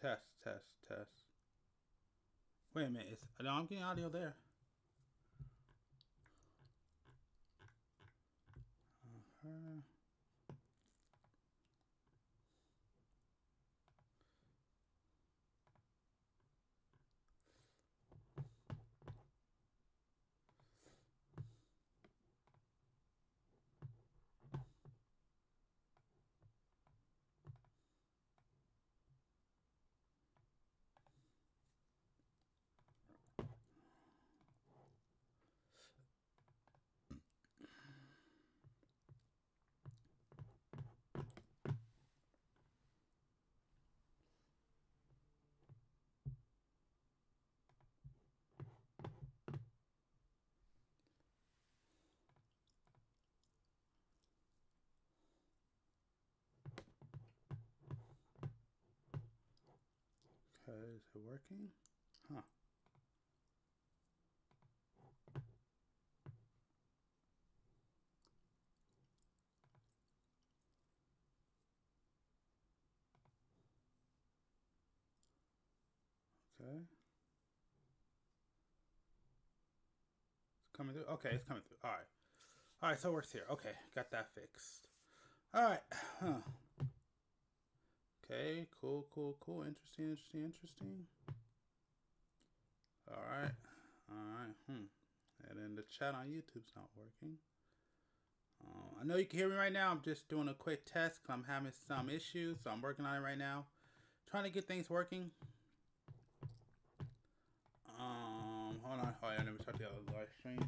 Test, test, test. Wait a minute. No, I'm getting audio there. Okay, is it working? Huh. Okay. It's coming through? Okay, it's coming through. Alright. Alright, so it works here. Okay, got that fixed. Alright. Huh. Okay, cool, cool, cool. Interesting, interesting, interesting. Alright. Alright. And then the chat on YouTube's not working. I know you can hear me right now. I'm just doing a quick test because I'm having some issues. So I'm working on it right now. Trying to get things working. Hold on. Oh, yeah, let me start the other live streams.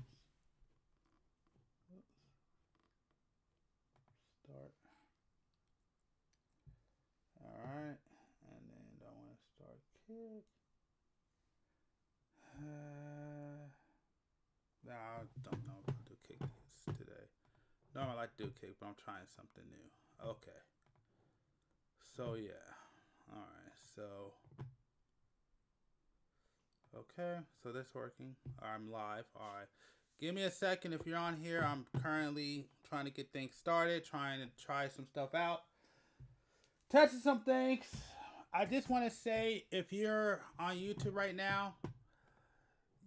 Start. Alright. And then I want to start kick. I don't know if I'll do kick today. Normally I like to do kick, but I'm trying something new. Okay. So yeah. Alright, so okay, so that's working. I'm live. Alright. Give me a second if you're on here. I'm currently trying to get things started, trying to try some stuff out. Testing some things. I just want to say if you're on YouTube right now,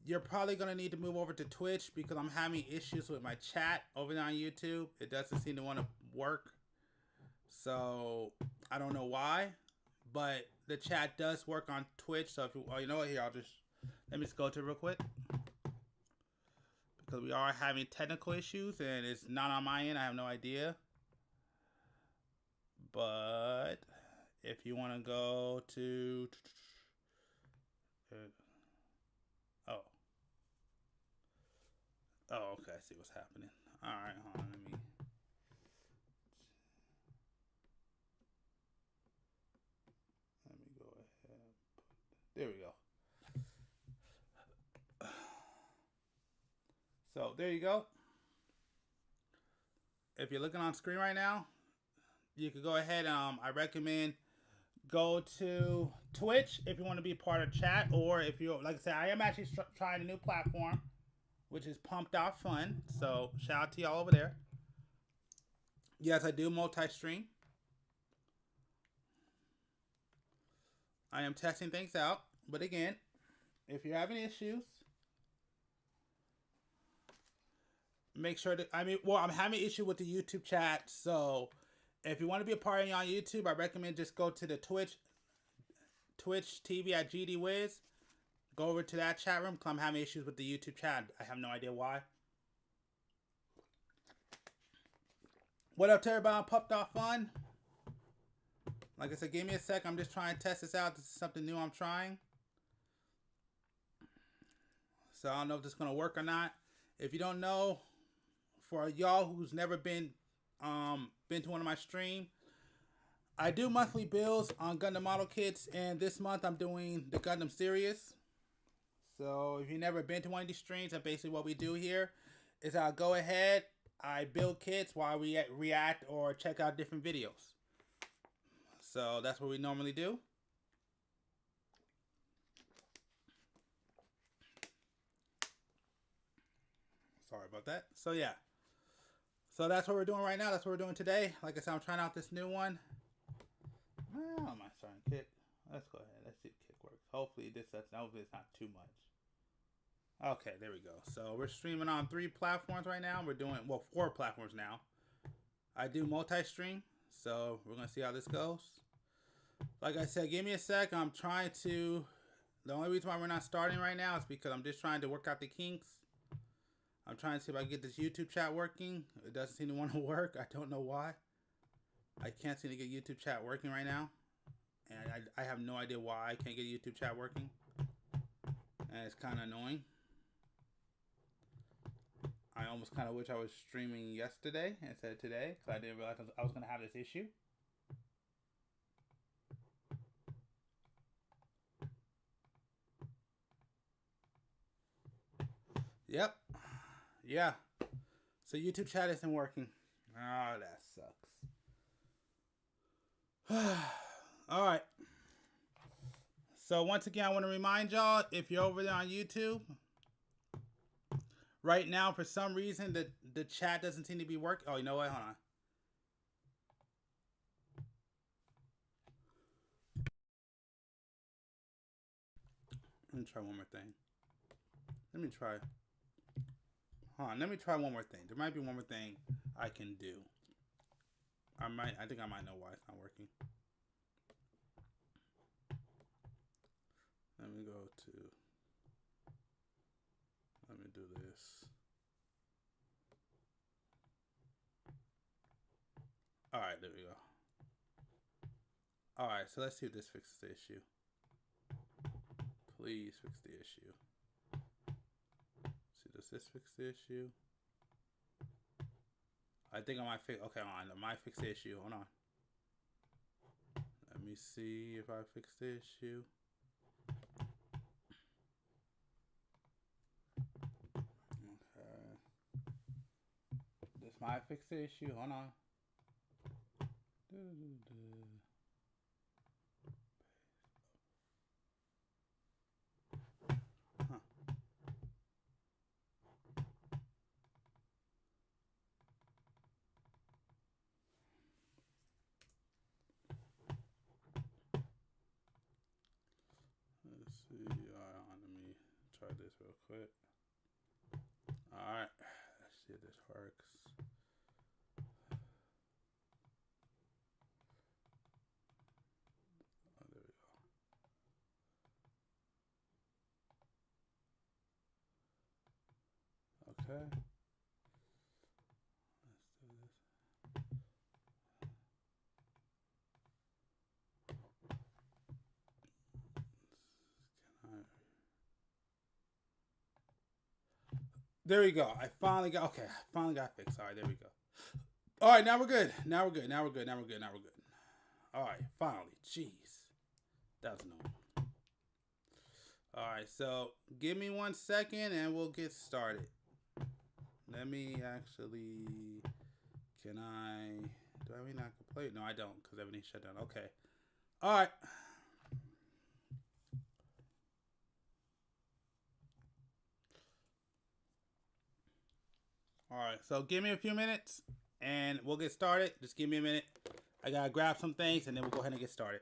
you're probably going to need to move over to Twitch because I'm having issues with my chat over there on YouTube. It doesn't seem to want to work. So, I don't know why. But the chat does work on Twitch. So, if you, you know what? Here, let me just go to it real quick. Because we are having technical issues and it's not on my end. I have no idea. But if you want to go to... Oh, okay. I see what's happening. All right, hold on. Let me. Go ahead. There we go. So there you go. If you're looking on screen right now, you could go ahead. I recommend go to Twitch if you want to be part of chat, or if you like I said, I am actually trying a new platform, which is Pumped Out Fun. So shout out to y'all over there. Yes, I do multi-stream. I am testing things out. But again, if you're having issues, make sure that, I'm having an issue with the YouTube chat. So if you want to be a part of me on YouTube, I recommend just go to the Twitch TV at GDWiz. Go over to that chat room because I'm having issues with the YouTube chat. I have no idea why. What up to everybody on Pumped Out Fun? Like I said, give me a sec. I'm just trying to test this out. This is something new I'm trying. So I don't know if this is going to work or not. If you don't know, for y'all who's never been to one of my streams, I do monthly builds on Gundam model kits, and this month I'm doing the Gundam ZIRIUS. So if you've never been to one of these streams, that's basically what we do here. Is I'll go ahead, I build kits while we react or check out different videos. So that's what we normally do. Sorry about that. So yeah. So that's what we're doing right now. That's what we're doing today. Like I said, I'm trying out this new one. Oh, my starting kit. Let's go ahead. Let's see if kick works. Hopefully hopefully it's not too much. Okay, there we go. So we're streaming on 3 platforms right now. We're doing, well, 4 platforms now. I do multi-stream, so we're gonna see how this goes. Like I said, give me a sec. I'm trying to. The only reason why we're not starting right now is because I'm just trying to work out the kinks. I'm trying to see if I can get this YouTube chat working. It doesn't seem to want to work. I don't know why. I can't seem to get YouTube chat working right now. And I have no idea why I can't get YouTube chat working. And it's kind of annoying. I almost kind of wish I was streaming yesterday instead of today, because I didn't realize I was going to have this issue. Yep. Yeah. So YouTube chat isn't working. Oh, that sucks. All right. So once again, I want to remind y'all, if you're over there on YouTube, right now, for some reason, the chat doesn't seem to be working. Oh, you know what? Hold on. Let me try one more thing. Let me try. Hold on. Let me try one more thing. There might be one more thing I can do. I think I might know why it's not working. Let me go to. Let me do this. All right, there we go. All right, so let's see if this fixes the issue. Please fix the issue. See, does this fix the issue? I think I might fix. Okay, hold on. I might fix the issue. Hold on. Let me see if I fix the issue. Okay. This might fix the issue. Hold on. Huh. Let's see. Let me try this real quick. All right. Let's see if this works. Oh, there we go. Okay. Let's do this. There we go. I finally got. Okay, I finally got fixed. All right, there we go. All right, now we're good. Now we're good. Now we're good. Now we're good. Now we're good. All right, finally. Jeez, that was annoying. All right, so give me 1 second and we'll get started. Let me actually. Can I? Do I mean I can play? No, I don't, because everything's shut down. Okay. All right. All right, so give me a few minutes and we'll get started. Just give me a minute. I gotta grab some things and then we'll go ahead and get started.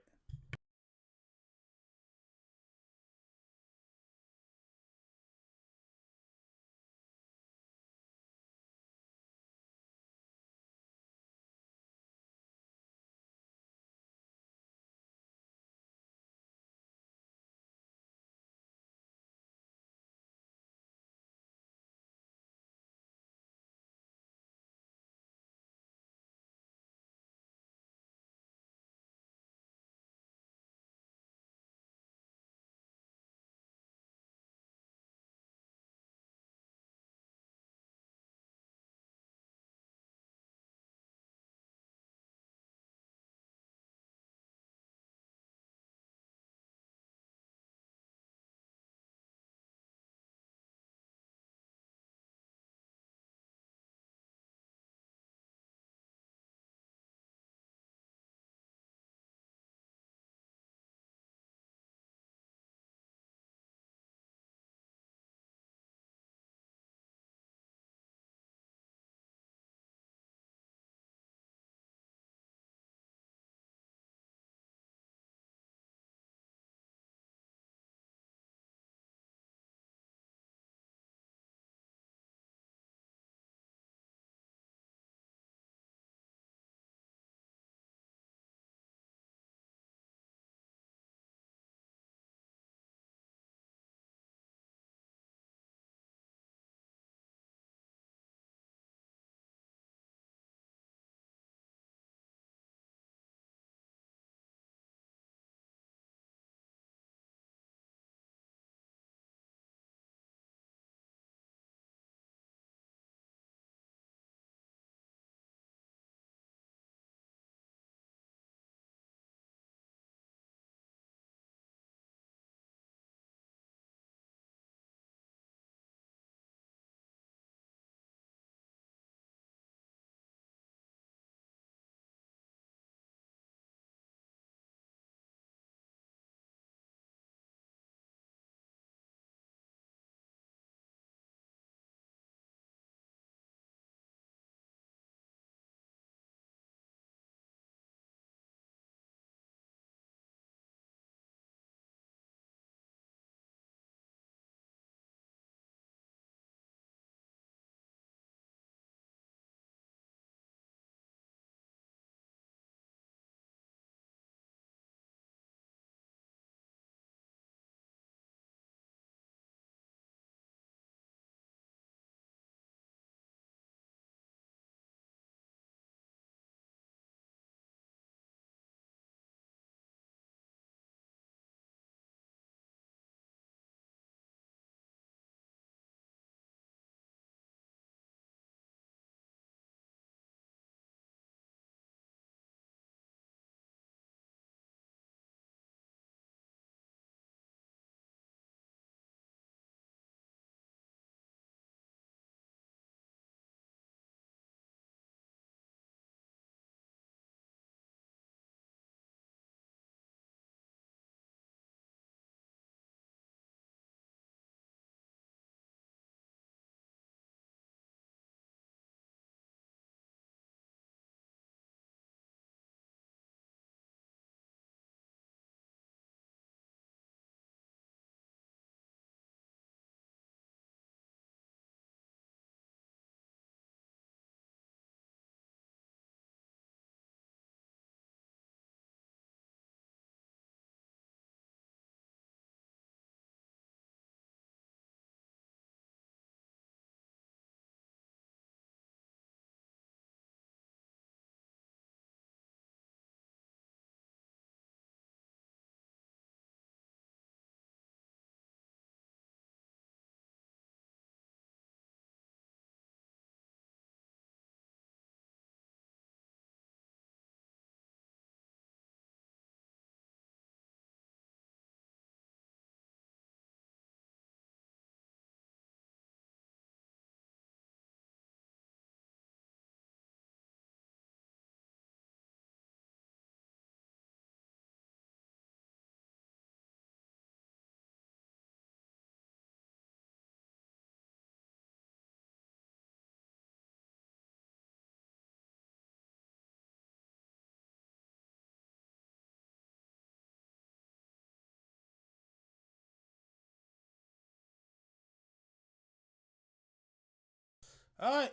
All right.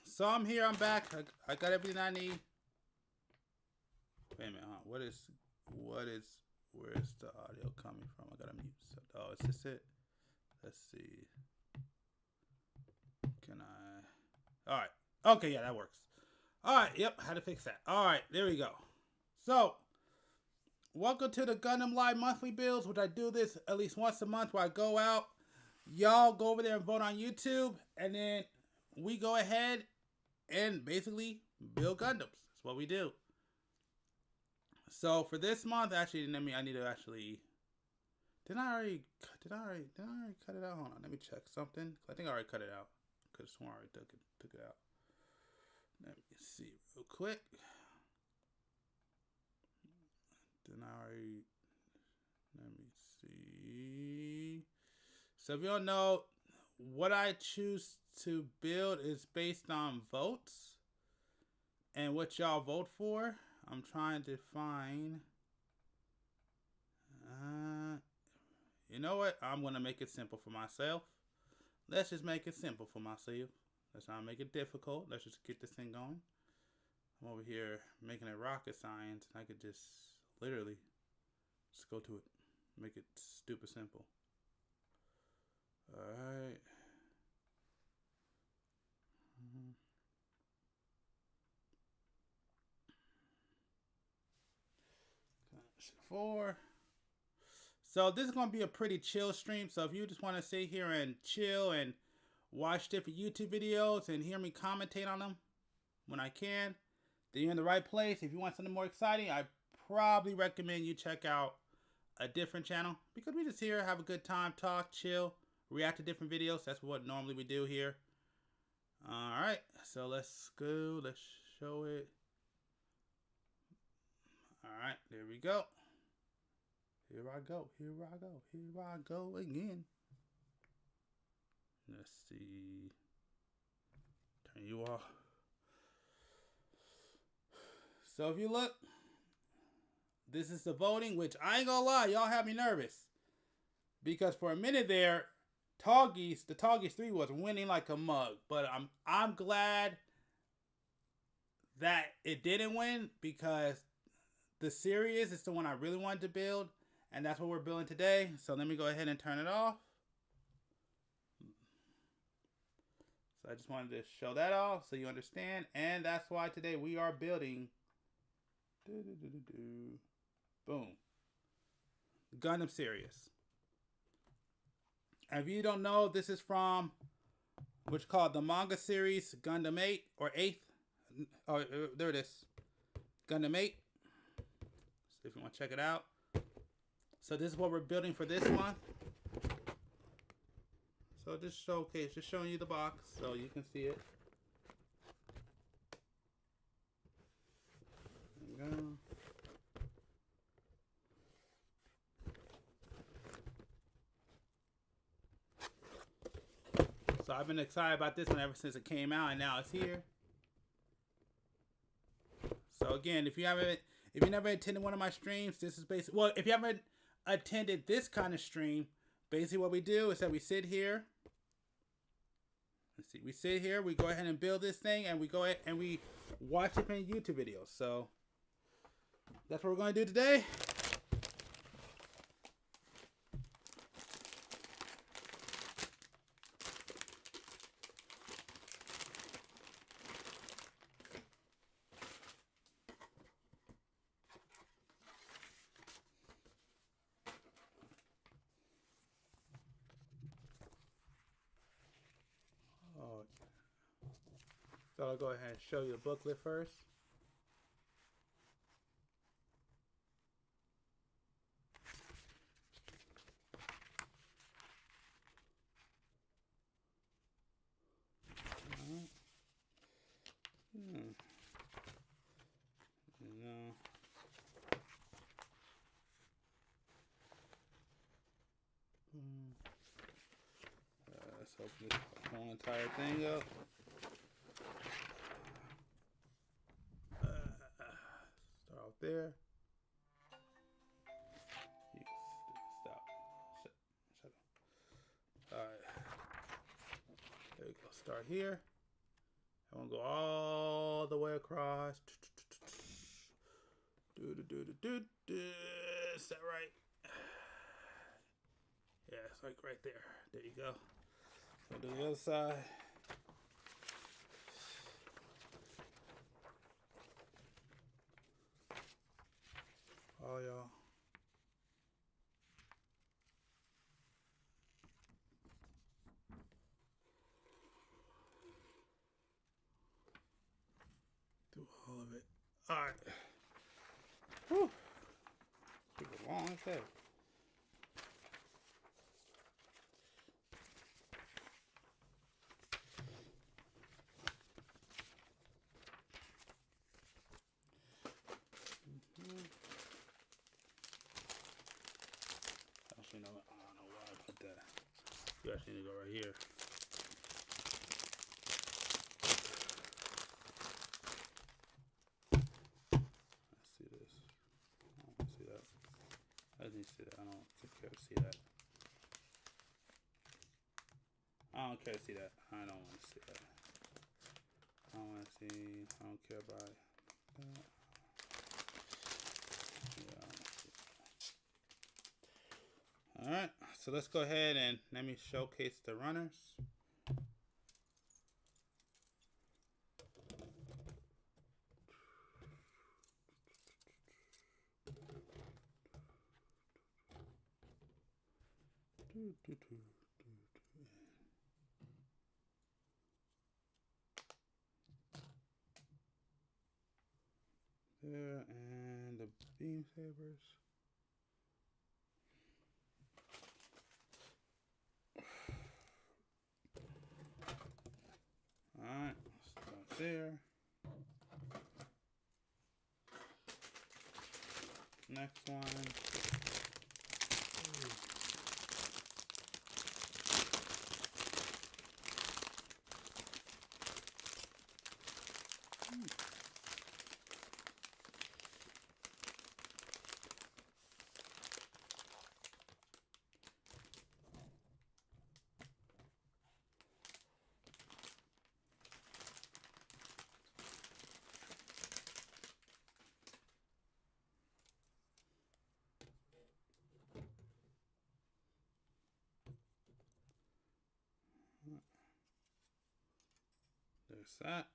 So I'm here. I'm back. I got everything I need. Wait a minute, huh? Where's the audio coming from? I gotta mute. Oh, is this it? Let's see. Can I? All right. Okay, yeah, that works. All right. Yep. How to fix that? All right. There we go. So, welcome to the Gundam Live monthly builds, which I do this at least once a month where I go out. Y'all go over there and vote on YouTube, and then we go ahead and basically build Gundams. That's what we do. So for this month, actually, I need to actually. Did I already cut it out? Hold on, let me check something. I think I already cut it out. Could have sworn I already took it out. Let me see real quick. Let me see. So if you don't know, what I choose to build is based on votes and what y'all vote for. I'm trying to find. You know what? I'm gonna make it simple for myself. Let's just make it simple for myself. Let's not make it difficult. Let's just get this thing going. I'm over here making it rocket science. I could just literally just go to it. Make it stupid simple. Alright. Four. So this is going to be a pretty chill stream. So if you just want to sit here and chill and watch different YouTube videos and hear me commentate on them when I can, then you're in the right place. If you want something more exciting, I probably recommend you check out a different channel, because we just here, have a good time, talk, chill, react to different videos. That's what normally we do here. Alright, so let's go. Let's show it. Alright, there we go. Here I go. Here I go. Here I go again. Let's see. Turn you off. So if you look, this is the voting, which I ain't gonna lie, y'all have me nervous. Because for a minute there, the Tallgeese 3 was winning like a mug. But I'm glad that it didn't win, because the ZIRIUS is the one I really wanted to build. And that's what we're building today. So let me go ahead and turn it off. So I just wanted to show that off so you understand. And that's why today we are building. Boom. Gundam ZIRIUS. If you don't know, this is from what's called the manga series Gundam 8 or 8th. Oh, there it is. Gundam 8. So if you want to check it out. So this is what we're building for this month. So just showing you the box so you can see it. There we go. So I've been excited about this one ever since it came out, and now it's here. So again, if you never attended one of my streams, this is basically, well, if you haven't attended this kind of stream, basically what we do is that we sit here. Let's see, we sit here, we go ahead and build this thing, and we go ahead and we watch different YouTube videos. So that's what we're going to do today. So I'll go ahead and show you the booklet first. No. Let's open this whole entire thing up. Start off there. Stop. Shut up. Alright. There we go. Start here. I'm gonna go all the way across. Is that right? Yeah, it's like right there. There you go. So do the other side. All y'all. Do all of it. All right. Whew. Super long as that. Actually, no, I don't know why I put that. You actually need to go right here. Let's see this. I don't want to see that. I didn't see that. I don't care to see that. I don't care to see that. I don't want to see that. I don't want to see. I don't care about it. Yeah, all right, so let's go ahead and let me showcase the runners. There, and the beam sabers. Alright, start there. Next one. There's that.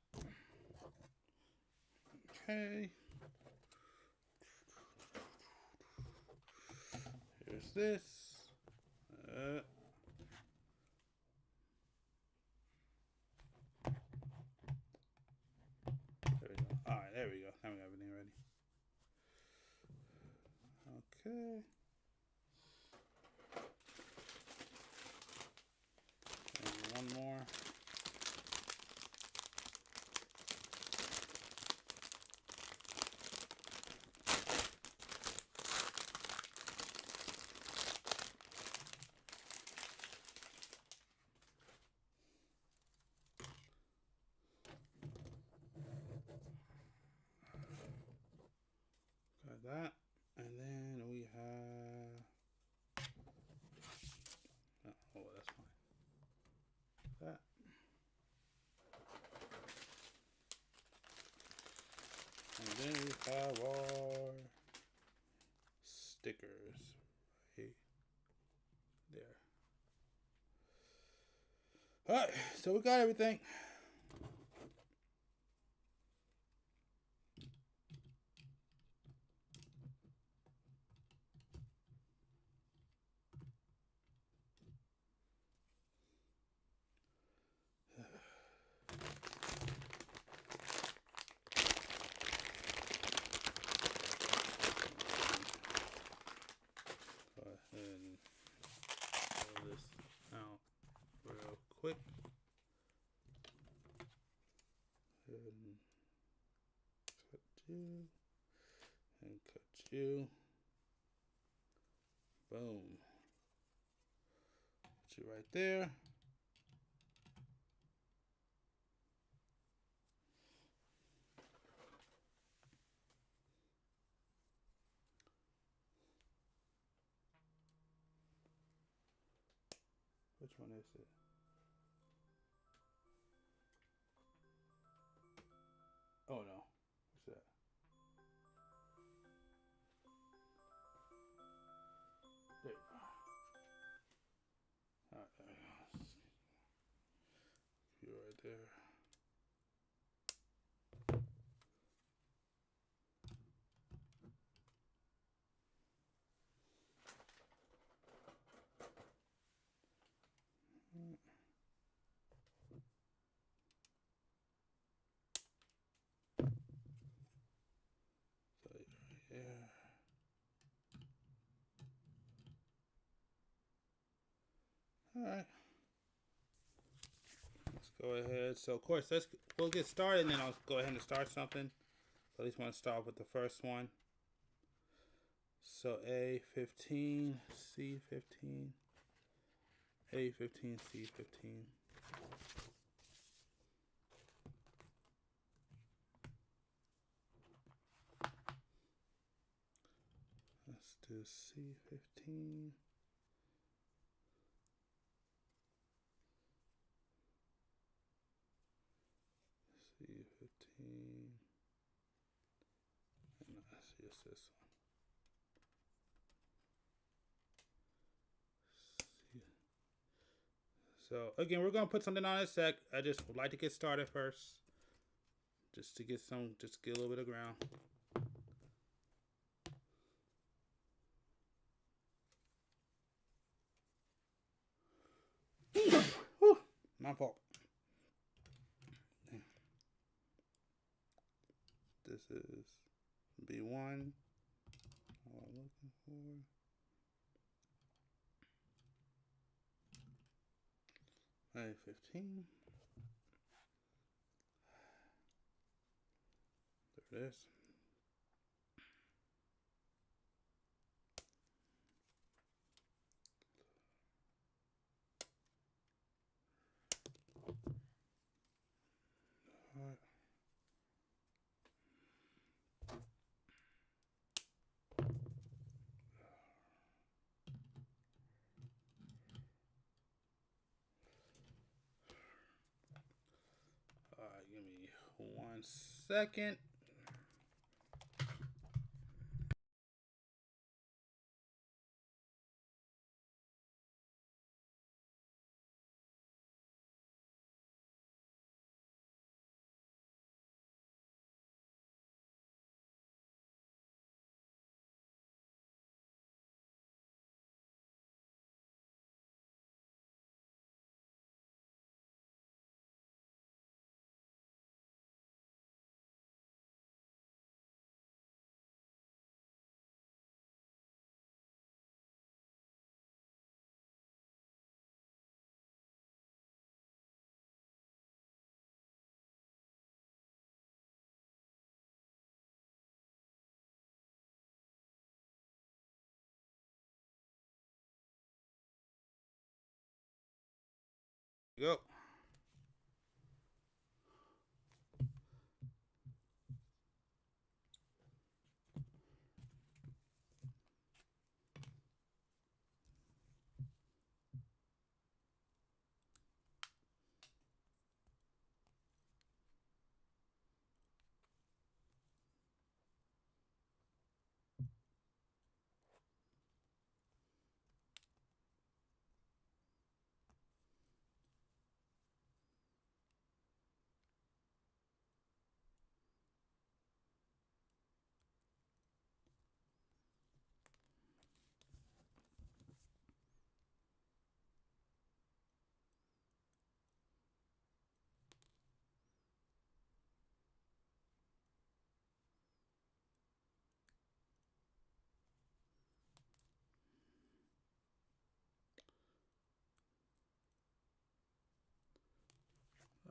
Okay. Here's this. There we go. Alright, there we go. Now we got everything ready. Okay. And one more. Got that. And then we have... Oh, that's fine. That. And then we have our stickers right there. Alright, so we got everything. And pull this out real quick. And cut you. And cut you. Boom. Put you right there. Which one is it? there. So yeah. All right. Let's go ahead. So of course, we'll get started, and then I'll go ahead and start something. So at least want to start with the first one. So A15, C15, A15, C15. Let's do C15. C15. And let's use this one. So again, we're gonna put something on in a sec. I just would like to get started first, just to get a little bit of ground. Whew, my fault. This is B1. What I'm looking for. A15. There it is. All right. Give me 1 second. Go.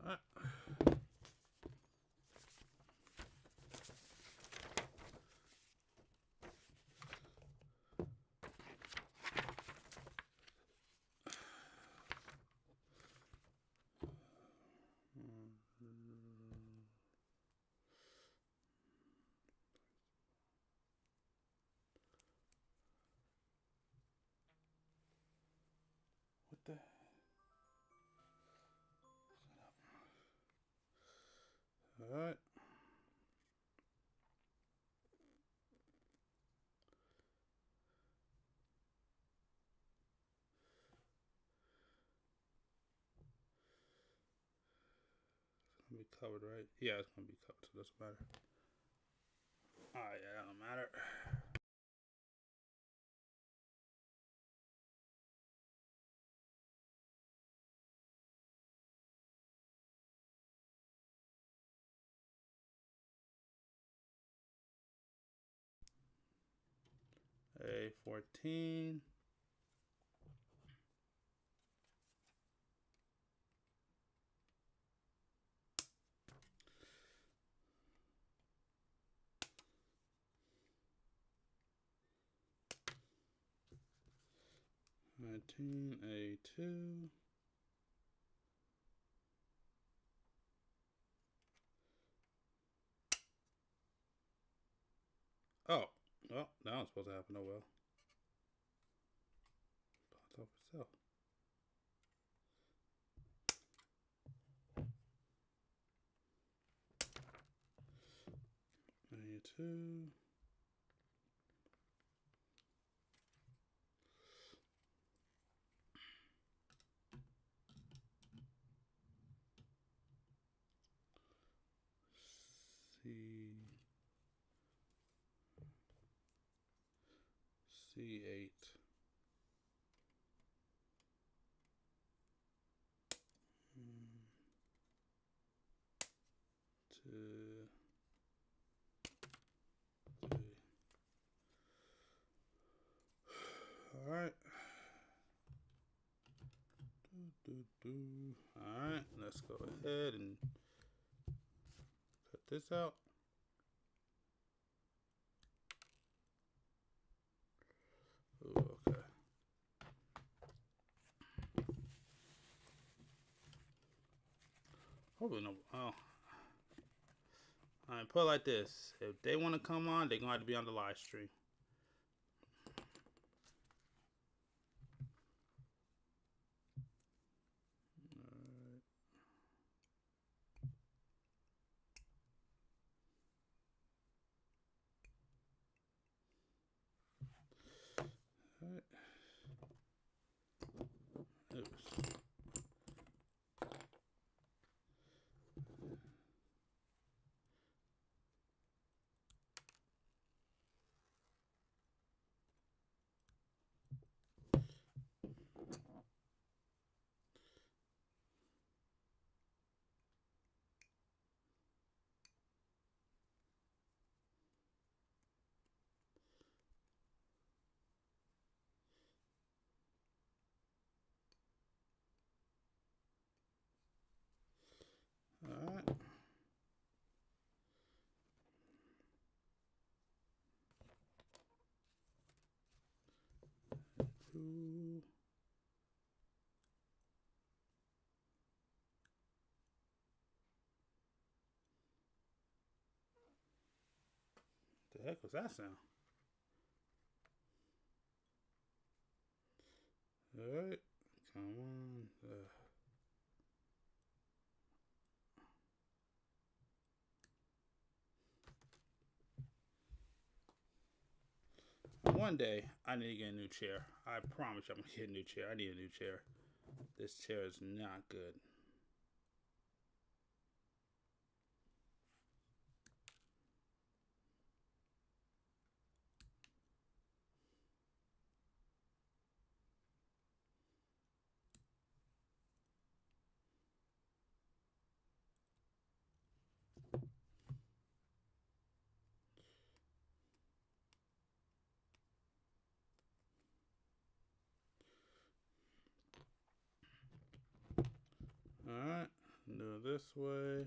All right. What the? All right. covered, right? Yeah, it's gonna be covered, so it doesn't matter. Alright, yeah, that don't matter. A14. A2. Oh, well, that was supposed to happen. Oh well. Popped off itself. A2. C8. Two, three. All right. All right, let's go ahead and cut this out. Ooh, okay. Hopefully no. Oh. All right, put it like this. If they want to come on, they're gonna have to be on the live stream. All right. Oops. All right. Two. The heck was that sound? All right. Come on. One day, I need to get a new chair. I promise you I'm going to get a new chair. I need a new chair. This chair is not good. Alright, do it this way.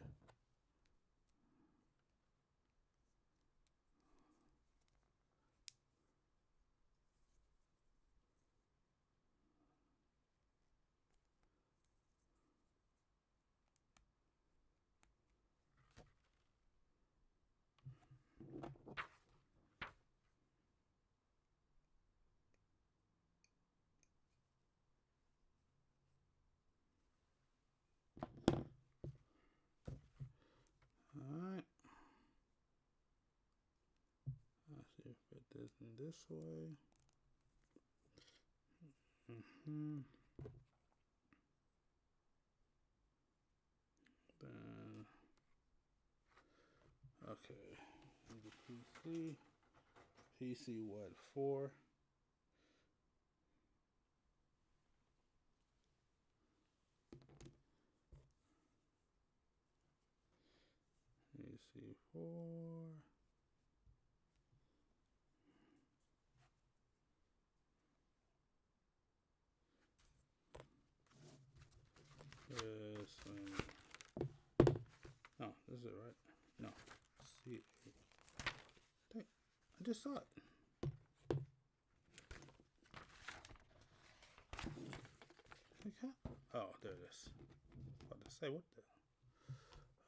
Alright. Let's see if it does in this way. Then see. PC what? 4. PC 4. Oh, this is it, right? No. See. Dang, I just saw it. Oh, there it is. About to say what the.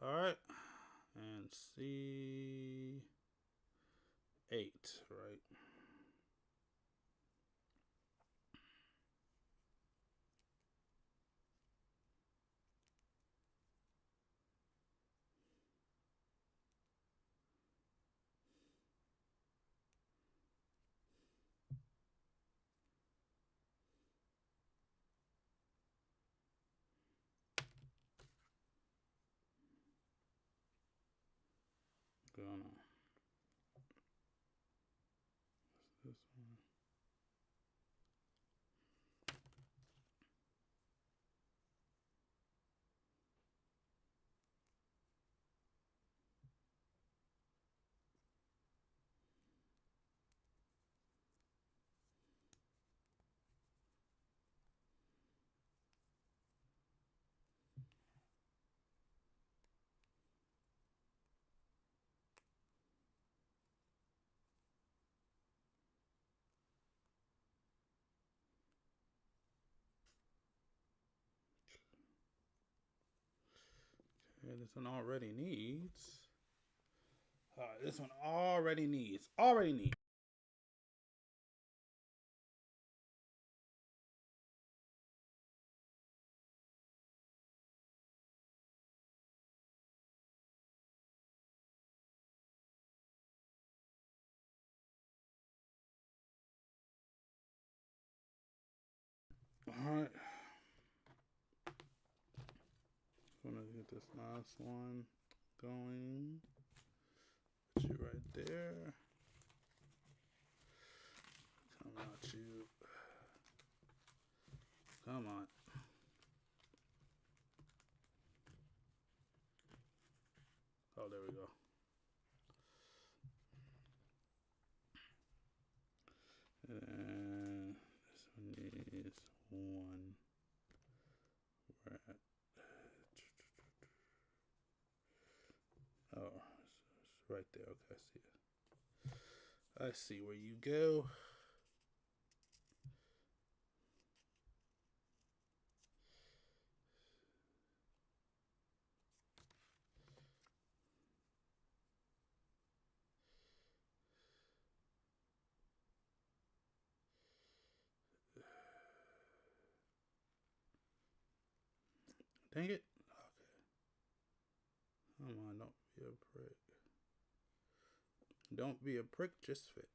All right, and C8, right? Going on. This one. Okay, this one already needs. This one already needs. Already needs. All right. Gonna get this last one going. Put you right there. Come on, you. Come on. Oh, there we go. And this one is 1. We're at. Oh, it's right there. Okay, I see it. I see where you go. Dang it. Okay. Come on, don't be a prick. Don't be a prick, just fit.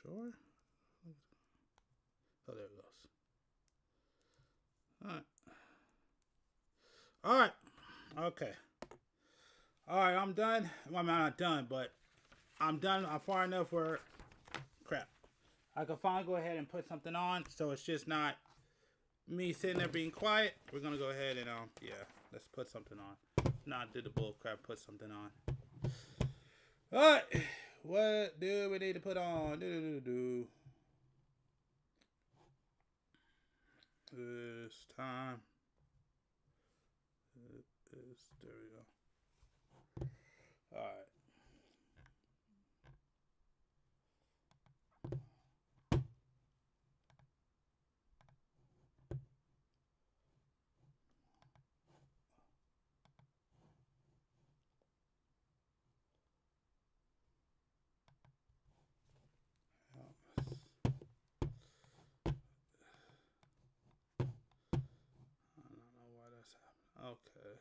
sure? Oh, there it goes. All right. All right. Okay. All right, I'm done. Well, I'm not done, but I'm done. I'm far enough where, crap, I can finally go ahead and put something on, so it's just not me sitting there being quiet. We're gonna go ahead and yeah, let's put something on. Not do the bull crap. Put something on. All right, what do we need to put on? This time. There we go. All right. I don't know why that's happening. Okay.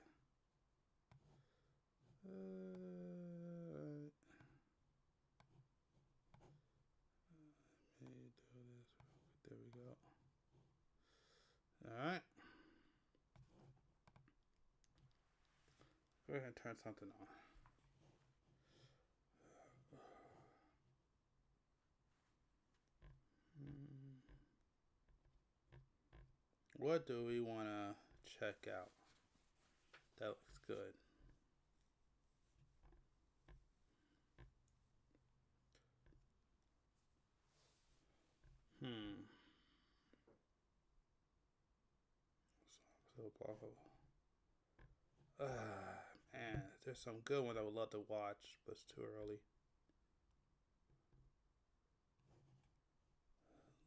Let me do this. There we go. All right. Go ahead and turn something on. What do we want to check out? That looks good. So blah, blah, blah. Man, there's some good ones I would love to watch, but it's too early.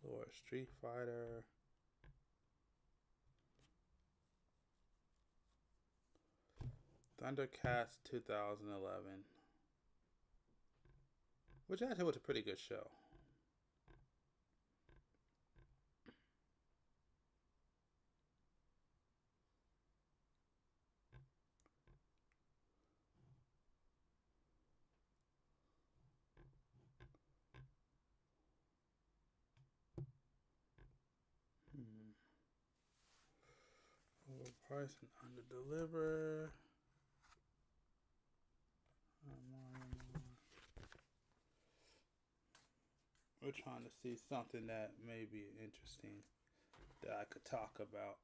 Lord, Street Fighter. Thundercats 2011. Which actually was a pretty good show. Overpriced and under-deliver. We're trying to see something that may be interesting that I could talk about.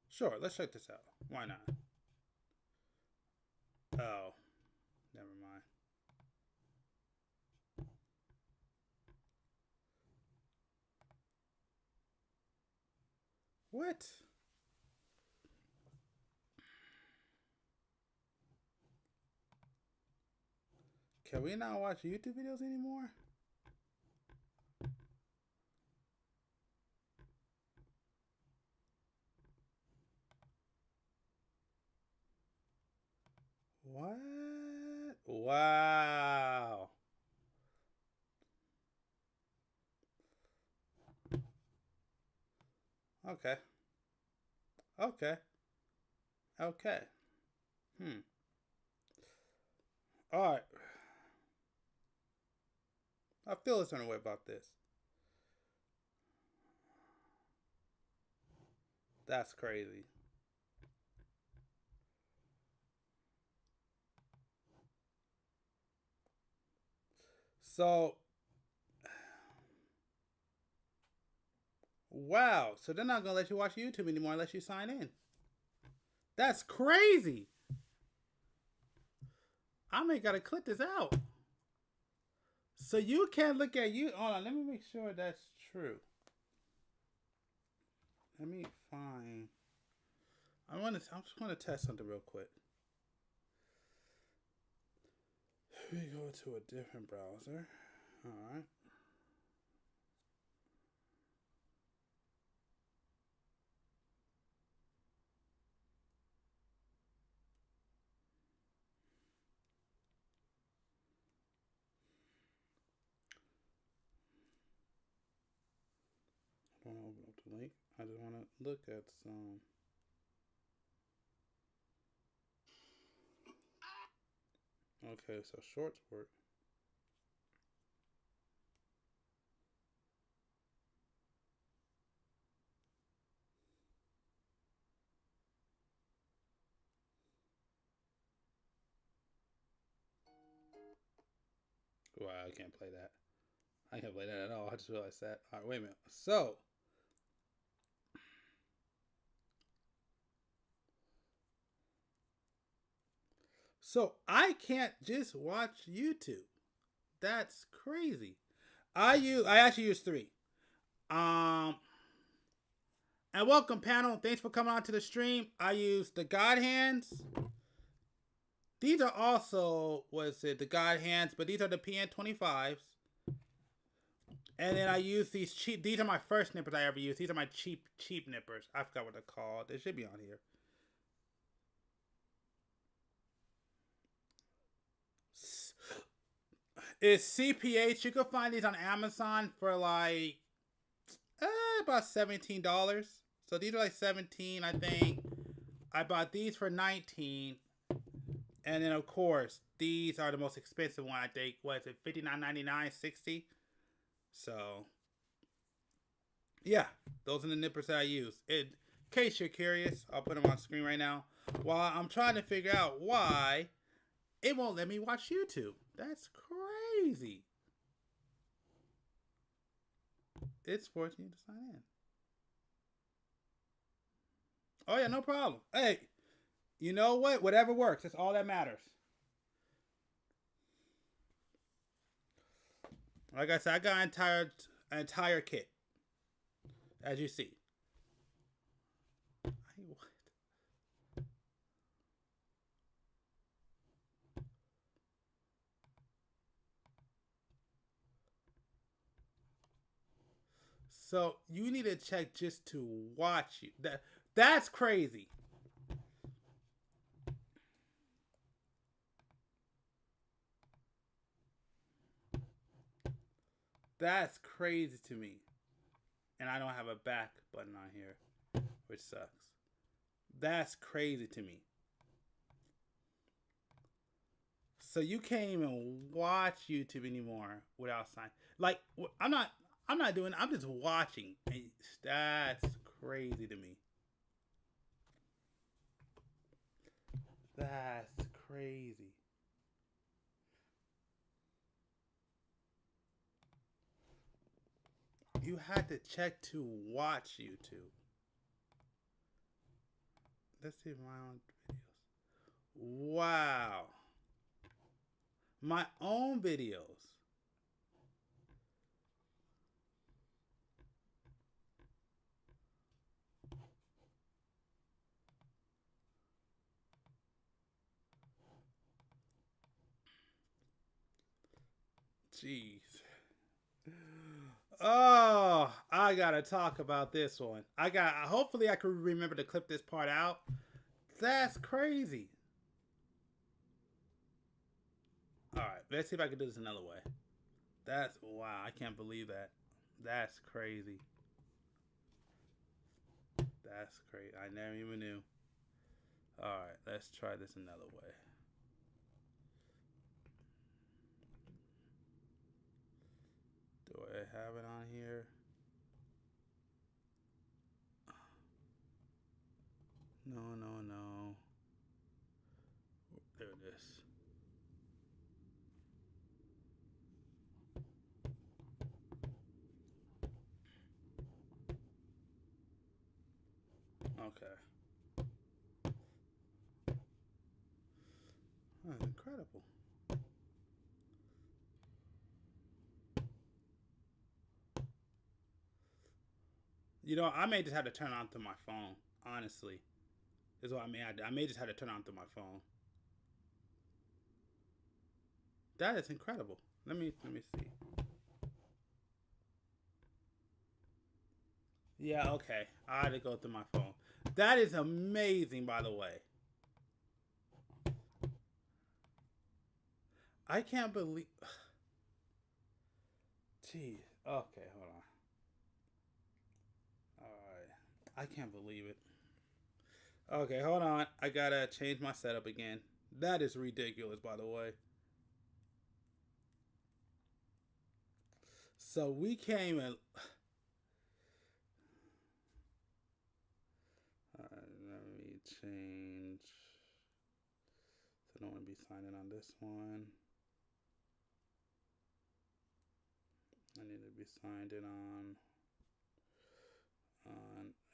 Sure, let's check this out. Why not? Oh, never mind. What? Can we not watch YouTube videos anymore? What? Wow. Okay. Okay. Okay. All right. I feel a certain way about this. That's crazy. So, wow. So they're not going to let you watch YouTube anymore unless you sign in. That's crazy. I may got to clip this out. So you can't look at you. Hold on. Let me make sure that's true. Let me find. I'm just going to test something real quick. We go to a different browser. All right. link. I just want to look at some. Okay, so shorts work. Wow, I can't play that. I can't play that at all. I just realized that. All right, wait a minute. So I can't just watch YouTube. That's crazy. I actually use three. Um and welcome panel. Thanks for coming on to the stream. I use the God Hands. These are also the God Hands, but these are the PN25s. And then I use these cheap. These are my first nippers I ever used. These are my cheap nippers. I forgot what they're called. They should be on here. It's CPH. You can find these on Amazon for like about $17. So these are like 17, I think. I bought these for 19. And then of course, these are the most expensive one, I think. What is it? $59.99, $60. So yeah, those are the nippers that I use. In case you're curious, I'll put them on screen right now. While I'm trying to figure out why it won't let me watch YouTube. That's crazy. It's forcing you to sign in. Oh yeah, no problem. Hey, you know what? Whatever works. That's all that matters. Like I said, I got an entire kit. As you see. What? So you need to check just to watch you. That's crazy. That's crazy to me. And I don't have a back button on here, which sucks. That's crazy to me. So you can't even watch YouTube anymore without sign. Like I'm not doing. I'm just watching. And that's crazy to me. That's crazy. You had to check to watch YouTube. Let's see my own videos. Wow. My own videos. Jeez. Oh, I gotta talk about this one. Hopefully I can remember to clip this part out. That's crazy. Alright, let's see if I can do this another way. Wow, I can't believe that. That's crazy. That's crazy. I never even knew. Alright, let's try this another way. Do I have it on here? No. There it is. Okay. That's incredible. You know, I may just have to turn on to my phone. Honestly, is what I may. I may just have to turn on to my phone. That is incredible. Let me see. Yeah, okay. I had to go through my phone. That is amazing, by the way. I can't believe. Jeez. Okay, hold on. I can't believe it. Okay, hold on. I gotta change my setup again. That is ridiculous, by the way. So we came and. Let me change. So I don't want to be signing on this one. I need to be signed in on.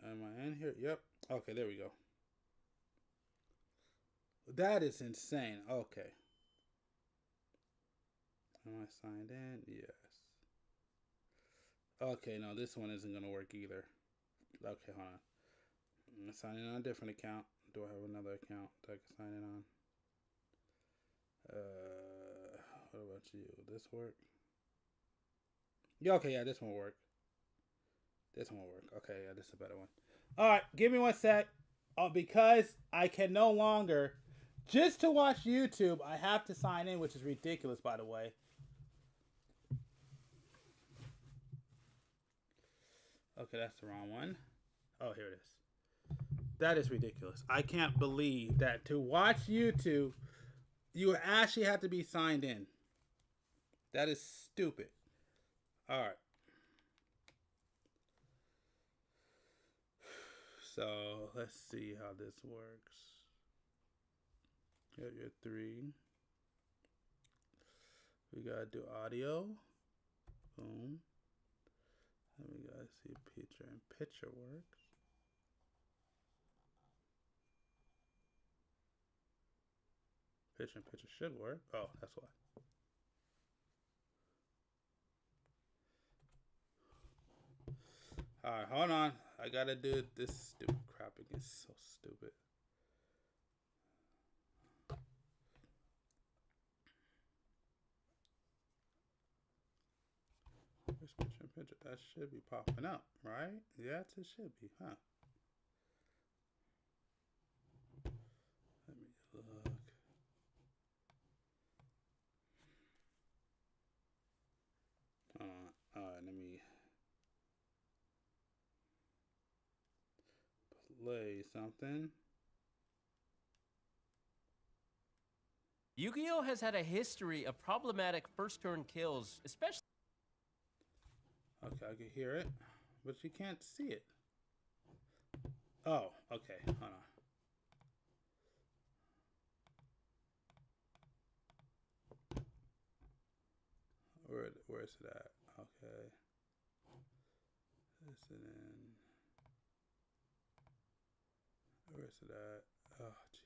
Am I in here? Yep. Okay, there we go. That is insane. Okay. Am I signed in? Yes. Okay, no, this one isn't going to work either. Okay, hold on. I'm signing on a different account. Do I have another account that I can sign in on? What about you? This work? Yeah, okay, yeah, this one will work. This one will work. Okay, yeah, this is a better one. All right, give me 1 sec. Because I can no longer, just to watch YouTube, I have to sign in, which is ridiculous, by the way. Okay, that's the wrong one. Oh, here it is. That is ridiculous. I can't believe that to watch YouTube, you actually have to be signed in. That is stupid. All right. So let's see how this works. You have your 3. We gotta do audio. Boom. And we gotta see picture, and picture works. Picture and picture should work. Oh, that's why. Alright, hold on. I gotta do this stupid crap again. So stupid. Where's picture and picture? That should be popping up, right? Yes, it should be, huh? Let me look. Alright, let me play something. Yu-Gi-Oh! Has had a history of problematic first-turn kills, especially... Okay, I can hear it, but you can't see it. Oh, okay, hold on. Where's it at? Okay. Listen in. Where's it at? Oh, jeez.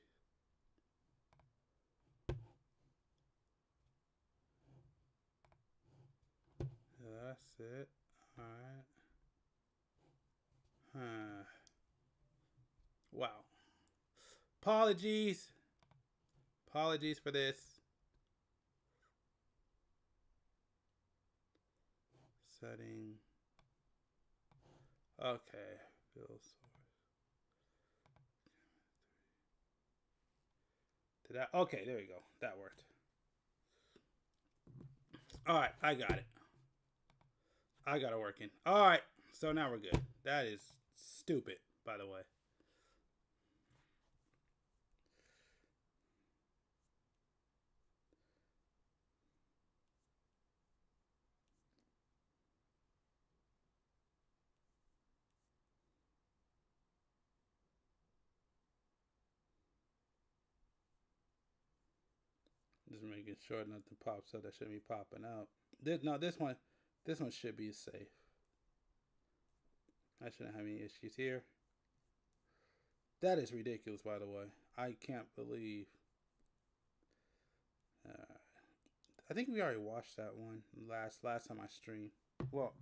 Yeah, that's it. Alright. Huh. Wow. Apologies. Apologies for this. Setting. Okay. Fill source. Did that? Okay, there we go. That worked. All right, I got it. I got it working. All right, so now we're good. That is stupid, by the way. Just making sure nothing pops up that shouldn't be popping up. This one should be safe. I shouldn't have any issues here. That is ridiculous, by the way. I can't believe. I think we already watched that one last time I streamed. Well,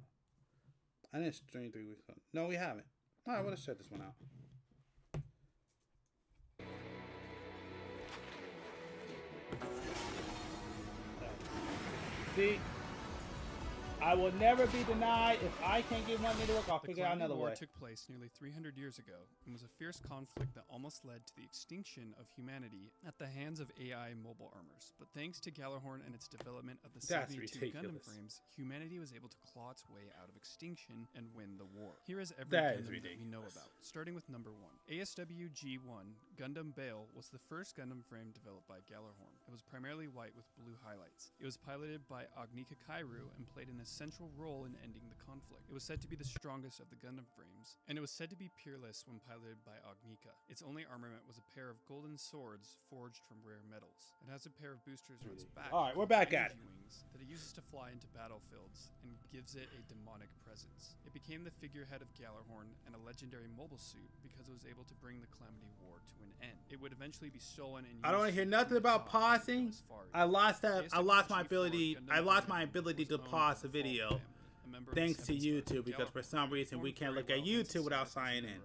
I didn't stream 3 weeks ago. No, we haven't. All right, let's check this one out. See, I will never be denied. If I can't get one to work, I'll figure out another way. The War took place nearly 300 years ago and was a fierce conflict that almost led to the extinction of humanity at the hands of AI mobile armors. But thanks to Gjallarhorn and its development of the 72 Gundam frames, humanity was able to claw its way out of extinction and win the war. Here is every Gundam that we know about, starting with number 1. ASW G1 Gundam Bale was the first Gundam frame developed by Gjallarhorn. It was primarily white with blue highlights. It was piloted by Agnika Kairu and played an essential role in ending the conflict. It was said to be the strongest of the Gundam frames, and it was said to be peerless when piloted by Agnika. Its only armament was a pair of golden swords forged from rare metals. It has a pair of boosters on its back. All right, we're back at it. Wings that it uses to fly into battlefields and gives it a demonic presence. It became the figurehead of Gjallarhorn and a legendary mobile suit because it was able to bring the Calamity War to an end. It would eventually be stolen and used. I don't want to hear nothing about pausing. I lost my ability. I lost my ability to pause the video. Thanks to YouTube, because for some reason we can't look at YouTube without signing in.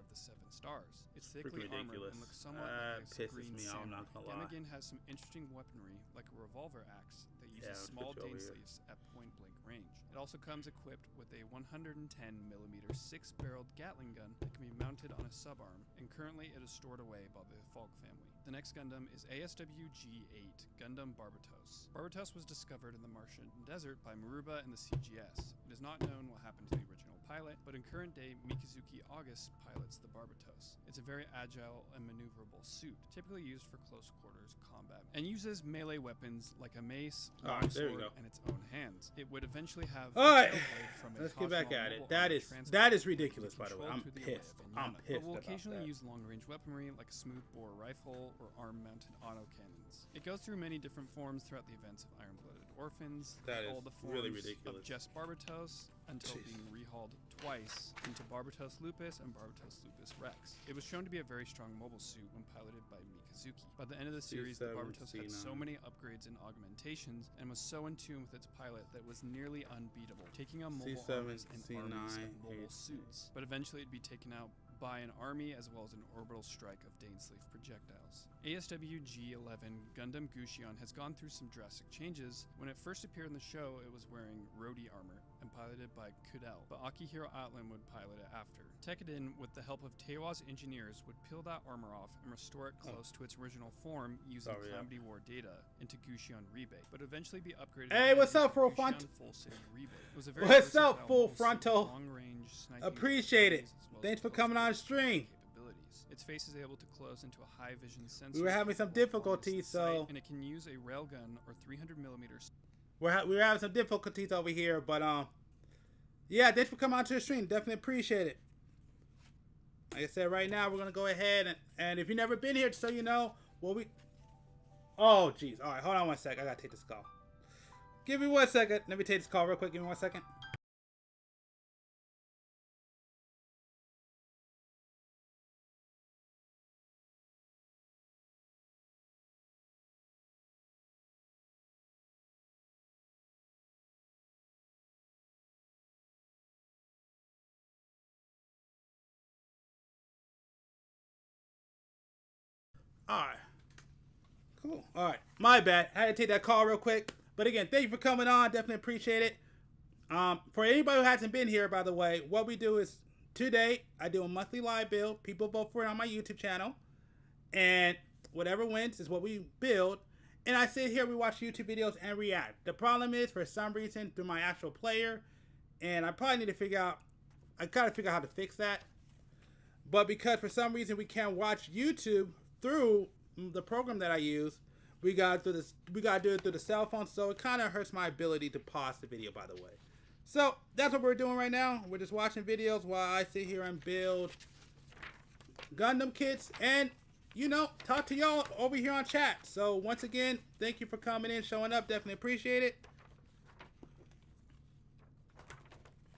It's thickly ridiculous. And looks somewhat like a pisses green me off, I'm not gonna lie. Gamagan has some interesting weaponry, like a revolver axe that uses small Dane sleeves at point-blank range. It also comes equipped with a 110mm 6-barreled Gatling gun that can be mounted on a subarm, and currently it is stored away by the Falk family. The next Gundam is ASW G8 Gundam Barbatos. Barbatos was discovered in the Martian desert by Maruba and the CGS. It is not known what happened to the original pilot, but in current day, Mikazuki August pilots the Barbatos. It's a very agile and maneuverable suit, typically used for close quarters combat, and uses melee weapons like a mace, longsword, and its own hands. It would eventually have let's get back at it. That is ridiculous, by the way. I'm pissed. I'm pissed. But will occasionally use long-range weaponry like a smooth-bore rifle or arm-mounted autocannons. It goes through many different forms throughout the events of Iron-Blooded Orphans, all the forms really ridiculous. of Jess Barbatos, until being rehauled twice into Barbatos Lupus and Barbatos Lupus Rex. It was shown to be a very strong mobile suit when piloted by Mikazuki. By the end of the series, the Barbatos had so many upgrades and augmentations and was so in tune with its pilot that it was nearly unbeatable, taking on mobile armies and armies of mobile suits. But eventually it'd be taken out by an army as well as an orbital strike of Dainsleif projectiles. ASW G11 Gundam Gushion has gone through some drastic changes. When it first appeared in the show, it was wearing Rhodey armor and piloted by Kudel, but Akihiro Atlan would pilot it after. Tekiden, with the help of Teiwa's engineers, would peel that armor off and restore it close to its original form using Calamity War data into Gushion Rebate, but eventually be upgraded. Hey, what's up, Full Front? What's up, Full Frontal? Appreciate it. Thanks for coming on stream. Its face is able to close into a high vision sensor. We were having some difficulties, so and it can use a railgun or 300mm. We're having some difficulties over here, but yeah, thanks for coming on to the stream. Definitely appreciate it. Like I said, right now we're gonna go ahead and if you've never been here, just so you know, oh geez, all right, hold on 1 sec. I gotta take this call. Give me 1 second. Let me take this call real quick. Give me 1 second. Alright. Cool. Alright. My bad. I had to take that call real quick. But again, thank you for coming on. Definitely appreciate it. For anybody who hasn't been here, by the way, what we do is today I do a monthly live build. People vote for it on my YouTube channel. And whatever wins is what we build. And I sit here, we watch YouTube videos and react. The problem is, for some reason, through my actual player, and I probably need to figure out, I gotta figure out how to fix that. But because for some reason we can't watch YouTube through the program that I use, we gotta do it through the cell phone, so it kind of hurts my ability to pause the video, by the way. So that's what we're doing right now. We're just watching videos while I sit here and build Gundam kits and, you know, talk to y'all over here on chat. So once again, thank you for coming in, showing up. Definitely appreciate it.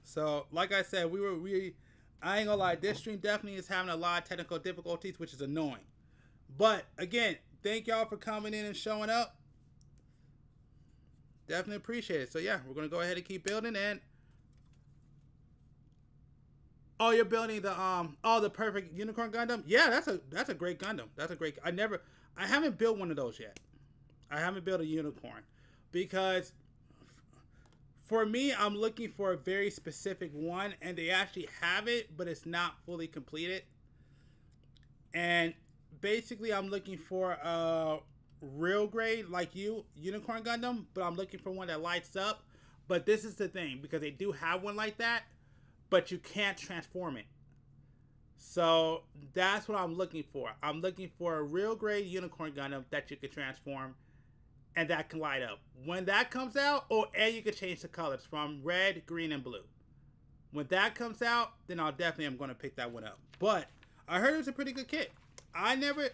So like I said, I ain't gonna lie, this stream definitely is having a lot of technical difficulties, which is annoying. But again, thank y'all for coming in and showing up. Definitely appreciate it. So yeah, we're gonna go ahead and keep building. And oh, you're building the perfect unicorn Gundam? Yeah, that's a great Gundam. That's a great. I haven't built one of those yet. I haven't built a unicorn because for me, I'm looking for a very specific one, and they actually have it, but it's not fully completed. And basically, I'm looking for a real grade like Unicorn Gundam, but I'm looking for one that lights up. But this is the thing, because they do have one like that, but you can't transform it. So that's what I'm looking for. I'm looking for a real grade Unicorn Gundam that you can transform and that can light up. When that comes out, and you can change the colors from red, green, and blue. When that comes out, then I'll definitely am going to pick that one up. But I heard it was a pretty good kit. I never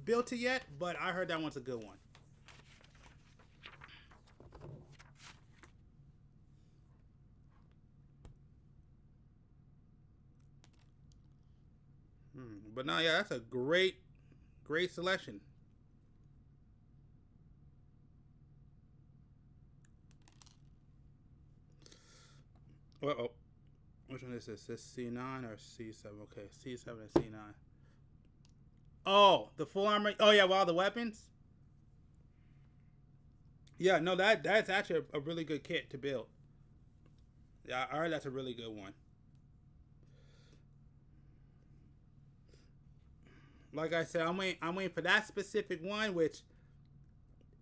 built it yet, but I heard that one's a good one. But no, yeah, that's a great selection. Uh-oh. Which one is this? This C9 or C7? Okay, C7 and C9. Oh, the full armor. Oh, yeah, with all the weapons? Yeah, no, that's actually a really good kit to build. Yeah, I heard that's a really good one. Like I said, I'm waiting for that specific one, which,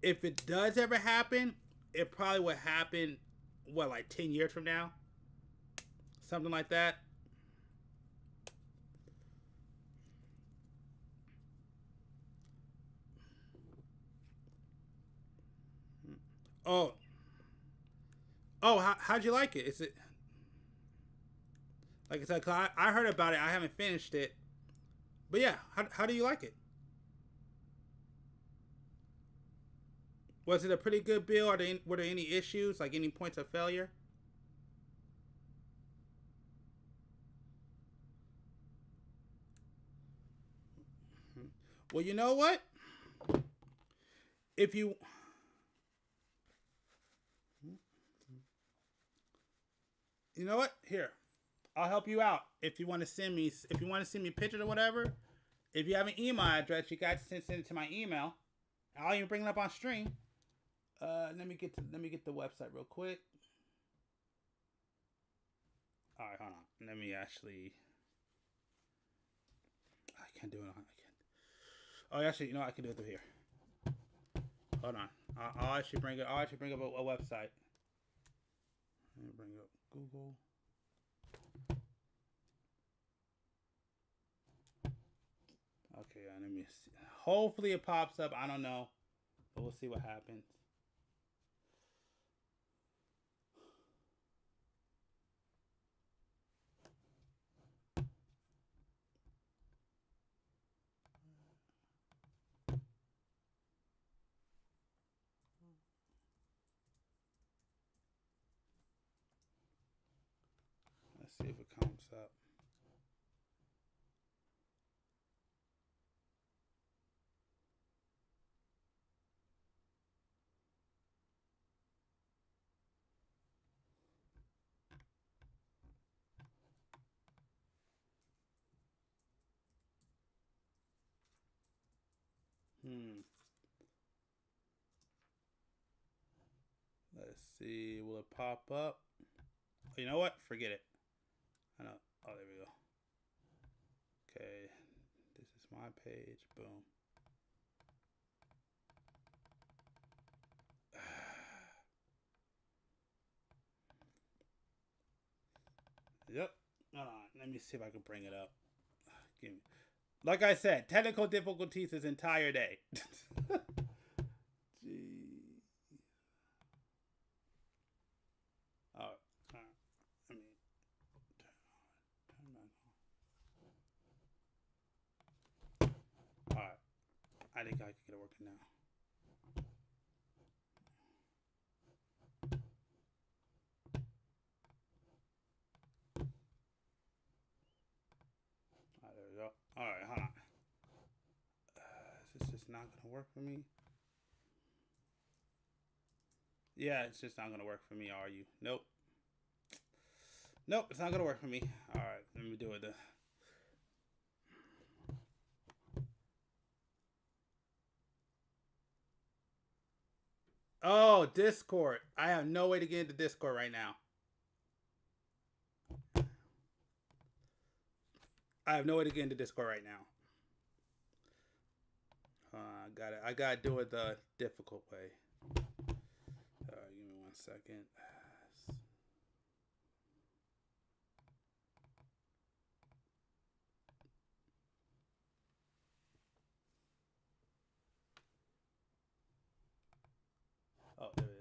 if it does ever happen, it probably would happen, what, like 10 years from now? Something like that. Oh, how'd you like it? Is it, like I said, 'cause I heard about it. I haven't finished it, but yeah, how do you like it? Was it a pretty good build? Were there any issues, like any points of failure? Well, you know what? If you know what? Here, I'll help you out. If you want to send me pictures or whatever, if you have an email address, you guys send it to my email. I'll even bring it up on stream. Let me get the website real quick. All right, hold on. Let me actually. I can't do it. I can't. Oh, actually, you know, I can do it through here. Hold on. I'll actually bring up a website. Let me bring up Google. Okay, let me see. Hopefully it pops up. I don't know, but we'll see what happens. Let's see if it comes up. Let's see. Will it pop up? You know what? Forget it. I know. Oh, there we go. Okay. This is my page. Boom. Yep. Hold on. Let me see if I can bring it up. Give me. Like I said, technical difficulties this entire day. Gee. Oh, let me turn back on. All right. I think I can get it working now. There we go. All right, hold on. Is this just not gonna work for me? Yeah, it's just not gonna work for me. Are you? Nope. Nope, it's not gonna work for me. All right, let me do it. Oh, Discord. I have no way to get into Discord right now. I have no way to get into Discord right now. I gotta do it the difficult way. Give me 1 second. Oh, there it is.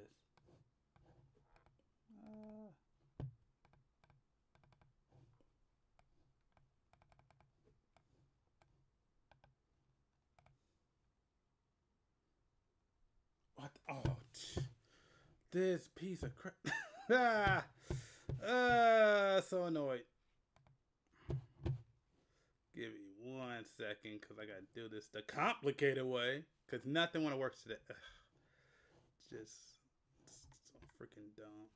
What? Oh, this piece of crap. So annoyed. Give me 1 second, because I got to do this the complicated way, because nothing want to work today. Just so freaking dumb.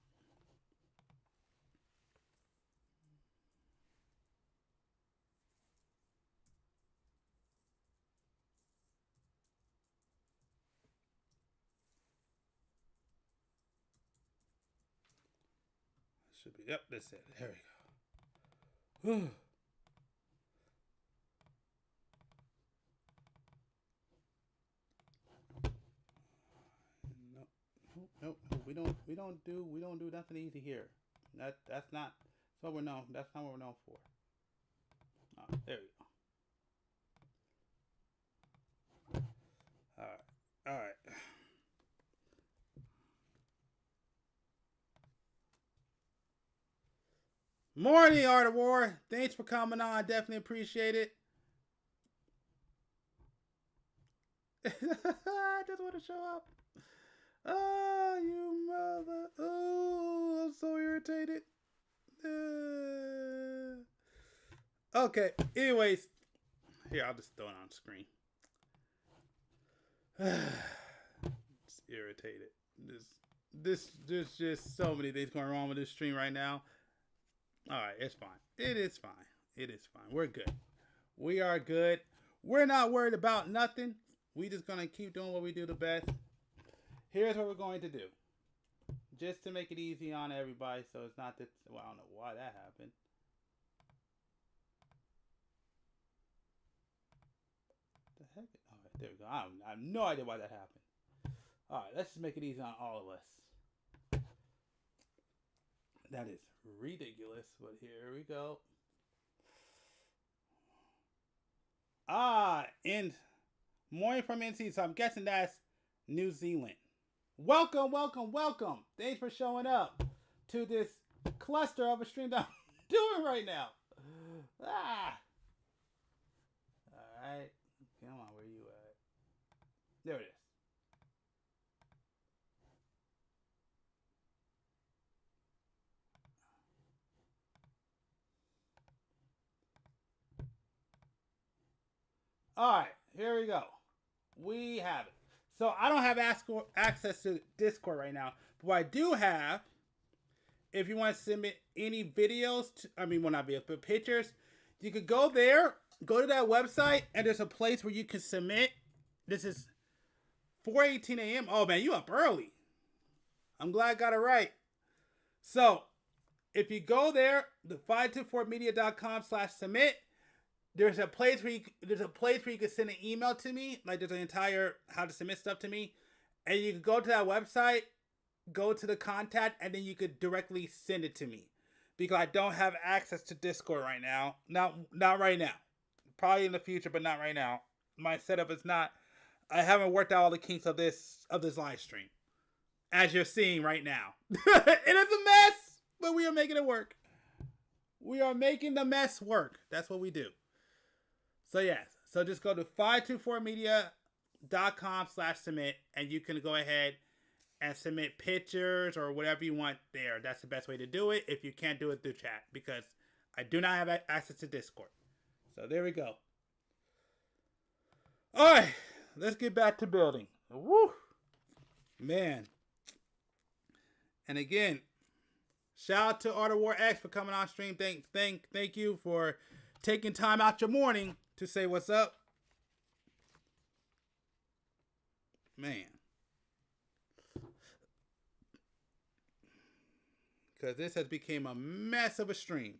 Should be, yep, that's it. There we go. Nope. We don't do nothing easy here. That's not what we're known. That's not what we're known for. Oh, there we go. All right. Morning, Art of War. Thanks for coming on. Definitely appreciate it. I just want to show up. Oh, you mother. Oh, I'm so irritated. Okay. Anyways. Here, I'll just throw it on screen. Just irritated. There's just so many things going wrong with this stream right now. Alright, it's fine. It is fine. We're good. We are good. We're not worried about nothing. We just gonna keep doing what we do the best. Here's what we're going to do. Just to make it easy on everybody, so it's not that, well, I don't know why that happened. What the heck? Alright, there we go. I have no idea why that happened. Alright, let's just make it easy on all of us. That is ridiculous, but here we go. And morning from NC, so I'm guessing that's New Zealand. Welcome. Thanks for showing up to this cluster of a stream that I'm doing right now. Alright. Come on, where you at? There it is. Alright, here we go. We have it. So I don't have access to Discord right now. But what I do have, if you want to submit any videos, not videos, but pictures, you could go there, go to that website, and there's a place where you can submit. This is 4:18 a.m. Oh man, you up early. I'm glad I got it right. So if you go there, the 524media.com/submit, there's a place where you can send an email to me. Like there's an entire how to submit stuff to me. And you can go to that website, go to the contact, and then you could directly send it to me. Because I don't have access to Discord right now. Not right now. Probably in the future, but not right now. My setup is not, I haven't worked out all the kinks of this live stream. As you're seeing right now. It is a mess, but we are making it work. We are making the mess work. That's what we do. So yes, so just go to 524media.com/submit and you can go ahead and submit pictures or whatever you want there. That's the best way to do it if you can't do it through chat because I do not have access to Discord. So there we go. All right, let's get back to building. Woo, man. And again, shout out to Art of War X for coming on stream. Thank you for taking time out your morning to say what's up. Man. because this has become a mess of a stream.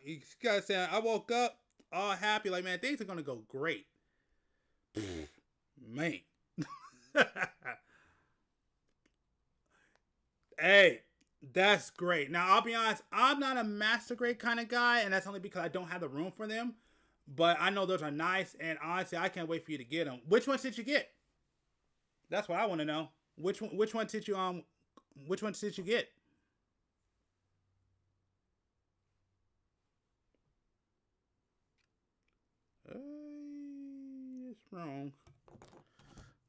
You guys saying I woke up all happy, like, man, things are gonna go great. Man. Hey, that's great. Now, I'll be honest, I'm not a master grade kind of guy, and that's only because I don't have the room for them. But I know those are nice, and honestly, I can't wait for you to get them. Which ones did you get? That's what I want to know. Which one did you Which ones did you get? It's wrong.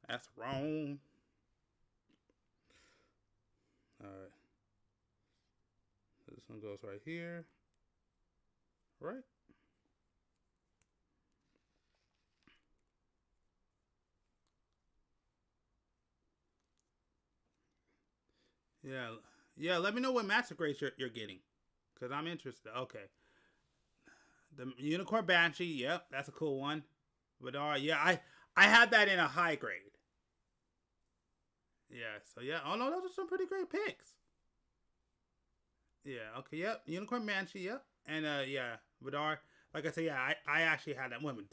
That's wrong. All right. So this one goes right here. Right? Yeah. Yeah, let me know what master grades you're getting. Because I'm interested. Okay. The Unicorn Banshee, yep, that's a cool one. But yeah, I had that in a high grade. Yeah, so yeah. Oh no, those are some pretty great picks. Yeah, okay, yep. Unicorn Banshee, yep. And yeah, Vidar. Like I said, yeah, I actually had that one. Is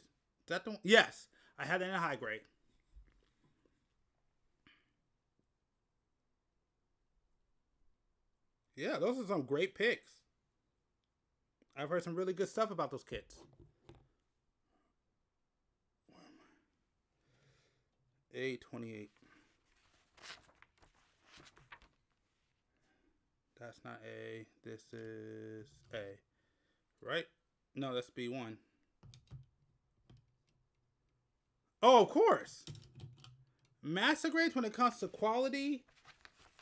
that the one? Yes. I had that in a high grade. Yeah, those are some great picks. I've heard some really good stuff about those kits. A28. That's not A. This is A. Right? No, that's B1. Oh, of course. Master grades, when it comes to quality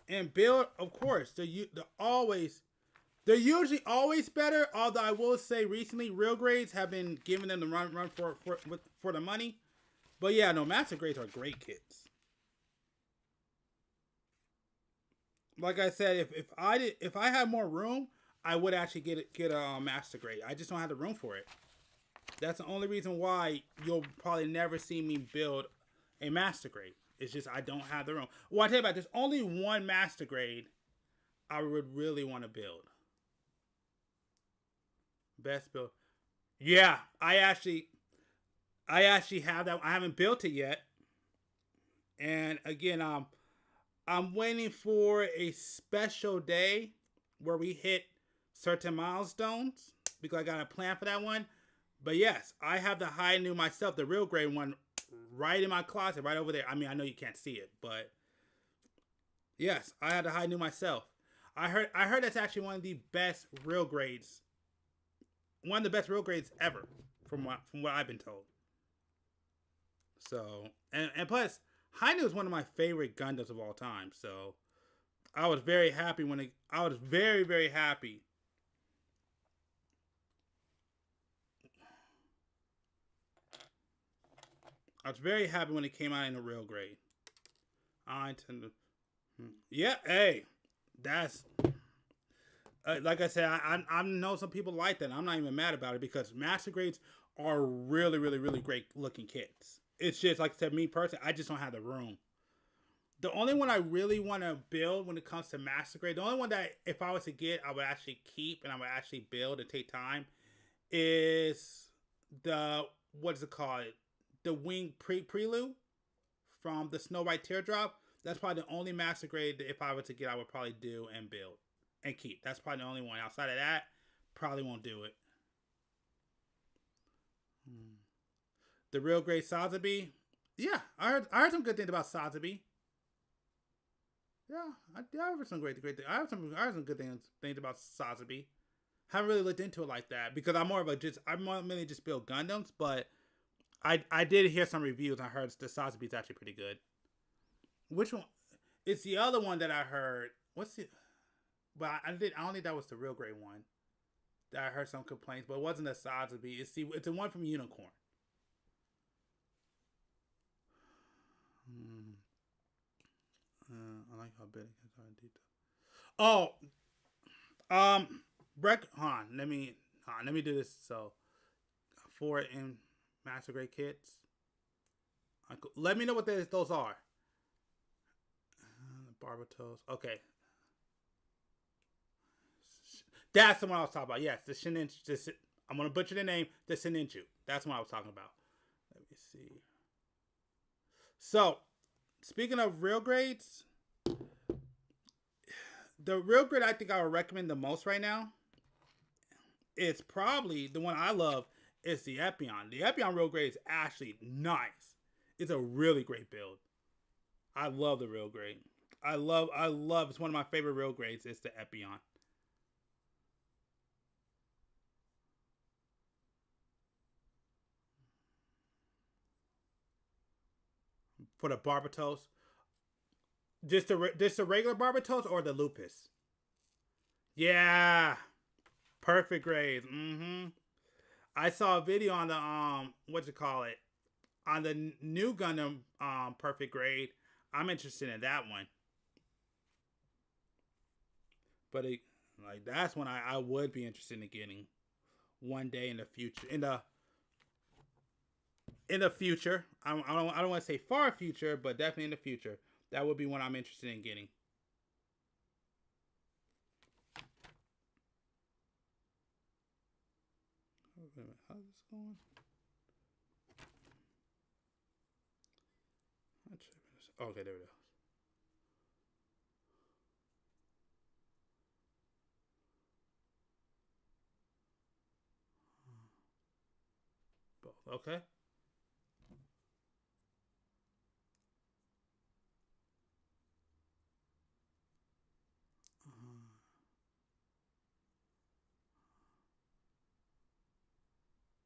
and build, of course, they're usually always better. Although I will say recently, real grades have been giving them the run for the money. But yeah, no, master grades are great kits. Like I said, if I had more room, I would actually get a master grade. I just don't have the room for it. That's the only reason why you'll probably never see me build a master grade. It's just I don't have the room. Well, I tell you about, there's only one master grade I would really want to build. Best build. Yeah, I actually have that. I haven't built it yet. And again, I'm waiting for a special day where we hit certain milestones because I got a plan for that one. But yes, I have the high new myself, the real grade one, right in my closet, right over there. I mean, I know you can't see it, but yes, I had the high new myself. I heard that's actually one of the best real grades. One of the best real grades ever, from what I've been told. So, and plus, Hainu is one of my favorite Gundams of all time. So, I was very happy I was very, very happy. I was very happy when it came out in a real grade. Yeah, hey, that's like I said. I know some people like that. I'm not even mad about it because master grades are really, really, really great looking kits. It's just like I said, me personally, I just don't have the room. The only one I really want to build when it comes to master grade, the only one that if I was to get, I would actually keep and I would actually build and take time, is the what's it called? The Wing Prelude from the Snow White Teardrop. That's probably the only master grade that if I were to get, I would probably do and build and keep. That's probably the only one. Outside of that, probably won't do it. The real great Sazabi. Yeah, I heard some good things about Sazabi. Yeah, I heard some great things. I heard some good things about Sazabi. Haven't really looked into it like that because I'm mainly just build Gundams, but I did hear some reviews. I heard the Sazabi is actually pretty good. Which one? It's the other one that I heard. What's it? But I don't think that was the real great one. That I heard some complaints, but it wasn't a Sazabi. It's the one from Unicorn. I like how big it is in detail. Oh, Breck. Hold on. Let me do this. So, for in master grade kits. Let me know what those are. Barbatos. Okay. That's the one I was talking about. Yes, the Shinichi. I'm gonna butcher the name. The Shinichi. That's what I was talking about. Let me see. So, speaking of real grades, the real grade I think I would recommend the most right now, it's probably the one I love, is the Epion. The Epion real grade is actually nice. It's a really great build. I love the real grade. I love, it's one of my favorite real grades. It's the Epion. For the Barbatos, just the regular Barbatos or the Lupus? Yeah, perfect grades. I saw a video on the what you call it, on the new Gundam perfect grade. I'm interested in that one. But that's one I would be interested in getting one day in the future. In the future, I don't want to say far future, but definitely in the future, that would be one I'm interested in getting. How's this going? Okay, there we go. Both. Okay.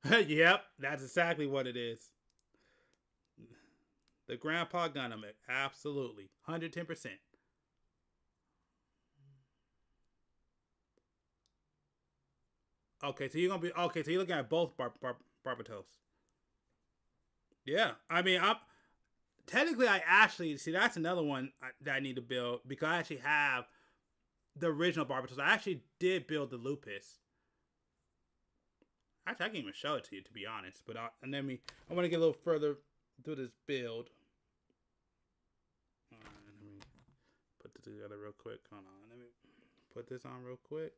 Yep, that's exactly what it is. The Grandpa Gundam, absolutely, 110%. Okay, so you're looking at both Barbatos. Yeah, I mean, I actually see that's another one that I need to build, because I actually have the original Barbatos. I actually did build the Lupus. Actually, I can't even show it to you, to be honest. But I want to get a little further through this build. All right, let me put this together real quick. Hold on, let me put this on real quick.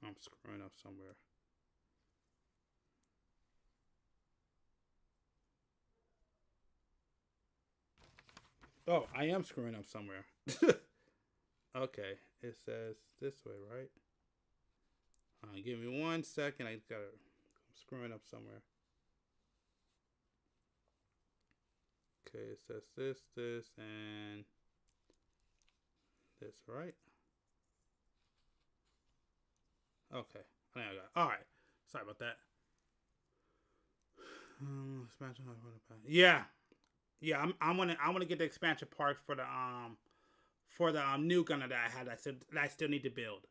I'm screwing up somewhere. Oh, I am screwing up somewhere. Okay, it says this way, right? Give me 1 second. I'm screwing up somewhere. Okay, it says this, and this, right? Okay, I think I got it. All right, sorry about that. Yeah, I'm gonna get the expansion parts for the new gunner that I had that I still need to build.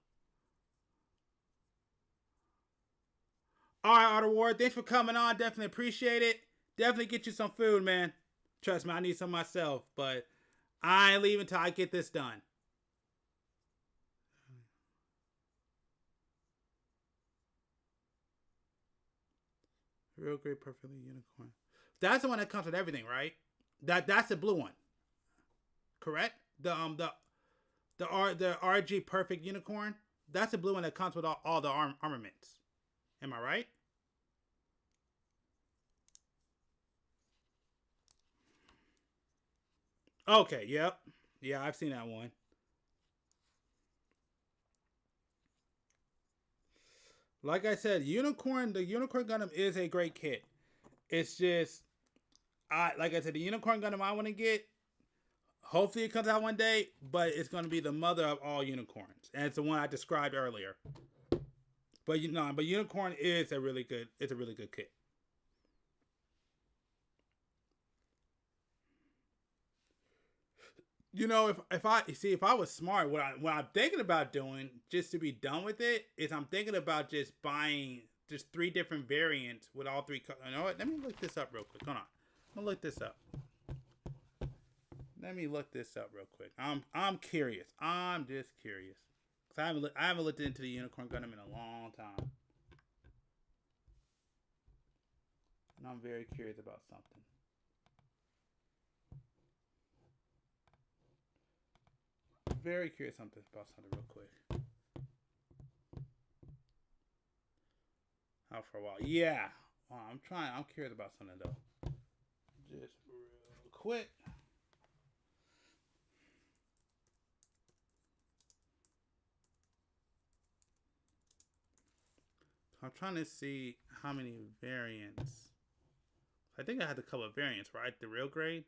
All right, Art of War, thanks for coming on. Definitely appreciate it. Definitely get you some food, man. Trust me, I need some myself, but I ain't leaving until I get this done. Real great, perfectly unicorn. That's the one that comes with everything, right? That's the blue one, correct? The RG perfect unicorn. That's the blue one that comes with all the armaments. Am I right? Okay. Yep. Yeah, I've seen that one. Like I said, the Unicorn Gundam is a great kit. It's just, like I said, the Unicorn Gundam I want to get, hopefully it comes out one day, but it's going to be the mother of all unicorns, and it's the one I described earlier. But Unicorn is a really good kit. You know, if I was smart, what I'm thinking about doing, just to be done with it, is I'm thinking about just buying just 3 different variants with all 3 colors. You know what? Let me look this up real quick. Hold on. I'm gonna look this up. Let me look this up real quick. I'm curious. I'm just curious. Cause I haven't looked into the Unicorn Gundam in a long time. and I'm very curious about something. Very curious about something real quick. Out for a while. Yeah. I'm curious about something though. Just real quick. I'm trying to see how many variants. I think I had a couple of variants, right? The real grade.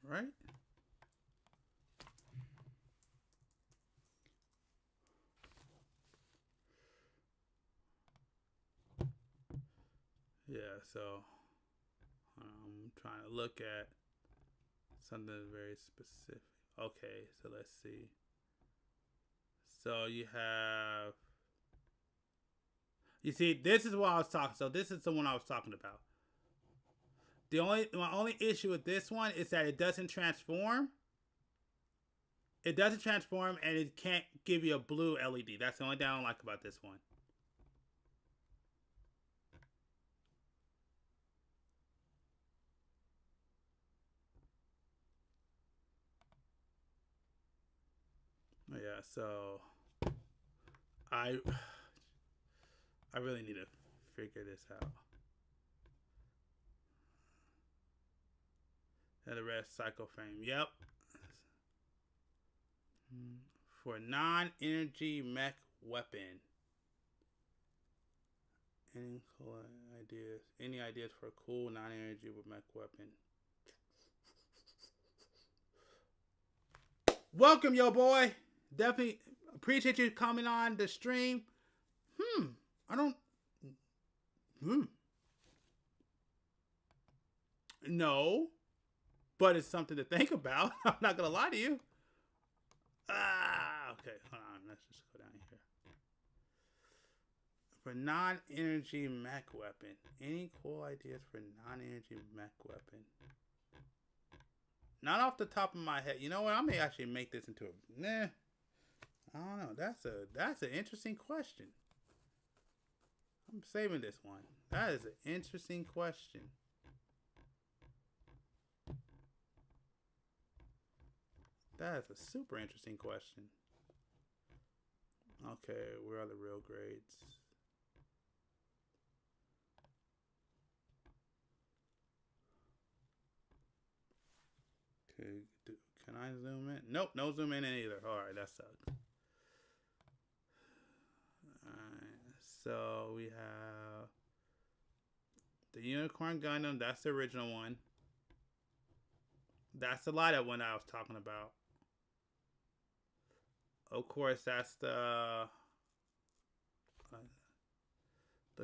Right? Yeah, so I'm trying to look at something very specific. Okay, so let's see. So you have, you see, this is what I was talking. So this is the one I was talking about. My only issue with this one is that it doesn't transform. It doesn't transform, and it can't give you a blue LED. That's the only thing I don't like about this one. Yeah, so I really need to figure this out. And the rest cycle frame. Yep. For non-energy mech weapon. Any cool ideas? Any ideas for a cool non-energy mech weapon? Welcome, yo boy. Definitely appreciate you coming on the stream. I don't. No, but it's something to think about. I'm not gonna lie to you. Okay, hold on. Let's just go down here. For non-energy mech weapon, any cool ideas for non-energy mech weapon? Not off the top of my head. You know what? I may actually make this into a. Nah. I don't know. That's an interesting question. I'm saving this one. That is an interesting question. That is a super interesting question. Okay, where are the real grades? Okay, can I zoom in? Nope, no zoom in either. Alright, that sucks. Alright, so we have the Unicorn Gundam. That's the original one. That's the light-up one I was talking about. Of course, that's the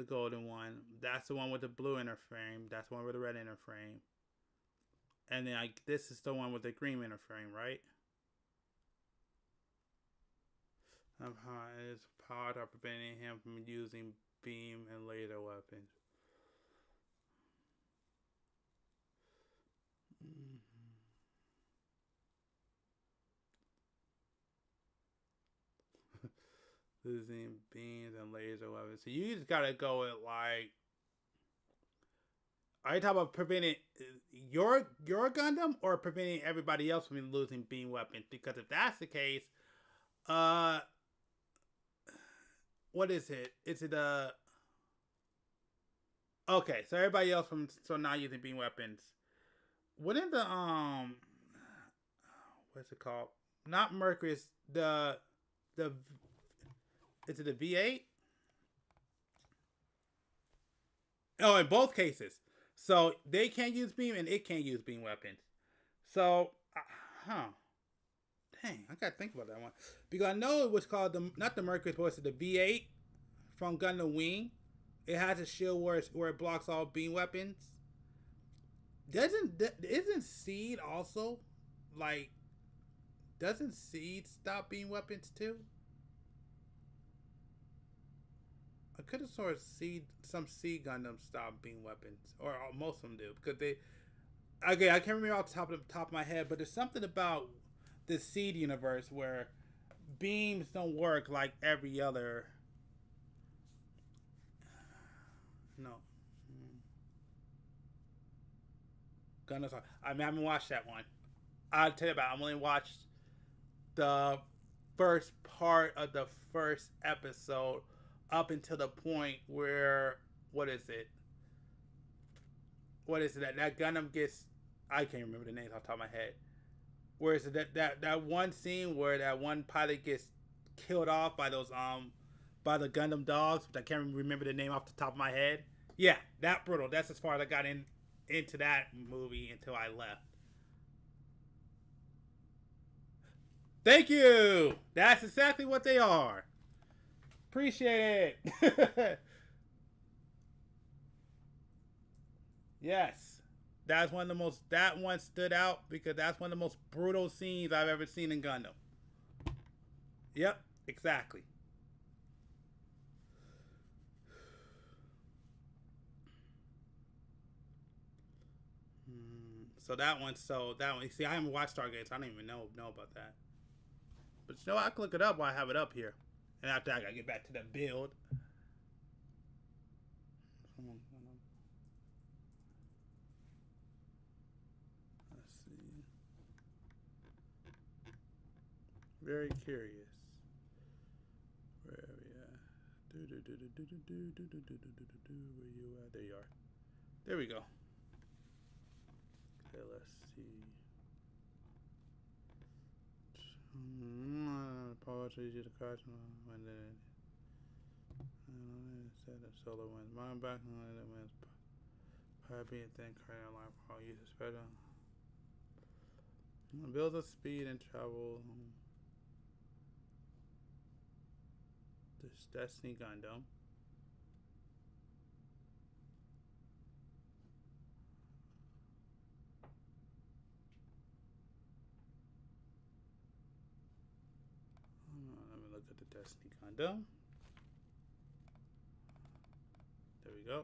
golden one. That's the one with the blue inner frame. That's the one with the red inner frame. And then this is the one with the green inner frame, right? His powers are preventing him from using beam and laser weapons. Losing beams and laser weapons. So you just gotta go with like. Are you talking about preventing your Gundam or preventing everybody else from losing beam weapons? Because if that's the case, what is it? Is it okay, so everybody else from not using beam weapons. Wouldn't the what's it called? Not Mercury's the is it the V8? Oh, in both cases. So they can't use beam and it can't use beam weapons. So, dang, I gotta think about that one. Because I know it was called not the Mercury, but it's the V8 from Gundam Wing. It has a shield where it blocks all beam weapons. Isn't Seed also like? Doesn't Seed stop beam weapons too? I could have sworn some Seed Gundams stop beam weapons, or most of them do, because they. Okay, I can't remember off the top of my head, but there's something about the Seed universe where beams don't work like every other No. Gundam. I haven't watched that one. I'll tell you about it. I've only watched the first part of the first episode up until the point where what is it? That Gundam gets, I can't remember the names off the top of my head. Where is it that one scene where that one pilot gets killed off by those by the Gundam dogs, which I can't remember the name off the top of my head. Yeah, that brutal. That's as far as I got into that movie until I left. Thank you. That's exactly what they are. Appreciate it. Yes. That's one of the most, that one stood out because that's one of the most brutal scenes I've ever seen in Gundam. Yep, exactly. So that one, you see, I haven't watched Stargate, so I don't even know about that. But you know what? I can look it up while I have it up here. And after I gotta get back to the build. Let's see. Very curious. Where are we at? Where you at? There you are. There we go. Okay, let's see. Poetry to the cartoon when then instead of solo wins. Mine back on the wins. Happy and then carrying line for all uses better. Builds of speed and travel. This Destiny Gundam. Let me look at the Destiny Gundam. There we go.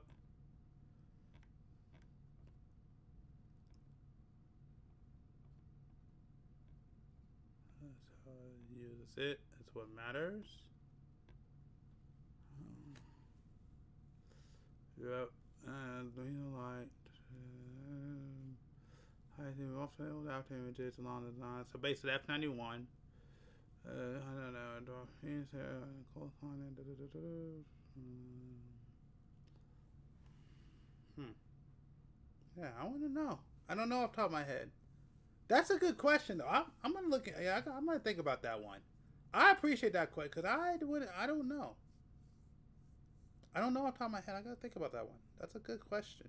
That's how it uses it. That's what matters. Yep. And you know, like I think often without images along the line. So basically F91. I don't know. Dolphins close on it. Yeah, I want to know. I don't know off the top of my head. That's a good question though. I'm gonna look at. Yeah, I'm gonna think about that one. I appreciate that question because I don't know. I don't know off the top of my head. I gotta think about that one. That's a good question.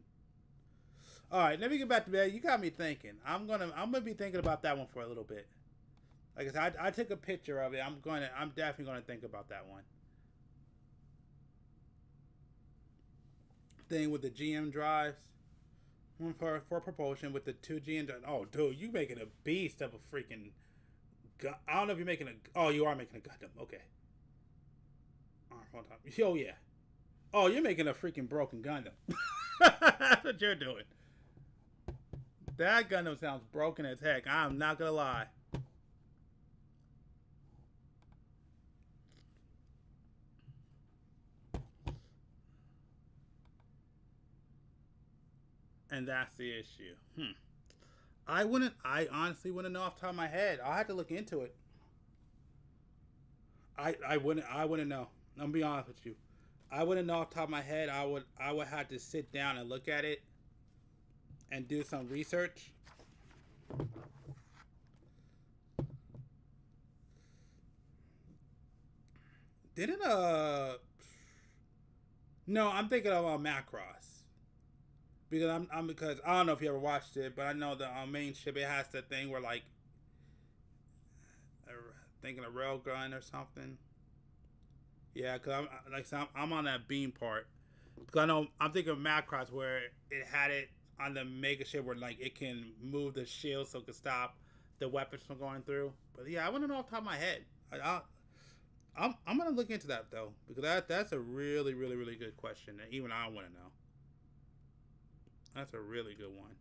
All right, let me get back to bed. You got me thinking. I'm gonna be thinking about that one for a little bit. Like I said, I took a picture of it. I'm definitely gonna think about that one. Thing with the GM drives. One for propulsion with the 2 GM drives. Oh, dude, you making a beast of a freaking. I don't know if you're making a. Oh, you are making a Gundam. Okay. Oh yeah. Oh, you're making a freaking broken Gundam. That's what you're doing. That Gundam sounds broken as heck. I'm not gonna lie. And that's the issue. I honestly wouldn't know off the top of my head. I'll have to look into it. I wouldn't know. I'm gonna be honest with you. I wouldn't know off the top of my head. I would have to sit down and look at it and do some research. Didn't no, I'm thinking of Macross. Because because I don't know if you ever watched it, but I know the main ship, it has the thing where like thinking a railgun or something. Yeah, because I'm on that beam part. Because I know I'm thinking of Macross where it had it on the mega ship where like it can move the shield so it can stop the weapons from going through. But yeah, I want to know off the top of my head. I'm gonna look into that though because that's a really good question that even I want to know. That's a really good one.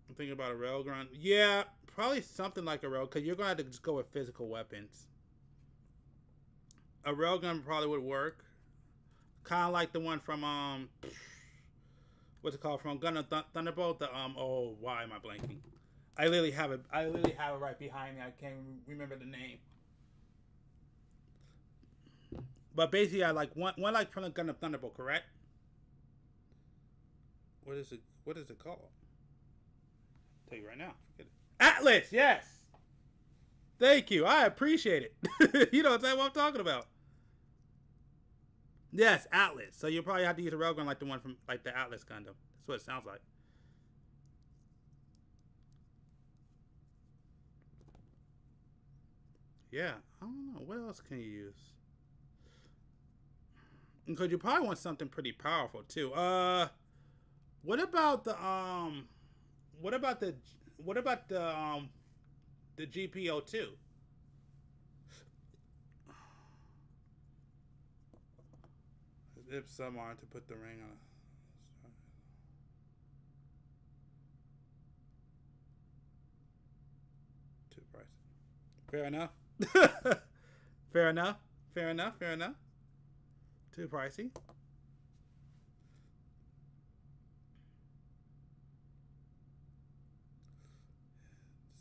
I'm thinking about a railgun. Yeah, probably something like a rail because you're gonna have to just go with physical weapons. A railgun probably would work. kind of like the one from what's it called, from Gundam Thunderbolt? The oh, why am I blanking? I literally have it. I literally have it right behind me. I can't remember the name. But basically, I like one like from the Gundam Thunderbolt, correct? What is it? What is it called? I'll tell you right now. Forget it. Atlas, yes. Thank you. I appreciate it. You know what I'm talking about. Yes, Atlas. So you'll probably have to use a railgun like the one from like the Atlas Gundam. That's what it sounds like. Yeah, I don't know. What else can you use? Because you probably want something pretty powerful too. What about the what about the GPO2? If someone to put the ring on. Too pricey. Fair enough. Fair enough. Fair enough. Fair enough. Too pricey.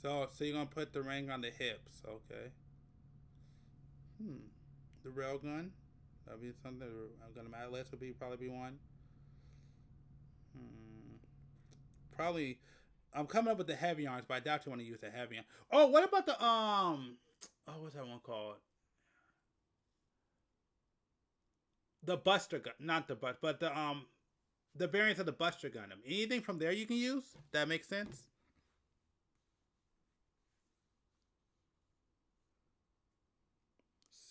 So you're gonna put the ring on the hips, okay? The railgun. That'd be something. I'm gonna Atlas would be probably be one. Probably. I'm coming up with the heavy arms, but I doubt you want to use the heavy arm. Oh, what about the oh, what's that one called? The Buster gun, not the but the variants of the Buster Gundam. Anything from there you can use? That makes sense.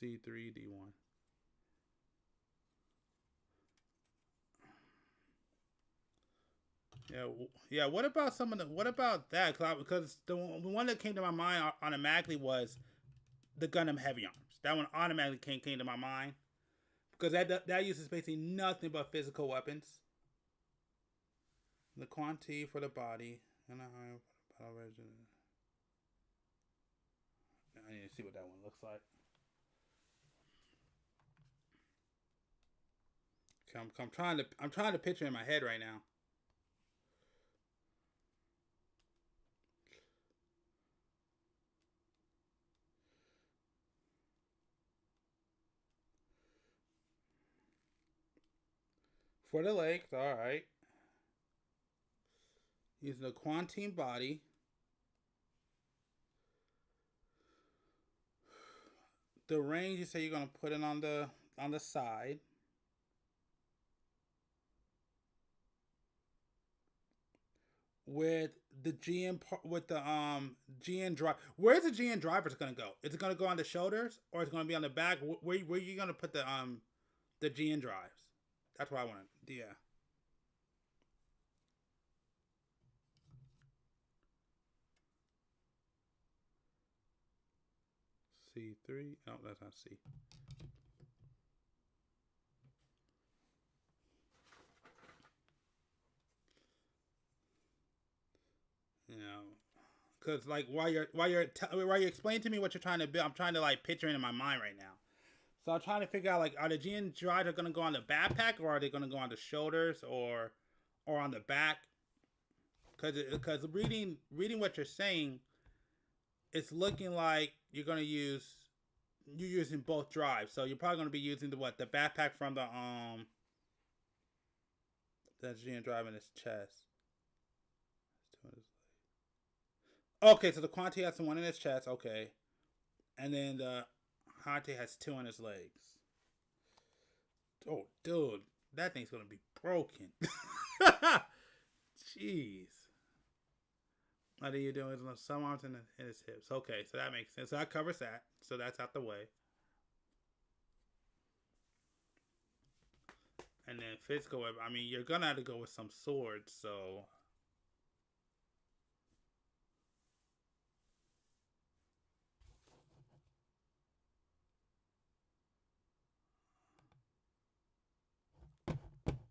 C3D1. Yeah. What about some of the? What about that? Because the one that came to my mind automatically was the Gundam Heavy Arms. That one automatically came to my mind because that uses basically nothing but physical weapons. The quantity for the body and a higher battle version. I need to see what that one looks like. Okay, I'm trying to picture in my head right now. For the legs, alright. Using the Quantine body. The range, you say you're gonna put it on the side. With the GN drive, where's the GN drivers gonna go? Is it gonna go on the shoulders or is it gonna be on the back? Where are you gonna put the GN drives? That's what I want. Yeah. C3. No, that's not C. You know, because like while you're explaining to me what you're trying to build, I'm trying to like picture it in my mind right now. So I'm trying to figure out like, are the GN drives going to go on the backpack or are they going to go on the shoulders or on the back? Because reading what you're saying, it's looking like you're using both drives. So you're probably going to be using the backpack from the GN drive in his chest. Okay, so the Quantity has one in his chest, okay. And then the Hante has two in his legs. Oh, dude. That thing's gonna be broken. Jeez. What are you doing? Some arms in his hips. Okay, so that makes sense. So that covers that. So that's out the way. And then physical weapon. I mean, you're gonna have to go with some swords, so...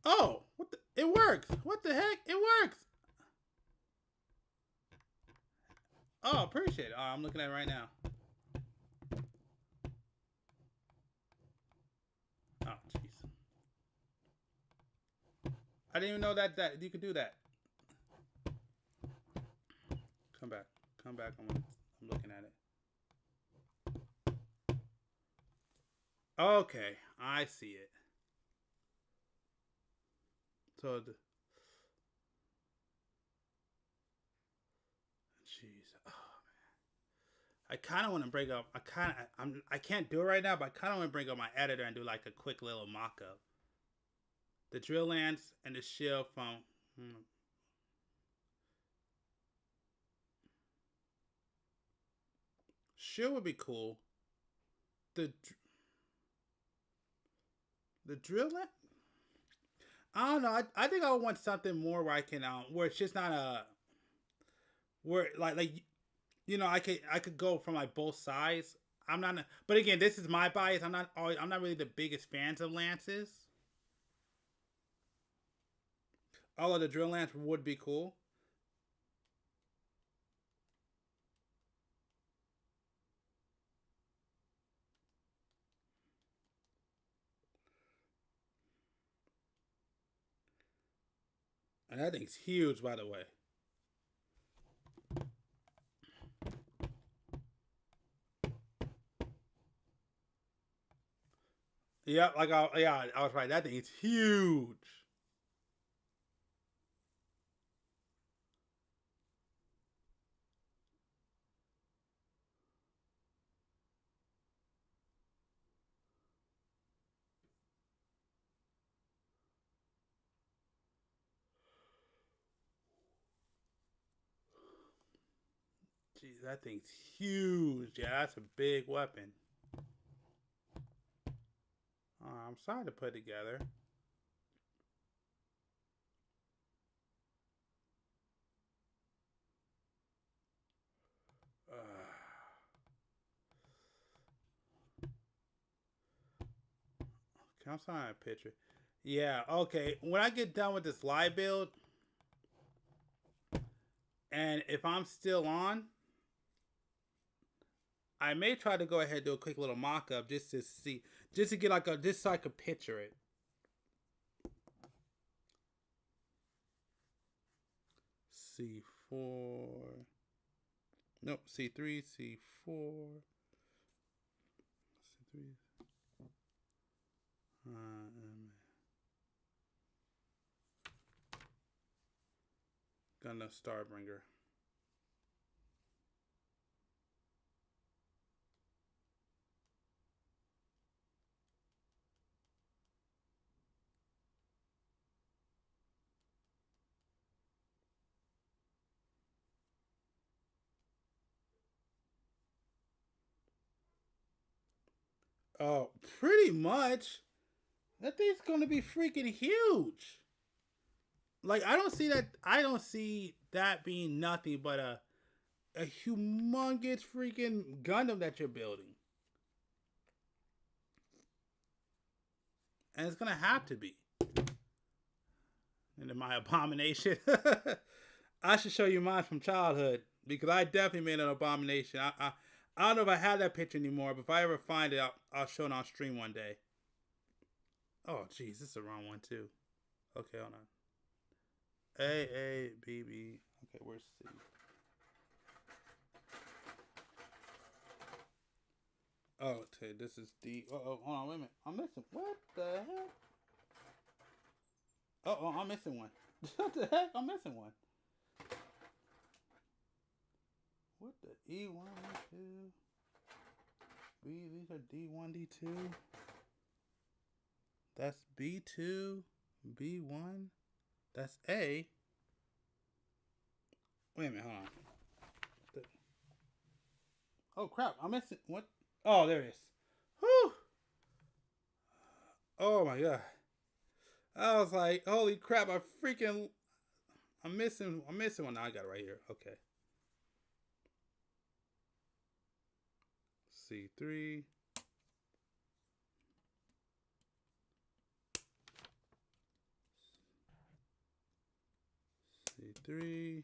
Oh, it works. What the heck? It works. Oh, appreciate it. Oh, I'm looking at it right now. Oh, jeez. I didn't even know that you could do that. Come back. Come back. I'm looking at it. Okay, I see it. So the jeez. Oh man. I kind of want to bring up. I can't do it right now, but I kind of want to bring up my editor and do like a quick little mock-up. The drill lance and the shield from. Shield would be cool. The drill lance. I don't know. I think I would want something more where I can where it's just not a where like you know I could go from like both sides. I'm not, but again, this is my bias. I'm not really the biggest fans of lances. Although the drill lance would be cool. And that thing's huge, by the way. Yeah, like I was right. That thing's huge. Jeez, that thing's huge. Yeah, that's a big weapon. I'm sorry to put together. Okay, I'm sorry, a picture. Yeah, okay. When I get done with this live build, and if I'm still on, I may try to go ahead and do a quick little mock-up just to see, just to get like just so I could picture it. C4. Nope, C3, C4. C3. Gundam Starbringer. Oh, pretty much. That thing's gonna be freaking huge. Like I don't see that being nothing but a humongous freaking Gundam that you're building. And it's gonna have to be. And then my abomination. I should show you mine from childhood because I definitely made an abomination. I don't know if I have that picture anymore, but if I ever find it, I'll show it on stream one day. Oh, jeez, this is the wrong one too. Okay, hold on. A B B. Okay, where's C? Oh, okay, this is D. Oh, hold on, wait a minute. I'm missing. What the heck? Oh, I'm missing one. What the heck? I'm missing one. What the E1, E2? These are D1, D2. That's B2, B1. That's A. Wait a minute, hold on. Oh crap, I'm missing what? Oh, there it is. Whew. Oh my god. I was like, holy crap, I'm missing one. Now I got it right here. Okay. C3. C3.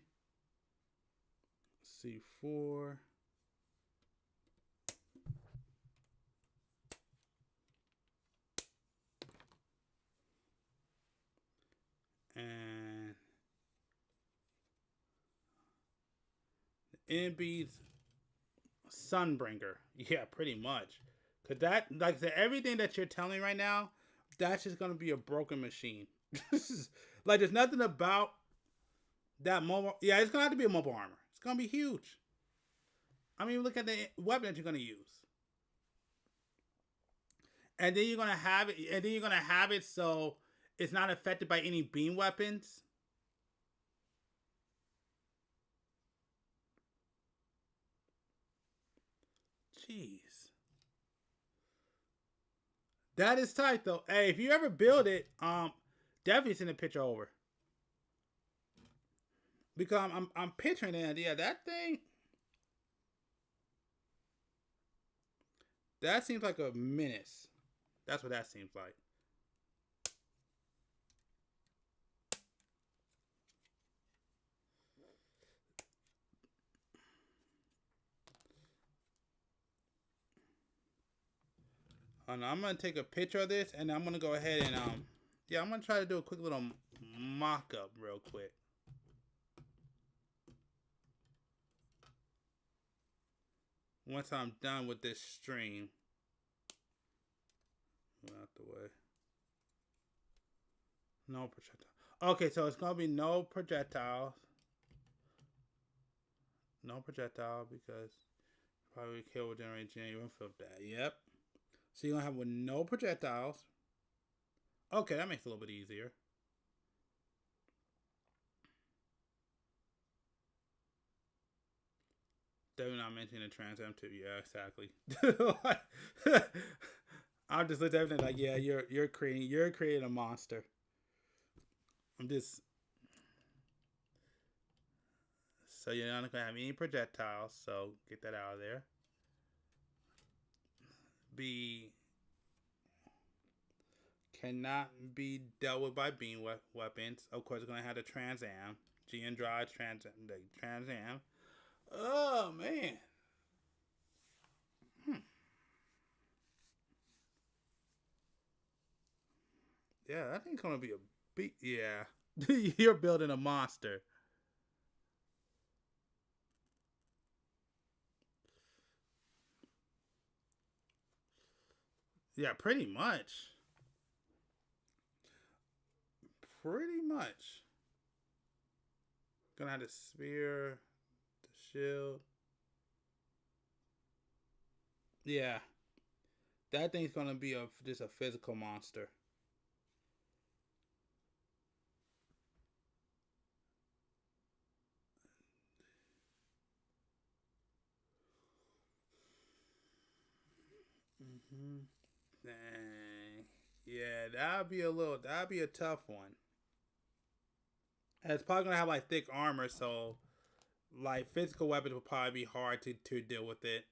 C4. And Enby's Sunbringer. Yeah, pretty much. Cause that, like I said, everything that you're telling me right now, that's just gonna be a broken machine. Like, there's nothing about that mobile. Yeah, it's gonna have to be a mobile armor. It's gonna be huge. I mean, look at the weapon that you're gonna use, and then you're gonna have it, so it's not affected by any beam weapons. Jeez. That is tight though. Hey, if you ever build it, definitely send a picture over. Because I'm picturing it, yeah, that thing. That seems like a menace. That's what that seems like. And I'm gonna take a picture of this, and I'm gonna go ahead and yeah, I'm gonna try to do a quick little mock-up real quick. Once I'm done with this stream. Out the way. No projectile. Okay, so it's gonna be no projectiles. No projectile because probably kill will generate genuine flip that. Yep. So you're gonna have with no projectiles. Okay, that makes it a little bit easier. Definitely not mentioning the Trans M2. Yeah, exactly. I'm just looking at everything like, yeah, you're creating a monster. I'm just, so you're not gonna have any projectiles, so get that out of there. B cannot be dealt with by beam weapons. Of course, it's gonna have the Trans Am, GN drive Trans Am. Oh man. Yeah, that thing's gonna be a beat. Yeah, you're building a monster. Yeah, pretty much. Pretty much. Gonna have the spear, the shield. Yeah, that thing's gonna be just a physical monster. Dang. Yeah, that'd be a tough one. And it's probably gonna have like thick armor, so like physical weapons will probably be hard to deal with it.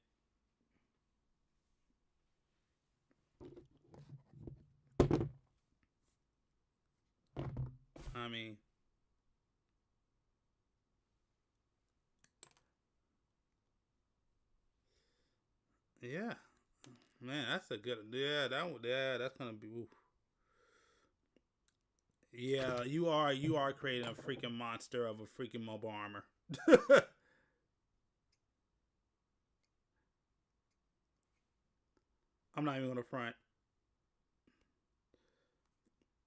I mean, yeah, man, that's a good. Yeah, that's gonna be. Oof. Yeah, you are creating a freaking monster of a freaking mobile armor. I'm not even gonna front,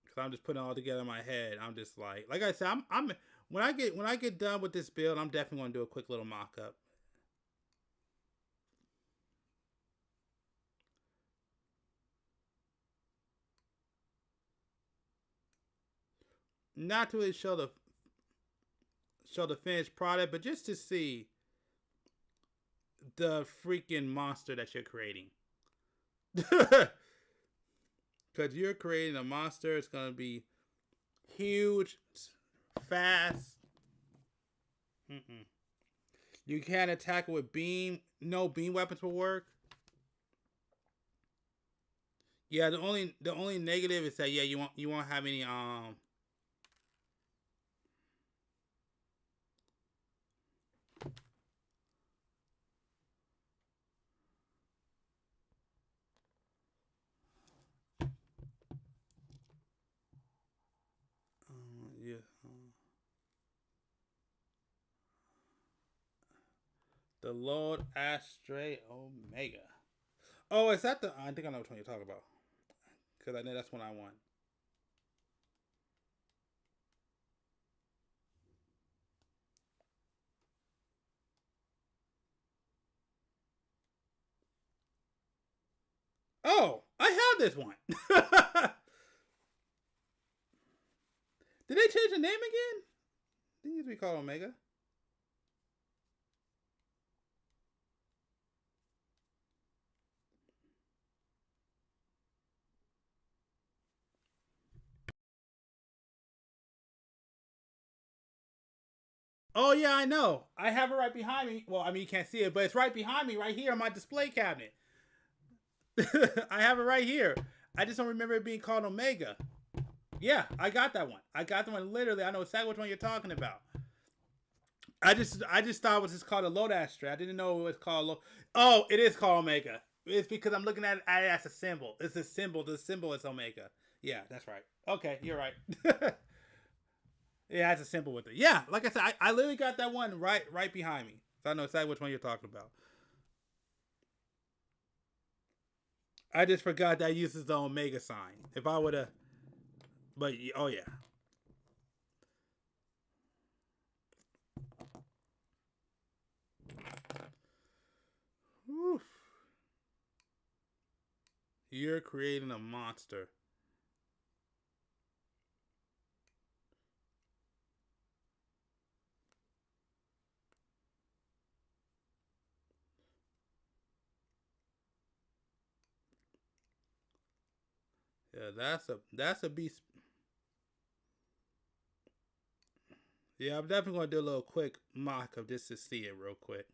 because I'm just putting it all together in my head. I'm just like I said, I'm when I get done with this build, I'm definitely gonna do a quick little mock up. Not to really show the finished product, but just to see the freaking monster that you're creating. Because you're creating a monster, it's gonna be huge, fast. You can't attack it with beam. No beam weapons will work. Yeah, the only negative is that yeah, you won't have any yeah. The Lord Ashtray Omega. Oh, is that the... I think I know which one you're talking about. Because I know that's one I want. Oh, I have this one. Did they change the name again? It used to be called Omega. Oh, yeah, I know. I have it right behind me. Well, I mean, you can't see it, but it's right behind me, right here on my display cabinet. I have it right here. I just don't remember it being called Omega. Yeah, I got that one. I got the one literally. I know exactly which one you're talking about. I just thought it was just called a Load Ashtray. I didn't know it was called. Oh, it is called Omega. It's because I'm looking at it as a symbol. It's a symbol. The symbol is Omega. Yeah, that's right. Okay, you're right. Yeah, it's a symbol with it. Yeah, like I said, I literally got that one right behind me. So I know exactly which one you're talking about. I just forgot that uses the Omega sign. If I would have, but oh yeah. Whew. You're creating a monster. Yeah, that's a beast. Yeah, I'm definitely gonna do a little quick mock of this to see it real quick.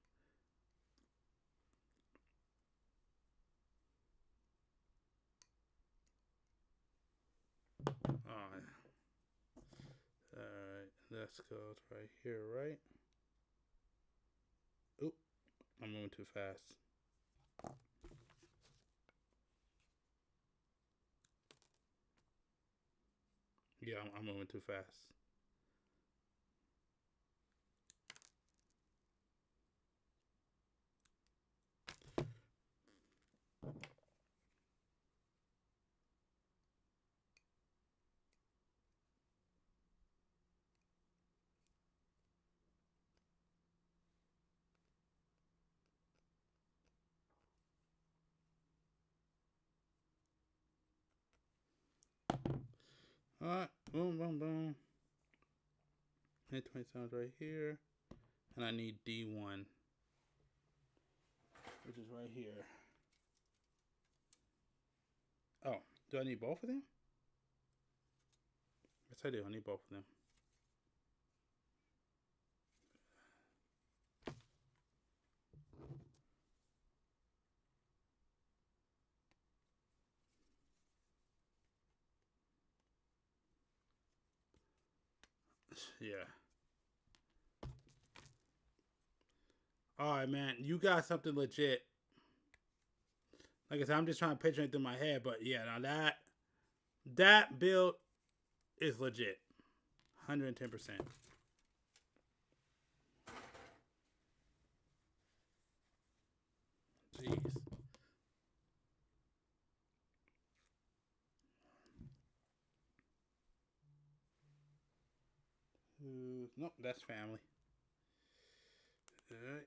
Alright. Alright, let's go right here, right? Oop, I'm moving too fast. Yeah, I'm moving too fast. Alright, boom, boom, boom. Hit 20 sounds right here. And I need D1, which is right here. Oh, do I need both of them? Yes, I do. I need both of them. Yeah. Alright, man. You got something legit. Like I said, I'm just trying to picture it through my head, but yeah, now that build is legit. 110%. Jeez. Nope, that's family. Alright.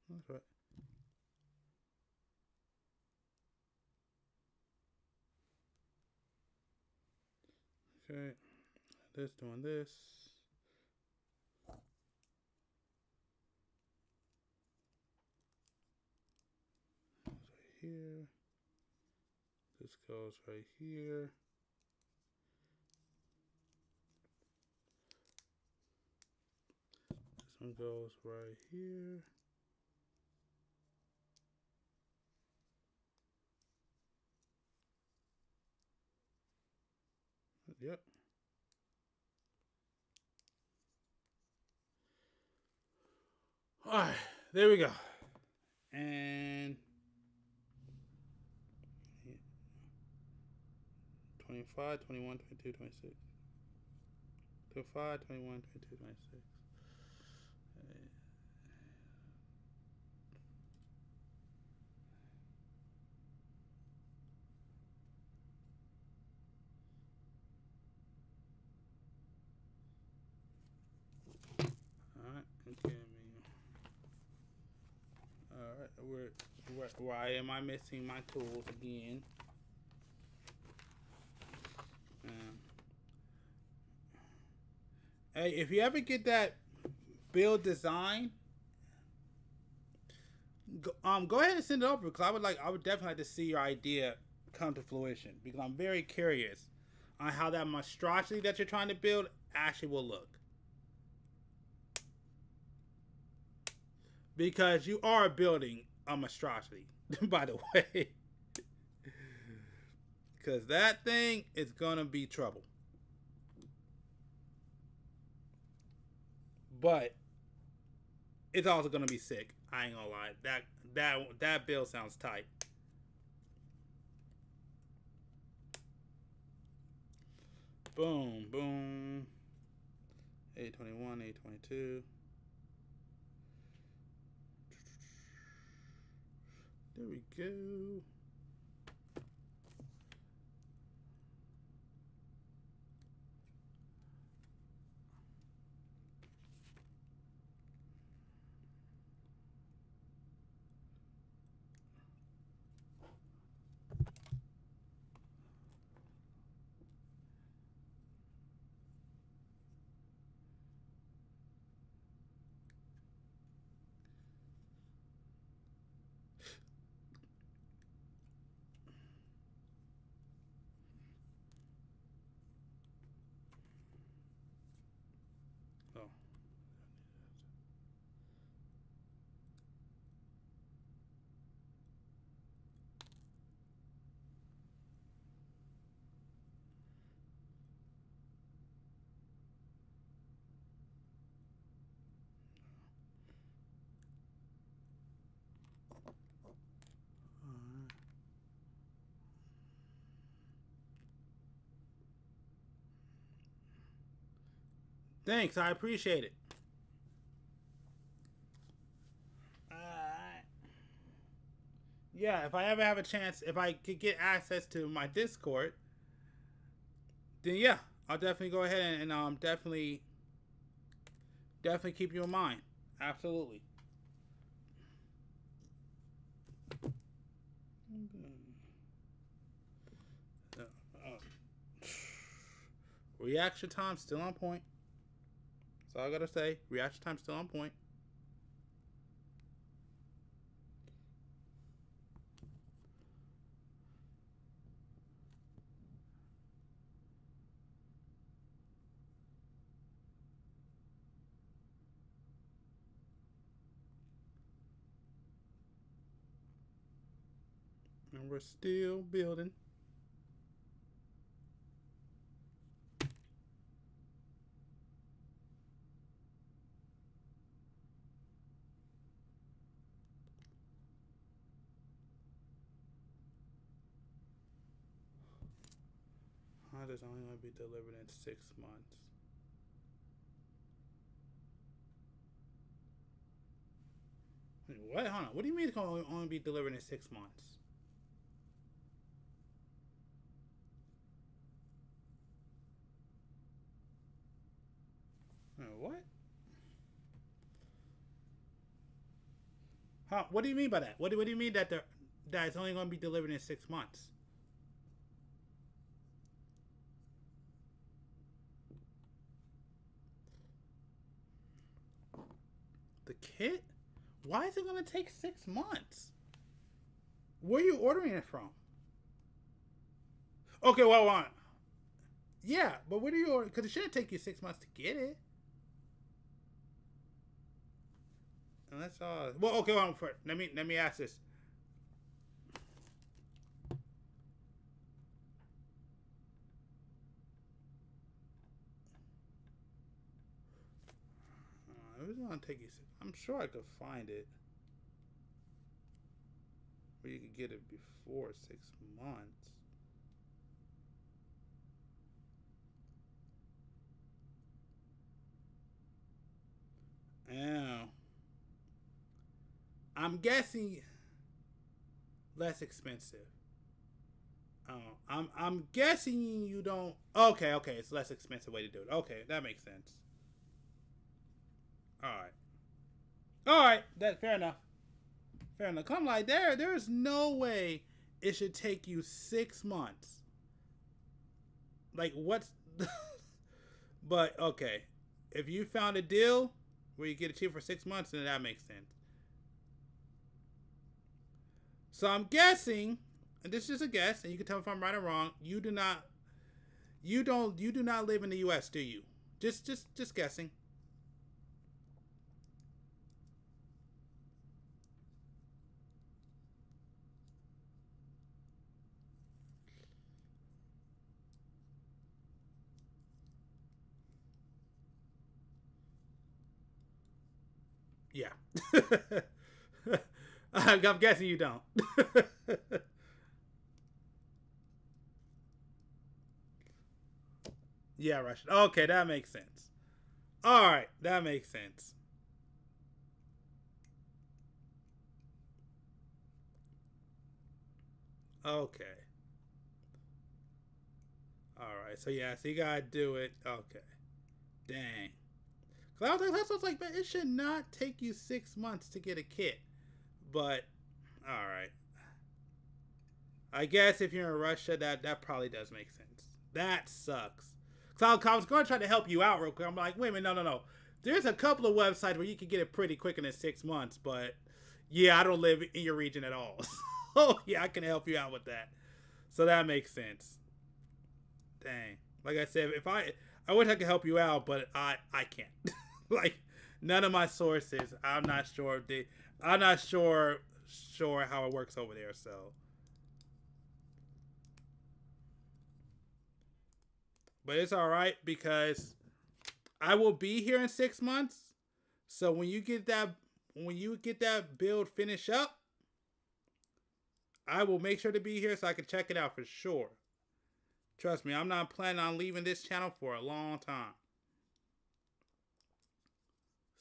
That's right. Okay. This doing this. Right here. This goes right here. This one goes right here. Yep. Alright, there we go. And 25, 21, 22, 26. 25, 21, 22, 26. Alright, okay, alright, why am I missing my tools again? Hey, if you ever get that build design, go ahead and send it over, because I would definitely like to see your idea come to fruition, because I'm very curious on how that monstrosity that you're trying to build actually will look. Because you are building a monstrosity, by the way. Because that thing is gonna be trouble. But it's also gonna be sick. I ain't gonna lie. That build sounds tight. Boom, boom. 821, 822. There we go. Thanks, I appreciate it. Yeah, if I ever have a chance, if I could get access to my Discord, then yeah, I'll definitely go ahead and definitely keep you in mind. Absolutely. Reaction time still on point. That's all I gotta say. Reaction time still on point. And we're still building. How does only going to be delivered in 6 months? Wait, what? Hold on. What do you mean it's going to only be delivered in 6 months? Wait, what? Huh? What do you mean by that? What do you mean that it's only going to be delivered in 6 months? The kit? Why is it going to take 6 months? Where are you ordering it from? Okay, well, yeah, but where do you order? Because it shouldn't take you 6 months to get it. And that's all. Well, okay, well, let me ask this. It was gonna take you. I'm sure I could find it. Where you could get it before 6 months. I'm guessing less expensive. I'm guessing you don't. Okay, it's less expensive way to do it. Okay, that makes sense. All right. That fair enough. Fair enough. I'm like there's no way it should take you 6 months. Like what's? But okay, if you found a deal where you get it cheap for 6 months, then that makes sense. So I'm guessing, and this is just a guess, and you can tell if I'm right or wrong. You do not live in the U.S., do you? Just guessing. Yeah. I'm guessing you don't. Yeah, Russian. Okay, that makes sense. All right, that makes sense. Okay. All right. So yeah, so you gotta do it. Okay. Dang. Cause I was like, man, it should not take you 6 months to get a kit. But all right. I guess if you're in Russia, that probably does make sense. That sucks. Cause I was going to try to help you out real quick. I'm like, wait a minute, no. There's a couple of websites where you can get it pretty quicker than 6 months, but yeah, I don't live in your region at all. So yeah, I can help you out with that. So that makes sense. Dang. Like I said, if I wish I could help you out, but I can't. Like none of my sources, I'm not sure how it works over there, so but it's all right because I will be here in 6 months. So when you get that build finished up, I will make sure to be here so I can check it out for sure. Trust me, I'm not planning on leaving this channel for a long time.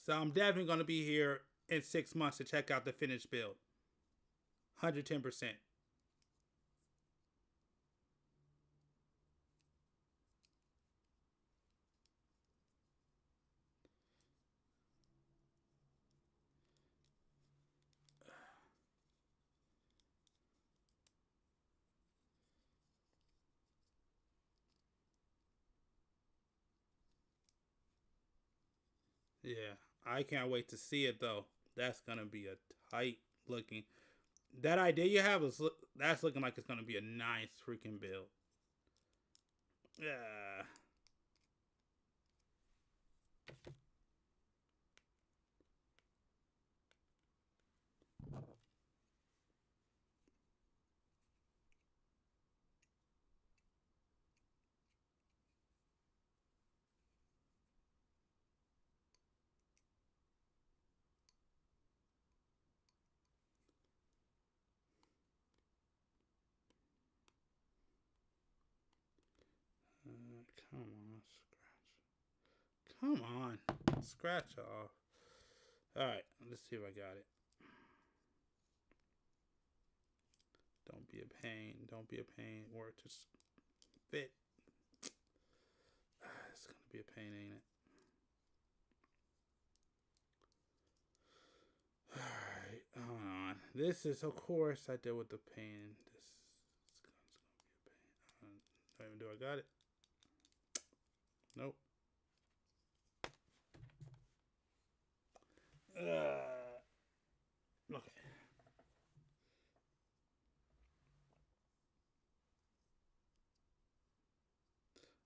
So I'm definitely going to be here in 6 months to check out the finished build. 110%. Yeah, I can't wait to see it though. That's gonna be a tight looking. That idea you have that's looking like it's gonna be a nice freaking build. Yeah. Come on, scratch. Come on, scratch off. All right, let's see if I got it. Don't be a pain. Don't be a pain. Or just fit. It's gonna be a pain, ain't it? All right, hold on. This is, of course, I deal with the pain. This is gonna be a pain. Don't even do I got it? Nope. Okay.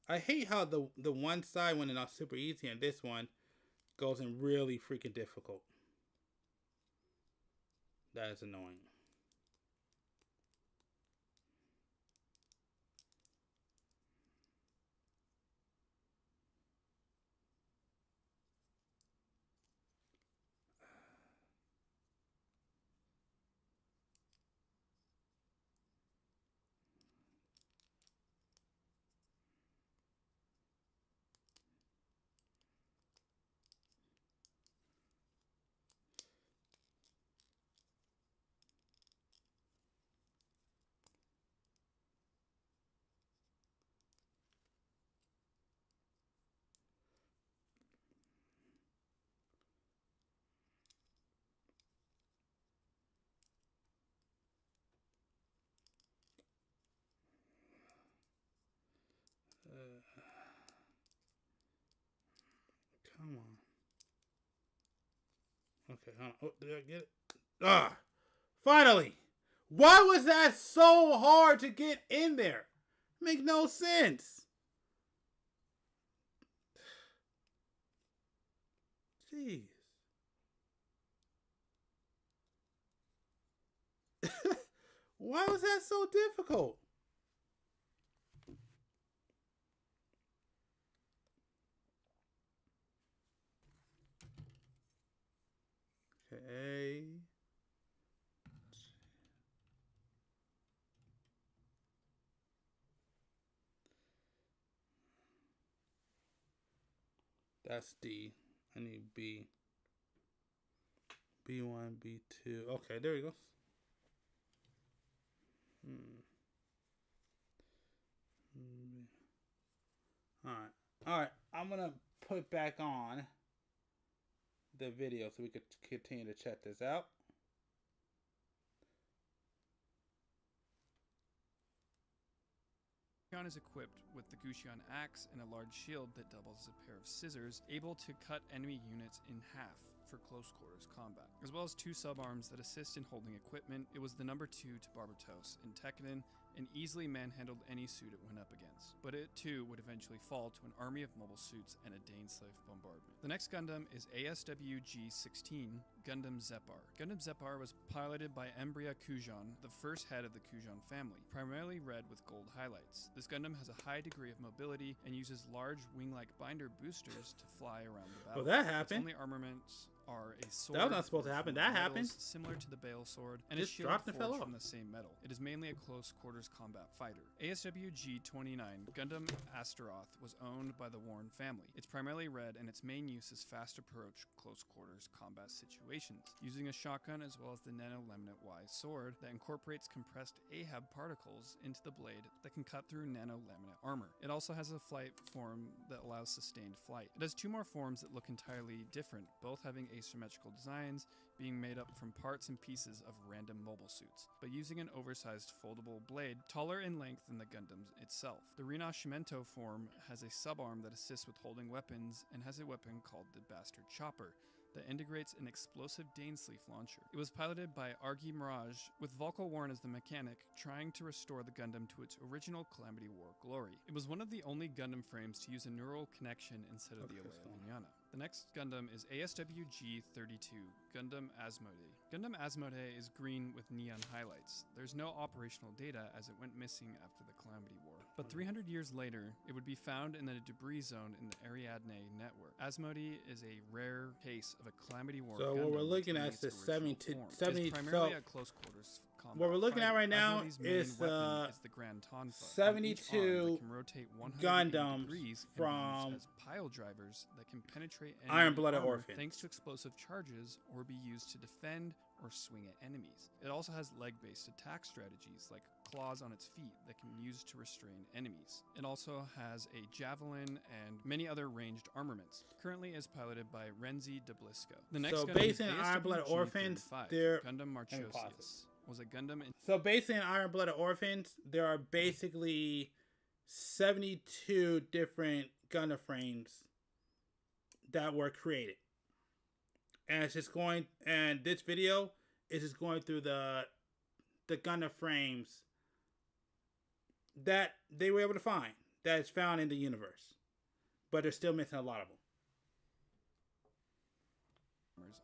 I hate how the one side went in off super easy and this one goes in really freaking difficult. That is annoying. Okay, hold on. Oh, did I get it? Ah! Finally! Why was that so hard to get in there? Make no sense. Jeez. Why was that so difficult? Okay. That's D. I need B. B1, B2. Okay, there we go. Alright. Alright. I'm going to put back on the video so we could continue to check this out. Gushion is equipped with the Gushion axe and a large shield that doubles as a pair of scissors, able to cut enemy units in half for close quarters combat. As well as 2 sub-arms that assist in holding equipment, it was the number 2 to Barbatos in Tekkanen and easily manhandled any suit it went up against. But it too would eventually fall to an army of mobile suits and a Dane-slave bombardment. The next Gundam is ASWG-16, Gundam Zeppar. Gundam Zeppar was piloted by Embrya Kujan, the first head of the Kujan family, primarily red with gold highlights. This Gundam has a high degree of mobility and uses large wing-like binder boosters to fly around the battle. Well, that happened. Its only armaments are a sword. That was not supposed to happen. That happened. Similar to the Bale sword, and Just a shield dropped and fell forged off. from the same metal. It is mainly a close quarters combat fighter. ASWG-29 Gundam Astaroth was owned by the Warren family. It's primarily red, and its main use is fast approach close quarters combat situations, using a shotgun as well as the nano-laminate Y sword that incorporates compressed Ahab particles into the blade that can cut through nano-laminate armor. It also has a flight form that allows sustained flight. It has 2 more forms that look entirely different, both having asymmetrical designs, being made up from parts and pieces of random mobile suits, but using an oversized foldable blade taller in length than the Gundam itself. The Rinashimento form has a subarm that assists with holding weapons and has a weapon called the Bastard Chopper that integrates an explosive Dainsleif launcher. It was piloted by Argy Mirage, with Volko Warren as the mechanic, trying to restore the Gundam to its original Calamity War glory. It was one of the only Gundam frames to use a neural connection instead of the Alea Lineana. The next Gundam is ASWG-32, Gundam Asmodee. Gundam Asmodee is green with neon highlights. There's no operational data as it went missing after the Calamity War. But 300 years later, it would be found in the debris zone in the Ariadne network. Asmodee is a rare case of a Calamity War So Gundam what we're looking at retaining is the its original 70 form. It is primarily a close quarters combat what we're looking at fighter. right now Asmodee's main is weapon is the Grand Tonfa, an each 72 arm that can rotate 180 Gundams degrees and be from used as pile drivers that can penetrate Iron-Blooded armor Orphans. thanks to explosive charges or be used to defend or swing at enemies. It also has leg-based attack strategies like claws on its feet that can be used to restrain enemies. It also has a javelin and many other ranged armaments. Currently is piloted by Renzi Deblisco. The next So Gundam based is in Iron-Blooded Orphans, ASWG-35, they're Gundam Marchosius. Was a Gundam in So based in Iron-Blooded Orphans, there are basically 72 different Gundam frames that were created. And it's just going, and this video is just going through the Gundam frames that they were able to find, that is found in the universe. But they're still missing a lot of them.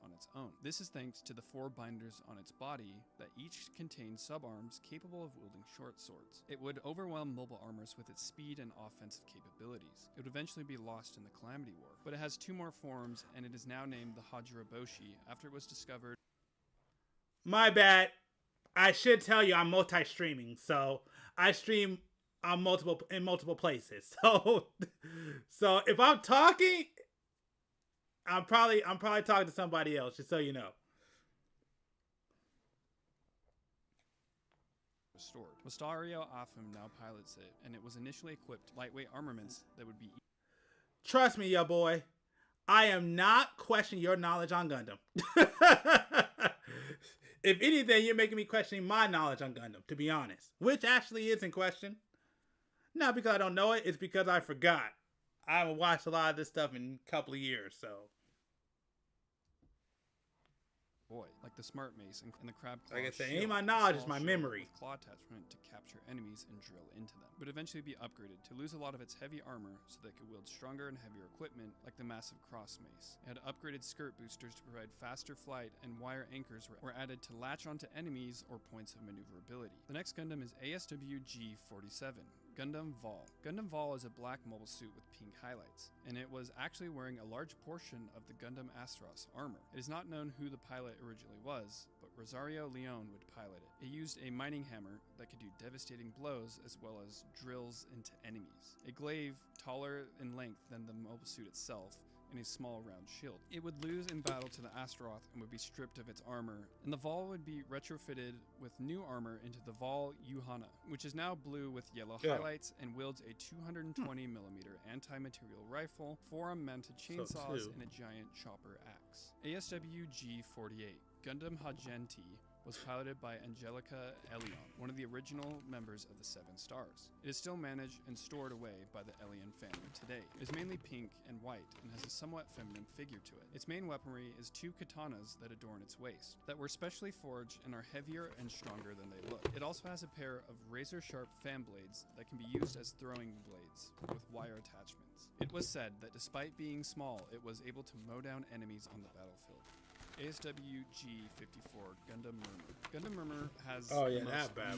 on its own. This is thanks to the 4 binders on its body that each contain subarms capable of wielding short swords. It would overwhelm mobile armors with its speed and offensive capabilities. It would eventually be lost in the Calamity War, but it has 2 more forms and it is now named the Hajiraboshi after it was discovered. My bad. I should tell you I'm multi-streaming, so I stream on multiple places. So if I'm talking, I'm probably talking to somebody else, just so you know. Restored. Mustario Afam now pilots it, and it was initially equipped lightweight armaments that would be. Trust me, yo boy. I am not questioning your knowledge on Gundam. If anything, you're making me questioning my knowledge on Gundam, to be honest. Which actually is in question. Not because I don't know it, it's because I forgot. I haven't watched a lot of this stuff in a couple of years, so. boy, like the smart mace and the crab claw. Like I said, shield, ain't my knowledge, it's small my shield memory. With claw attachment to capture enemies and drill into them. Would eventually be upgraded to lose a lot of its heavy armor so that it could wield stronger and heavier equipment like the massive cross mace. It had upgraded skirt boosters to provide faster flight, and wire anchors were added to latch onto enemies or points of maneuverability. The next Gundam is ASWG-47. Gundam Vol. Gundam Vol is a black mobile suit with pink highlights, and it was actually wearing a large portion of the Gundam Astaros armor. It is not known who the pilot originally was, but Rosario Leone would pilot it. It used a mining hammer that could do devastating blows as well as drills into enemies. A glaive taller in length than the mobile suit itself, and a small round shield. It would lose in battle to the Astaroth and would be stripped of its armor, and the Vol would be retrofitted with new armor into the Vol Yuhana, which is now blue with yellow highlights and wields a 220mm anti-material rifle, forearm-mounted chainsaws, and a giant chopper axe. ASWG-48, Gundam Hagenti, was piloted by Angelica Elion, one of the original members of the Seven Stars. It is still managed and stored away by the Elion family today. It is mainly pink and white and has a somewhat feminine figure to it. Its main weaponry is 2 katanas that adorn its waist, that were specially forged and are heavier and stronger than they look. It also has a pair of razor-sharp fan blades that can be used as throwing blades, with wire attachments. It was said that despite being small, it was able to mow down enemies on the battlefield. ASWG-54 Gundam Murmur. Gundam Murmur has the most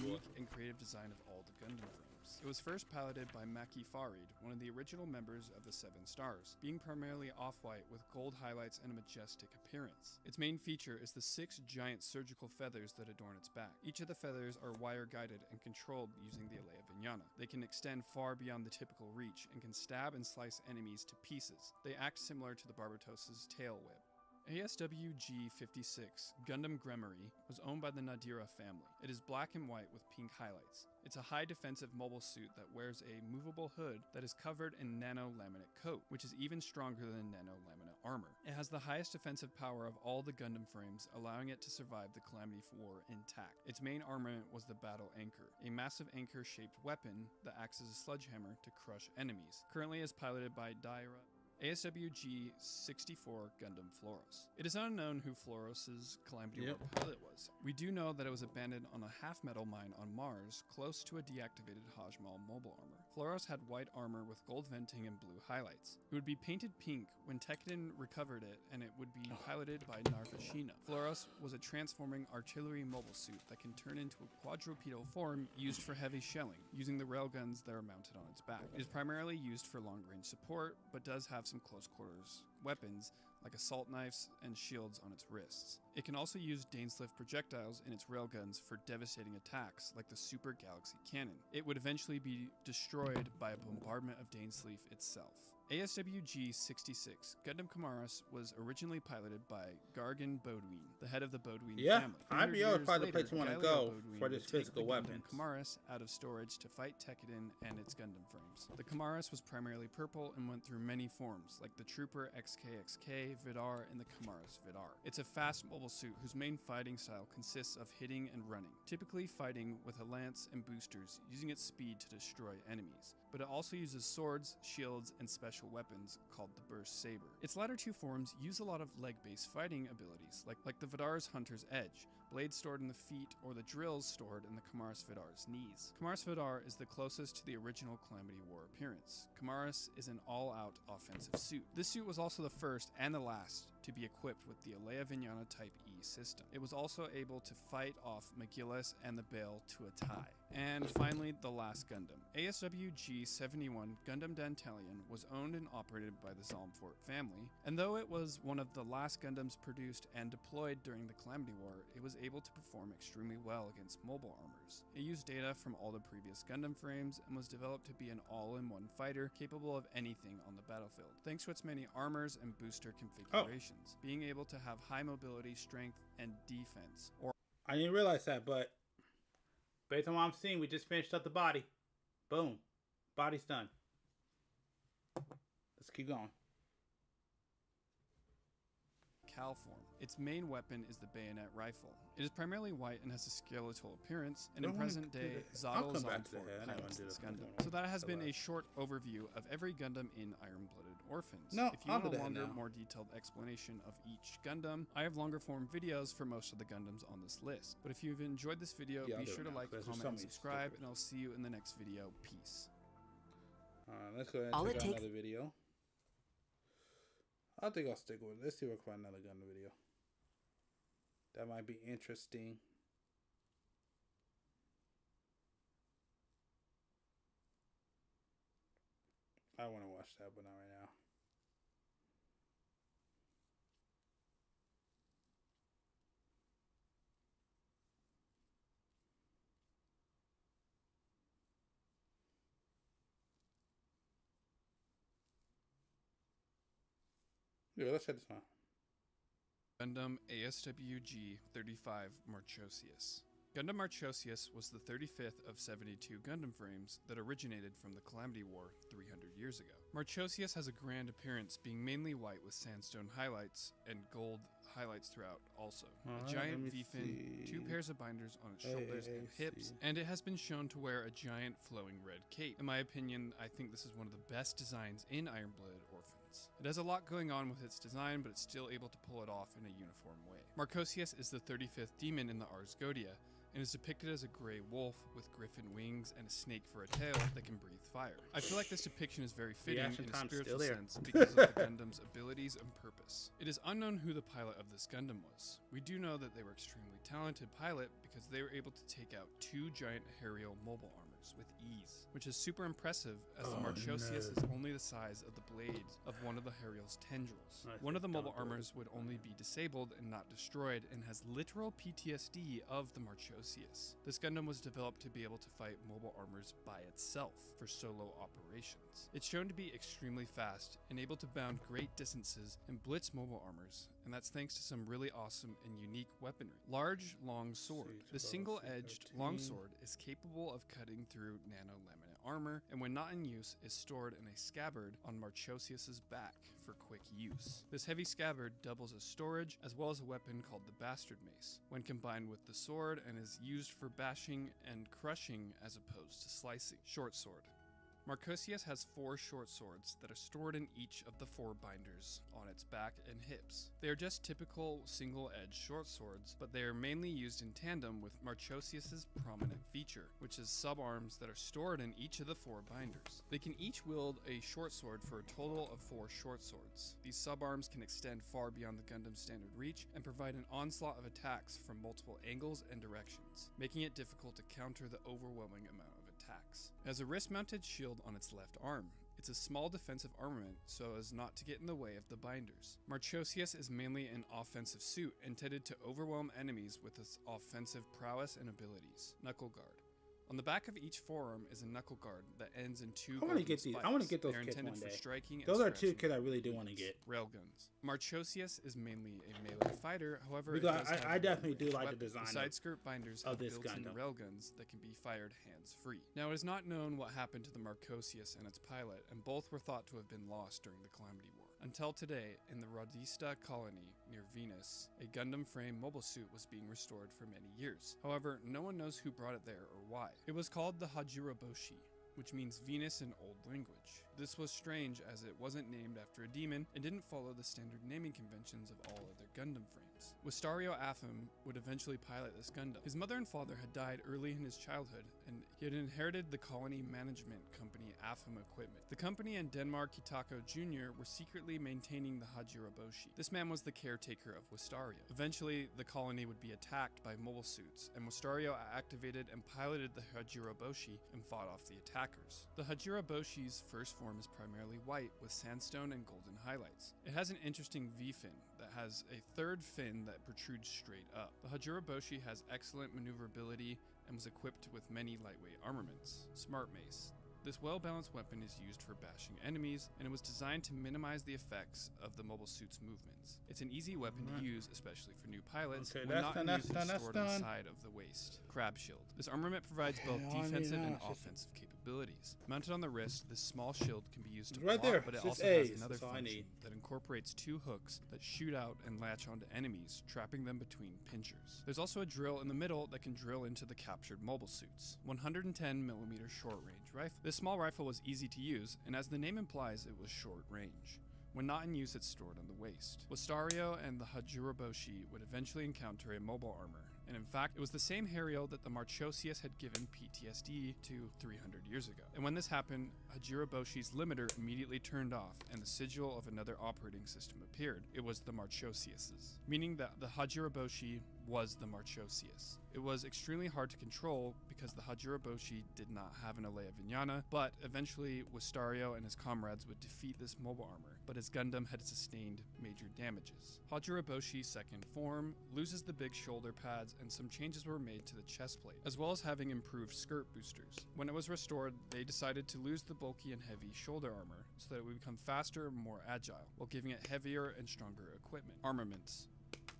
unique and creative design of all the Gundam frames. It was first piloted by Maki Farid, one of the original members of the Seven Stars, being primarily off-white with gold highlights and a majestic appearance. Its main feature is the 6 giant surgical feathers that adorn its back. Each of the feathers are wire-guided and controlled using the Alea Vignana. They can extend far beyond the typical reach and can stab and slice enemies to pieces. They act similar to the Barbatos's tail whip. ASWG-56 Gundam Gremory was owned by the Nadira family. It is black and white with pink highlights. It's a high defensive mobile suit that wears a movable hood that is covered in nano-laminate coat, which is even stronger than nano-laminate armor. It has the highest defensive power of all the Gundam frames, allowing it to survive the Calamity War intact. Its main armament was the Battle Anchor, a massive anchor-shaped weapon that acts as a sledgehammer to crush enemies. Currently is piloted by Daira. ASWG-64 Gundam Floros. It is unknown who Floros' Calamity War pilot was. We do know that it was abandoned on a half-metal mine on Mars, close to a deactivated Hajmal mobile armor. Floros had white armor with gold venting and blue highlights. It would be painted pink when Tekiden recovered it, and it would be piloted by Narvashina. Floros was a transforming artillery mobile suit that can turn into a quadrupedal form used for heavy shelling, using the railguns that are mounted on its back. It is primarily used for long-range support, but does have some close quarters weapons like assault knives and shields on its wrists. It can also use Dainslift projectiles in its railguns for devastating attacks like the Super Galaxy Cannon. It would eventually be destroyed by a bombardment of Dainsleif itself. ASWG-66 Gundam Kamaras was originally piloted by Gargan Bodwin, the head of the Bodwin family. IBO is probably the place you want to go for this physical weapon. Kamaras out of storage to fight Tekiden and its Gundam frames. The Kamaras was primarily purple and went through many forms, like the Trooper XKXK, Vidar, and the Kamaras Vidar. It's a fast mobile suit whose main fighting style consists of hitting and running, typically fighting with a lance and boosters, using its speed to destroy enemies. But it also uses swords, shields, and special weapons called the Burst Saber. Its latter 2 forms use a lot of leg-based fighting abilities, like the Vidar's Hunter's Edge, blades stored in the feet, or the drills stored in the Kamaras Vidar's knees. Kamaras Vidar is the closest to the original Calamity War appearance. Kamaras is an all-out offensive suit. This suit was also the first and the last to be equipped with the Alea Vignana Type E system. It was also able to fight off McGillis and the Bale to a tie. And finally, the last Gundam. ASWG-71 Gundam Dantalion was owned and operated by the Zalmfort family, and though it was one of the last Gundams produced and deployed during the Calamity War, it was able to perform extremely well against mobile armors. It used data from all the previous Gundam frames and was developed to be an all-in-one fighter capable of anything on the battlefield, thanks to its many armors and booster configurations, being able to have high mobility, strength, and defense. I didn't realize that, but based on what I'm seeing, we just finished up the body. Boom. Body's done. Let's keep going. Cal form. Its main weapon is the bayonet rifle. It is primarily white and has a skeletal appearance, and in present day, Zotto Zonfort pilots this Gundam. So that has been a short overview of every Gundam in Iron-Blooded Orphans. If you want a longer, more detailed explanation of each Gundam, I have longer form videos for most of the Gundams on this list. But if you've enjoyed this video, be sure to like, comment, and subscribe, and I'll see you in the next video. Peace. Let's go ahead and check out another video. I think I'll stick with it. Let's see if we can find another Gundam video. That might be interesting. I want to watch that, but not right now. Yeah, let's check this one. Gundam ASWG 35 Marchosius. Gundam Marchosius was the 35th of 72 Gundam frames that originated from the Calamity War 300 years ago. Marchosius has a grand appearance, being mainly white with sandstone highlights and gold highlights throughout also. A giant V-fin, 2 pairs of binders on its shoulders and hips, and it has been shown to wear a giant flowing red cape. In my opinion, I think this is one of the best designs in Iron-Blooded Orphans. It has a lot going on with its design, but it's still able to pull it off in a uniform way. Marchosius is the 35th demon in the Ars Godia, and is depicted as a gray wolf with griffin wings and a snake for a tail that can breathe fire. I feel like this depiction is very fitting in a spiritual sense because of the Gundam's abilities and purpose. It is unknown who the pilot of this Gundam was. We do know that they were extremely talented pilot because they were able to take out 2 giant Harriel mobile armors with ease, which is super impressive as the Marchosius is only the size of the blades of one of the Harriel's tendrils. One of the mobile armors would only be disabled and not destroyed, and has literal PTSD of the Marchosius. This Gundam was developed to be able to fight mobile armors by itself for solo operations. It's shown to be extremely fast and able to bound great distances and blitz mobile armors, and that's thanks to some really awesome and unique weaponry. Large, long sword. The single-edged longsword is capable of cutting through nano-laminate armor, and when not in use, is stored in a scabbard on Marchosius's back for quick use. This heavy scabbard doubles as storage, as well as a weapon called the Bastard Mace, when combined with the sword, and is used for bashing and crushing as opposed to slicing. Short sword. Marchosius has 4 short swords that are stored in each of the 4 binders on its back and hips. They are just typical single-edged short swords, but they are mainly used in tandem with Marchosius's prominent feature, which is sub-arms that are stored in each of the 4 binders. They can each wield a short sword for a total of 4 short swords. These sub-arms can extend far beyond the Gundam's standard reach and provide an onslaught of attacks from multiple angles and directions, making it difficult to counter the overwhelming amount of attacks. It has a wrist-mounted shield on its left arm. It's a small defensive armament so as not to get in the way of the binders. Marchosius is mainly an offensive suit intended to overwhelm enemies with its offensive prowess and abilities. Knuckle guard. On the back of each forearm is a knuckle guard that ends in 2 I want to get these. I want to get those kits one day. Those are 2 kits I really do want to get. Railguns. Marchosius is mainly a melee fighter. However, I definitely do like the design. The side skirt binders have built-in railguns that can be fired hands-free. Now, it is not known what happened to the Marchosius and its pilot, and both were thought to have been lost during the Calamity War. Until today, in the Radista colony near Venus, a Gundam frame mobile suit was being restored for many years. However, no one knows who brought it there or why. It was called the Hajiroboshi, which means Venus in old language. This was strange as it wasn't named after a demon and didn't follow the standard naming conventions of all other Gundam frames. Wistario Apham would eventually pilot this Gundam. His mother and father had died early in his childhood, and he had inherited the colony management company Apham Equipment. The company and Denmark Kitako Jr. were secretly maintaining the Hajiroboshi. This man was the caretaker of Wistario. Eventually, the colony would be attacked by mobile suits, and Wistario activated and piloted the Hajiroboshi and fought off the attackers. The Hajiroboshi's first form is primarily white with sandstone and golden highlights. It has an interesting V-fin that has a 3rd fin that protrudes straight up. The Hajiroboshi has excellent maneuverability and was equipped with many lightweight armaments. Smart Mace. This well-balanced weapon is used for bashing enemies, and it was designed to minimize the effects of the mobile suit's movements. It's an easy weapon to use, especially for new pilots, when not in use, it's stored on the side of the waist. Crab Shield. This armament provides both defensive and offensive capabilities. abilities. Mounted on the wrist, this small shield can be used to Right block, there. but it It's also A's. has another That's all I function need. that incorporates 2 hooks that shoot out and latch onto enemies, trapping them between pinchers. There's also a drill in the middle that can drill into the captured mobile suits. 110mm short-range rifle. This small rifle was easy to use, and as the name implies, it was short range. When not in use, it's stored on the waist. Wistario and the Hajiraboshi would eventually encounter a mobile armor, and in fact, it was the same Hariel that the Marchosius had given PTSD to 300 years ago. And when this happened, Hajiraboshi's limiter immediately turned off, and the sigil of another operating system appeared. It was the Marchosius's, meaning that the Hajiraboshi was the Marchosius. It was extremely hard to control because the Hajiraboshi did not have an Alea Vignana, but eventually Wistario and his comrades would defeat this mobile armor, but his Gundam had sustained major damages. Hajiraboshi's second form loses the big shoulder pads, and some changes were made to the chest plate, as well as having improved skirt boosters. When it was restored, they decided to lose the bulky and heavy shoulder armor so that it would become faster and more agile, while giving it heavier and stronger equipment. Armaments.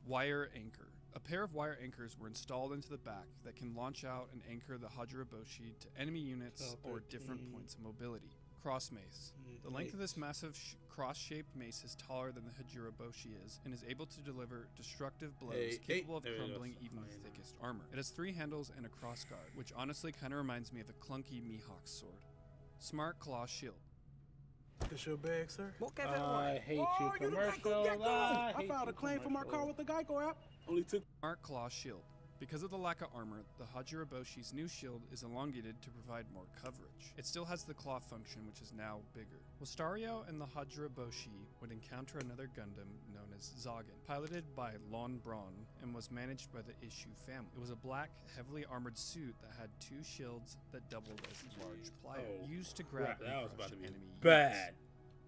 Wire anchor. A pair of wire anchors were installed into the back that can launch out and anchor the Hajiraboshi to enemy units or different points of mobility. Cross mace. The length of this massive cross-shaped mace is taller than the Hajiraboshi is and is able to deliver destructive blows capable of crumbling even the thickest armor. It has 3 handles and a cross guard, which honestly kind of reminds me of a clunky Mihawk sword. Smart claw shield. This your bag, sir? I hate you, commercial. I filed a claim for my car with the Geico app. Only took Smart claw shield. Because of the lack of armor, the Hajiraboshi's new shield is elongated to provide more coverage. It still has the claw function, which is now bigger. Wistario and the Hajiraboshi would encounter another Gundam known as Zagen, piloted by Lon Braun and was managed by the Issue family. It was a black, heavily armored suit that had 2 shields that doubled as large pliers, used to grab and crush enemy units.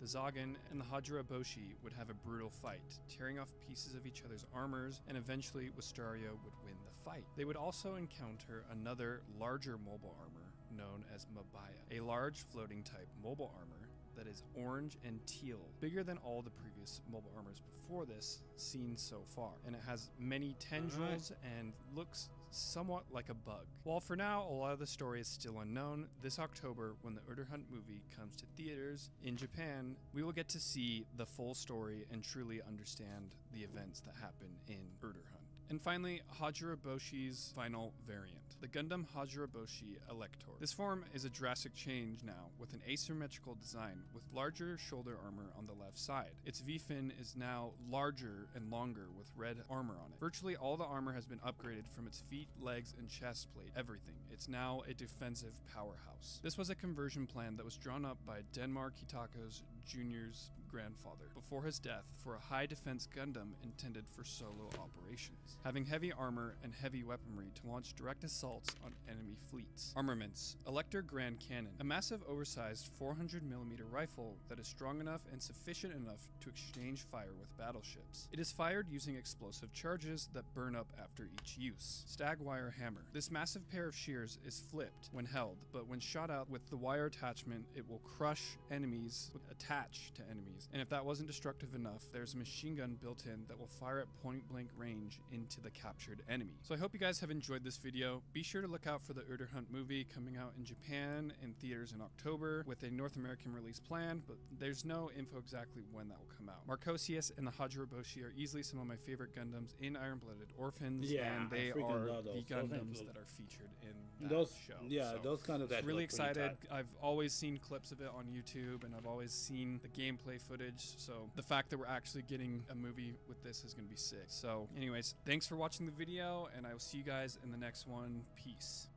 The Zagen and the Hajiraboshi would have a brutal fight, tearing off pieces of each other's armors, and eventually Wistario would win the fight. They would also encounter another larger mobile armor known as Mabaya, a large floating type mobile armor that is orange and teal, bigger than all the previous mobile armors before this seen so far, and it has many tendrils and looks somewhat like a bug. While for now a lot of the story is still unknown, this October when the Urder Hunt movie comes to theaters in Japan, we will get to see the full story and truly understand the events that happen in Urder Hunt. And finally, Hajiraboshi's final variant, the Gundam Hajiraboshi Elector. This form is a drastic change now, with an asymmetrical design with larger shoulder armor on the left side. Its V-fin is now larger and longer with red armor on it. Virtually all the armor has been upgraded from its feet, legs, and chest plate, everything. It's now a defensive powerhouse. This was a conversion plan that was drawn up by Denmark Hitako's Jr.'s grandfather before his death for a high defense Gundam intended for solo operations, having heavy armor and heavy weaponry to launch direct assaults on enemy fleets. Armaments. Elector Grand Cannon, a massive oversized 400mm rifle that is strong enough and sufficient enough to exchange fire with battleships. It is fired using explosive charges that burn up after each use. Stag Wire Hammer. This massive pair of shears is flipped when held, but when shot out with the wire attachment, it will crush enemies, attach to enemies. And if that wasn't destructive enough, there's a machine gun built in that will fire at point blank range into the captured enemy. So I hope you guys have enjoyed this video. Be sure to look out for the Urder Hunt movie coming out in Japan in theaters in October with a North American release planned, but there's no info exactly when that will come out. Marchosius and the Hajiraboshi are easily some of my favorite Gundams in Iron Blooded Orphans, and they are the Gundams that are featured in that show. Yeah, so those kind of that. Really excited. I've always seen clips of it on YouTube, and I've always seen the gameplay footage. So the fact that we're actually getting a movie with this is going to be sick. So anyways, thanks for watching the video, and I will see you guys in the next one. Peace.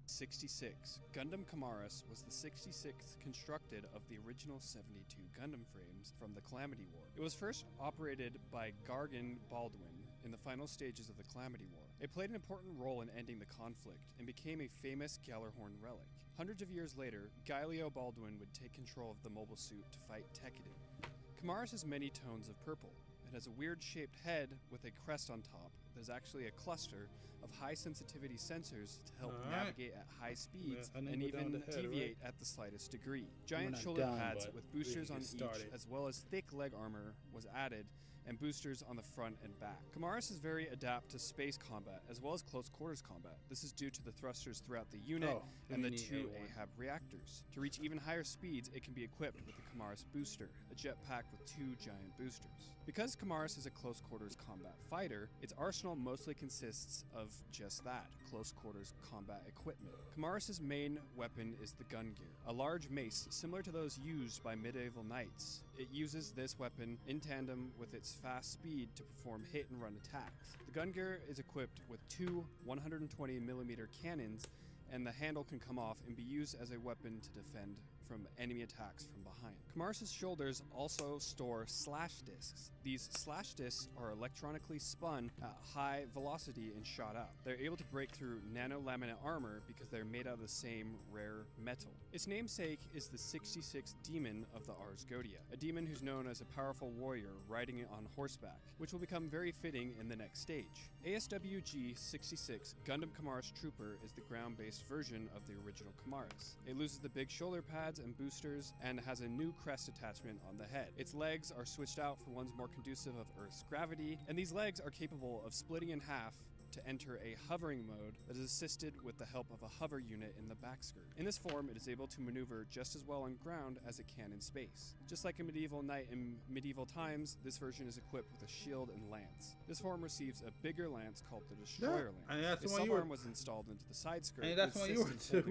'66. Gundam Kamaris was the 66th constructed of the original 72 Gundam frames from the Calamity War. It was first operated by Gargan Baldwin in the final stages of the Calamity War. It played an important role in ending the conflict and became a famous Gallarhorn relic. Hundreds of years later, Galileo Baldwin would take control of the mobile suit to fight Tekkadan. Kamaris has many tones of purple. It has a weird-shaped head with a crest on top. There's actually a cluster of high-sensitivity sensors to help navigate at high speeds and even deviate at the slightest degree. Giant shoulder pads with boosters on each, as well as thick leg armor was added, and boosters on the front and back. Kamaris is very adept to space combat as well as close quarters combat. This is due to the thrusters throughout the unit and the 2 AHAB reactors. To reach even higher speeds, it can be equipped with the Kamaris booster, a jetpack with 2 giant boosters. Because Kamaris is a close quarters combat fighter, its arsenal mostly consists of just that, close quarters combat equipment. Kamaris' main weapon is the gun gear, a large mace similar to those used by medieval knights. It uses this weapon in tandem with its fast speed to perform hit and run attacks. The gun gear is equipped with 2 120mm cannons, and the handle can come off and be used as a weapon to defend from enemy attacks from behind. Kamaris' shoulders also store slash discs. These slash discs are electronically spun at high velocity and shot out. They're able to break through nano-laminate armor because they're made out of the same rare metal. Its namesake is the 66th demon of the Ars Godia, a demon who's known as a powerful warrior riding on horseback, which will become very fitting in the next stage. ASWG-66 Gundam Kamaris Trooper is the ground-based version of the original Kamaris. It loses the big shoulder pads and boosters and has a new crest attachment on the head. Its legs are switched out for ones more conducive of Earth's gravity, and these legs are capable of splitting in half to enter a hovering mode that is assisted with the help of a hover unit in the back skirt. In this form, it is able to maneuver just as well on ground as it can in space. Just like a medieval knight in medieval times, this version is equipped with a shield and lance. This form receives a bigger lance called the Destroyer Lance. And that's its the one subarm was installed into the side skirt. And that's the one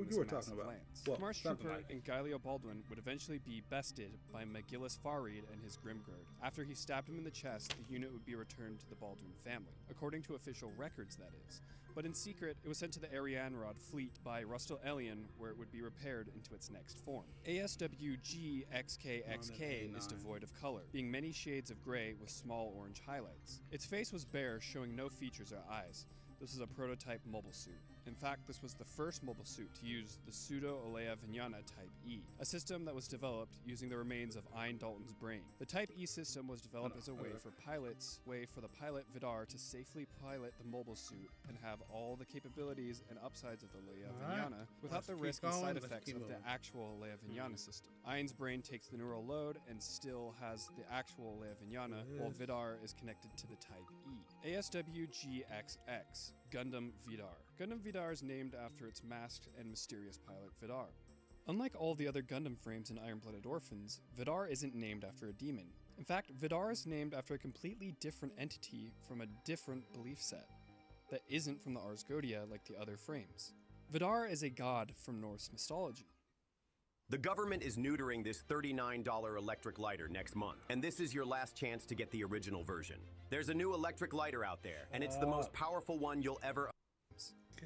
you were talking about. Well, Kamaris Trooper and Galileo Baldwin would eventually be bested by McGillis Farid and his Grimgird. After he stabbed him in the chest, the unit would be returned to the Baldwin family, according to official records, that is. But in secret, it was sent to the Arianrod fleet by Rustal Elian, where it would be repaired into its next form. ASWG-XKXK is devoid of color, being many shades of gray with small orange highlights. Its face was bare, showing no features or eyes. This is a prototype mobile suit. In fact, this was the first mobile suit to use the Pseudo-Alea Vignana Type E, a system that was developed using the remains of Ein Dalton's brain. The Type E system was developed as a way for the pilot Vidar to safely pilot the mobile suit and have all the capabilities and upsides of the Alea Vignana without the risk and side effects of the actual Alea Vignana system. Ein's brain takes the neural load and still has the actual Alea Vignana, while Vidar is connected to the Type E. ASWG-XX Gundam Vidar. Gundam Vidar is named after its masked and mysterious pilot Vidar. Unlike all the other Gundam frames in Iron-Blooded Orphans, Vidar isn't named after a demon. In fact, Vidar is named after a completely different entity from a different belief set that isn't from the Ars Godia like the other frames. Vidar is a god from Norse mythology. The government is neutering this $39 electric lighter next month, and this is your last chance to get the original version. There's a new electric lighter out there, and it's the most powerful one you'll ever...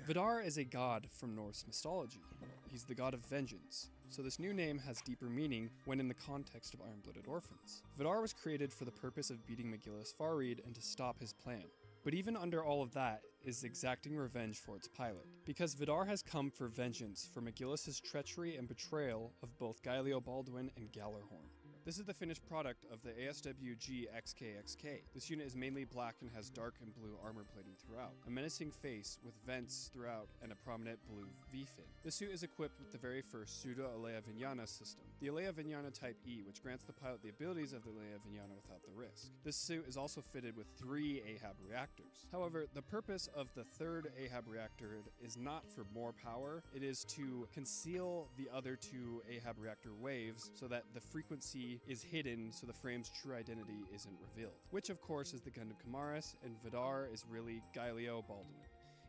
Vidar is a god from Norse mythology. He's the god of vengeance, so this new name has deeper meaning when in the context of Iron-Blooded Orphans. Vidar was created for the purpose of beating McGillis Farid and to stop his plan. But even under all of that is exacting revenge for its pilot, because Vidar has come for vengeance for McGillis' treachery and betrayal of both Galileo Baldwin and Gallarhorn. This is the finished product of the ASWG-XKXK. This unit is mainly black and has dark and blue armor plating throughout, a menacing face with vents throughout, and a prominent blue V-fin. This suit is equipped with the very first Pseudo-Alea Vignana system, the Alea Vignana Type E, which grants the pilot the abilities of the Alea Vignana without the risk. This suit is also fitted with 3 AHAB reactors. However, the purpose of the 3rd AHAB reactor is not for more power, it is to conceal the other 2 AHAB reactor waves so that the frequency is hidden so the frame's true identity isn't revealed. Which of course is the Gundam Kamaris, and Vidar is really Galileo Baldwin.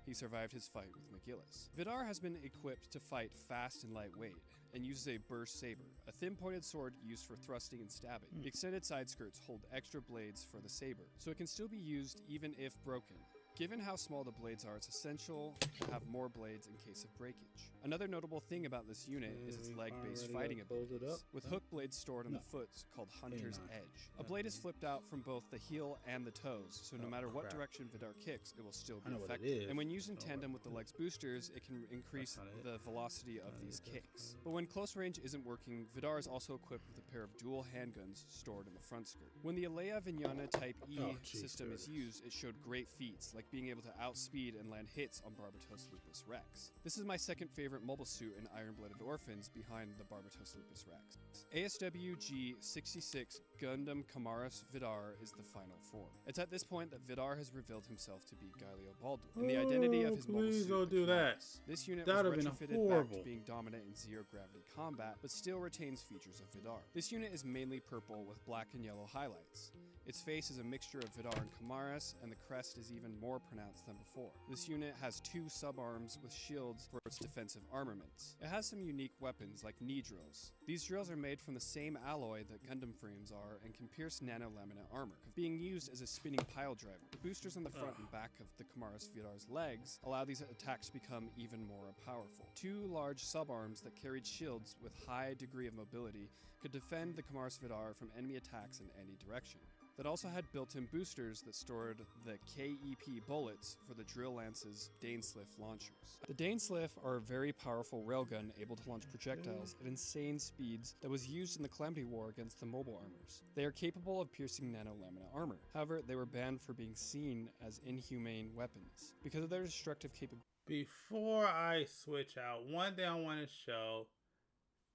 He survived his fight with McGillis. Vidar has been equipped to fight fast and lightweight, and uses a burst saber, a thin-pointed sword used for thrusting and stabbing. The extended side skirts hold extra blades for the saber, so it can still be used even if broken. Given how small the blades are, it's essential to have more blades in case of breakage. Another notable thing about this unit is its leg-based fighting abilities, with hook blades stored on the foot called Hunter's Edge. A blade is flipped out from both the heel and the toes, so no matter what direction Vidar kicks, it will still be effective. And when used in tandem with the leg's boosters, it can increase the velocity of these kicks. But when close range isn't working, Vidar is also equipped with a pair of dual handguns stored in the front skirt. When the Alea Vignana Type E system is used, it showed great feats, like being able to outspeed and land hits on Barbatos Lupus Rex. This is my second favorite mobile suit in Iron-Blooded Orphans behind the Barbatos Lupus Rex. ASW G66 Gundam Kamaras Vidar is the final form. It's at this point that Vidar has revealed himself to be Gaelio Baldwin, and the identity of his mobile suit, don't do that. This unit was retrofitted back to being dominant in zero-gravity combat, but still retains features of Vidar. This unit is mainly purple with black and yellow highlights. Its face is a mixture of Vidar and Kamaras, and the crest is even more pronounced than before. This unit has 2 subarms with shields for its defensive armaments. It has some unique weapons like knee drills. These drills are made from the same alloy that Gundam frames are and can pierce nanolaminate armor, being used as a spinning pile driver. The boosters on the front and back of the Kamaras Vidar's legs allow these attacks to become even more powerful. 2 large subarms that carried shields with high degree of mobility could defend the Kamaras Vidar from enemy attacks in any direction. That also had built-in boosters that stored the KEP bullets for the Drill Lance's Dainsliff launchers. The Dainsliff are a very powerful railgun able to launch projectiles at insane speeds that was used in the Calamity War against the mobile armors. They are capable of piercing nanolaminate armor. However, they were banned for being seen as inhumane weapons because of their destructive capability. Before I switch out, one thing I want to show,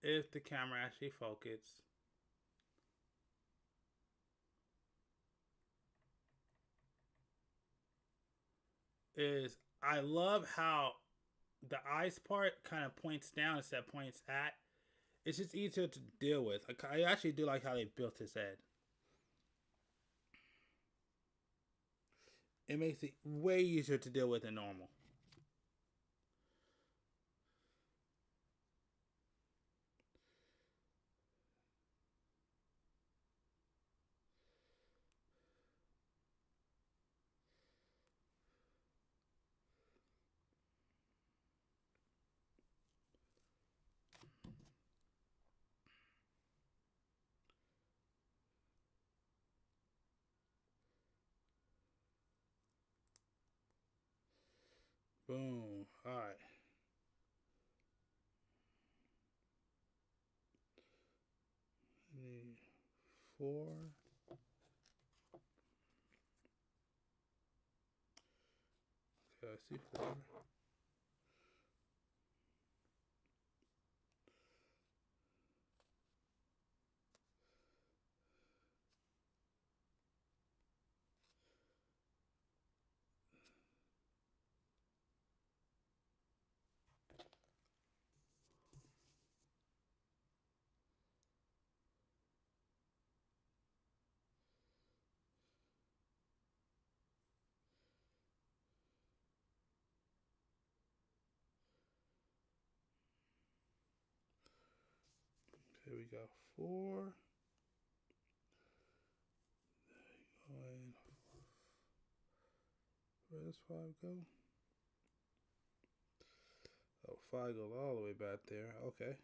if the camera actually focuses, is I love how the eyes part kind of points down instead of points at. It's just easier to deal with. I actually do like how they built his head. It makes it way easier to deal with than normal. Boom. All right. Need 4. Okay, I see 4. Okay, we got 4. Going. Where does 5 go? Oh, 5 goes all the way back there. Okay.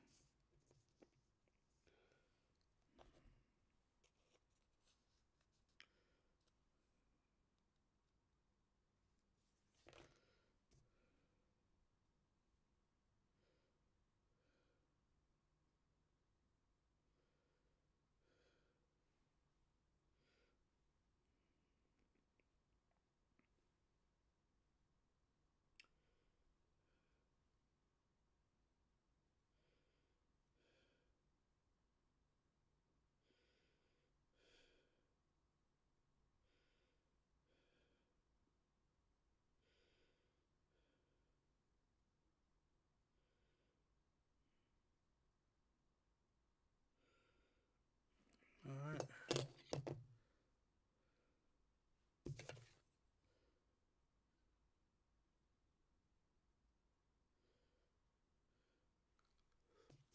All right.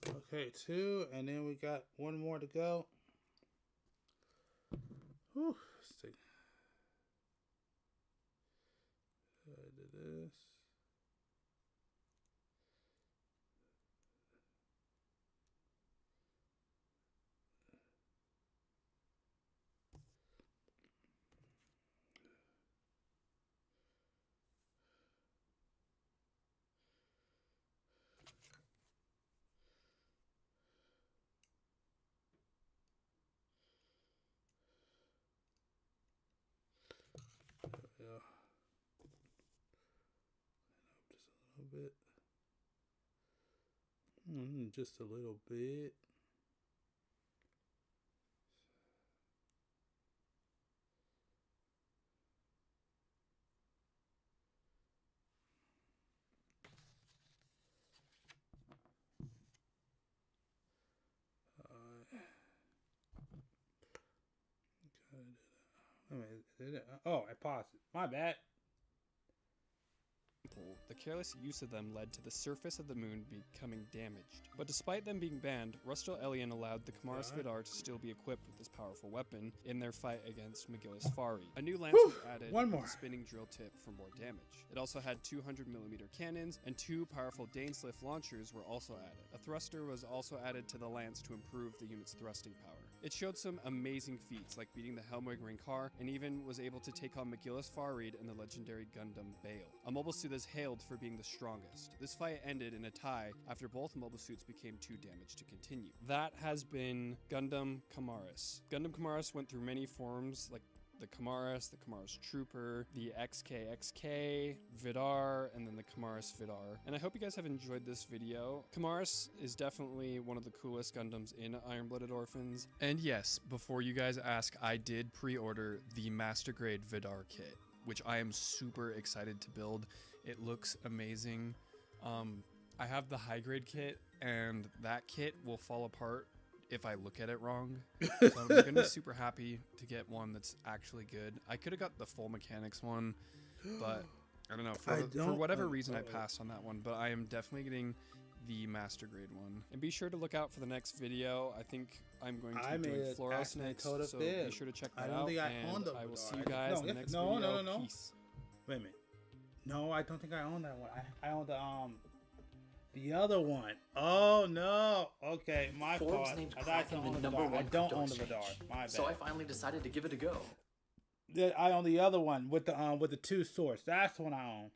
Okay, 2, and then we got 1 more to go. Whew, let's see. of this. Yeah. Just a little bit. Oh, I paused it. My bad. The careless use of them led to the surface of the moon becoming damaged. But despite them being banned, Rustal-Elian allowed the Kamaris Vidar to still be equipped with this powerful weapon in their fight against McGillis Fari. A new lance was added with a spinning drill tip for more damage. It also had 200mm cannons, and 2 powerful Dainsliff launchers were also added. A thruster was also added to the lance to improve the unit's thrusting power. It showed some amazing feats like beating the Helmwig Rinkar, and even was able to take on McGillis Farid and the legendary Gundam Bale. A mobile suit is hailed for being the strongest. This fight ended in a tie after both mobile suits became too damaged to continue. That has been Gundam Kamaris. Gundam Kamaris went through many forms like the Kamaris Trooper, the XKXK, Vidar, and then the Kamaris Vidar. And I hope you guys have enjoyed this video. Kamaris is definitely one of the coolest Gundams in Iron-Blooded Orphans. And yes, before you guys ask, I did pre-order the Master Grade Vidar kit, which I am super excited to build. It looks amazing. I have the high grade kit, and that kit will fall apart if I look at it wrong. So I'm going to be super happy to get one that's actually good. I could have got the full mechanics one, but I don't know. For whatever reason, I passed on that one. But I am definitely getting the Master Grade one. And be sure to look out for the next video. I think I'm going to be doing Floros next, so be sure to check that out. And I will see you guys in the next video. Peace. Wait a minute. No, I don't think I own that one. I own the other one. Oh no. Okay, my fault. I thought I owned the Vidar. I don't own the Vidar. My bad. So I finally decided to give it a go. I own the other one with the 2 swords. That's the one I own.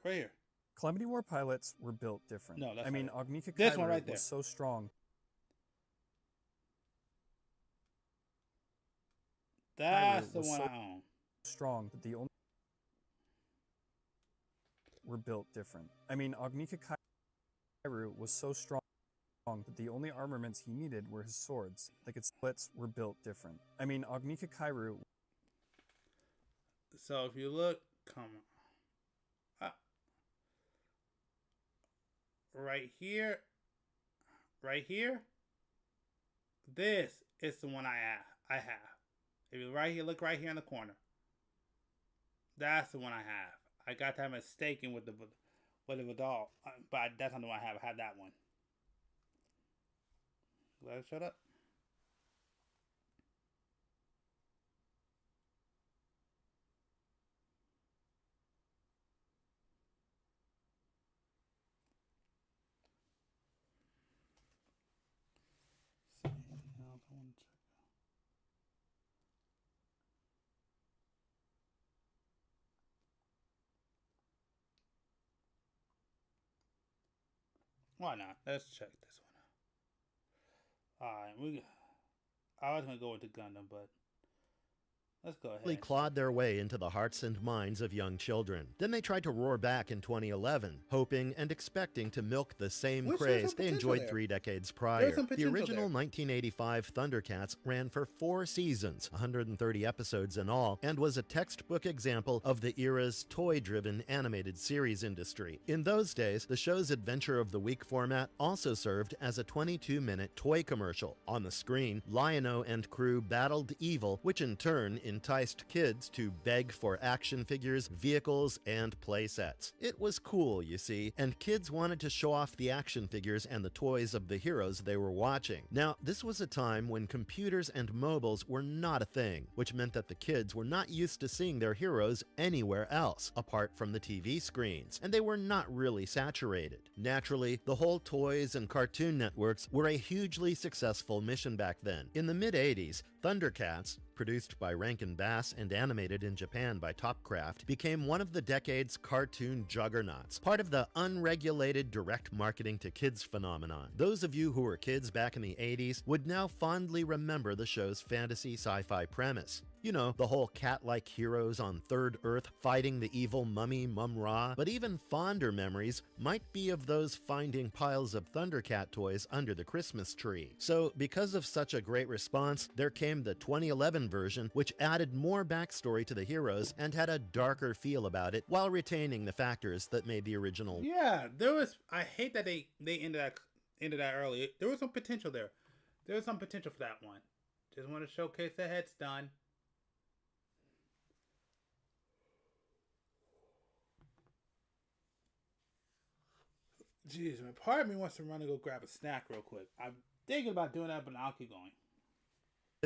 Right here. Calamity War pilots were built different. No, that's Ognika this one right there was so strong. That's the one I own. Strong, but the only were built different. Ognika Kairu was so strong that the only armaments he needed were his swords. Like its splits were built different. Ognika Kairu. So if you look, come on. Right here. This is the one I have. If you look right here in the corner. That's the one I have. I got that mistaken with the Vidal, but that's not the one I have. I have that one. Let it shut up. Why not? Let's check this one out. Alright, I was gonna go with the Gundam, but let's go ahead. Clawed their way into the hearts and minds of young children. Then they tried to roar back in 2011, hoping and expecting to milk the same craze they enjoyed 3 decades prior. The original 1985 Thundercats ran for 4 seasons, 130 episodes in all, and was a textbook example of the era's toy-driven animated series industry. In those days, the show's Adventure of the Week format also served as a 22-minute toy commercial. On the screen, Lion-O and crew battled evil, which in turn enticed kids to beg for action figures, vehicles, and playsets. It was cool, you see, and kids wanted to show off the action figures and the toys of the heroes they were watching. Now, this was a time when computers and mobiles were not a thing, which meant that the kids were not used to seeing their heroes anywhere else, apart from the TV screens, and they were not really saturated. Naturally, the whole toys and cartoon networks were a hugely successful mission back then. In the mid-80s, Thundercats, produced by Rankin Bass and animated in Japan by Topcraft, became one of the decade's cartoon juggernauts, part of the unregulated direct marketing to kids phenomenon. Those of you who were kids back in the 80s would now fondly remember the show's fantasy sci-fi premise. You know, the whole cat-like heroes on Third Earth fighting the evil mummy Mum-Ra, but even fonder memories might be of those finding piles of Thundercat toys under the Christmas tree. So, because of such a great response, there came the 2011 version, which added more backstory to the heroes and had a darker feel about it, while retaining the factors that made the original. Yeah, I hate that they ended that early. There was some potential there. There was some potential for that one. Just want to showcase that it's done. Jeez, man, part of me wants to run and go grab a snack real quick. I'm thinking about doing that, but I'll keep going.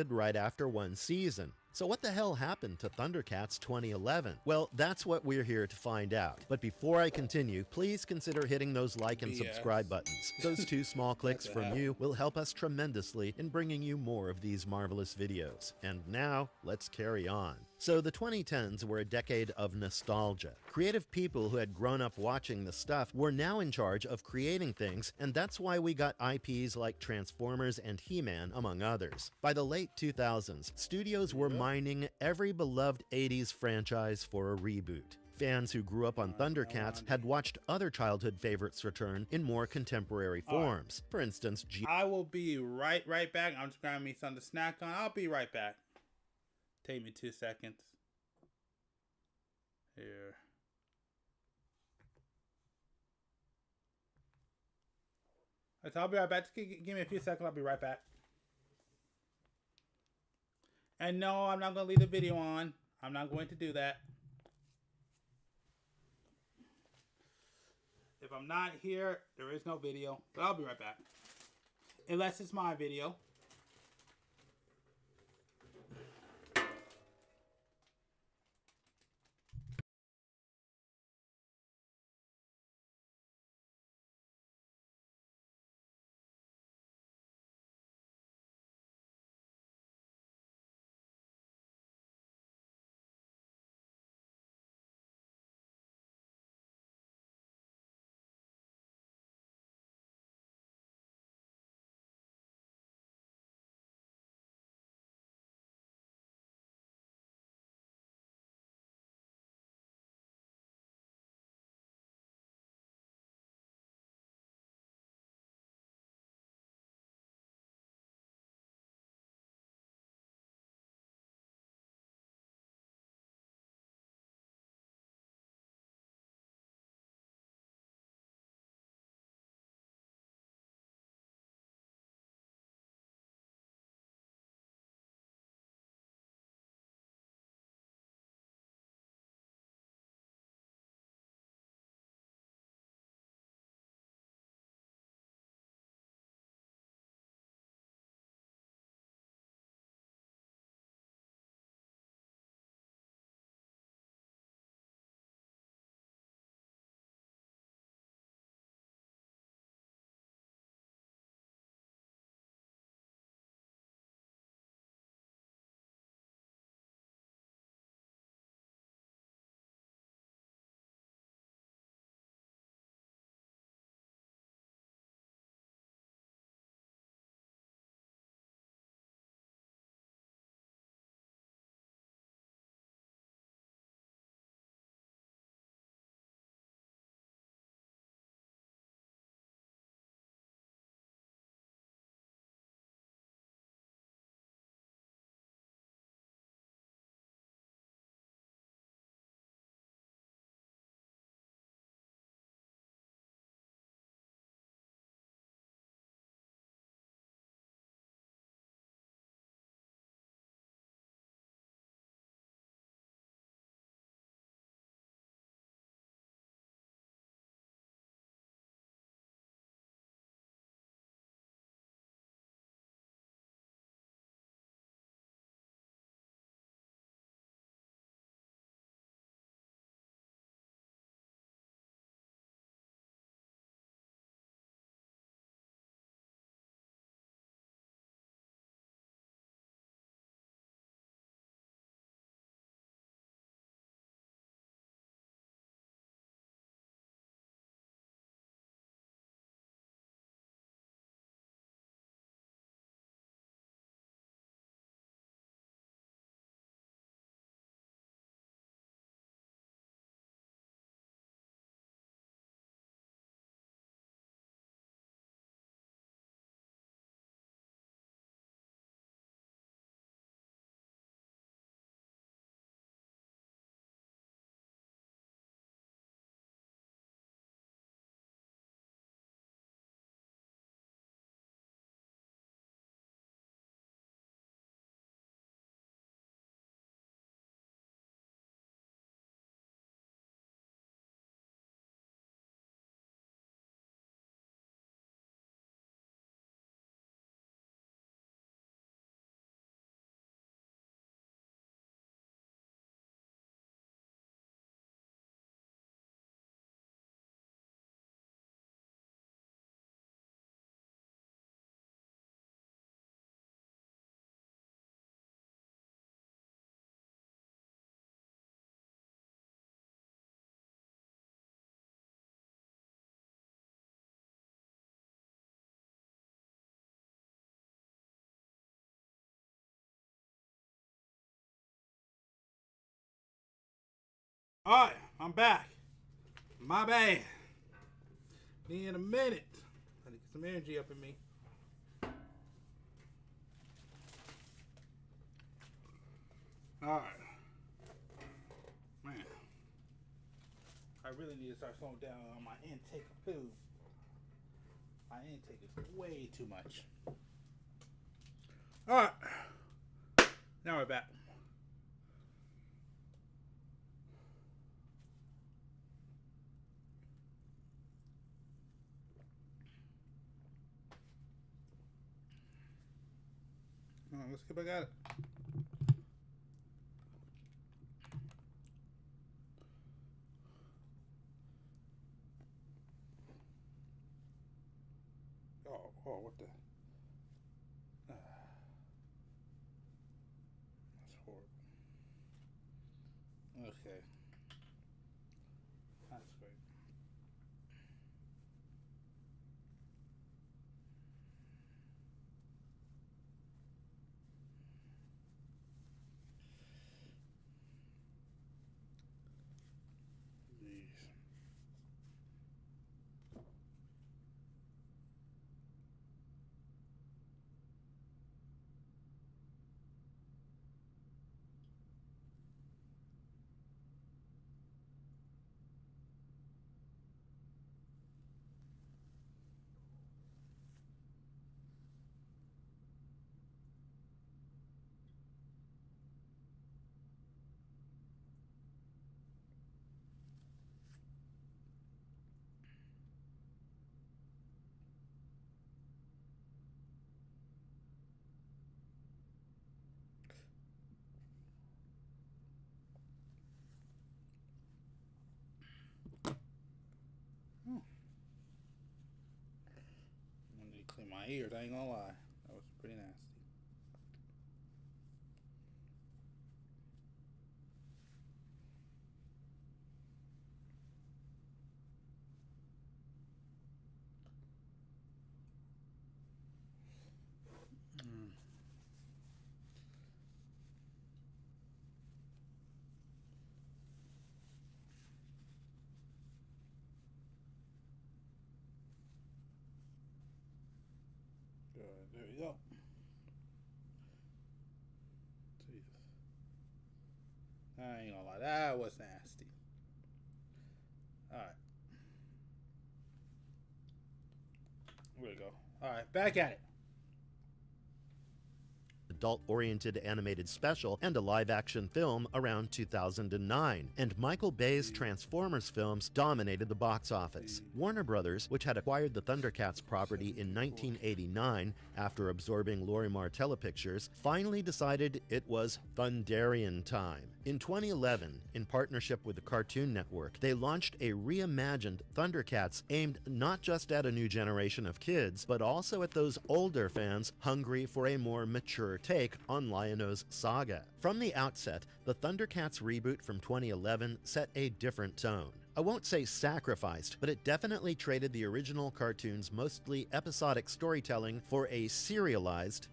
Right after one season. So what the hell happened to Thundercats 2011? Well, that's what we're here to find out. But before I continue, please consider hitting those like and subscribe buttons. Those 2 small clicks from you will help us tremendously in bringing you more of these marvelous videos. And now, let's carry on. So the 2010s were a decade of nostalgia. Creative people who had grown up watching the stuff were now in charge of creating things, and that's why we got IPs like Transformers and He-Man, among others. By the late 2000s, studios were mining every beloved 80s franchise for a reboot. Fans who grew up on Thundercats had watched other childhood favorites return in more contemporary forms. For instance, I will be right back. I'm just grabbing me something to snack on. I'll be right back. Take me 2 seconds. Here. So I'll be right back. Just give me a few seconds. I'll be right back. And no, I'm not going to leave the video on. I'm not going to do that. If I'm not here, there is no video. But I'll be right back. Unless it's my video. Alright, I'm back. My bad. Need a minute. I need to get some energy up in me. Alright. Man. I really need to start slowing down on my intake of food. My intake is way too much. Alright. Now we're back. Let's see if I got it. Oh, what the? That's horrible. Okay. That's great. I need to clean my ears, I ain't gonna lie. That was pretty nasty. There we go. Jesus. I ain't gonna lie, that was nasty. Alright. There we go. Alright, back at it. Adult-oriented animated special and a live-action film around 2009, and Michael Bay's Transformers films dominated the box office. Warner Brothers, which had acquired the Thundercats property in 1989 after absorbing Lorimar Telepictures, finally decided it was Thunderian time. In 2011, in partnership with the Cartoon Network, they launched a reimagined Thundercats aimed not just at a new generation of kids, but also at those older fans hungry for a more mature take on Lion-O's saga. From the outset, the Thundercats reboot from 2011 set a different tone. I won't say sacrificed, but it definitely traded the original cartoon's mostly episodic storytelling for a serialized,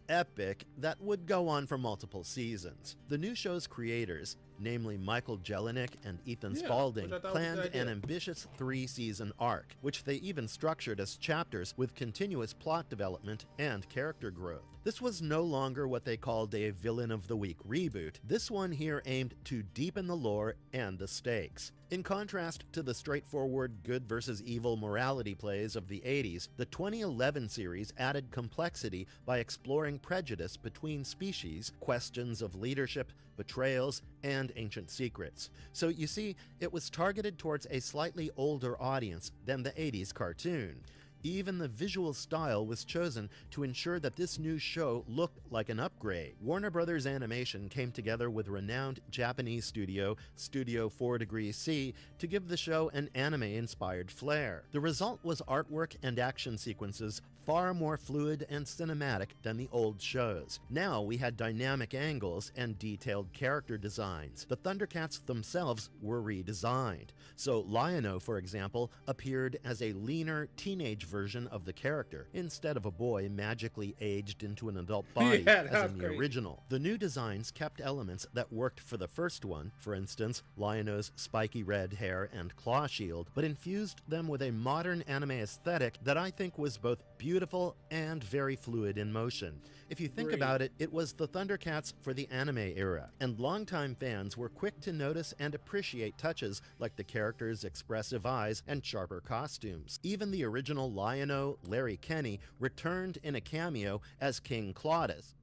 epic that would go on for multiple seasons. The new show's creators, namely Michael Jelenic and Ethan Spalding, planned an ambitious 3-season arc, which they even structured as chapters with continuous plot development and character growth. This was no longer what they called a Villain of the Week reboot. This one here aimed to deepen the lore and the stakes. In contrast to the straightforward good versus evil morality plays of the 80s, the 2011 series added complexity by exploring prejudice between species, questions of leadership, betrayals, and ancient secrets. So you see, it was targeted towards a slightly older audience than the 80s cartoon. Even the visual style was chosen to ensure that this new show looked like an upgrade. Warner Brothers Animation came together with renowned Japanese studio, Studio 4 Degrees C, to give the show an anime-inspired flair. The result was artwork and action sequences far more fluid and cinematic than the old shows. Now we had dynamic angles and detailed character designs. The Thundercats themselves were redesigned. So Lion-O, for example, appeared as a leaner teenage version of the character, instead of a boy magically aged into an adult body as in the original. The new designs kept elements that worked for the first one, for instance, Lion-O's spiky red hair and claw shield, but infused them with a modern anime aesthetic that I think was both beautiful and very fluid in motion. If you think about it, it was the Thundercats for the anime era, and longtime fans were quick to notice and appreciate touches like the characters' expressive eyes and sharper costumes. Even the original Lion-O, Larry Kenney, returned in a cameo as King Claudius.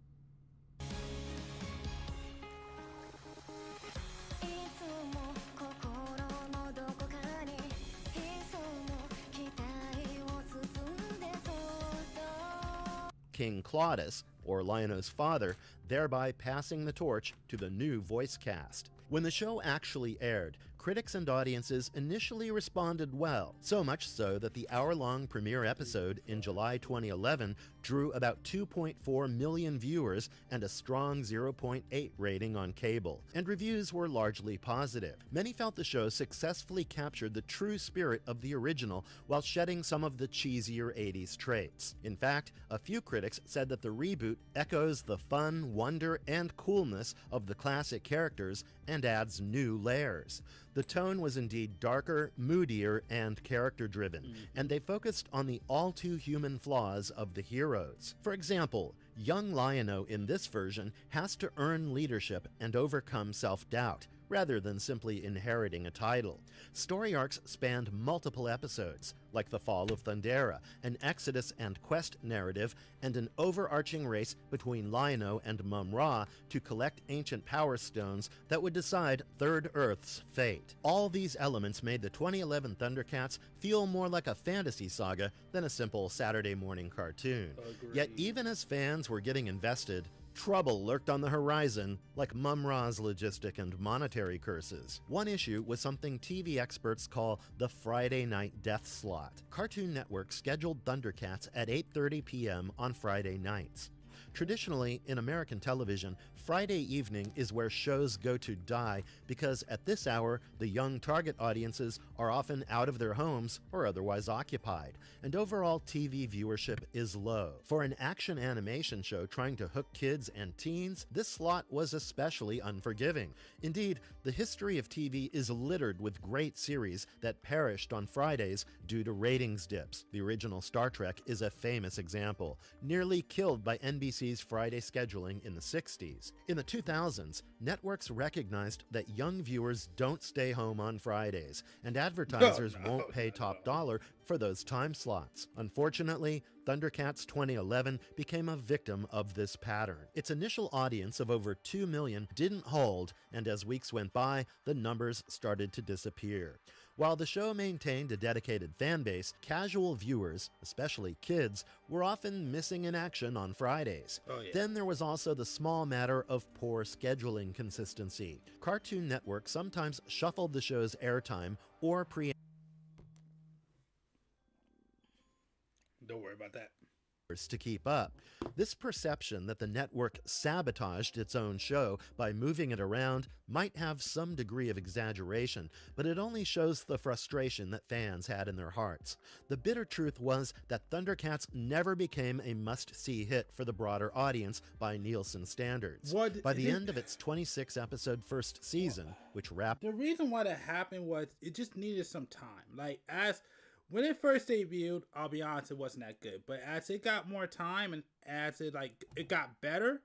King Claudius, or Lion-O's father, thereby passing the torch to the new voice cast. When the show actually aired, critics and audiences initially responded well, so much so that the hour-long premiere episode in July 2011 drew about 2.4 million viewers and a strong 0.8 rating on cable, and reviews were largely positive. Many felt the show successfully captured the true spirit of the original while shedding some of the cheesier 80s traits. In fact, a few critics said that the reboot echoes the fun, wonder, and coolness of the classic characters and adds new layers. The tone was indeed darker, moodier, and character-driven, and they focused on the all-too-human flaws of the heroes. For example, young Lion-O in this version has to earn leadership and overcome self-doubt, rather than simply inheriting a title. Story arcs spanned multiple episodes, like the fall of Thundera, an exodus and quest narrative, and an overarching race between Lion-O and Mum-Ra to collect ancient power stones that would decide Third Earth's fate. All these elements made the 2011 Thundercats feel more like a fantasy saga than a simple Saturday morning cartoon. Yet even as fans were getting invested, trouble lurked on the horizon, like Mum-Ra's logistic and monetary curses. One issue was something TV experts call the Friday night death slot. Cartoon Network scheduled Thundercats at 8:30 p.m. on Friday nights. Traditionally, in American television, Friday evening is where shows go to die because at this hour, the young target audiences are often out of their homes or otherwise occupied, and overall TV viewership is low. For an action animation show trying to hook kids and teens, this slot was especially unforgiving. Indeed, the history of TV is littered with great series that perished on Fridays due to ratings dips. The original Star Trek is a famous example, nearly killed by NBC's Friday scheduling in the 60s. In the 2000s, networks recognized that young viewers don't stay home on Fridays, and advertisers won't pay top dollar for those time slots. Unfortunately, Thundercats 2011 became a victim of this pattern. Its initial audience of over 2 million didn't hold, and as weeks went by, the numbers started to disappear. While the show maintained a dedicated fan base, casual viewers, especially kids, were often missing in action on Fridays. Then there was also the small matter of poor scheduling consistency. Cartoon Network sometimes shuffled the show's airtime or Don't worry about that. To keep up. This perception that the network sabotaged its own show by moving it around might have some degree of exaggeration, but it only shows the frustration that fans had in their hearts. The bitter truth was that Thundercats never became a must-see hit for the broader audience by Nielsen standards. By the end of its 26-episode first season, which wrapped... The reason why that happened was it just needed some time. When it first debuted, I'll be honest, it wasn't that good. But as it got more time and as it got better,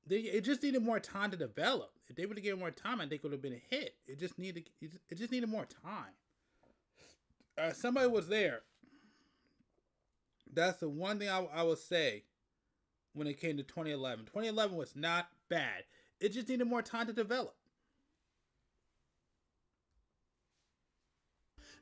it just needed more time to develop. If they would have given more time, I think it would have been a hit. It just needed more time. Somebody was there. That's the one thing I will say when it came to 2011. 2011 was not bad. It just needed more time to develop.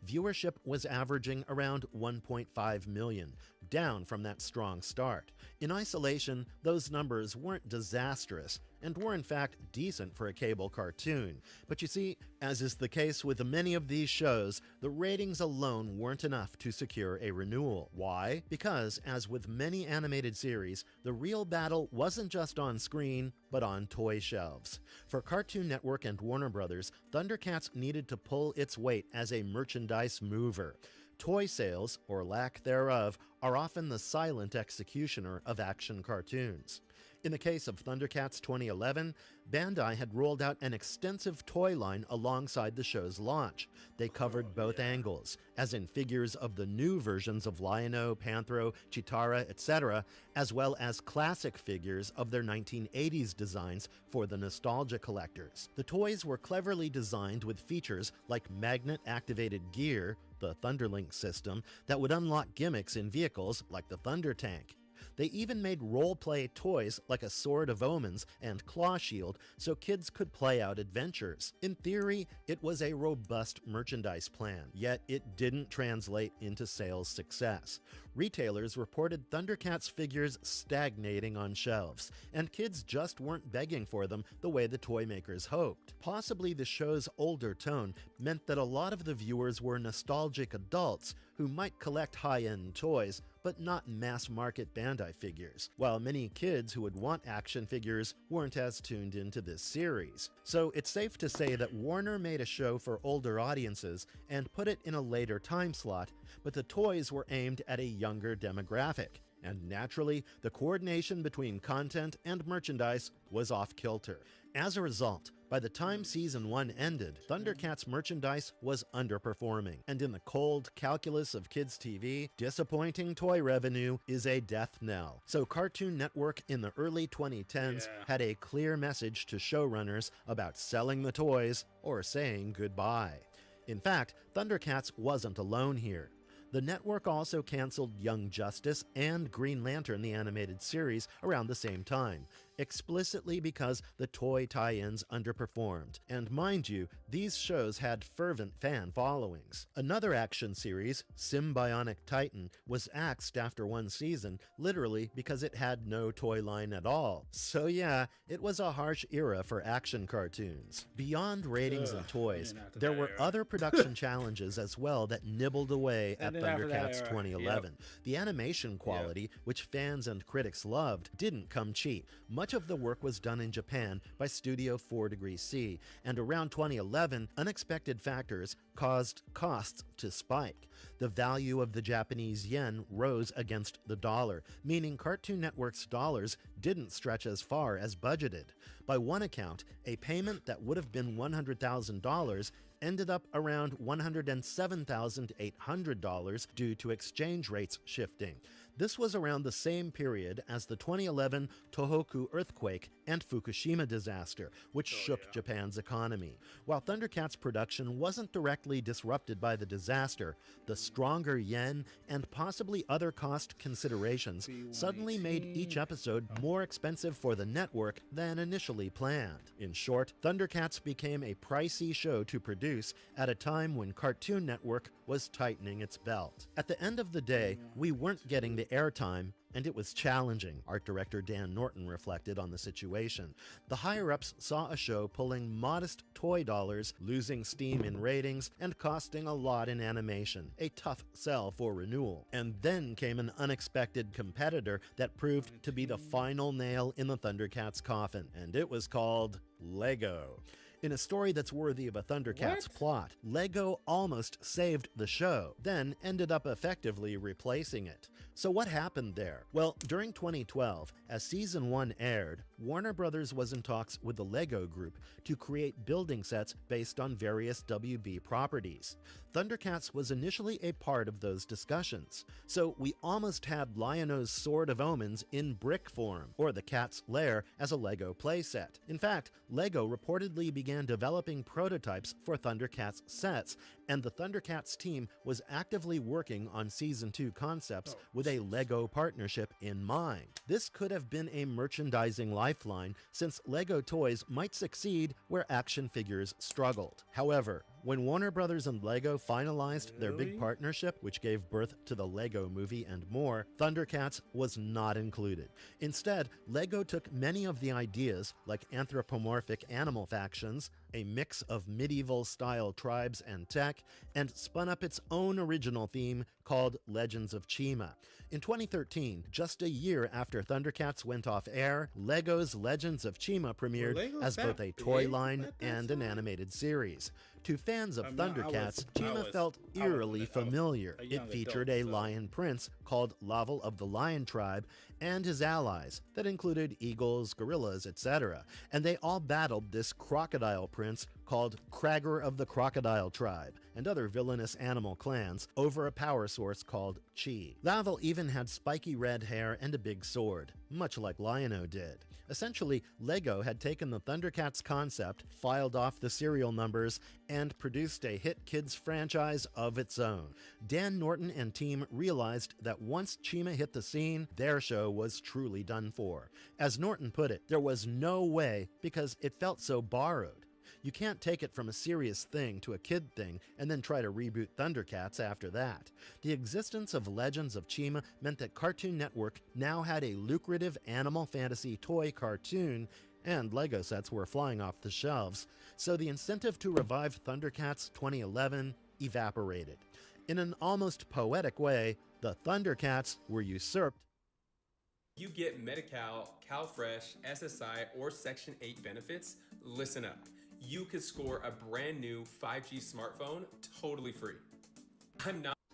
Viewership was averaging around 1.5 million, down from that strong start. In isolation, those numbers weren't disastrous, and were in fact decent for a cable cartoon. But you see, as is the case with many of these shows, the ratings alone weren't enough to secure a renewal. Why? Because, as with many animated series, the real battle wasn't just on screen, but on toy shelves. For Cartoon Network and Warner Brothers, Thundercats needed to pull its weight as a merchandise mover. Toy sales, or lack thereof, are often the silent executioner of action cartoons. In the case of Thundercats 2011, Bandai had rolled out an extensive toy line alongside the show's launch. They covered both angles, as in figures of the new versions of Lion-O, Panthro, Chitara, etc., as well as classic figures of their 1980s designs for the nostalgia collectors. The toys were cleverly designed with features like magnet-activated gear, the Thunderlink system, that would unlock gimmicks in vehicles like the Thunder Tank. They even made role-play toys like a Sword of Omens and Claw Shield so kids could play out adventures. In theory, it was a robust merchandise plan, yet it didn't translate into sales success. Retailers reported Thundercats figures stagnating on shelves, and kids just weren't begging for them the way the toy makers hoped. Possibly the show's older tone meant that a lot of the viewers were nostalgic adults who might collect high-end toys, but not mass-market Bandai figures, while many kids who would want action figures weren't as tuned into this series. So it's safe to say that Warner made a show for older audiences and put it in a later time slot, but the toys were aimed at a younger demographic. And naturally, the coordination between content and merchandise was off-kilter. As a result, by the time Season 1 ended, Thundercats merchandise was underperforming, and in the cold calculus of kids' TV, disappointing toy revenue is a death knell. So Cartoon Network in the early 2010s had a clear message to showrunners about selling the toys or saying goodbye. In fact, Thundercats wasn't alone here. The network also canceled Young Justice and Green Lantern the animated series around the same time, explicitly because the toy tie-ins underperformed. And mind you, these shows had fervent fan followings. Another action series, Symbionic Titan, was axed after one season, literally because it had no toy line at all. So yeah, it was a harsh era for action cartoons. Beyond ratings and toys, there were other production challenges as well that nibbled away at Thundercats 2011. The animation quality, which fans and critics loved, didn't come cheap. Much of the work was done in Japan by Studio 4 Degrees C, and around 2011, unexpected factors caused costs to spike. The value of the Japanese yen rose against the dollar, meaning Cartoon Network's dollars didn't stretch as far as budgeted. By one account, a payment that would have been $100,000 ended up around $107,800 due to exchange rates shifting. This was around the same period as the 2011 Tohoku earthquake and Fukushima disaster, which shook Japan's economy. While Thundercats production wasn't directly disrupted by the disaster, the stronger yen and possibly other cost considerations suddenly made each episode more expensive for the network than initially planned. In short, Thundercats became a pricey show to produce at a time when Cartoon Network was tightening its belt. At the end of the day, we weren't getting the airtime, and it was challenging, art director Dan Norton reflected on the situation. The higher-ups saw a show pulling modest toy dollars, losing steam in ratings, and costing a lot in animation, a tough sell for renewal. And then came an unexpected competitor that proved to be the final nail in the Thundercats coffin, and it was called Lego. In a story that's worthy of a Thundercats plot, Lego almost saved the show, then ended up effectively replacing it. So what happened there? Well, during 2012, as Season 1 aired, Warner Brothers was in talks with the Lego Group to create building sets based on various WB properties. Thundercats was initially a part of those discussions, so we almost had Lion-O's Sword of Omens in brick form, or the Cat's Lair as a Lego playset. In fact, Lego reportedly began developing prototypes for Thundercats sets, and the Thundercats team was actively working on Season 2 concepts with a Lego partnership in mind. This could have been a merchandising lifeline, since Lego toys might succeed where action figures struggled. However, when Warner Brothers and Lego finalized their big partnership, which gave birth to the Lego Movie and more, Thundercats was not included. Instead, Lego took many of the ideas, like anthropomorphic animal factions, a mix of medieval-style tribes and tech, and spun up its own original theme called Legends of Chima. In 2013, just a year after Thundercats went off air, Lego's Legends of Chima premiered as both a toy line and an animated series. To fans of I Thundercats, Chima was- felt I was eerily familiar. a young It featured adult, a so- lion prince called Laval of the Lion Tribe and his allies that included eagles, gorillas, etc. And they all battled this crocodile prince called Cragger of the Crocodile Tribe and other villainous animal clans over a power source called Chi. Laval even had spiky red hair and a big sword, much like Lion-O did. Essentially, LEGO had taken the Thundercats concept, filed off the serial numbers, and produced a hit kids franchise of its own. Dan Norton and team realized that once Chima hit the scene, their show was truly done for. As Norton put it, there was no way because it felt so borrowed. You can't take it from a serious thing to a kid thing and then try to reboot Thundercats after that. The existence of Legends of Chima meant that Cartoon Network now had a lucrative animal fantasy toy cartoon, and Lego sets were flying off the shelves, so the incentive to revive Thundercats 2011 evaporated. In an almost poetic way, the Thundercats were usurped. You get Medi-Cal, CalFresh, SSI, or Section 8 benefits, listen up. You could score a brand new 5G smartphone totally free.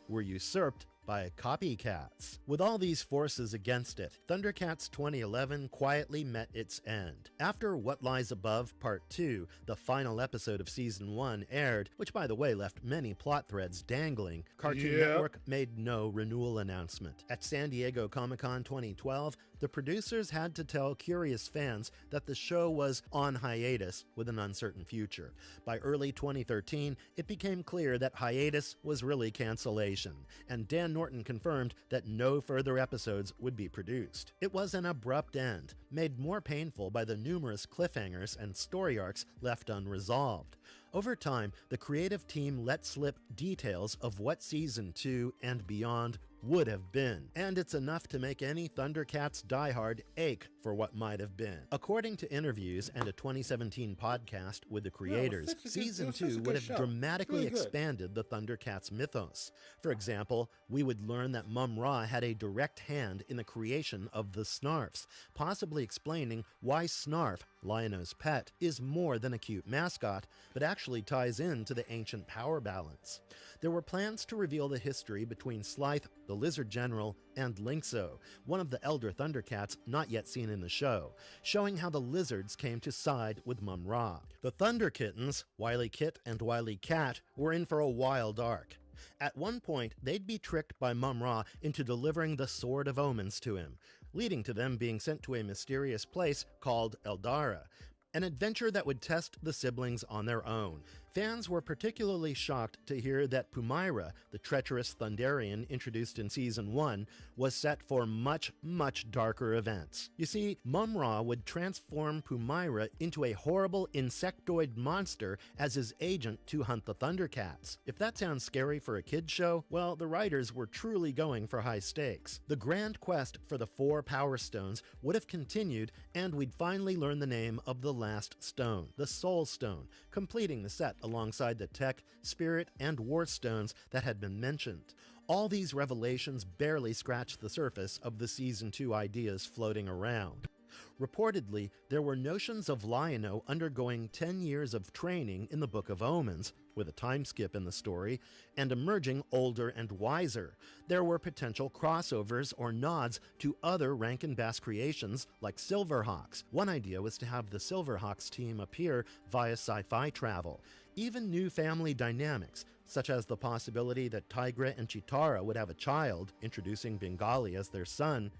Were usurped by copycats. With all these forces against it, Thundercats 2011 quietly met its end. After What Lies Above Part 2, the final episode of Season 1 aired, which by the way left many plot threads dangling, Cartoon Network made no renewal announcement. At San Diego Comic-Con 2012, the producers had to tell curious fans that the show was on hiatus with an uncertain future. By early 2013, it became clear that hiatus was really cancellation, and Dan Norton confirmed that no further episodes would be produced. It was an abrupt end, made more painful by the numerous cliffhangers and story arcs left unresolved. Over time, the creative team let slip details of what Season 2 and beyond would have been, and it's enough to make any Thundercats diehard ache for what might have been. According to interviews and a 2017 podcast with the creators, Season 2 would have dramatically expanded the Thundercats mythos. For example, we would learn that Mum-Ra had a direct hand in the creation of the Snarfs, possibly explaining why Snarf, Lion-O's pet, is more than a cute mascot, but actually ties into the ancient power balance. There were plans to reveal the history between Slythe, the Lizard General, and Lynxo, one of the elder Thundercats not yet seen in the show, showing how the lizards came to side with Mum-Ra. The Thunder Kittens, Wily Kit and Wily Cat, were in for a wild arc. At one point, they'd be tricked by Mum-Ra into delivering the Sword of Omens to him, leading to them being sent to a mysterious place called Eldara, an adventure that would test the siblings on their own. Fans were particularly shocked to hear that Pumaira, the treacherous Thunderian introduced in Season 1, was set for much, much darker events. You see, Mum-Ra would transform Pumaira into a horrible insectoid monster as his agent to hunt the Thundercats. If that sounds scary for a kid's show, well, the writers were truly going for high stakes. The grand quest for the 4 Power Stones would have continued, and we'd finally learn the name of the last stone, the Soul Stone, completing the set alongside the Tech, Spirit, and War Stones that had been mentioned. All these revelations barely scratched the surface of the Season 2 ideas floating around. Reportedly, there were notions of Lion-O undergoing 10 years of training in the Book of Omens, with a time skip in the story, and emerging older and wiser. There were potential crossovers or nods to other Rankin Bass creations like Silverhawks. One idea was to have the Silverhawks team appear via sci-fi travel. Even new family dynamics, such as the possibility that Tigra and Chitara would have a child, introducing Bengali as their son,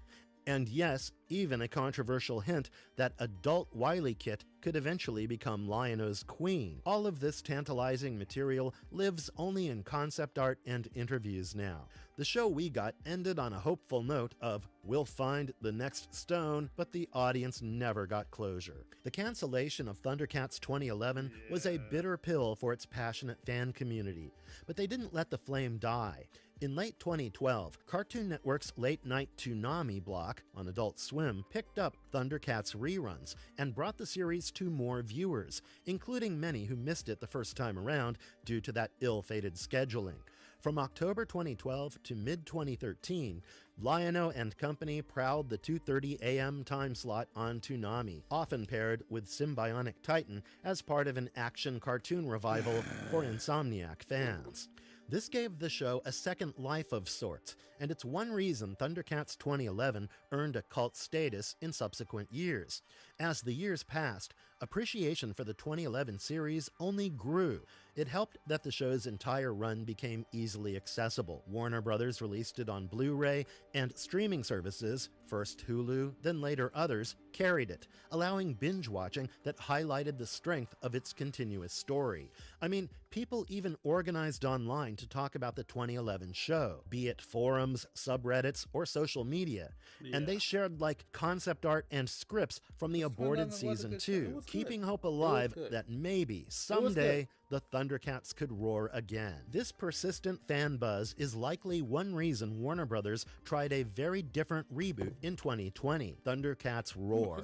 and yes, even a controversial hint that adult Wily Kit could eventually become Lion-O's queen. All of this tantalizing material lives only in concept art and interviews now. The show we got ended on a hopeful note of, we'll find the next stone, but the audience never got closure. The cancellation of Thundercats 2011 was a bitter pill for its passionate fan community, but they didn't let the flame die. In late 2012, Cartoon Network's late-night Toonami block on Adult Swim picked up Thundercats reruns and brought the series to more viewers, including many who missed it the first time around due to that ill-fated scheduling. From October 2012 to mid-2013, Lion-O and Company prowled the 2:30 a.m. time slot on Toonami, often paired with Symbionic Titan as part of an action cartoon revival for Insomniac fans. This gave the show a second life of sorts, and it's one reason Thundercats 2011 earned a cult status in subsequent years. As the years passed, appreciation for the 2011 series only grew. It helped that the show's entire run became easily accessible. Warner Brothers released it on Blu-ray, and streaming services, first Hulu, then later others, carried it, allowing binge-watching that highlighted the strength of its continuous story. I mean, people even organized online to talk about the 2011 show, be it forums, subreddits, or social media. And they shared like concept art and scripts from the aborted season 2, keeping hope alive that maybe someday the Thundercats could roar again. This persistent fan buzz is likely one reason Warner Brothers tried a very different reboot in 2020, Thundercats Roar.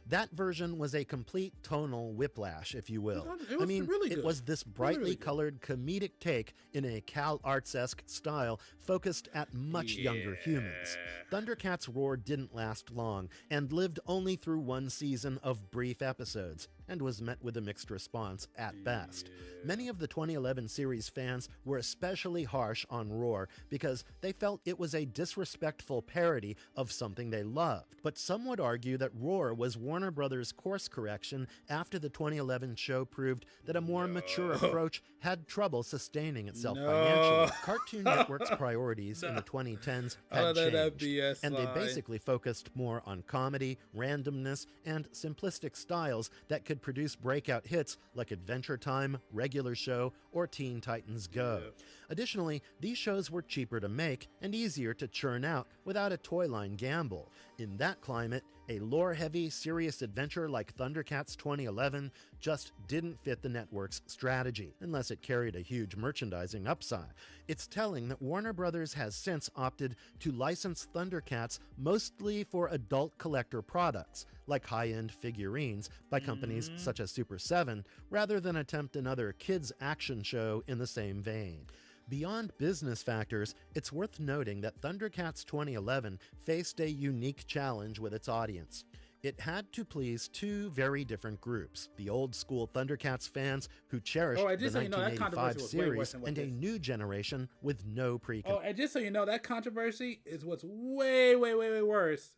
That version was a complete tonal whiplash, if you will. It was this brightly colored comedic take in a Cal Arts-esque style focused at much younger humans. Thundercats Roar didn't last long and lived only through one season of brief episodes, and was met with a mixed response at best. Many of the 2011 series fans were especially harsh on Roar because they felt it was a disrespectful parody of something they loved. But some would argue that Roar was Warner Brothers' course correction after the 2011 show proved that a more mature approach had trouble sustaining itself financially. Cartoon Network's priorities in the 2010s had changed, and they basically focused more on comedy, randomness, and simplistic styles that could produce breakout hits like Adventure Time, Regular Show, or Teen Titans Go. Additionally, these shows were cheaper to make and easier to churn out without a toy line gamble. In that climate, a lore-heavy, serious adventure like Thundercats 2011 just didn't fit the network's strategy, unless it carried a huge merchandising upside. It's telling that Warner Brothers has since opted to license Thundercats mostly for adult collector products, like high-end figurines by companies such as Super 7, rather than attempt another kids' action show in the same vein. Beyond business factors, it's worth noting that Thundercats 2011 faced a unique challenge with its audience. It had to please two very different groups, the old-school Thundercats fans who cherished the 1985 series and a new generation with no preconceptions. And just so you know, that controversy is what's way, way, way, way worse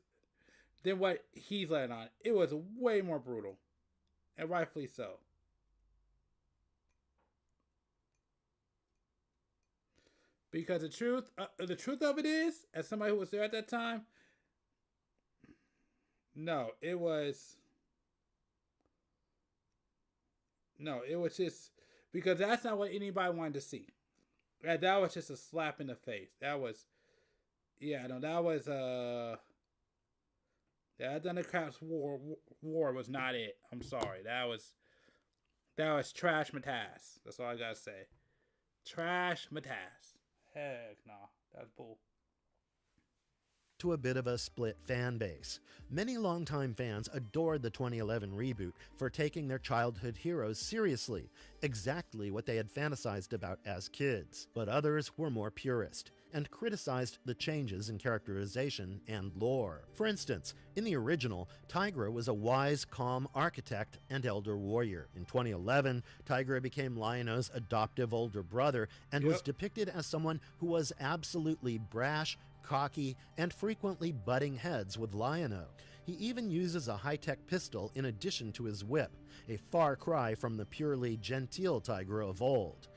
than what he's letting on. It was way more brutal, and rightfully so. Because the truth of it is, as somebody who was there at that time, it was just because that's not what anybody wanted to see. That was just a slap in the face. That Thundercats War was not it. I'm sorry. That was trash Mataz. That's all I gotta say. Trash Mataz. Heck no, that's bull. To a bit of a split fan base. Many longtime fans adored the 2011 reboot for taking their childhood heroes seriously, exactly what they had fantasized about as kids. But others were more purist and criticized the changes in characterization and lore. For instance, in the original, Tigra was a wise, calm architect and elder warrior. In 2011, Tigra became Lion-O's adoptive older brother and was depicted as someone who was absolutely brash, cocky, and frequently butting heads with Lion-O. He even uses a high-tech pistol in addition to his whip, a far cry from the purely genteel Tigra of old.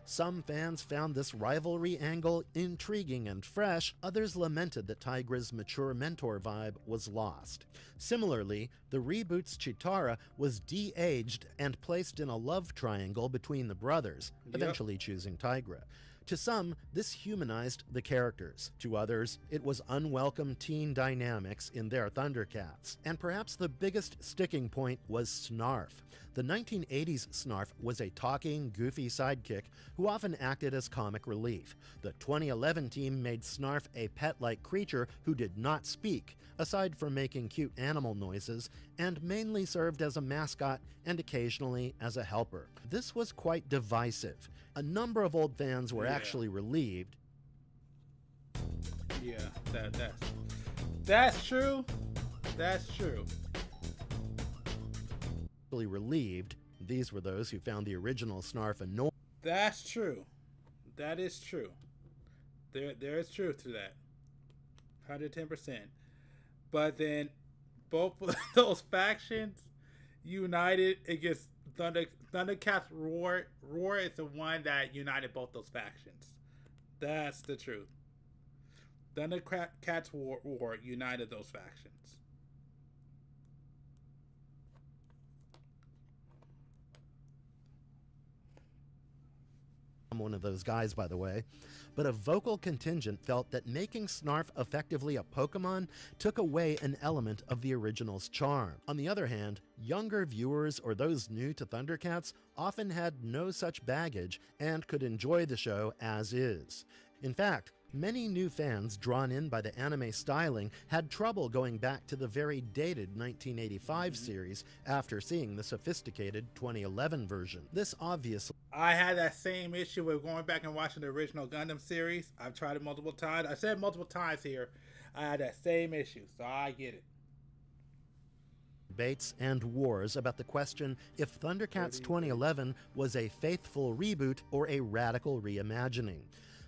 Some fans found this rivalry angle intriguing and fresh, others lamented that Tigra's mature mentor vibe was lost. Similarly, the reboot's Chitara was de-aged and placed in a love triangle between the brothers, eventually choosing Tigra. To some, this humanized the characters. To others, it was unwelcome teen dynamics in their Thundercats. And perhaps the biggest sticking point was Snarf. The 1980s Snarf was a talking, goofy sidekick who often acted as comic relief. The 2011 team made Snarf a pet-like creature who did not speak, aside from making cute animal noises, and mainly served as a mascot and occasionally as a helper. This was quite divisive. a number of old fans were actually relieved. Yeah, that's true. That's true. Relieved. These were those who found the original Snarf annoying. That's true. That is true. There is truth to that. 110%. But then both of those factions united against Thundercats Roar. Roar is the one that united both those factions. That's the truth. Thundercats War united those factions. I'm one of those guys, by the way. But a vocal contingent felt that making Snarf effectively a Pokemon took away an element of the original's charm. On the other hand, younger viewers or those new to Thundercats often had no such baggage and could enjoy the show as is. In fact, many new fans drawn in by the anime styling had trouble going back to the very dated 1985 series after seeing the sophisticated 2011 version. This obviously... I had that same issue with going back and watching the original Gundam series. I've tried it multiple times. I said multiple times here. I had that same issue, so I get it. Debates and wars about the question if Thundercats 2011 was a faithful reboot or a radical reimagining.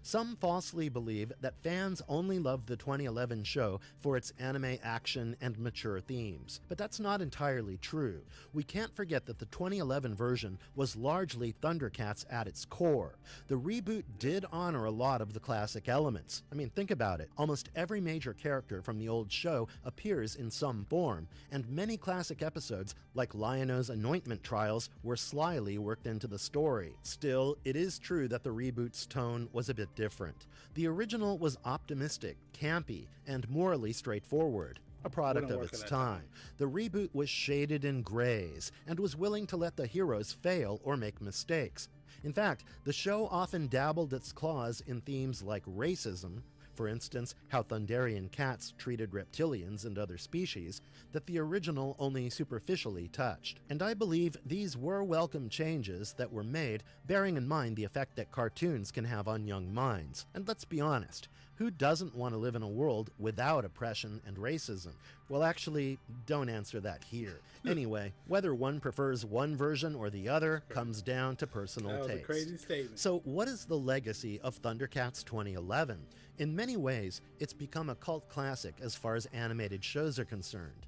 Some falsely believe that fans only loved the 2011 show for its anime action and mature themes, but that's not entirely true. We can't forget that the 2011 version was largely Thundercats at its core. The reboot did honor a lot of the classic elements. I mean, think about it. Almost every major character from the old show appears in some form, and many classic episodes, like Lion-O's anointment trials, were slyly worked into the story. Still, it is true that the reboot's tone was a bit different. The original was optimistic, campy, and morally straightforward, a product of its time. The reboot was shaded in grays and was willing to let the heroes fail or make mistakes. In fact, the show often dabbled its claws in themes like racism, for instance, how Thunderian cats treated reptilians and other species, that the original only superficially touched. And I believe these were welcome changes that were made, bearing in mind the effect that cartoons can have on young minds. And let's be honest, who doesn't want to live in a world without oppression and racism? Well, actually, don't answer that here. Anyway, whether one prefers one version or the other comes down to personal taste. That was a crazy statement. So what is the legacy of Thundercats 2011? In many ways, it's become a cult classic as far as animated shows are concerned.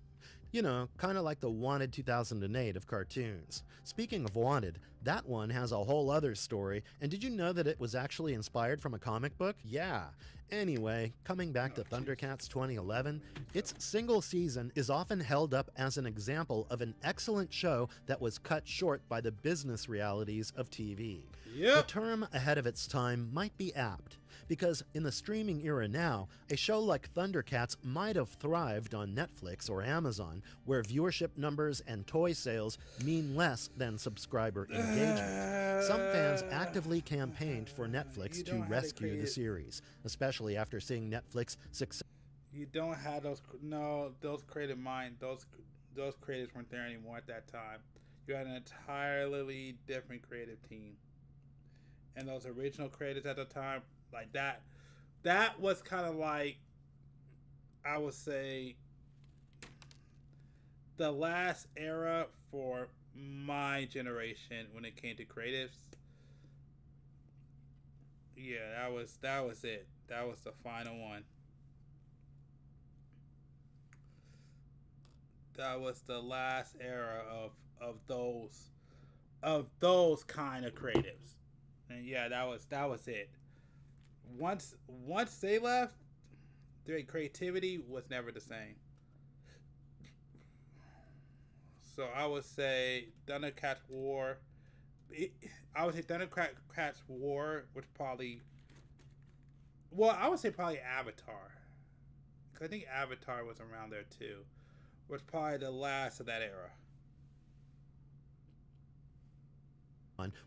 You know, kind of like the Wanted 2008 of cartoons. Speaking of Wanted, that one has a whole other story, and did you know that it was actually inspired from a comic book? Yeah. Anyway, coming back to Thundercats 2011, its single season is often held up as an example of an excellent show that was cut short by the business realities of TV. The term ahead of its time might be apt, because in the streaming era now, a show like Thundercats might have thrived on Netflix or Amazon, where viewership numbers and toy sales mean less than subscriber engagement. Some fans actively campaigned for Netflix to rescue the series, especially after seeing Netflix success. You don't have those creative mind, those creatives weren't there anymore at that time. You had an entirely different creative team. And those original creators at the time, like that was kind of like, I would say, the last era for my generation when it came to creatives. Yeah, that was it. That was the final one. That was the last era of those kind of creatives. And yeah, that was it. Once they left, their creativity was never the same. So I would say Thundercats War. I would say Thundercats War was probably. Well, I would say probably Avatar. Because I think Avatar was around there too. Was probably the last of that era.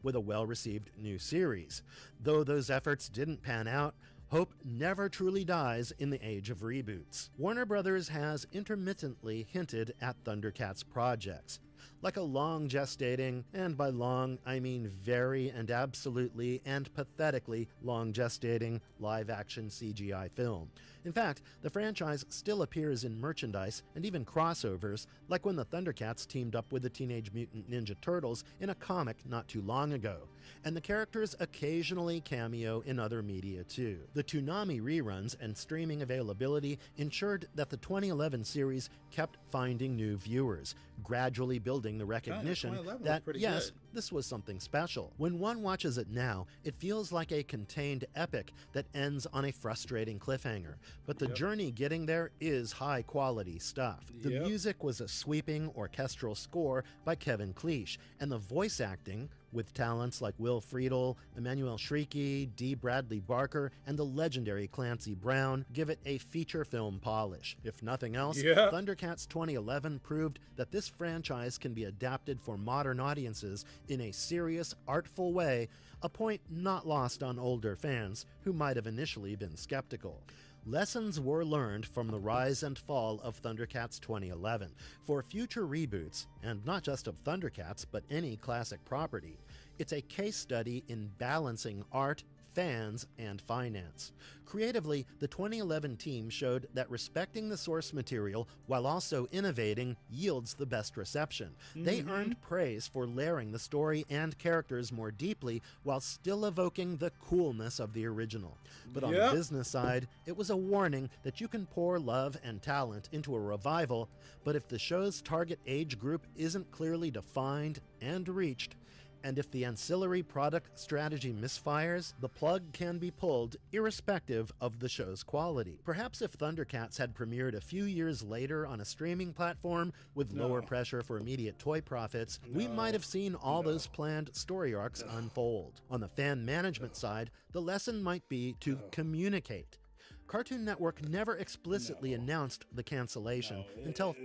With a well-received new series. Though those efforts didn't pan out, hope never truly dies in the age of reboots. Warner Brothers has intermittently hinted at Thundercats projects. like a long gestating, and by long I mean very and absolutely and pathetically long gestating live-action CGI film. In fact, the franchise still appears in merchandise and even crossovers, like when the Thundercats teamed up with the Teenage Mutant Ninja Turtles in a comic not too long ago. And the characters occasionally cameo in other media too. The Toonami reruns and streaming availability ensured that the 2011 series kept finding new viewers, gradually building the recognition that, yes, this was something special. When one watches it now, it feels like a contained epic that ends on a frustrating cliffhanger. But the journey getting there is high-quality stuff. The music was a sweeping orchestral score by Kevin Cleach, and the voice acting, with talents like Will Friedle, Emmanuel Shrieky, D. Bradley Barker, and the legendary Clancy Brown, give it a feature film polish. If nothing else, Thundercats 2011 proved that this franchise can be adapted for modern audiences in a serious, artful way, a point not lost on older fans who might have initially been skeptical. Lessons were learned from the rise and fall of Thundercats 2011. For future reboots, and not just of Thundercats, but any classic property, it's a case study in balancing art, fans, and finance. Creatively, the 2011 team showed that respecting the source material while also innovating yields the best reception. They earned praise for layering the story and characters more deeply while still evoking the coolness of the original. But on the business side, it was a warning that you can pour love and talent into a revival, but if the show's target age group isn't clearly defined and reached, and if the ancillary product strategy misfires, the plug can be pulled irrespective of the show's quality. Perhaps if Thundercats had premiered a few years later on a streaming platform with lower pressure for immediate toy profits, we might have seen all those planned story arcs unfold. On the fan management side, the lesson might be to communicate. Cartoon Network never explicitly announced the cancellation until...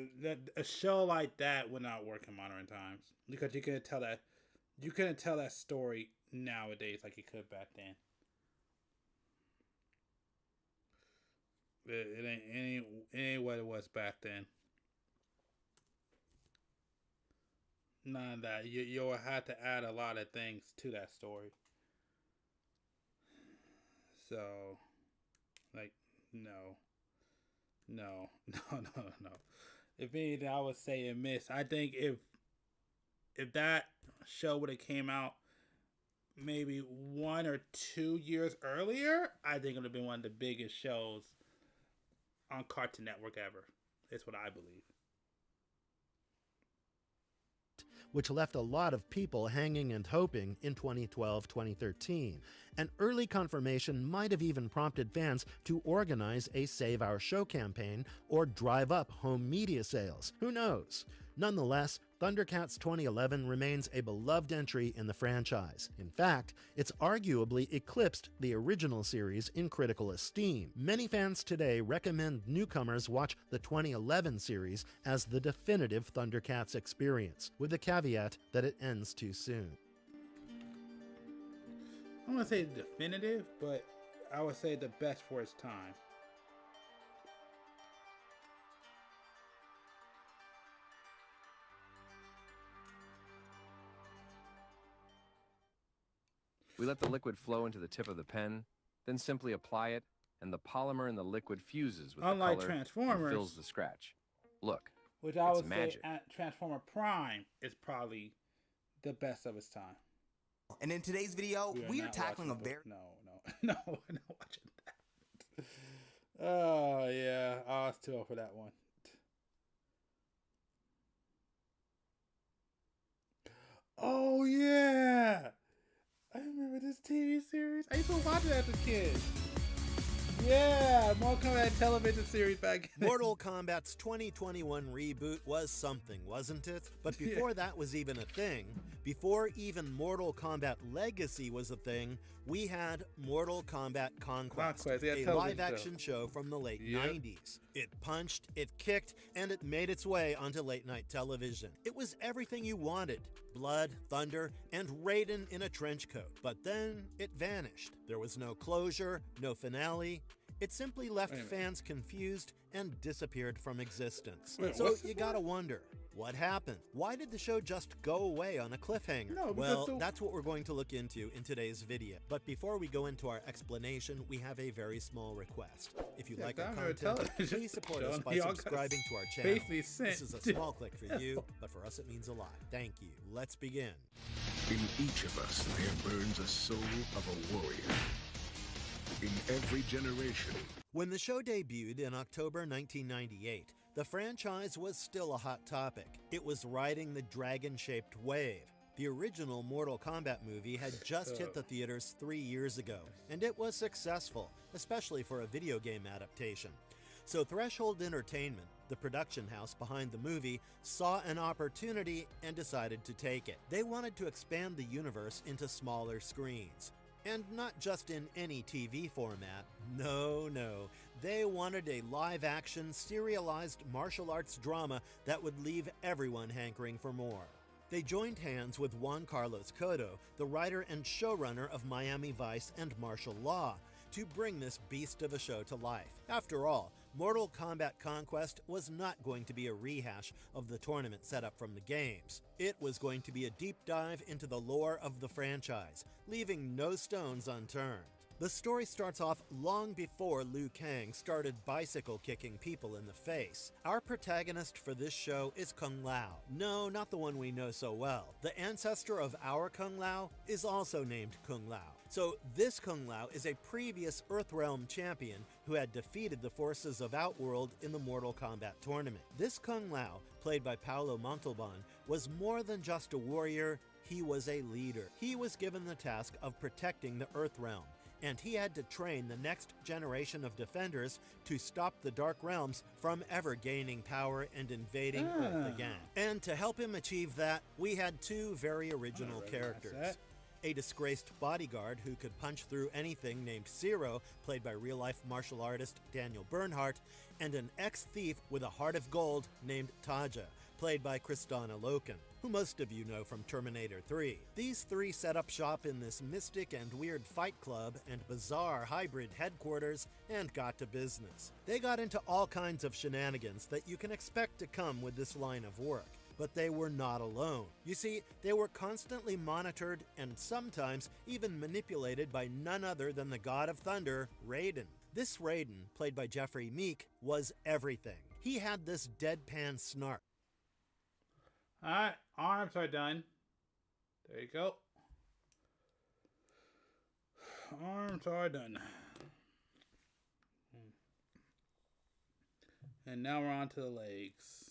A show like that would not work in modern times, because you couldn't tell that story nowadays like you could back then. It ain't what it was back then. None of that. You'll have to add a lot of things to that story. So, like, no. If anything, I would say it missed. I think if that show would have came out maybe 1 or 2 years earlier, I think it would have been one of the biggest shows on Cartoon Network ever. It's what I believe. Which left a lot of people hanging and hoping in 2012-2013. An early confirmation might have even prompted fans to organize a Save Our Show campaign or drive up home media sales. Who knows? Nonetheless, Thundercats 2011 remains a beloved entry in the franchise. In fact, it's arguably eclipsed the original series in critical esteem. Many fans today recommend newcomers watch the 2011 series as the definitive Thundercats experience, with the caveat that it ends too soon. I don't want to say definitive, but I would say the best for its time. We let the liquid flow into the tip of the pen, then simply apply it, and the polymer in the liquid fuses with Unlike the color Transformers, and fills the scratch. Look, which I would magic. say Transformer Prime is probably the best of its time. And in today's video, we are tackling a very... No, we're not watching that. Oh, yeah. I was too old for that one. Oh, yeah. I remember this TV series. I used to watch it as a kid. Yeah, Mortal Kombat television series back in Mortal Kombat's 2021 reboot was something, wasn't it? But before that was even a thing, before even Mortal Kombat Legacy was a thing, we had Mortal Kombat Conquest, a live-action show from the late 90s. It punched, it kicked, and it made its way onto late-night television. It was everything you wanted. Blood, thunder, and Raiden in a trench coat. But then it vanished. There was no closure, no finale. It simply left fans confused and disappeared from existence. So you gotta wonder, What happened? Why did the show just go away on a cliffhanger? No, well, that's what we're going to look into in today's video. But before we go into our explanation, we have a very small request. If you like our content, please support us by subscribing to our channel. This is a small click for you, but for us it means a lot. Thank you. Let's begin. In each of us, there burns a soul of a warrior. In every generation. When the show debuted in October 1998, the franchise was still a hot topic. It was riding the dragon-shaped wave. The original Mortal Kombat movie had just hit the theaters 3 years ago, and it was successful, especially for a video game adaptation. So Threshold Entertainment, the production house behind the movie, saw an opportunity and decided to take it. They wanted to expand the universe into smaller screens. And not just in any TV format. No. They wanted a live-action, serialized martial arts drama that would leave everyone hankering for more. They joined hands with Juan Carlos Cotto, the writer and showrunner of Miami Vice and Martial Law, to bring this beast of a show to life. After all, Mortal Kombat Conquest was not going to be a rehash of the tournament setup from the games. It was going to be a deep dive into the lore of the franchise, leaving no stones unturned. The story starts off long before Liu Kang started bicycle kicking people in the face. Our protagonist for this show is Kung Lao. No, not the one we know so well. The ancestor of our Kung Lao is also named Kung Lao. So this Kung Lao is a previous Earthrealm champion who had defeated the forces of Outworld in the Mortal Kombat tournament. This Kung Lao, played by Paulo Montalban, was more than just a warrior, he was a leader. He was given the task of protecting the Earthrealm, and he had to train the next generation of defenders to stop the Dark Realms from ever gaining power and invading Earth again. And to help him achieve that, we had two very original characters. A disgraced bodyguard who could punch through anything named Zero, played by real-life martial artist Daniel Bernhardt, and an ex-thief with a heart of gold named Taja, played by Kristana Loken, who most of you know from Terminator 3. These three set up shop in this mystic and weird fight club and bizarre hybrid headquarters and got to business. They got into all kinds of shenanigans that you can expect to come with this line of work. But they were not alone. You see, they were constantly monitored and sometimes even manipulated by none other than the God of Thunder, Raiden. This Raiden, played by Jeffrey Meek, was everything. He had this deadpan snark. Alright, arms are done. There you go. Arms are done. And now we're on to the legs.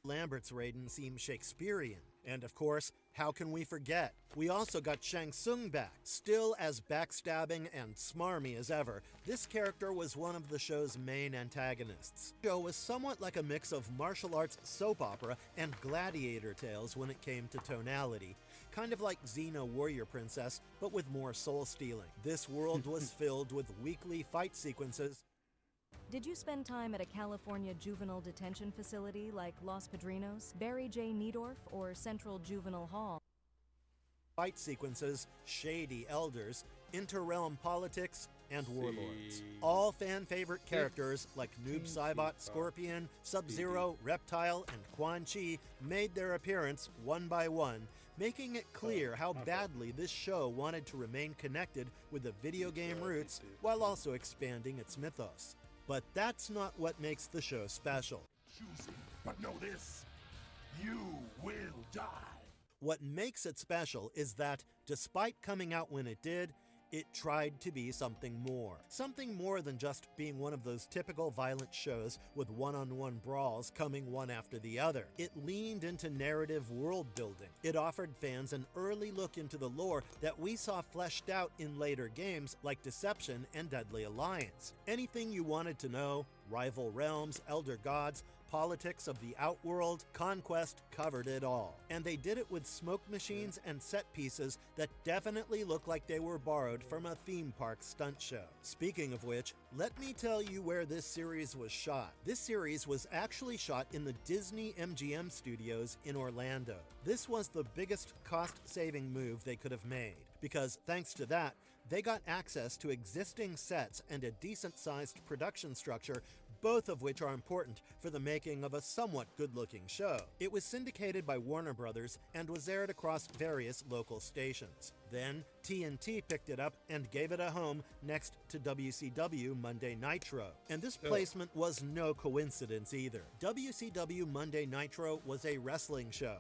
Lambert's Raiden seemed Shakespearean. And of course, how can we forget? We also got Shang Tsung back. Still as backstabbing and smarmy as ever, this character was one of the show's main antagonists. The show was somewhat like a mix of martial arts soap opera and gladiator tales when it came to tonality. Kind of like Xena Warrior Princess, but with more soul-stealing. This world was filled with weekly fight sequences. Did you spend time at a California juvenile detention facility like Los Padrinos, Barry J. Needorf, or Central Juvenile Hall? Fight sequences, shady elders, inter-realm politics, and warlords. All fan-favorite characters like Noob Saibot, Scorpion, Sub-Zero, Reptile, and Quan Chi made their appearance one by one, making it clear how badly this show wanted to remain connected with the video game roots while also expanding its mythos. But that's not what makes the show special. But know this, you will die. What makes it special is that, despite coming out when it did, it tried to be something more. Something more than just being one of those typical violent shows with one-on-one brawls coming one after the other. It leaned into narrative world building. It offered fans an early look into the lore that we saw fleshed out in later games like Deception and Deadly Alliance. Anything you wanted to know, rival realms, elder gods, politics of the Outworld, Conquest covered it all. And they did it with smoke machines and set pieces that definitely look like they were borrowed from a theme park stunt show. Speaking of which, let me tell you where this series was shot. This series was actually shot in the Disney MGM studios in Orlando. This was the biggest cost-saving move they could have made, because thanks to that, They got access to existing sets and a decent-sized production structure, both of which are important for the making of a somewhat good-looking show. It was syndicated by Warner Brothers and was aired across various local stations. Then, TNT picked it up and gave it a home next to WCW Monday Nitro. And this placement was no coincidence either. WCW Monday Nitro was a wrestling show.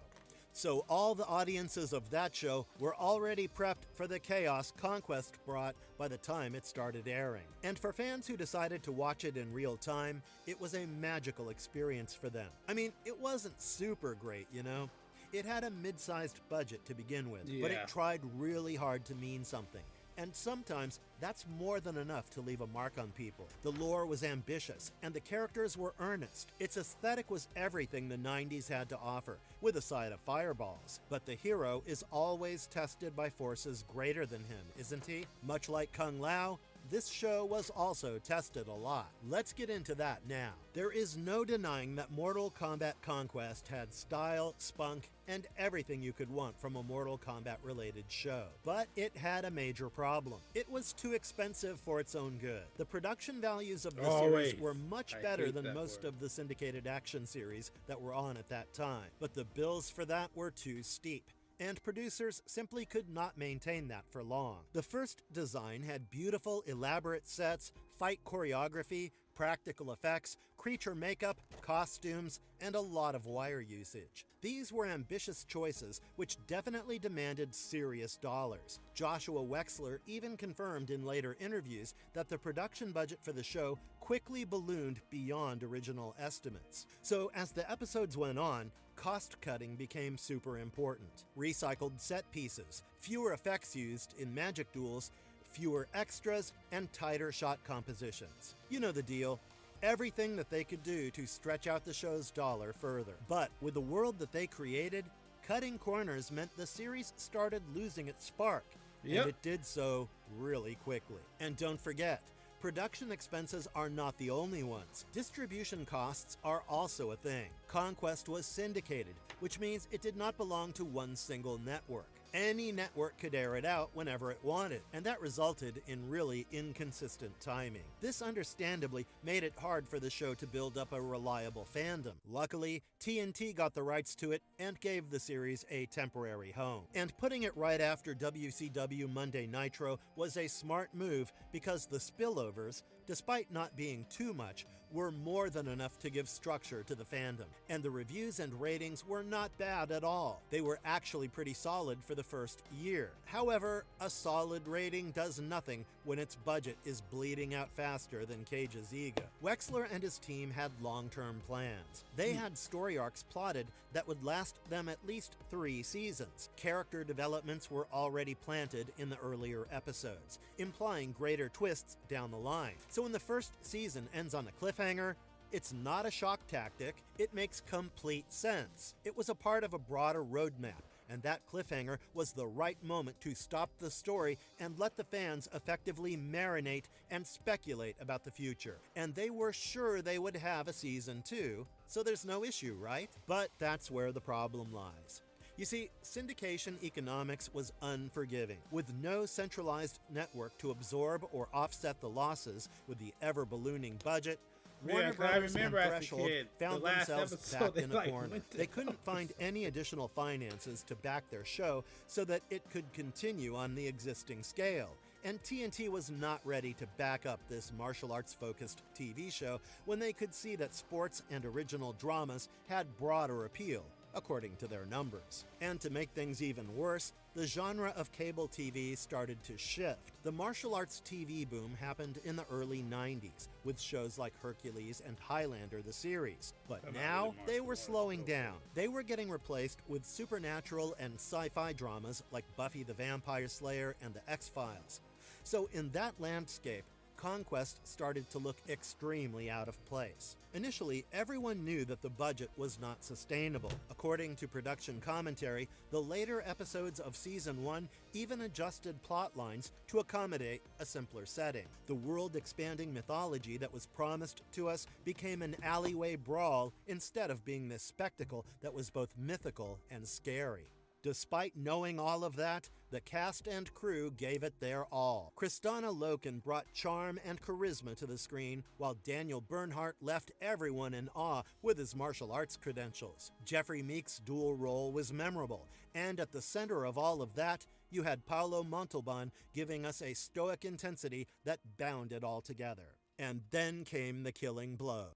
So all the audiences of that show were already prepped for the chaos Conquest brought by the time it started airing. And for fans who decided to watch it in real time, it was a magical experience for them. I mean, it wasn't super great, you know? It had a mid-sized budget to begin with, but it tried really hard to mean something. And sometimes that's more than enough to leave a mark on people. The lore was ambitious, and the characters were earnest. Its aesthetic was everything the 90s had to offer, with a side of fireballs. But the hero is always tested by forces greater than him, isn't he? Much like Kung Lao, this show was also tested a lot. Let's get into that now. There is no denying that Mortal Kombat Conquest had style, spunk, and everything you could want from a Mortal Kombat related show. But it had a major problem. It was too expensive for its own good. The production values of the series were much better than most of the syndicated action series that were on at that time, but the bills for that were too steep. And producers simply could not maintain that for long. The first design had beautiful, elaborate sets, fight choreography, practical effects, creature makeup, costumes, and a lot of wire usage. These were ambitious choices, which definitely demanded serious dollars. Joshua Wexler even confirmed in later interviews that the production budget for the show quickly ballooned beyond original estimates. So as the episodes went on, cost-cutting became super important. Recycled set pieces, fewer effects used in magic duels, fewer extras, and tighter shot compositions. You know the deal. Everything that they could do to stretch out the show's dollar further. But with the world that they created, cutting corners meant the series started losing its spark. And it did so really quickly. And don't forget, production expenses are not the only ones. Distribution costs are also a thing. Conquest was syndicated, which means it did not belong to one single network. Any network could air it out whenever it wanted, and that resulted in really inconsistent timing. This understandably made it hard for the show to build up a reliable fandom. Luckily, TNT got the rights to it and gave the series a temporary home. And putting it right after WCW Monday Nitro was a smart move because the spillovers, despite not being too much, were more than enough to give structure to the fandom. And the reviews and ratings were not bad at all. They were actually pretty solid for the first year. However, a solid rating does nothing when its budget is bleeding out faster than Cage's ego. Wexler and his team had long-term plans. They had story arcs plotted that would last them at least 3 seasons. Character developments were already planted in the earlier episodes, implying greater twists down the line. So when the first season ends on a cliffhanger, it's not a shock tactic, it makes complete sense. It was a part of a broader roadmap, and that cliffhanger was the right moment to stop the story and let the fans effectively marinate and speculate about the future. And they were sure they would have a season 2, so there's no issue, right? But that's where the problem lies. You see, syndication economics was unforgiving. With no centralized network to absorb or offset the losses with the ever-ballooning budget, Warner Brothers and Threshold found themselves back in a corner. They couldn't find any additional finances to back their show so that it could continue on the existing scale. And TNT was not ready to back up this martial arts-focused TV show when they could see that sports and original dramas had broader appeal, according to their numbers. And to make things even worse, the genre of cable TV started to shift. The martial arts TV boom happened in the early 90s, with shows like Hercules and Highlander the series. But now, they were slowing down. They were getting replaced with supernatural and sci-fi dramas like Buffy the Vampire Slayer and The X-Files. So in that landscape, Conquest started to look extremely out of place. Initially, everyone knew that the budget was not sustainable. According to production commentary, the later episodes of Season 1 even adjusted plot lines to accommodate a simpler setting. The world-expanding mythology that was promised to us became an alleyway brawl instead of being this spectacle that was both mythical and scary. Despite knowing all of that, the cast and crew gave it their all. Kristana Loken brought charm and charisma to the screen, while Daniel Bernhardt left everyone in awe with his martial arts credentials. Jeffrey Meek's dual role was memorable, and at the center of all of that, you had Paulo Montalban giving us a stoic intensity that bound it all together. And then came the killing blow.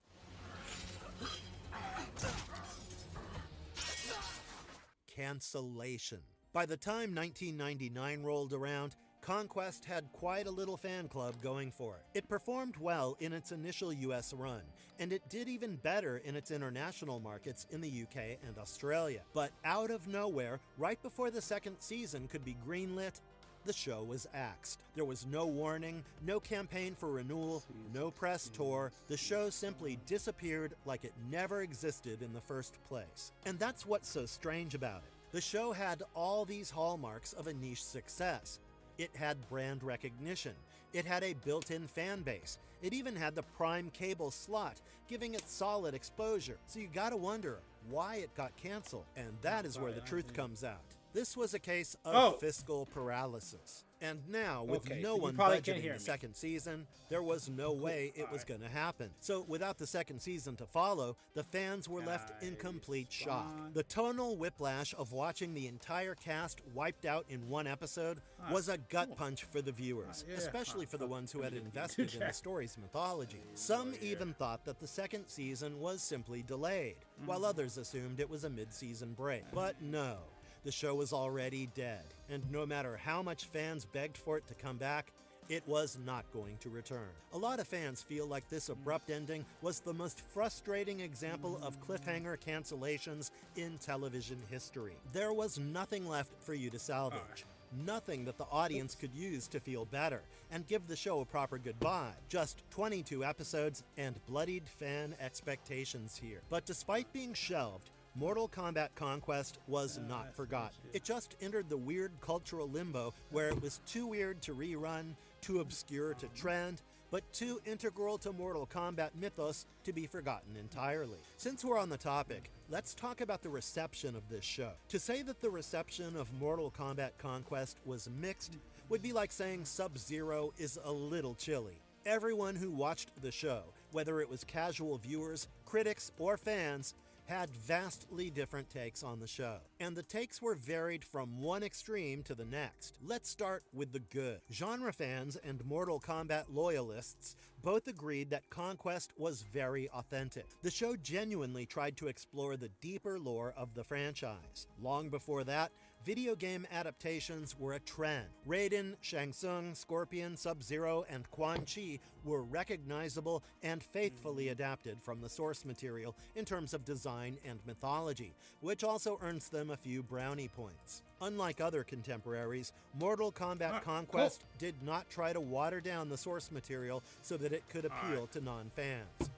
Cancellation. By the time 1999 rolled around, Conquest had quite a little fan club going for it. It performed well in its initial US run, and it did even better in its international markets in the UK and Australia. But out of nowhere, right before the second season could be greenlit, the show was axed. There was no warning, no campaign for renewal, no press tour. The show simply disappeared like it never existed in the first place. And that's what's so strange about it. The show had all these hallmarks of a niche success. It had brand recognition. It had a built-in fan base. It even had the prime cable slot, giving it solid exposure. So you gotta wonder why it got canceled. And that is where the truth comes out. This was a case of fiscal paralysis. And now, with no one budgeting the second season, there was no way it was going to happen. So without the second season to follow, the fans were left in complete shock. The tonal whiplash of watching the entire cast wiped out in one episode was a gut punch for the viewers, especially for the ones who had invested in the story's mythology. Some even thought that the second season was simply delayed, while others assumed it was a mid-season break. But no. The show was already dead, and no matter how much fans begged for it to come back, it was not going to return. A lot of fans feel like this abrupt ending was the most frustrating example of cliffhanger cancellations in television history. There was nothing left for you to salvage. Nothing that the audience could use to feel better and give the show a proper goodbye. Just 22 episodes and bloodied fan expectations here. But despite being shelved, Mortal Kombat Conquest was not forgotten. It just entered the weird cultural limbo where it was too weird to rerun, too obscure to trend, but too integral to Mortal Kombat mythos to be forgotten entirely. Since we're on the topic, let's talk about the reception of this show. To say that the reception of Mortal Kombat Conquest was mixed would be like saying Sub-Zero is a little chilly. Everyone who watched the show, whether it was casual viewers, critics, or fans, had vastly different takes on the show. And the takes were varied from one extreme to the next. Let's start with the good. Genre fans and Mortal Kombat loyalists both agreed that Conquest was very authentic. The show genuinely tried to explore the deeper lore of the franchise. Long before that, video game adaptations were a trend. Raiden, Shang Tsung, Scorpion, Sub-Zero, and Quan Chi were recognizable and faithfully adapted from the source material in terms of design and mythology, which also earns them a few brownie points. Unlike other contemporaries, Mortal Kombat Conquest did not try to water down the source material so that it could appeal to non-fans.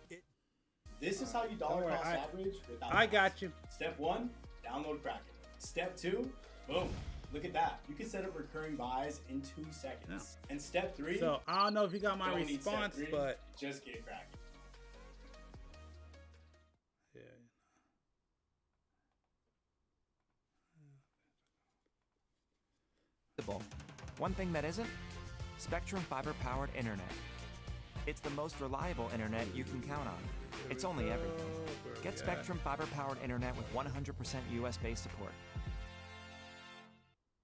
This is how you dollar cost average without I got you. Step 1, download Kraken. Step 2, boom. Look at that. You can set up recurring buys in 2 seconds. And step 3. So I don't know if you got my response, but just get Kraken. One thing that isn't? Spectrum fiber-powered internet. It's the most reliable internet you can count on. It's only everything. Get Spectrum fiber-powered internet with 100% US-based support.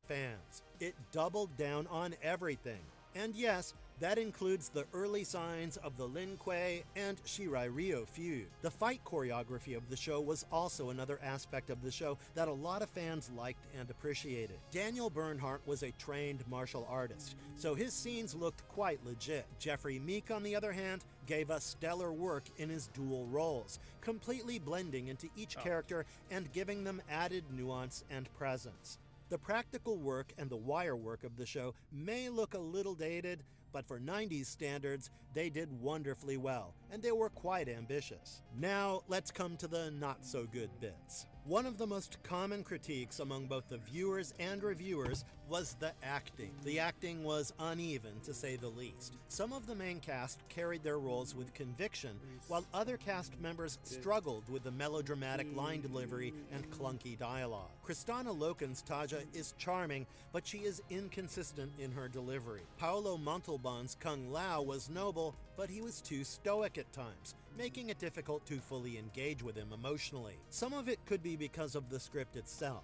Fans. It doubled down on everything. And yes, that includes the early signs of the Lin Kuei and Shirai Ryo feud. The fight choreography of the show was also another aspect of the show that a lot of fans liked and appreciated. Daniel Bernhardt was a trained martial artist, so his scenes looked quite legit. Jeffrey Meek, on the other hand, gave us stellar work in his dual roles, completely blending into each character and giving them added nuance and presence. The practical work and the wire work of the show may look a little dated, but for 90s standards, they did wonderfully well, and they were quite ambitious. Now, let's come to the not-so-good bits. One of the most common critiques among both the viewers and reviewers was the acting. The acting was uneven, to say the least. Some of the main cast carried their roles with conviction, while other cast members struggled with the melodramatic line delivery and clunky dialogue. Kristana Loken's Taja is charming, but she is inconsistent in her delivery. Paolo Montalban's Kung Lao was noble, but he was too stoic at times, making it difficult to fully engage with him emotionally. Some of it could be because of the script itself.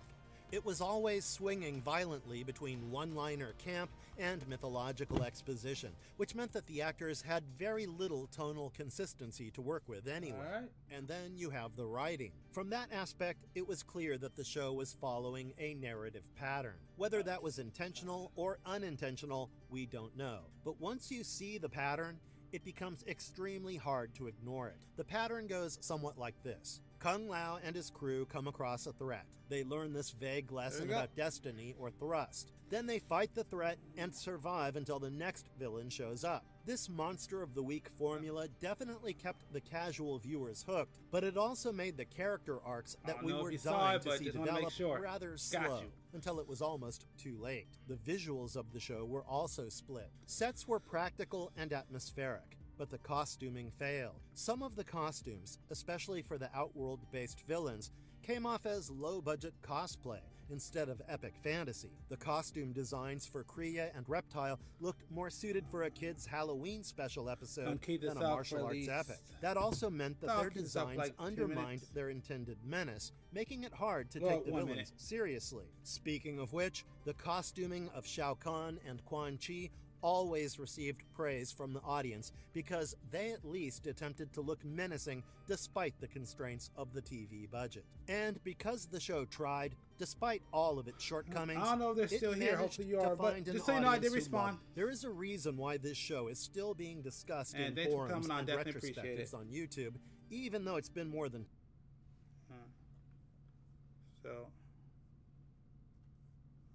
It was always swinging violently between one-liner camp and mythological exposition, which meant that the actors had very little tonal consistency to work with anyway. And then you have the writing. From that aspect, it was clear that the show was following a narrative pattern. Whether that was intentional or unintentional, we don't know. But once you see the pattern, it becomes extremely hard to ignore it. The pattern goes somewhat like this. Kung Lao and his crew come across a threat. They learn this vague lesson about destiny or thrust. Then they fight the threat and survive until the next villain shows up. This Monster of the Week formula definitely kept the casual viewers hooked, but it also made the character arcs that we were dying to see develop rather slow, until it was almost too late. The visuals of the show were also split. Sets were practical and atmospheric, but the costuming failed. Some of the costumes, especially for the Outworld-based villains, came off as low-budget cosplay instead of epic fantasy. The costume designs for Kriya and Reptile looked more suited for a kid's Halloween special episode than a martial arts epic. That also meant that their designs undermined their intended menace, making it hard to take the villains seriously. Speaking of which, the costuming of Shao Kahn and Quan Chi always received praise from the audience because they at least attempted to look menacing despite the constraints of the TV budget. And because the show tried, despite all of its shortcomings, I don't know if they're still here. Hopefully you are, but just so you know, I did respond. There is a reason why this show is still being discussed in forums and retrospectives on YouTube, even though it's been more than... So,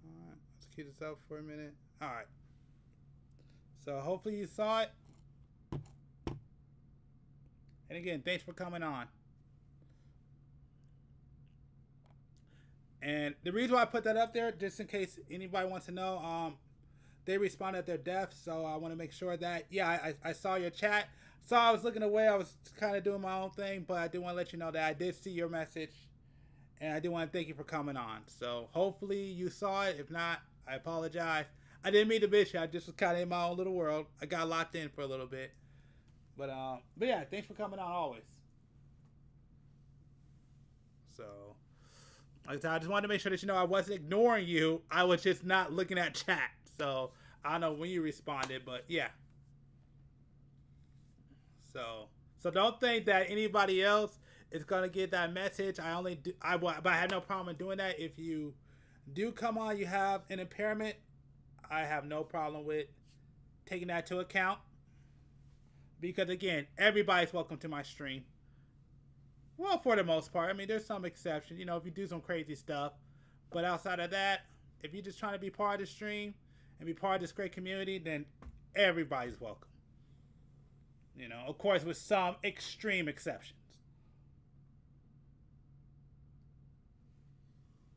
alright, let's keep this up for a minute. Alright. So hopefully you saw it. And again, thanks for coming on. And the reason why I put that up there, just in case anybody wants to know, they responded they're deaf, so I want to make sure that, yeah, I saw your chat. So I was looking away, I was kind of doing my own thing, but I do want to let you know that I did see your message, and I do want to thank you for coming on. So hopefully you saw it. If not, I apologize. I didn't mean to bitch you. I just was kind of in my own little world. I got locked in for a little bit. But yeah, thanks for coming on always. So, like I said, I just wanted to make sure that you know I wasn't ignoring you. I was just not looking at chat. So, I don't know when you responded, but yeah. So don't think that anybody else is going to get that message. But I have no problem in doing that. If you do come on, you have an impairment, I have no problem with taking that into account. Because again, everybody's welcome to my stream. Well, for the most part. I mean, there's some exceptions. You know, if you do some crazy stuff. But outside of that, if you're just trying to be part of the stream and be part of this great community, then everybody's welcome. You know, of course, with some extreme exceptions.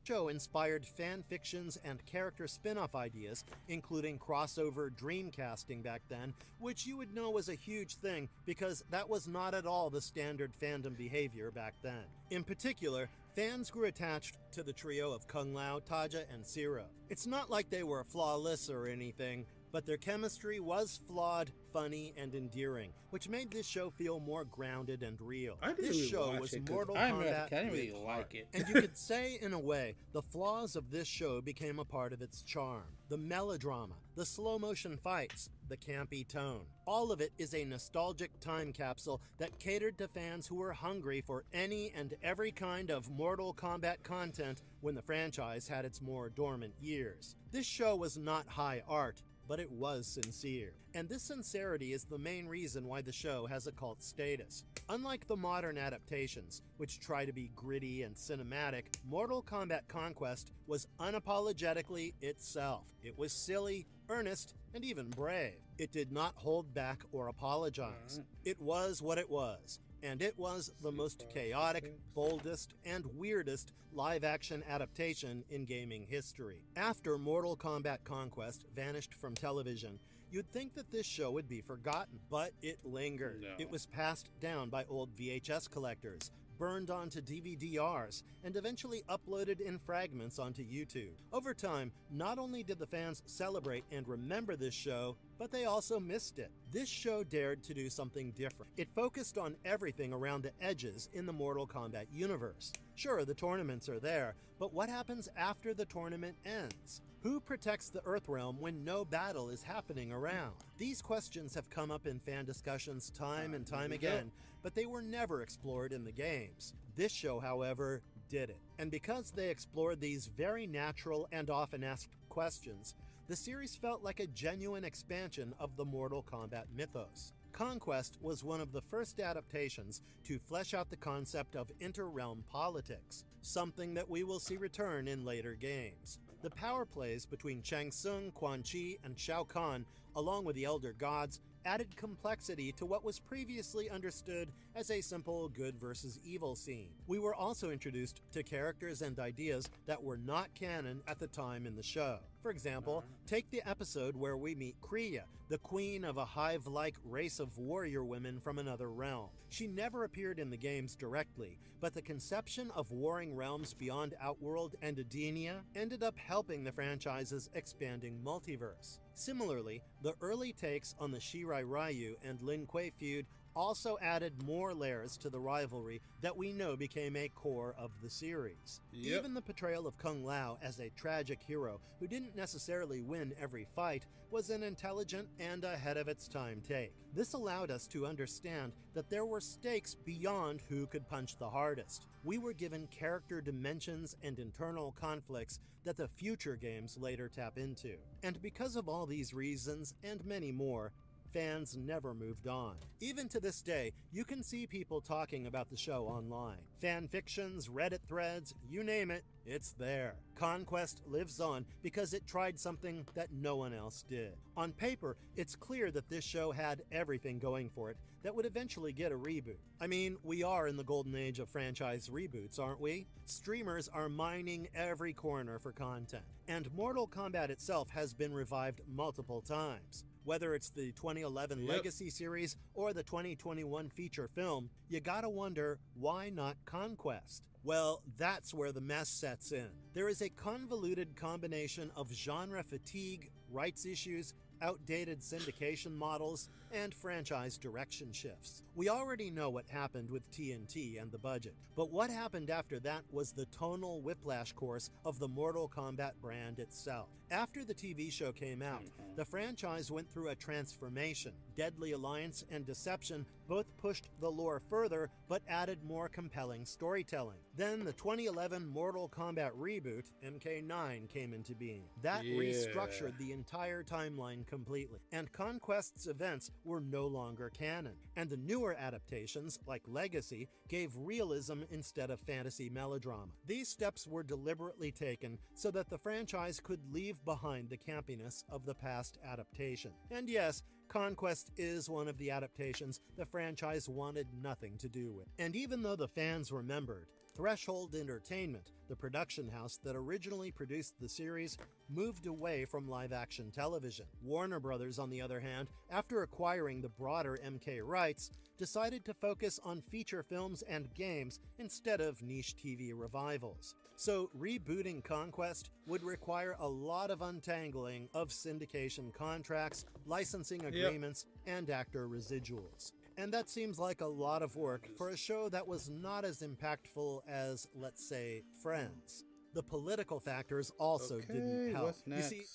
Show inspired fan fictions and character spin-off ideas, including crossover dream casting back then, which you would know was a huge thing because that was not at all the standard fandom behavior back then. In particular, fans grew attached to the trio of Kung Lao, Taja, and Zero. It's not like they were flawless or anything, but their chemistry was flawed, funny, and endearing, which made this show feel more grounded and real. This show was Mortal Kombat. I didn't really like it. And you could say, in a way, the flaws of this show became a part of its charm. The melodrama, the slow-motion fights, the campy tone. All of it is a nostalgic time capsule that catered to fans who were hungry for any and every kind of Mortal Kombat content when the franchise had its more dormant years. This show was not high art, but it was sincere. And this sincerity is the main reason why the show has a cult status. Unlike the modern adaptations, which try to be gritty and cinematic, Mortal Kombat Conquest was unapologetically itself. It was silly, earnest, and even brave. It did not hold back or apologize. It was what it was. And it was the most chaotic, boldest, and weirdest live-action adaptation in gaming history. After Mortal Kombat Conquest vanished from television, you'd think that this show would be forgotten, but it lingered. No. It was passed down by old VHS collectors, burned onto DVD-Rs, and eventually uploaded in fragments onto YouTube. Over time, not only did the fans celebrate and remember this show, but they also missed it. This show dared to do something different. It focused on everything around the edges in the Mortal Kombat universe. Sure, the tournaments are there, but what happens after the tournament ends? Who protects the Earthrealm when no battle is happening around? These questions have come up in fan discussions time and time again, but they were never explored in the games. This show, however, did it. And because they explored these very natural and often asked questions, the series felt like a genuine expansion of the Mortal Kombat mythos. Conquest was one of the first adaptations to flesh out the concept of inter-realm politics, something that we will see return in later games. The power plays between Shang Tsung, Quan Chi, and Shao Kahn, along with the Elder Gods, added complexity to what was previously understood as a simple good versus evil scene. We were also introduced to characters and ideas that were not canon at the time in the show. For example, take the episode where we meet Kriya, the queen of a hive-like race of warrior women from another realm. She never appeared in the games directly, but the conception of warring realms beyond Outworld and Edenia ended up helping the franchise's expanding multiverse. Similarly, the early takes on the Shirai Ryu and Lin Kuei feud also added more layers to the rivalry that we know became a core of the series. Even the portrayal of Kung Lao as a tragic hero who didn't necessarily win every fight was an intelligent and ahead of its time take. This allowed us to understand that there were stakes beyond who could punch the hardest. We were given character dimensions and internal conflicts that the future games later tap into. And because of all these reasons and many more, fans never moved on. Even to this day, you can see people talking about the show online. Fan fictions, Reddit threads, you name it, it's there. Conquest lives on because it tried something that no one else did. On paper, it's clear that this show had everything going for it that would eventually get a reboot. I mean, we are in the golden age of franchise reboots, aren't we? Streamers are mining every corner for content, and Mortal Kombat itself has been revived multiple times. Whether it's the 2011 Legacy series or the 2021 feature film, you gotta wonder, why not Conquest? Well, that's where the mess sets in. There is a convoluted combination of genre fatigue, rights issues, outdated syndication models, and franchise direction shifts. We already know what happened with TNT and the budget, but what happened after that was the tonal whiplash course of the Mortal Kombat brand itself. After the TV show came out, the franchise went through a transformation. Deadly Alliance and Deception both pushed the lore further, but added more compelling storytelling. Then the 2011 Mortal Kombat reboot, MK9, came into being. That restructured the entire timeline completely, and Conquest's events were no longer canon. And the newer adaptations, like Legacy, gave realism instead of fantasy melodrama. These steps were deliberately taken so that the franchise could leave behind the campiness of the past adaptation. And yes, Conquest is one of the adaptations the franchise wanted nothing to do with. And even though the fans remembered, Threshold Entertainment, the production house that originally produced the series, moved away from live-action television. Warner Brothers, on the other hand, after acquiring the broader MK rights, decided to focus on feature films and games instead of niche TV revivals. So rebooting Conquest would require a lot of untangling of syndication contracts, licensing agreements, and actor residuals. And that seems like a lot of work for a show that was not as impactful as, let's say, Friends. The political factors also didn't help. What's next? You see,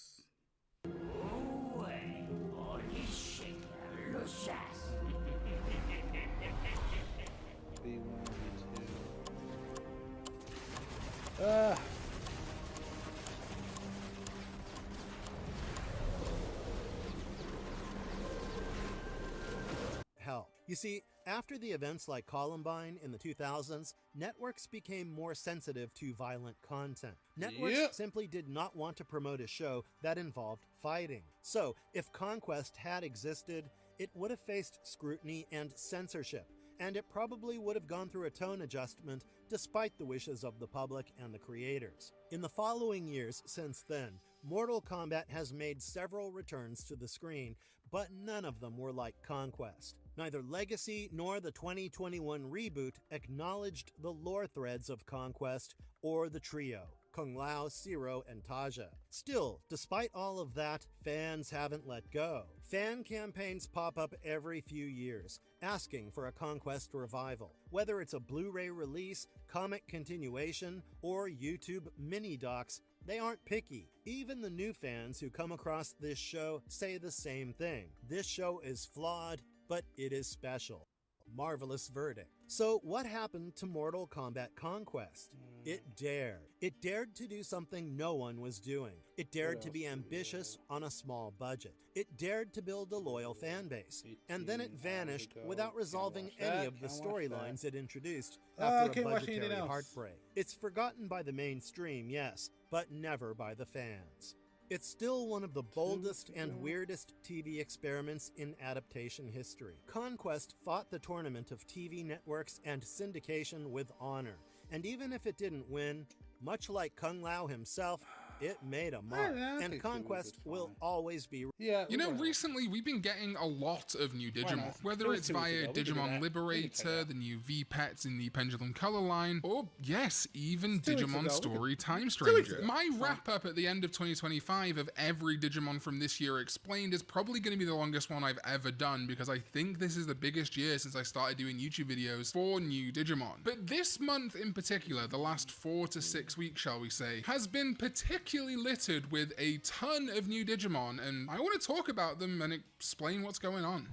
help. You see, after the events like Columbine in the 2000s, networks became more sensitive to violent content. Networks simply did not want to promote a show that involved fighting. So, if Conquest had existed, it would have faced scrutiny and censorship, and it probably would have gone through a tone adjustment despite the wishes of the public and the creators. In the following years since then, Mortal Kombat has made several returns to the screen, but none of them were like Conquest. Neither Legacy nor the 2021 reboot acknowledged the lore threads of Conquest or the trio, Kung Lao, Zero, and Taja. Still, despite all of that, fans haven't let go. Fan campaigns pop up every few years, asking for a Conquest revival. Whether it's a Blu-ray release, comic continuation, or YouTube mini-docs, they aren't picky. Even the new fans who come across this show say the same thing. This show is flawed, but it is special. Marvelous verdict. So what happened to Mortal Kombat Conquest? It dared. It dared to do something no one was doing. It dared to be ambitious on a small budget. It dared to build a loyal fan base. And then it vanished without resolving any of the storylines it introduced after a budgetary heartbreak. It's forgotten by the mainstream, yes, but never by the fans. It's still one of the boldest and weirdest TV experiments in adaptation history. Conquest fought the tournament of TV networks and syndication with honor, and even if it didn't win, much like Kung Lao himself, it made a mark, and Conquest will always be. Yeah, you know, recently we've been getting a lot of new Digimon, whether it's via Digimon Liberator, the new V-Pets in the Pendulum Color line, or yes, even Digimon Story Time Stranger. My wrap-up at the end of 2025 of every Digimon from this year explained is probably going to be the longest one I've ever done, because I think this is the biggest year since I started doing YouTube videos for new Digimon. But this month in particular, the last 4 to 6 weeks, shall we say, has been particularly littered with a ton of new Digimon, and I want to talk about them and explain what's going on.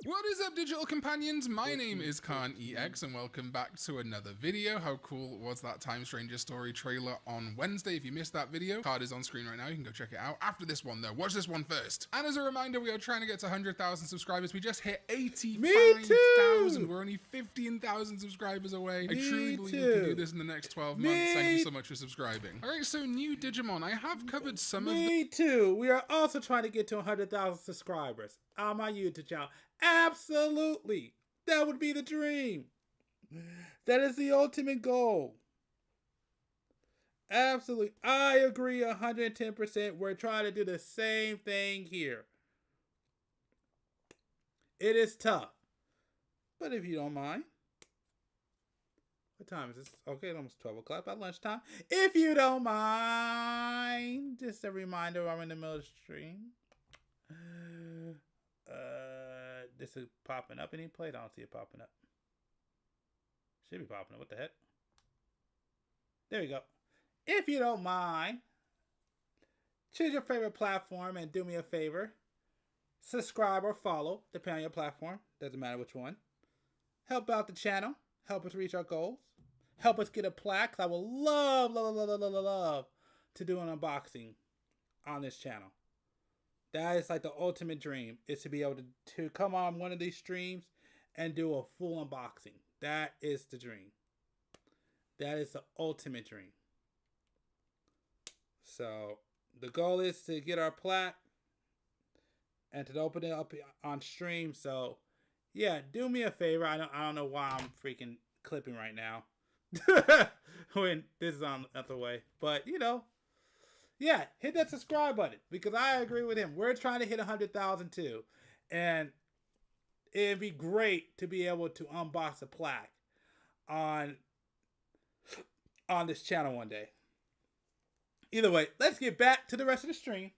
What is up, digital companions? My name is Khan EX, and welcome back to another video. How cool was that Time Stranger story trailer on Wednesday? If you missed that video, card is on screen right now. You can go check it out. After this one, though, watch this one first. And as a reminder, we are trying to get to 100,000 subscribers. We just hit 85,000. We're only 15,000 subscribers away. I truly believe we can do this in the next 12 months. Thank you so much for subscribing. All right, so new Digimon. I have covered some of them. Me too. We are also trying to get to 100,000 subscribers on my YouTube channel. Absolutely. That would be the dream. That is the ultimate goal. Absolutely. I agree 110%. We're trying to do the same thing here. It is tough. But if you don't mind. What time is this? Okay, it's almost 12 o'clock, about lunchtime. If you don't mind. Just a reminder, I'm in the middle of the stream. This is popping up. Any plate? I don't see it popping up. Should be popping up. What the heck? There we go. If you don't mind, choose your favorite platform and do me a favor. Subscribe or follow, depending on your platform. Doesn't matter which one. Help out the channel. Help us reach our goals. Help us get a plaque. I would love to do an unboxing on this channel. That is like the ultimate dream, is to be able to come on one of these streams and do a full unboxing. That is the dream. That is the ultimate dream. So the goal is to get our plaque and to open it up on stream. So yeah, do me a favor. I don't know why I'm freaking clipping right now when this is on the other way, but you know. Yeah, hit that subscribe button, because I agree with him. We're trying to hit 100,000 too. And it'd be great to be able to unbox a plaque on this channel one day. Either way, let's get back to the rest of the stream.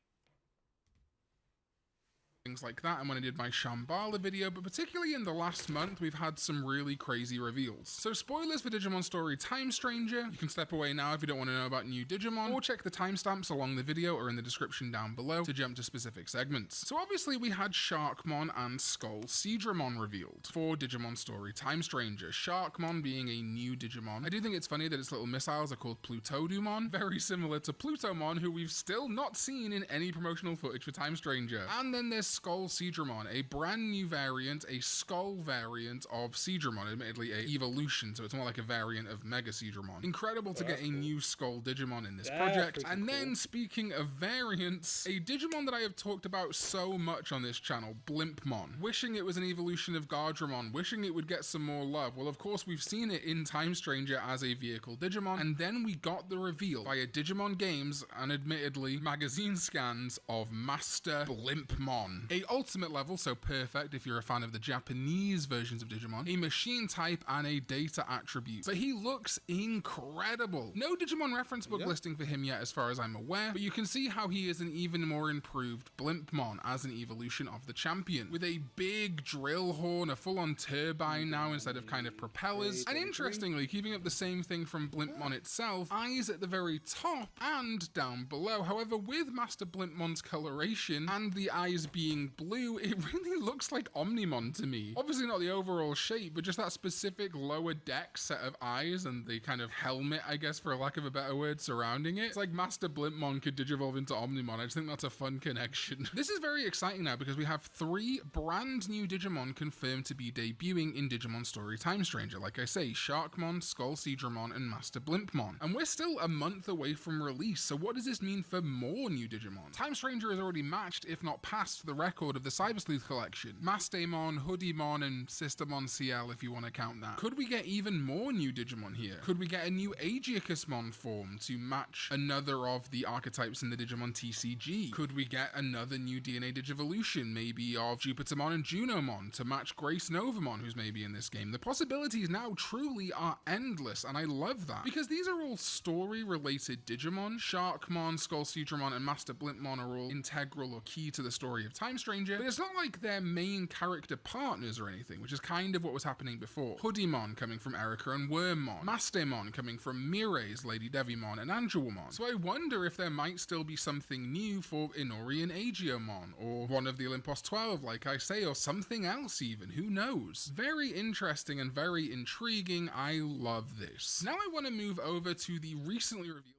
Things like that, and when I did my Shambhala video, but particularly in the last month, we've had some really crazy reveals. So spoilers for Digimon Story Time Stranger. You can step away now if you don't want to know about new Digimon, or check the timestamps along the video or in the description down below to jump to specific segments. So obviously we had Sharkmon and Skull Seedramon revealed for Digimon Story Time Stranger. Sharkmon being a new Digimon. I do think it's funny that its little missiles are called Plutodumon, very similar to Plutomon, who we've still not seen in any promotional footage for Time Stranger. And then there's Skull Seadramon, a brand new variant, a Skull variant of Seadramon, admittedly a evolution, so it's more like a variant of Mega Seadramon. Incredible to get a new Skull Digimon in this project. And then, speaking of variants, a Digimon that I have talked about so much on this channel, Blimpmon. Wishing it was an evolution of Gardramon, wishing it would get some more love. Well, of course, we've seen it in Time Stranger as a vehicle Digimon, and then we got the reveal via Digimon Games and admittedly magazine scans of Master Blimpmon. A ultimate level, so perfect if you're a fan of the Japanese versions of Digimon, a machine type and a data attribute. So he looks incredible. No Digimon reference book listing for him yet as far as I'm aware, but you can see how he is an even more improved Blimpmon as an evolution of the champion, with a big drill horn, a full-on turbine now instead of kind of propellers, and interestingly, keeping up the same thing from Blimpmon itself, eyes at the very top and down below. However, with Master Blimpmon's coloration and the eyes being blue, it really looks like Omnimon to me. Obviously not the overall shape, but just that specific lower deck set of eyes and the kind of helmet, I guess, for lack of a better word, surrounding it. It's like Master Blimpmon could digivolve into Omnimon. I just think that's a fun connection. This is very exciting now because we have 3 brand new Digimon confirmed to be debuting in Digimon Story Time Stranger. Like I say, Sharkmon, Skull Seadramon, and Master Blimpmon. And we're still a month away from release, so what does this mean for more new Digimon? Time Stranger has already matched, if not passed, the record of the Cyber Sleuth collection. Mastemon, Hoodymon, and Sistermon CL if you want to count that. Could we get even more new Digimon here? Could we get a new Aegiacusmon form to match another of the archetypes in the Digimon TCG? Could we get another new DNA Digivolution, maybe of Jupitermon and Junomon, to match Grace Novamon, who's maybe in this game? The possibilities now truly are endless, and I love that, because these are all story-related Digimon. Sharkmon, Skull Seadramon, and Master Blimpmon are all integral or key to the story of Time Stranger, but it's not like they're main character partners or anything, which is kind of what was happening before. Hoodymon coming from Erica and Wormmon, Mastemon coming from Mire's Lady Devimon and Angelwomon. So I wonder if there might still be something new for Inori and Aegiomon, or one of the Olympos 12, like I say, or something else even, who knows? Very interesting and very intriguing. I love this. Now I want to move over to the recently revealed...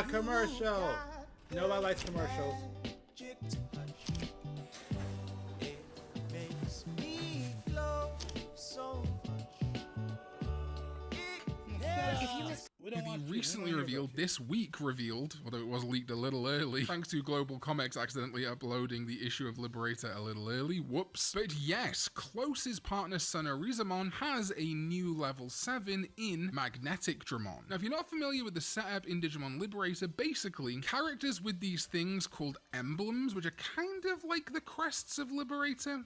Commercial! Nobody likes commercials. The recently revealed, this week revealed, although it was leaked a little early, thanks to Global Comics accidentally uploading the issue of Liberator a little early, whoops. But yes, Close's partner Sonorizamon has a new level 7 in Magnetic Dramon. Now if you're not familiar with the setup in Digimon Liberator, basically, characters with these things called emblems, which are kind of like the crests of Liberator,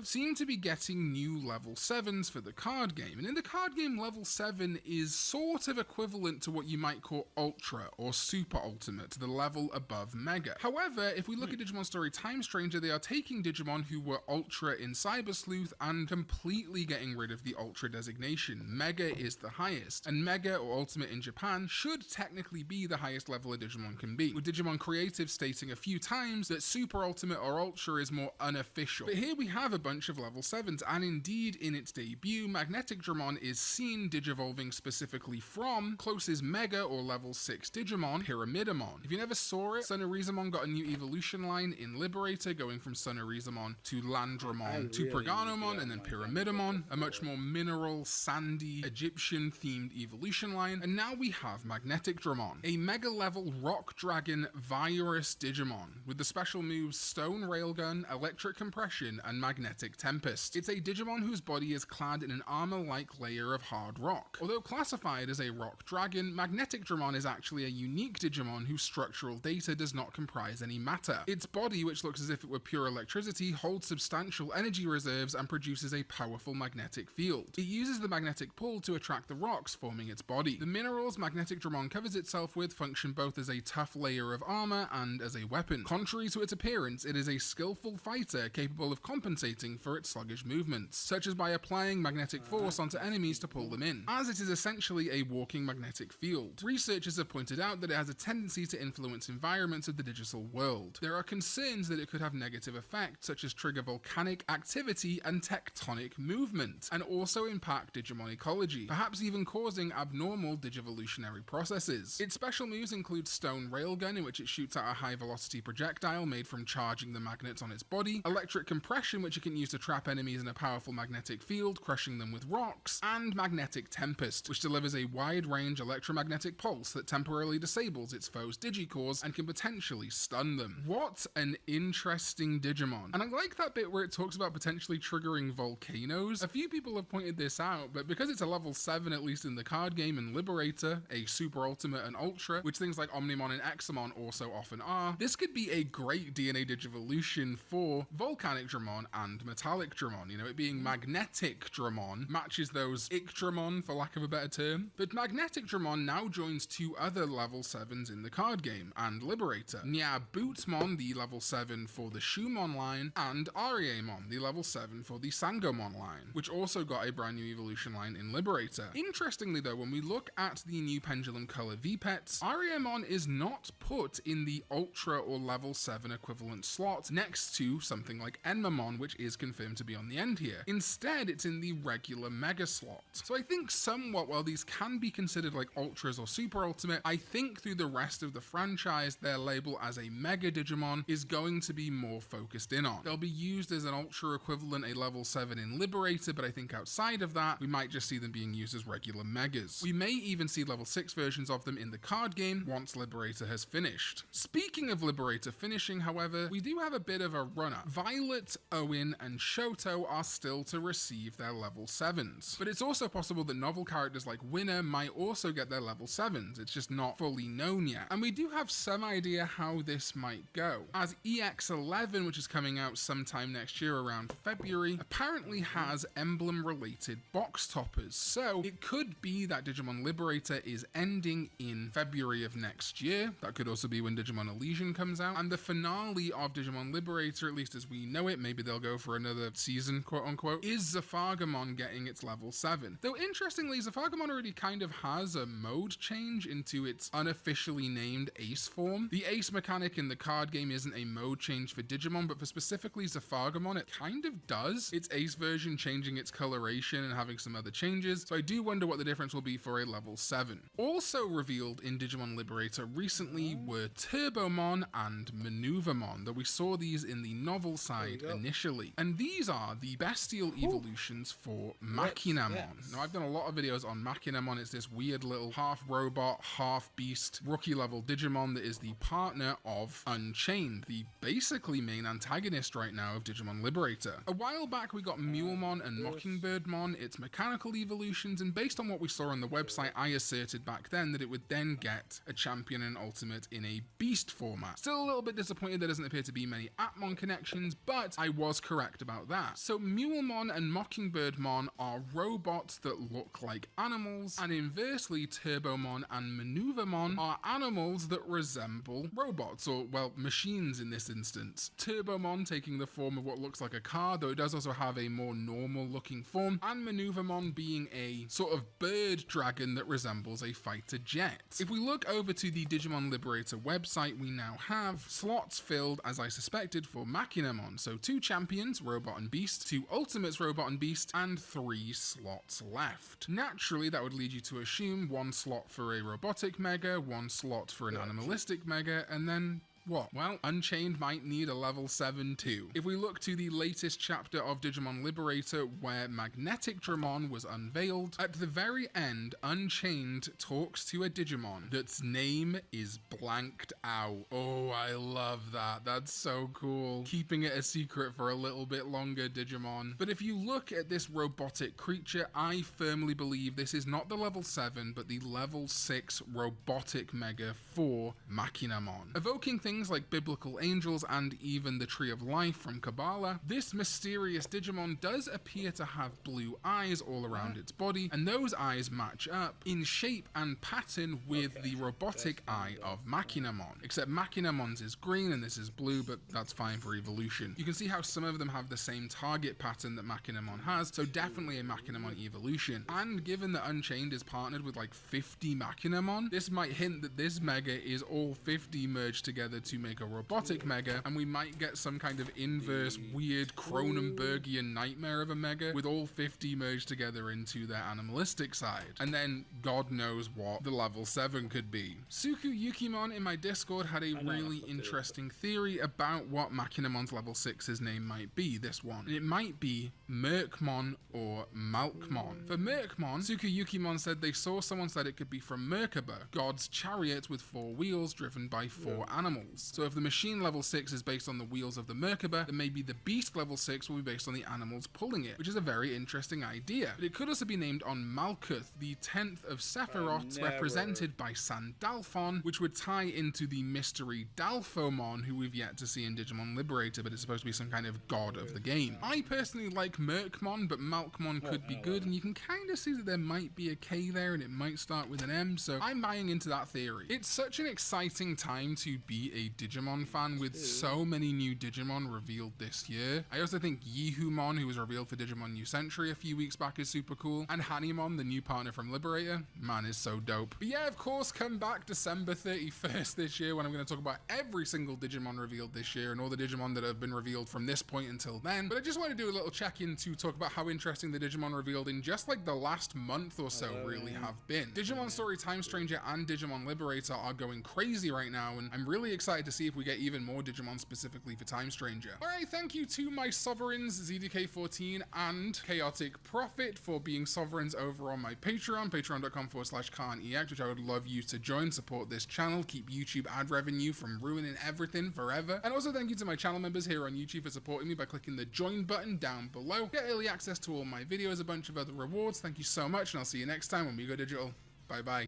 seem to be getting new level 7s for the card game. And in the card game, level 7 is sort of equivalent to what you might call Ultra or Super Ultimate, the level above Mega. However, if we look at Digimon Story Time Stranger, they are taking Digimon who were Ultra in Cyber Sleuth and completely getting rid of the Ultra designation. Mega is the highest, and Mega or Ultimate in Japan should technically be the highest level a Digimon can be, with Digimon Creative stating a few times that Super Ultimate or Ultra is more unofficial. But here we have a bunch of level 7s, and indeed in its debut, Magnetic Dramon is seen digivolving specifically from Close's Mega or level 6 Digimon, Pyramidamon. If you never saw it, Sonorizamon got a new evolution line in Liberator, going from Sonorizamon to Landramon to Praganomon and then Pyramidamon, a much more mineral, sandy, Egyptian-themed evolution line. And now we have Magnetic Dramon, a Mega level Rock Dragon Virus Digimon, with the special moves Stone Railgun, Electric Compression, and Magnetic Tempest. It's a Digimon whose body is clad in an armor-like layer of hard rock. Although classified as a rock dragon, Magnetic Dramon is actually a unique Digimon whose structural data does not comprise any matter. Its body, which looks as if it were pure electricity, holds substantial energy reserves and produces a powerful magnetic field. It uses the magnetic pull to attract the rocks forming its body. The minerals Magnetic Dramon covers itself with function both as a tough layer of armor and as a weapon. Contrary to its appearance, it is a skillful fighter capable of compensating for its sluggish movements, such as by applying magnetic force onto enemies to pull them in, as it is essentially a walking magnetic field. field. Researchers have pointed out that it has a tendency to influence environments of the digital world. There are concerns that it could have negative effects, such as trigger volcanic activity and tectonic movement, and also impact Digimon ecology, perhaps even causing abnormal digivolutionary processes. Its special moves include Stone Railgun, in which it shoots out a high-velocity projectile made from charging the magnets on its body, Electric Compression, which it can use to trap enemies in a powerful magnetic field, crushing them with rocks, and Magnetic Tempest, which delivers a wide-range electromagnetic pulse that temporarily disables its foes' digicores and can potentially stun them. What an interesting Digimon. And I like that bit where it talks about potentially triggering volcanoes. A few people have pointed this out, but because it's a level 7, at least in the card game, and Liberator, a Super Ultimate and Ultra, which things like Omnimon and Examon also often are, this could be a great DNA Digivolution for Volcanic Dramon and Metallic Dramon. You know, it being Magnetic Dramon matches those Ictramon, for lack of a better term. But Magnetic Dramon now joins 2 other level 7s in the card game, and Liberator. Nya Bootmon, the level 7 for the Shumon line, and Ariamon, the level 7 for the Sangomon line, which also got a brand new evolution line in Liberator. Interestingly though, when we look at the new Pendulum Color V-Pets, Ariamon is not put in the Ultra or level 7 equivalent slot next to something like Enmamon, which is confirmed to be on the end here. Instead, it's in the regular Mega slot. So I think somewhat, while these can be considered like Ultras or Super Ultimate, I think through the rest of the franchise, their label as a Mega Digimon is going to be more focused in on. They'll be used as an Ultra equivalent, a level 7 in Liberator, but I think outside of that, we might just see them being used as regular Megas. We may even see level 6 versions of them in the card game once Liberator has finished. Speaking of Liberator finishing, however, we do have a bit of a runner. Violet, Owen, and Shoto are still to receive their level 7s, but it's also possible that novel characters like Winner might also get their level 7s. It's just not fully known yet. And we do have some idea how this might go, as EX11, which is coming out sometime next year around February, apparently has emblem-related box toppers. So it could be that Digimon Liberator is ending in February of next year. That could also be when Digimon Elysian comes out. And the finale of Digimon Liberator, at least as we know it, maybe they'll go for another season, quote unquote, is Zaphagamon getting its level 7. Though interestingly, Zaphagamon already kind of has a mode change into its unofficially named Ace form. The Ace mechanic in the card game isn't a mode change for Digimon, but for specifically Zaphagamon, it kind of does. Its Ace version changing its coloration and having some other changes, so I do wonder what the difference will be for a level 7. Also revealed in Digimon Liberator recently were Turbomon and Maneuvermon, though we saw these in the novel side initially. And these are the bestial evolutions for Machinamon. Now, I've done a lot of videos on Machinamon. It's this weird little half robot, half beast, rookie level Digimon that is the partner of Unchained, the basically main antagonist right now of Digimon Liberator. A while back, we got Mulemon and Mockingbirdmon, its mechanical evolutions, and based on what we saw on the website, I asserted back then that it would then get a champion and ultimate in a beast format. Still a little bit disappointed there doesn't appear to be many Atmon connections, but I was correct about that. So Mulemon and Mockingbirdmon are robots that look like animals, and inversely Turbomon and Maneuvermon are animals that resemble robots, or well, machines in this instance. Turbomon taking the form of what looks like a car, though it does also have a more normal looking form, and Maneuvermon being a sort of bird dragon that resembles a fighter jet. If we look over to the Digimon Liberator website, we now have slots filled, as I suspected, for Machinamon. So 2 champions, Robot and Beast, 2 ultimates, Robot and Beast, and 3 slots left. Naturally, that would lead you to assume 1 slot for a robotic mega, 1 slot for an animalistic mega, and then what? Well, Unchained might need a level 7 too. If we look to the latest chapter of Digimon Liberator where Magnetic Dramon was unveiled, at the very end, Unchained talks to a Digimon that's name is blanked out. Oh, I love that. That's so cool. Keeping it a secret for a little bit longer, Digimon. But if you look at this robotic creature, I firmly believe this is not the level 7, but the level 6 robotic mega for Machinamon. Evoking things things like biblical angels and even the Tree of Life from Kabbalah, this mysterious Digimon does appear to have blue eyes all around its body, and those eyes match up in shape and pattern with the robotic eye of Machinamon. Except Machinamon's is green and this is blue, but that's fine for evolution. You can see how some of them have the same target pattern that Machinamon has, so definitely a Machinamon evolution. And given that Unchained is partnered with like 50 Machinamon, this might hint that this Mega is all 50 merged together to make a robotic Mega, and we might get some kind of inverse weird Cronenbergian nightmare of a Mega with all 50 merged together into their animalistic side. And then God knows what the level 7 could be. Suku Yukimon in my Discord had a really interesting theory about what Machinamon's level 6's name might be, this one. And it might be Merkmon or Malkmon. For Merkmon, Suku Yukimon said they saw someone said it could be from Merkaba, God's chariot with 4 wheels driven by 4 animals. So if the machine level 6 is based on the wheels of the Merkaba, then maybe the beast level 6 will be based on the animals pulling it, which is a very interesting idea. But it could also be named on Malkuth, the 10th of Sephiroth, represented by Sandalphon, which would tie into the mystery Dalphomon, who we've yet to see in Digimon Liberator, but it's supposed to be some kind of god of the game. I personally like Merkmon, but Malkmon could be good, and you can kind of see that there might be a K there, and it might start with an M, so I'm buying into that theory. It's such an exciting time to be a Digimon fan with so many new Digimon revealed this year. I also think Yihumon, who was revealed for Digimon New Century a few weeks back, is super cool, and Hanimon, the new partner from Liberator, man, is so dope. But yeah, of course, come back December 31st this year when I'm going to talk about every single Digimon revealed this year and all the Digimon that have been revealed from this point until then. But I just want to do a little check-in to talk about how interesting the Digimon revealed in just like the last month or so really have been. Digimon Story Time Stranger and Digimon Liberator are going crazy right now, and I'm really excited to see if we get even more Digimon specifically for Time Stranger. Alright, thank you to my sovereigns ZDK14 and Chaotic Prophet for being sovereigns over on my Patreon, patreon.com/KhanEX, which I would love you to join, support this channel, keep YouTube ad revenue from ruining everything forever. And also thank you to my channel members here on YouTube for supporting me by clicking the join button down below. Get early access to all my videos, a bunch of other rewards. Thank you so much, and I'll see you next time when we go digital. Bye bye.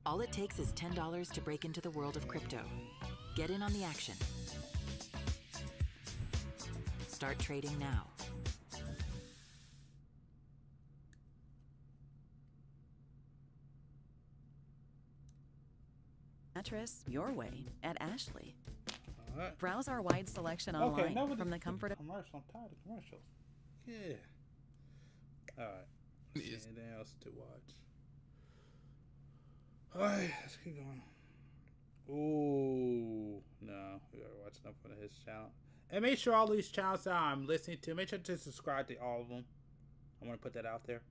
All it takes is $10 to break into the world of crypto. Get in on the action. Start trading now. Mattress your way at Ashley. Right. Browse our wide selection online from the comfort of commercial. I'm tired of commercials. Yeah. All right. Anything else to watch? All right, let's keep going. Ooh, no, we gotta watch enough of his channel. And make sure all these channels that I'm listening to, make sure to subscribe to all of them. I want to put that out there.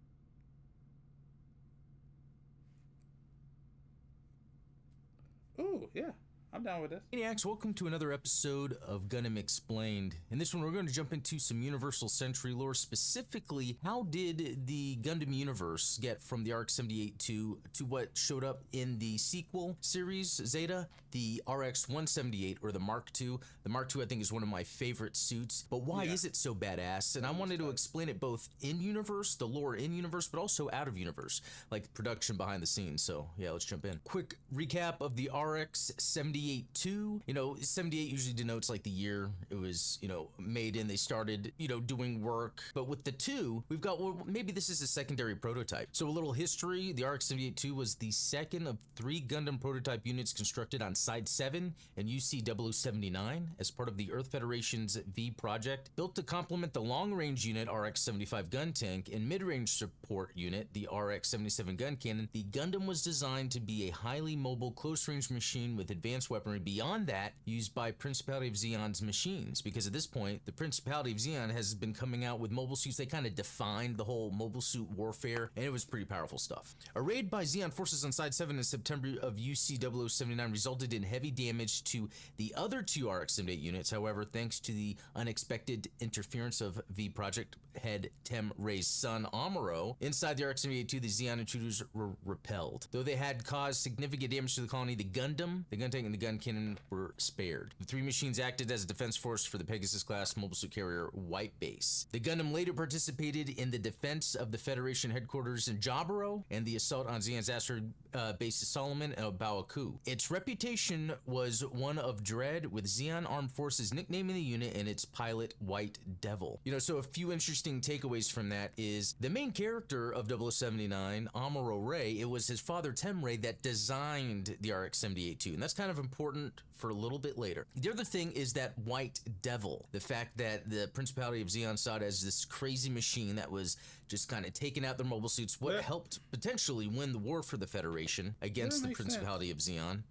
Ooh, yeah. I'm down with this. Maniacs, welcome to another episode of Gundam Explained. In this one, we're going to jump into some Universal Century lore. Specifically, how did the Gundam universe get from the RX-78 to what showed up in the sequel series, Zeta, the RX-178, or the Mark II? The Mark II, I think, is one of my favorite suits. But why is it so badass? And I wanted to explain it both in-universe, the lore in-universe, but also out-of-universe, like production behind the scenes. So, yeah, let's jump in. Quick recap of the RX-78 2. You know, 78 usually denotes like the year it was, you know, made in. They started, you know, doing work. But with the 2, we've got, well, maybe this is a secondary prototype. So a little history. The RX-78-2 was the second of 3 Gundam prototype units constructed on Side 7 and UC-0079 as part of the Earth Federation's V project. Built to complement the long-range unit RX-75 gun tank and mid-range support unit, the RX-77 gun cannon, the Gundam was designed to be a highly mobile, close-range machine with advanced weaponry beyond that used by Principality of Zeon's machines, because at this point the Principality of Zeon has been coming out with mobile suits. They kind of defined the whole mobile suit warfare, and it was pretty powerful stuff. A raid by Zeon forces on Side 7 in September of UC-0079 resulted in heavy damage to the other 2 RX-78 units. However, thanks to the unexpected interference of V Project head Tem Ray's son Amuro, inside the RX-78-2 the Zeon intruders were repelled. Though they had caused significant damage to the colony, the Gundam, the gun tank, and the gun cannon were spared. The three machines acted as a defense force for the Pegasus-class mobile suit carrier White Base. The Gundam later participated in the defense of the Federation headquarters in Jaburo and the assault on Zeon's asteroid bases Solomon and Baoku. Its reputation was one of dread, with Zeon Armed Forces nicknaming the unit and its pilot White Devil. You know, so a few interesting takeaways from that is the main character of 0079, Amuro Ray, it was his father Temray that designed the RX-78-2, and that's kind of important for a little bit later. The other thing is that White Devil, the fact that the Principality of Zeon saw it as this crazy machine that was just kind of taking out their mobile suits, what helped potentially win the war for the Federation against the Principality of Zeon.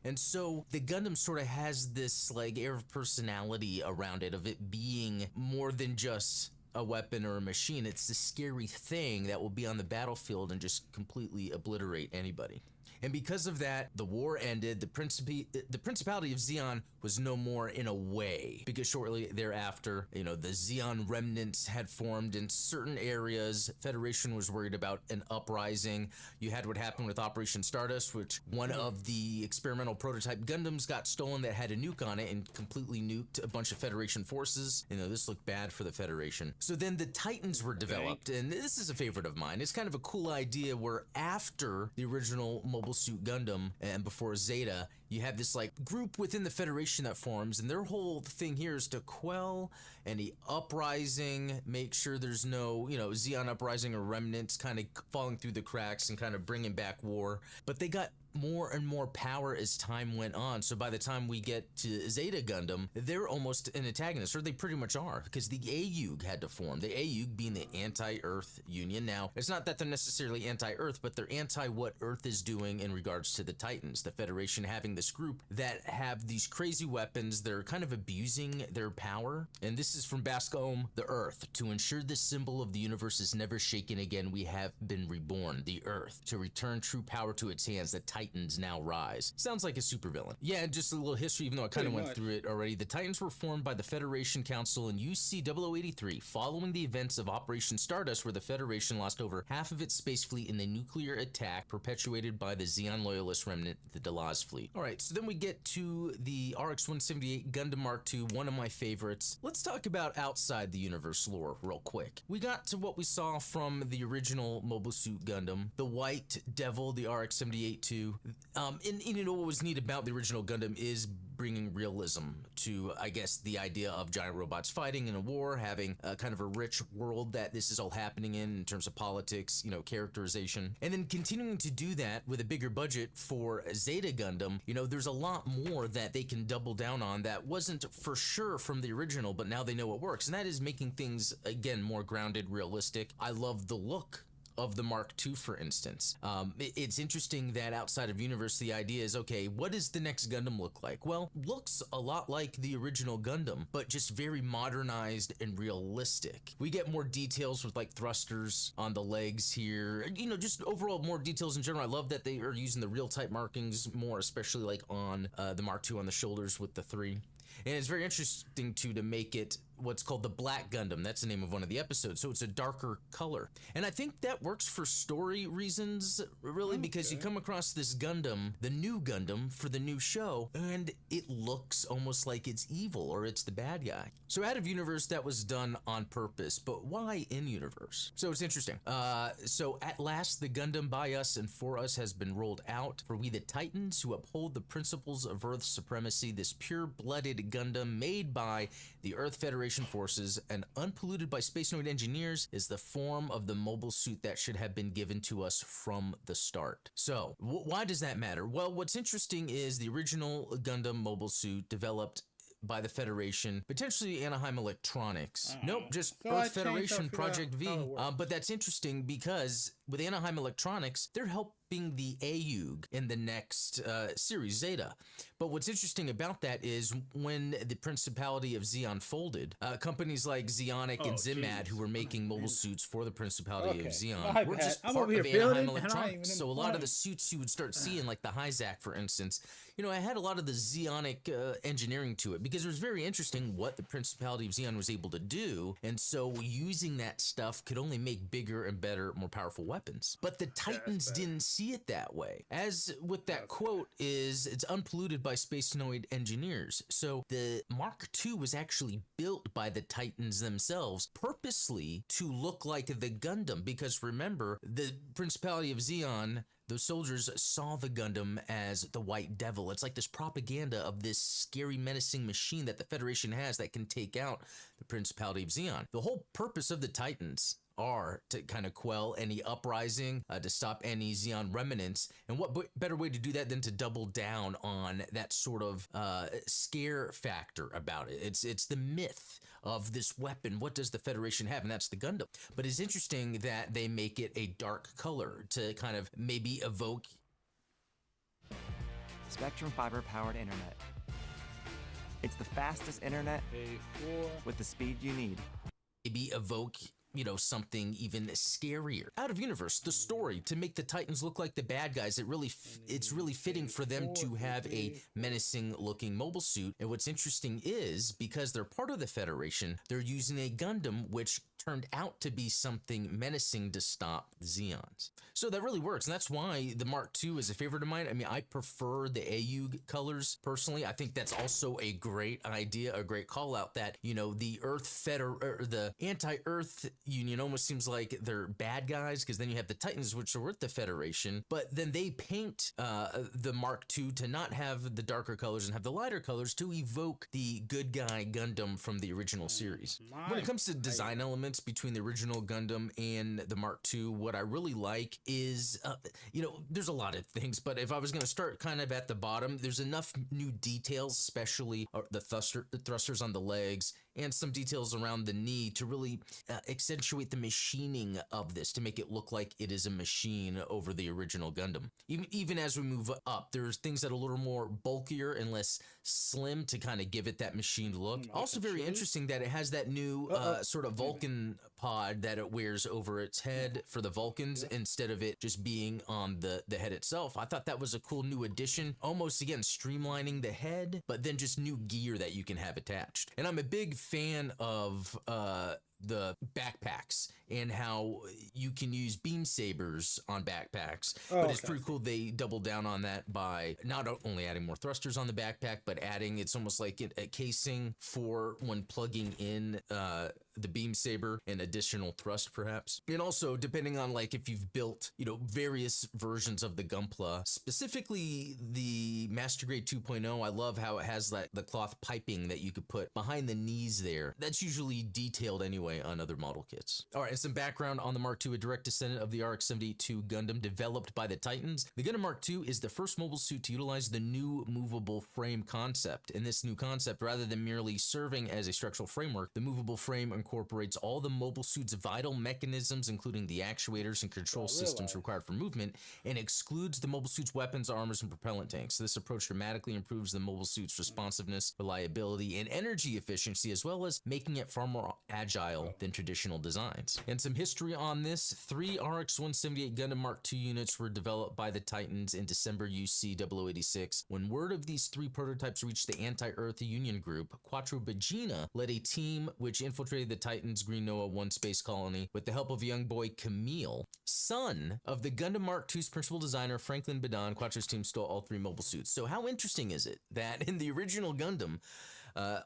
And so the Gundam sort of has this like air of personality around it, of it being more than just a weapon or a machine. It's this scary thing that will be on the battlefield and just completely obliterate anybody. And because of that, the war ended. The Principality of Zeon was no more in a way, because shortly thereafter, you know, the Zeon remnants had formed in certain areas. Federation was worried about an uprising. You had what happened with Operation Stardust, which one of the experimental prototype Gundams got stolen that had a nuke on it and completely nuked a bunch of Federation forces. You know, this looked bad for the Federation. So then the Titans were developed, and this is a favorite of mine. It's kind of a cool idea where after the original Mobile Suit Gundam and before Zeta, you have this like group within the Federation that forms, and their whole thing here is to quell any uprising, make sure there's no, you know, Zeon uprising or remnants kind of falling through the cracks and kind of bringing back war. But they got more and more power as time went on. So by the time we get to Zeta Gundam, they're almost an antagonist, or they pretty much are, because the AUG had to form. The AUG being the Anti-Earth Union. Now, it's not that they're necessarily anti-Earth, but they're anti what Earth is doing in regards to the Titans. The Federation having this group that have these crazy weapons. They're kind of abusing their power. And this is from Bascom, the Earth. To ensure this symbol of the universe is never shaken again, we have been reborn, the Earth. To return true power to its hands, the Titans now rise. Sounds like a supervillain. Yeah, and just a little history, even though I kind of went through it already. The Titans were formed by the Federation Council in UC 0083 following the events of Operation Stardust, where the Federation lost over half of its space fleet in a nuclear attack perpetuated by the Zeon loyalist remnant, the Delaz fleet. Alright, so then we get to the RX-178 Gundam Mark II, one of my favorites. Let's talk about outside the universe lore real quick. We got to what we saw from the original Mobile Suit Gundam, the White Devil, the RX-78-2. And you know what was neat about the original Gundam is bringing realism to, I guess, the idea of giant robots fighting in a war, having kind of a rich world that this is all happening in terms of politics, you know, characterization. And then continuing to do that with a bigger budget for Zeta Gundam, you know, there's a lot more that they can double down on that wasn't for sure from the original, but now they know it works. And that is making things, again, more grounded, realistic. I love the look of the Mark II, for instance. It's interesting that outside of universe, the idea is, okay, what does the next Gundam look like? Well, looks a lot like the original Gundam, but just very modernized and realistic. We get more details with like thrusters on the legs here, you know, just overall more details in general. I love that they are using the real type markings more, especially like on the Mark II on the shoulders with the 3. And it's very interesting too to make it what's called the Black Gundam. That's the name of one of the episodes. So it's a darker color. And I think that works for story reasons, really, because you come across this Gundam, the new Gundam for the new show, and it looks almost like it's evil or it's the bad guy. So out of universe, that was done on purpose, but why in universe? So it's interesting. So at last, the Gundam by us and for us has been rolled out. For we the Titans who uphold the principles of Earth's supremacy, this pure-blooded Gundam made by the Earth Federation forces and unpolluted by Space Noid engineers is the form of the mobile suit that should have been given to us from the start. So why does that matter? Well, what's interesting is the original Gundam mobile suit developed by the Federation, potentially Anaheim Electronics. Nope, just Earth Federation Project V. But that's interesting because with Anaheim Electronics, they're helping the AUG in the next series, Zeta. But what's interesting about that is when the Principality of Zeon folded, companies like Zeonic and Zimad, who were making mobile suits for the Principality of Zeon, were just part of Anaheim Electronics. So a lot of the suits you would start seeing, like the Hyzak, for instance, you know, it had a lot of the Zeonic engineering to it because it was very interesting what the Principality of Zeon was able to do. And so using that stuff could only make bigger and better, more powerful weapons. weapons. But the Titans didn't see it that way. As with that quote is, it's unpolluted by Spacenoid engineers. So the Mark II was actually built by the Titans themselves purposely to look like the Gundam, because remember, the Principality of Zeon, those soldiers saw the Gundam as the White Devil. It's like this propaganda of this scary, menacing machine that the Federation has that can take out the Principality of Zeon. The whole purpose of the Titans are to kind of quell any uprising, to stop any Zeon remnants. And what better way to do that than to double down on that sort of scare factor about it. It's the myth of this weapon. What does the Federation have? And that's the Gundam. But it's interesting that they make it a dark color to kind of maybe evoke Spectrum fiber-powered internet. It's the fastest internet with the speed you need. Maybe evoke, you know, something even scarier. Out of universe, the story to make the Titans look like the bad guys, it's really fitting for them to have a menacing looking mobile suit. And what's interesting is, because they're part of the Federation, they're using a Gundam which turned out to be something menacing to stop the Zeons. So that really works, and that's why the Mark II is a favorite of mine. I mean, I prefer the AU colors personally. I think that's also a great idea, a great call out that, you know, the the anti-Earth Union almost seems like they're bad guys, because then you have the Titans, which are with the Federation, but then they paint the Mark II to not have the darker colors and have the lighter colors to evoke the good guy Gundam from the original series. When it comes to design elements between the original Gundam and the Mark II, what I really like is, you know, there's a lot of things, but if I was going to start kind of at the bottom, there's enough new details, especially the thrusters on the legs and some details around the knee to really accentuate the machining of this, to make it look like it is a machine over the original Gundam. Even as we move up, there's things that are a little more bulkier and less slim to kind of give it that machined look. Also very interesting that it has that new sort of Vulcan pod that it wears over its head for the Vulcans instead of it just being on the head itself. I thought that was a cool new addition, almost again streamlining the head, but then just new gear that you can have attached. And I'm a big fan of the backpacks and how you can use beam sabers on backpacks, but it's pretty cool they doubled down on that by not only adding more thrusters on the backpack, but adding, it's almost like a casing for when plugging in the beam saber and additional thrust perhaps. And also depending on like if you've built, you know, various versions of the Gunpla, specifically the Master Grade 2.0, I love how it has that the cloth piping that you could put behind the knees there. That's usually detailed anyway on other model kits. All right, and some background on the Mark II, a direct descendant of the RX-78 Gundam developed by the Titans. The Gundam Mark II is the first mobile suit to utilize the new movable frame concept. In this new concept, rather than merely serving as a structural framework, the movable frame incorporates all the mobile suit's vital mechanisms, including the actuators and control systems required for movement, and excludes the mobile suit's weapons, armors, and propellant tanks. This approach dramatically improves the mobile suit's responsiveness, reliability, and energy efficiency, as well as making it far more agile than traditional designs. And some history on this: 3 RX-178 Gundam Mark II units were developed by the Titans in December UC 0086. When word of these 3 prototypes reached the Anti-Earth Union group, Quattro Bagina led a team which infiltrated the Titans' Green Noah 1 space colony with the help of young boy Camille, son of the Gundam Mark II's principal designer Franklin Badon. Quattro's team stole all 3 mobile suits. So how interesting is it that in the original Gundam,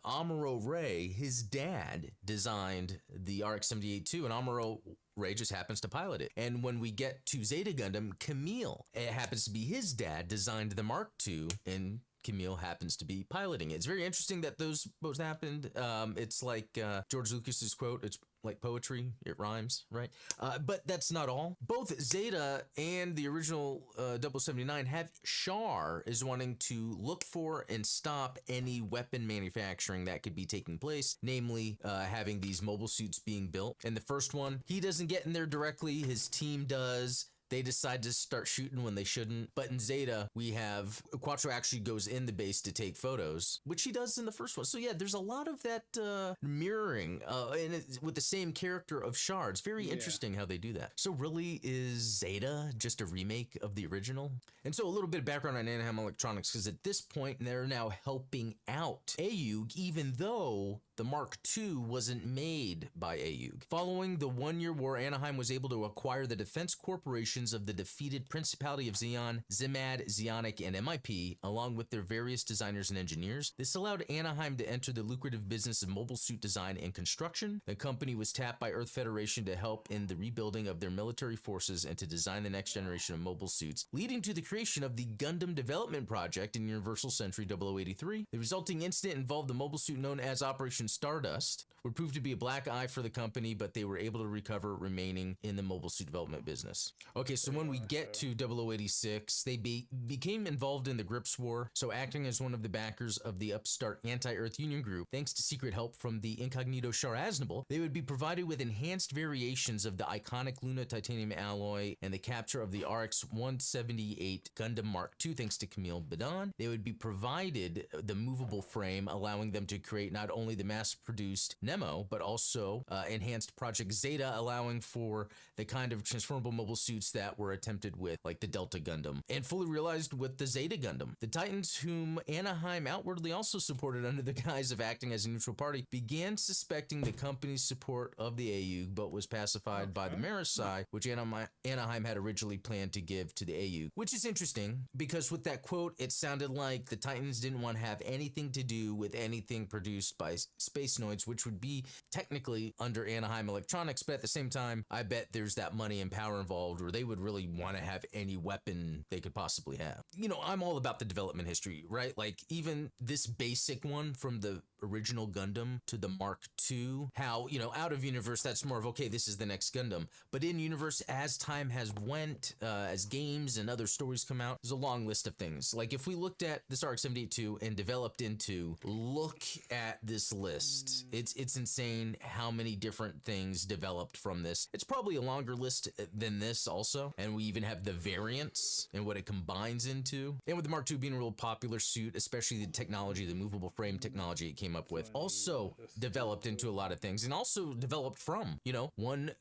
Amuro Ray, his dad, designed the RX-78 and Amuro Ray just happens to pilot it. And when we get to Zeta Gundam, Camille, it happens to be his dad, designed the Mark II, and Camille happens to be piloting it. It's very interesting that those both happened. It's like George Lucas's quote, it's like poetry, it rhymes, right? But that's not all. Both Zeta and the original 0079 have Char is wanting to look for and stop any weapon manufacturing that could be taking place, namely having these mobile suits being built. And the first one, he doesn't get in there directly, his team does. they decide to start shooting when they shouldn't. But in Zeta, we have Quattro actually goes in the base to take photos, which he does in the first one. So yeah, there's a lot of that mirroring and with the same character of Shards. Very interesting how they do that. So really, is Zeta just a remake of the original? And so a little bit of background on Anaheim Electronics, because at this point, they're now helping out AEUG, even though the Mark II wasn't made by AEUG. Following the one-year war, Anaheim was able to acquire the defense corporations of the defeated Principality of Zeon, Zimad, Zionic, and MIP, along with their various designers and engineers. This allowed Anaheim to enter the lucrative business of mobile suit design and construction. The company was tapped by Earth Federation to help in the rebuilding of their military forces and to design the next generation of mobile suits, leading to the creation of the Gundam Development Project in Universal Century 0083. The resulting incident involved the mobile suit known as Operation Stardust, would prove to be a black eye for the company, but they were able to recover, remaining in the mobile suit development business. Okay, so when we get to 0086, they became involved in the Grips War, so acting as one of the backers of the upstart Anti-Earth Union group, thanks to secret help from the incognito Char Aznable, they would be provided with enhanced variations of the iconic Luna titanium alloy and the capture of the RX-178 Gundam Mark II, thanks to Camille Badon. They would be provided the movable frame, allowing them to create not only the mass-produced Nemo, but also enhanced Project Zeta, allowing for the kind of transformable mobile suits that were attempted with, like the Delta Gundam, and fully realized with the Zeta Gundam. The Titans, whom Anaheim outwardly also supported under the guise of acting as a neutral party, began suspecting the company's support of the AEUG, but was pacified by the Maris side, which Anaheim had originally planned to give to the AEUG. Which is interesting, because with that quote, it sounded like the Titans didn't want to have anything to do with anything produced by Space Noids, which would be technically under Anaheim Electronics, but at the same time, I bet there's that money and power involved where they would really want to have any weapon they could possibly have. You know, I'm all about the development history, right? Like, even this basic one from the original Gundam to the Mark II, how, you know, out of universe, that's more of, okay, this is the next Gundam. But in universe, as time has went, as games and other stories come out, there's a long list of things. Like, if we looked at this RX-78 and developed into, look at this list. It's insane how many different things developed from this. It's probably a longer list than this also. And we even have the variants and what it combines into. And with the Mark II being a real popular suit, especially the technology, the movable frame technology it came up with, also developed into a lot of things, and also developed from, you know, one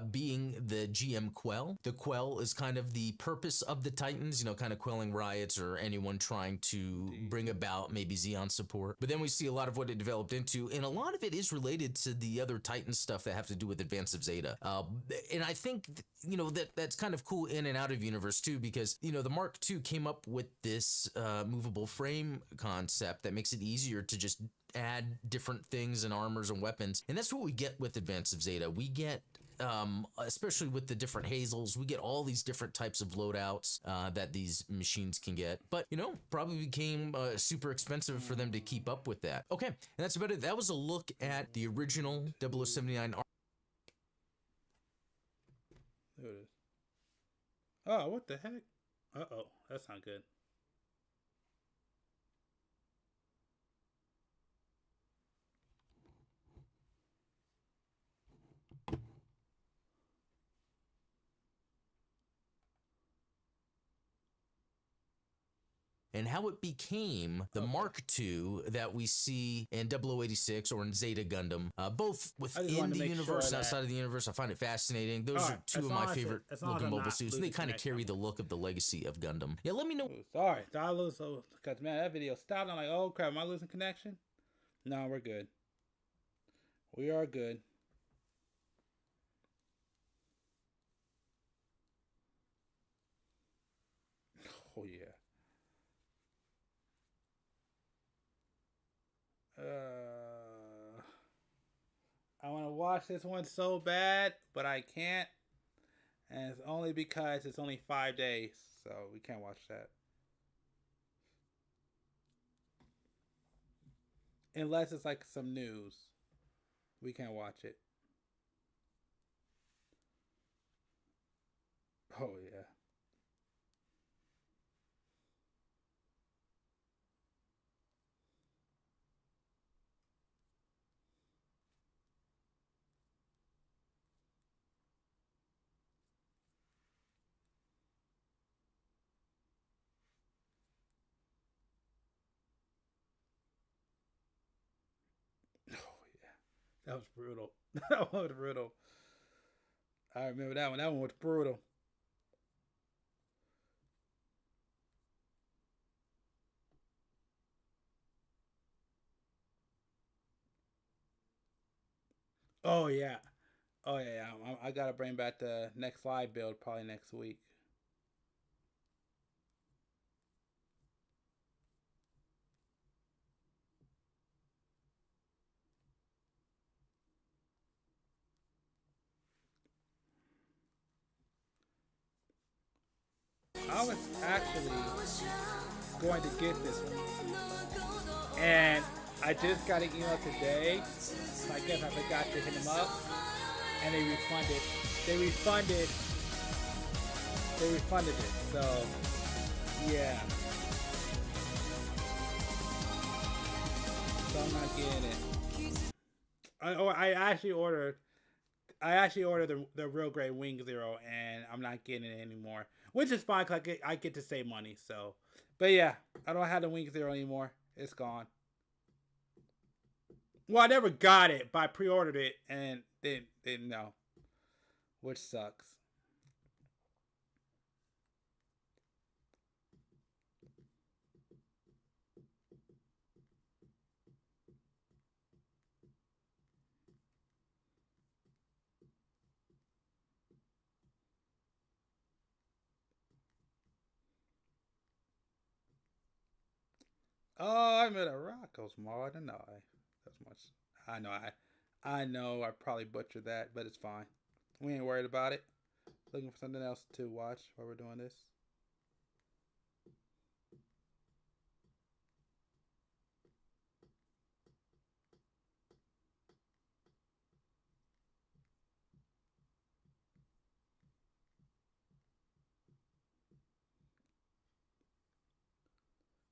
being the GM Quell. The Quell is kind of the purpose of the Titans, you know, kind of quelling riots or anyone trying to bring about maybe Xeon support. But then we see a lot of what it developed into, and a lot of it is related to the other Titan stuff that have to do with Advance of Zeta. And I think, you know, that's kind of cool in and out of universe too, because, you know, the Mark II came up with this movable frame concept that makes it easier to just add different things and armors and weapons. And that's what we get with Advance of Zeta. We get especially with the different Hazels, we get all these different types of loadouts that these machines can get. But, you know, probably became super expensive for them to keep up with that. Okay, and that's about it. That was a look at the original 0079. There it is. Oh, what the heck? Uh-oh, that's not good. And how it became the Mark II that we see in 0086 or in Zeta Gundam, both within the universe and outside of the universe. I find it fascinating. Those are two of my favorite looking mobile suits, and they kind of carry the look of the legacy of Gundam. Yeah, let me know. Sorry, did I lose? Because, man, that video stopped. I'm like, oh, crap, am I losing connection? No, we're good. We are good. Oh, yeah. I want to watch this one so bad, but I can't. And it's only because it's only 5 days, so we can't watch that. Unless it's like some news. We can't watch it. Oh, yeah. That was brutal. That one was brutal. I remember that one. That one was brutal. Oh yeah. Oh yeah. I gotta bring back the next live build probably next week. I was actually going to get this one, and I just got an email today. So I guess I forgot to hit them up, and they refunded. They refunded it. So yeah. So I'm not getting it. I actually ordered the real grade Wing Zero, and I'm not getting it anymore, which is fine because I get to save money. So, but yeah, I don't have the Wing Zero anymore. It's gone. Well, I never got it, but I pre-ordered it and didn't know, which sucks. Oh, I made a Rocco's mod, and that's much. I know. I probably butchered that, but it's fine. We ain't worried about it. Looking for something else to watch while we're doing this.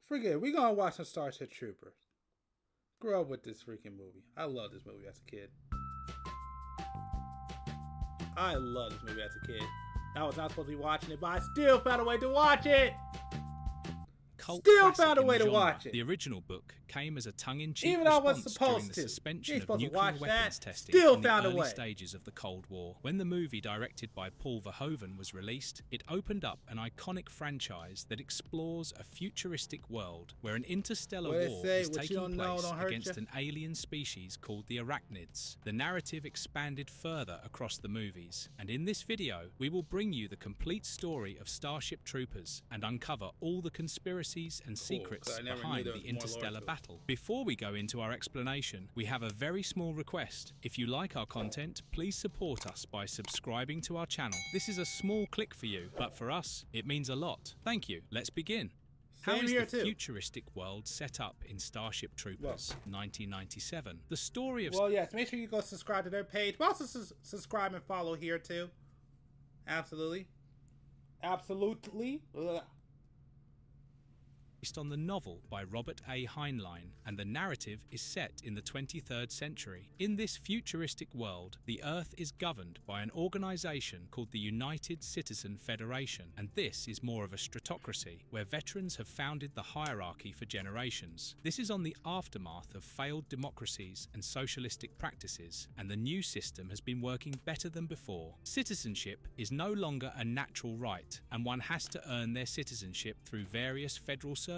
Forget it. We're gonna watch some Starship Troopers. Grew up with this freaking movie. I love this movie as a kid. I love this movie as a kid. I was not supposed to be watching it, but I still found a way to watch it. Still found a way to watch it. The original book came as a tongue-in-cheek even though I wasn't response during supposed the to. suspension of nuclear weapons testing Still in the found a early way. stages of the Cold War. When the movie directed by Paul Verhoeven was released, it opened up an iconic franchise that explores a futuristic world where an interstellar war is taking place against an alien species called the Arachnids. The narrative expanded further across the movies, and in this video, we will bring you the complete story of Starship Troopers and uncover all the conspiracies and secrets behind the interstellar battle. Before we go into our explanation, we have a very small request. If you like our content, please support us by subscribing to our channel. This is a small click for you, but for us, it means a lot. Thank you. Let's begin. How is the futuristic world set up in Starship Troopers 1997? The story of... Well, yes, make sure you go subscribe to their page, but also subscribe and follow here too. Absolutely. Absolutely. Ugh. Based on the novel by Robert A. Heinlein, and the narrative is set in the 23rd century. In this futuristic world, the Earth is governed by an organization called the United Citizen Federation, and this is more of a stratocracy, where veterans have founded the hierarchy for generations. This is on the aftermath of failed democracies and socialistic practices, and the new system has been working better than before. Citizenship is no longer a natural right, and one has to earn their citizenship through various federal services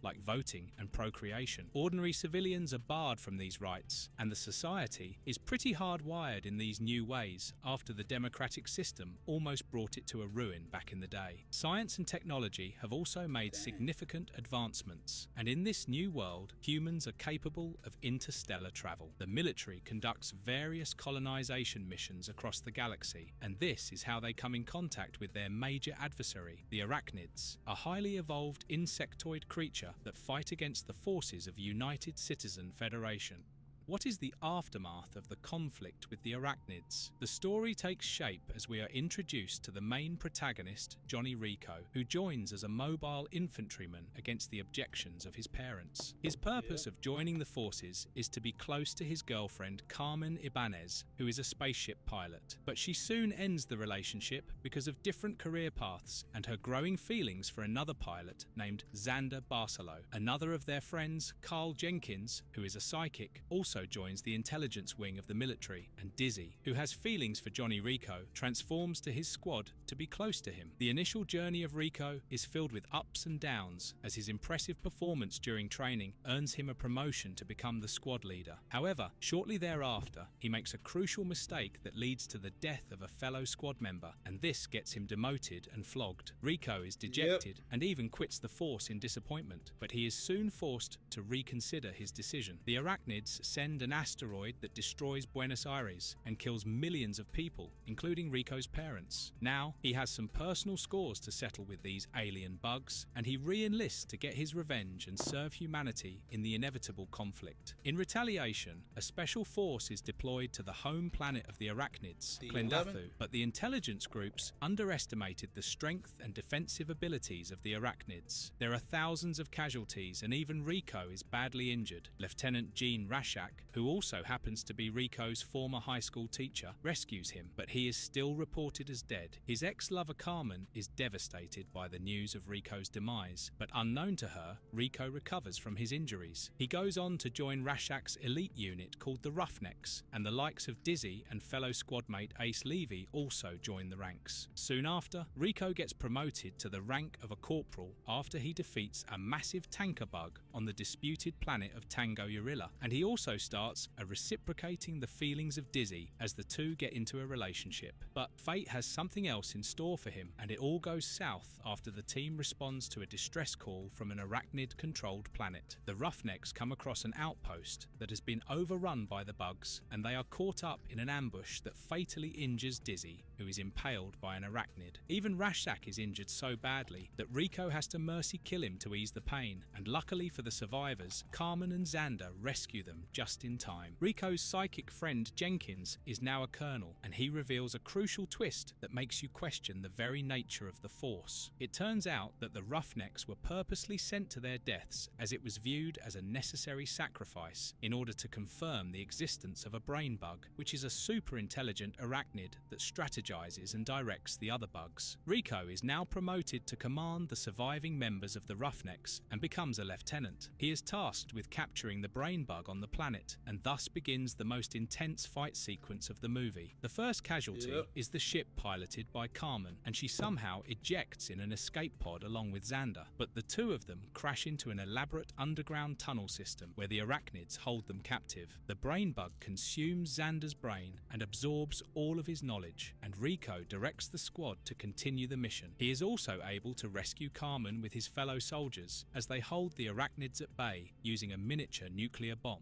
like voting and procreation. Ordinary civilians are barred from these rights, and the society is pretty hardwired in these new ways after the democratic system almost brought it to a ruin back in the day. Science and technology have also made significant advancements, and in this new world, humans are capable of interstellar travel. The military conducts various colonization missions across the galaxy, and this is how they come in contact with their major adversary, the Arachnids, a highly evolved insectoid creature that fight against the forces of United Citizen Federation. What is the aftermath of the conflict with the Arachnids? The story takes shape as we are introduced to the main protagonist, Johnny Rico, who joins as a mobile infantryman against the objections of his parents. His purpose of joining the forces is to be close to his girlfriend, Carmen Ibanez, who is a spaceship pilot. But she soon ends the relationship because of different career paths and her growing feelings for another pilot named Xander Barcelo. Another of their friends, Carl Jenkins, who is a psychic, also also joins the intelligence wing of the military, and Dizzy, who has feelings for Johnny Rico, transforms to his squad to be close to him. The initial journey of Rico is filled with ups and downs, as his impressive performance during training earns him a promotion to become the squad leader. However, shortly thereafter, he makes a crucial mistake that leads to the death of a fellow squad member, and this gets him demoted and flogged. Rico is dejected and even quits the force in disappointment, but he is soon forced to reconsider his decision. The Arachnids send an asteroid that destroys Buenos Aires and kills millions of people, including Rico's parents. Now, he has some personal scores to settle with these alien bugs, and he re-enlists to get his revenge and serve humanity in the inevitable conflict. In retaliation, a special force is deployed to the home planet of the Arachnids, Klendathu, but the intelligence groups underestimated the strength and defensive abilities of the Arachnids. There are thousands of casualties, and even Rico is badly injured. Lieutenant Gene Rashak, who also happens to be Rico's former high school teacher, rescues him, but he is still reported as dead. His ex-lover Carmen is devastated by the news of Rico's demise, but unknown to her, Rico recovers from his injuries. He goes on to join Rashak's elite unit called the Roughnecks, and the likes of Dizzy and fellow squadmate Ace Levy also join the ranks. Soon after, Rico gets promoted to the rank of a corporal after he defeats a massive tanker bug on the disputed planet of Tango Urilla, and he also starts reciprocating the feelings of Dizzy as the two get into a relationship. But fate has something else in store for him, and it all goes south after the team responds to a distress call from an Arachnid-controlled planet. The Roughnecks come across an outpost that has been overrun by the bugs, and they are caught up in an ambush that fatally injures Dizzy, who is impaled by an Arachnid. Even Rashak is injured so badly that Rico has to mercy kill him to ease the pain, and luckily for the survivors, Carmen and Xander rescue them just in time. Rico's psychic friend Jenkins is now a colonel, and he reveals a crucial twist that makes you question the very nature of the Force. It turns out that the Roughnecks were purposely sent to their deaths as it was viewed as a necessary sacrifice in order to confirm the existence of a brain bug, which is a super intelligent arachnid that strategizes and directs the other bugs. Rico is now promoted to command the surviving members of the Roughnecks and becomes a lieutenant. He is tasked with capturing the brain bug on the planet, and thus begins the most intense fight sequence of the movie. The first casualty is the ship piloted by Carmen, and she somehow ejects in an escape pod along with Xander, but the two of them crash into an elaborate underground tunnel system where the Arachnids hold them captive. The brain bug consumes Xander's brain and absorbs all of his knowledge, and Rico directs the squad to continue the mission. He is also able to rescue Carmen with his fellow soldiers as they hold the Arachnids at bay using a miniature nuclear bomb.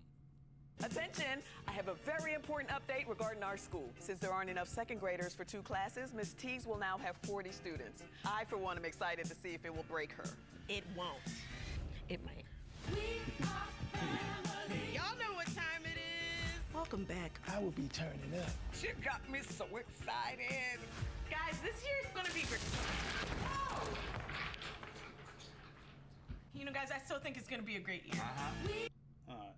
Attention! I have a very important update regarding our school. Since there aren't enough second graders for 2 classes, Ms. Teagues will now have 40 students. I, for one, am excited to see if it will break her. It won't. It might. Y'all know what time it is. Welcome back. I will be turning up. She got me so excited. Guys, this year is gonna be great. You know, guys, I still think it's gonna be a great year.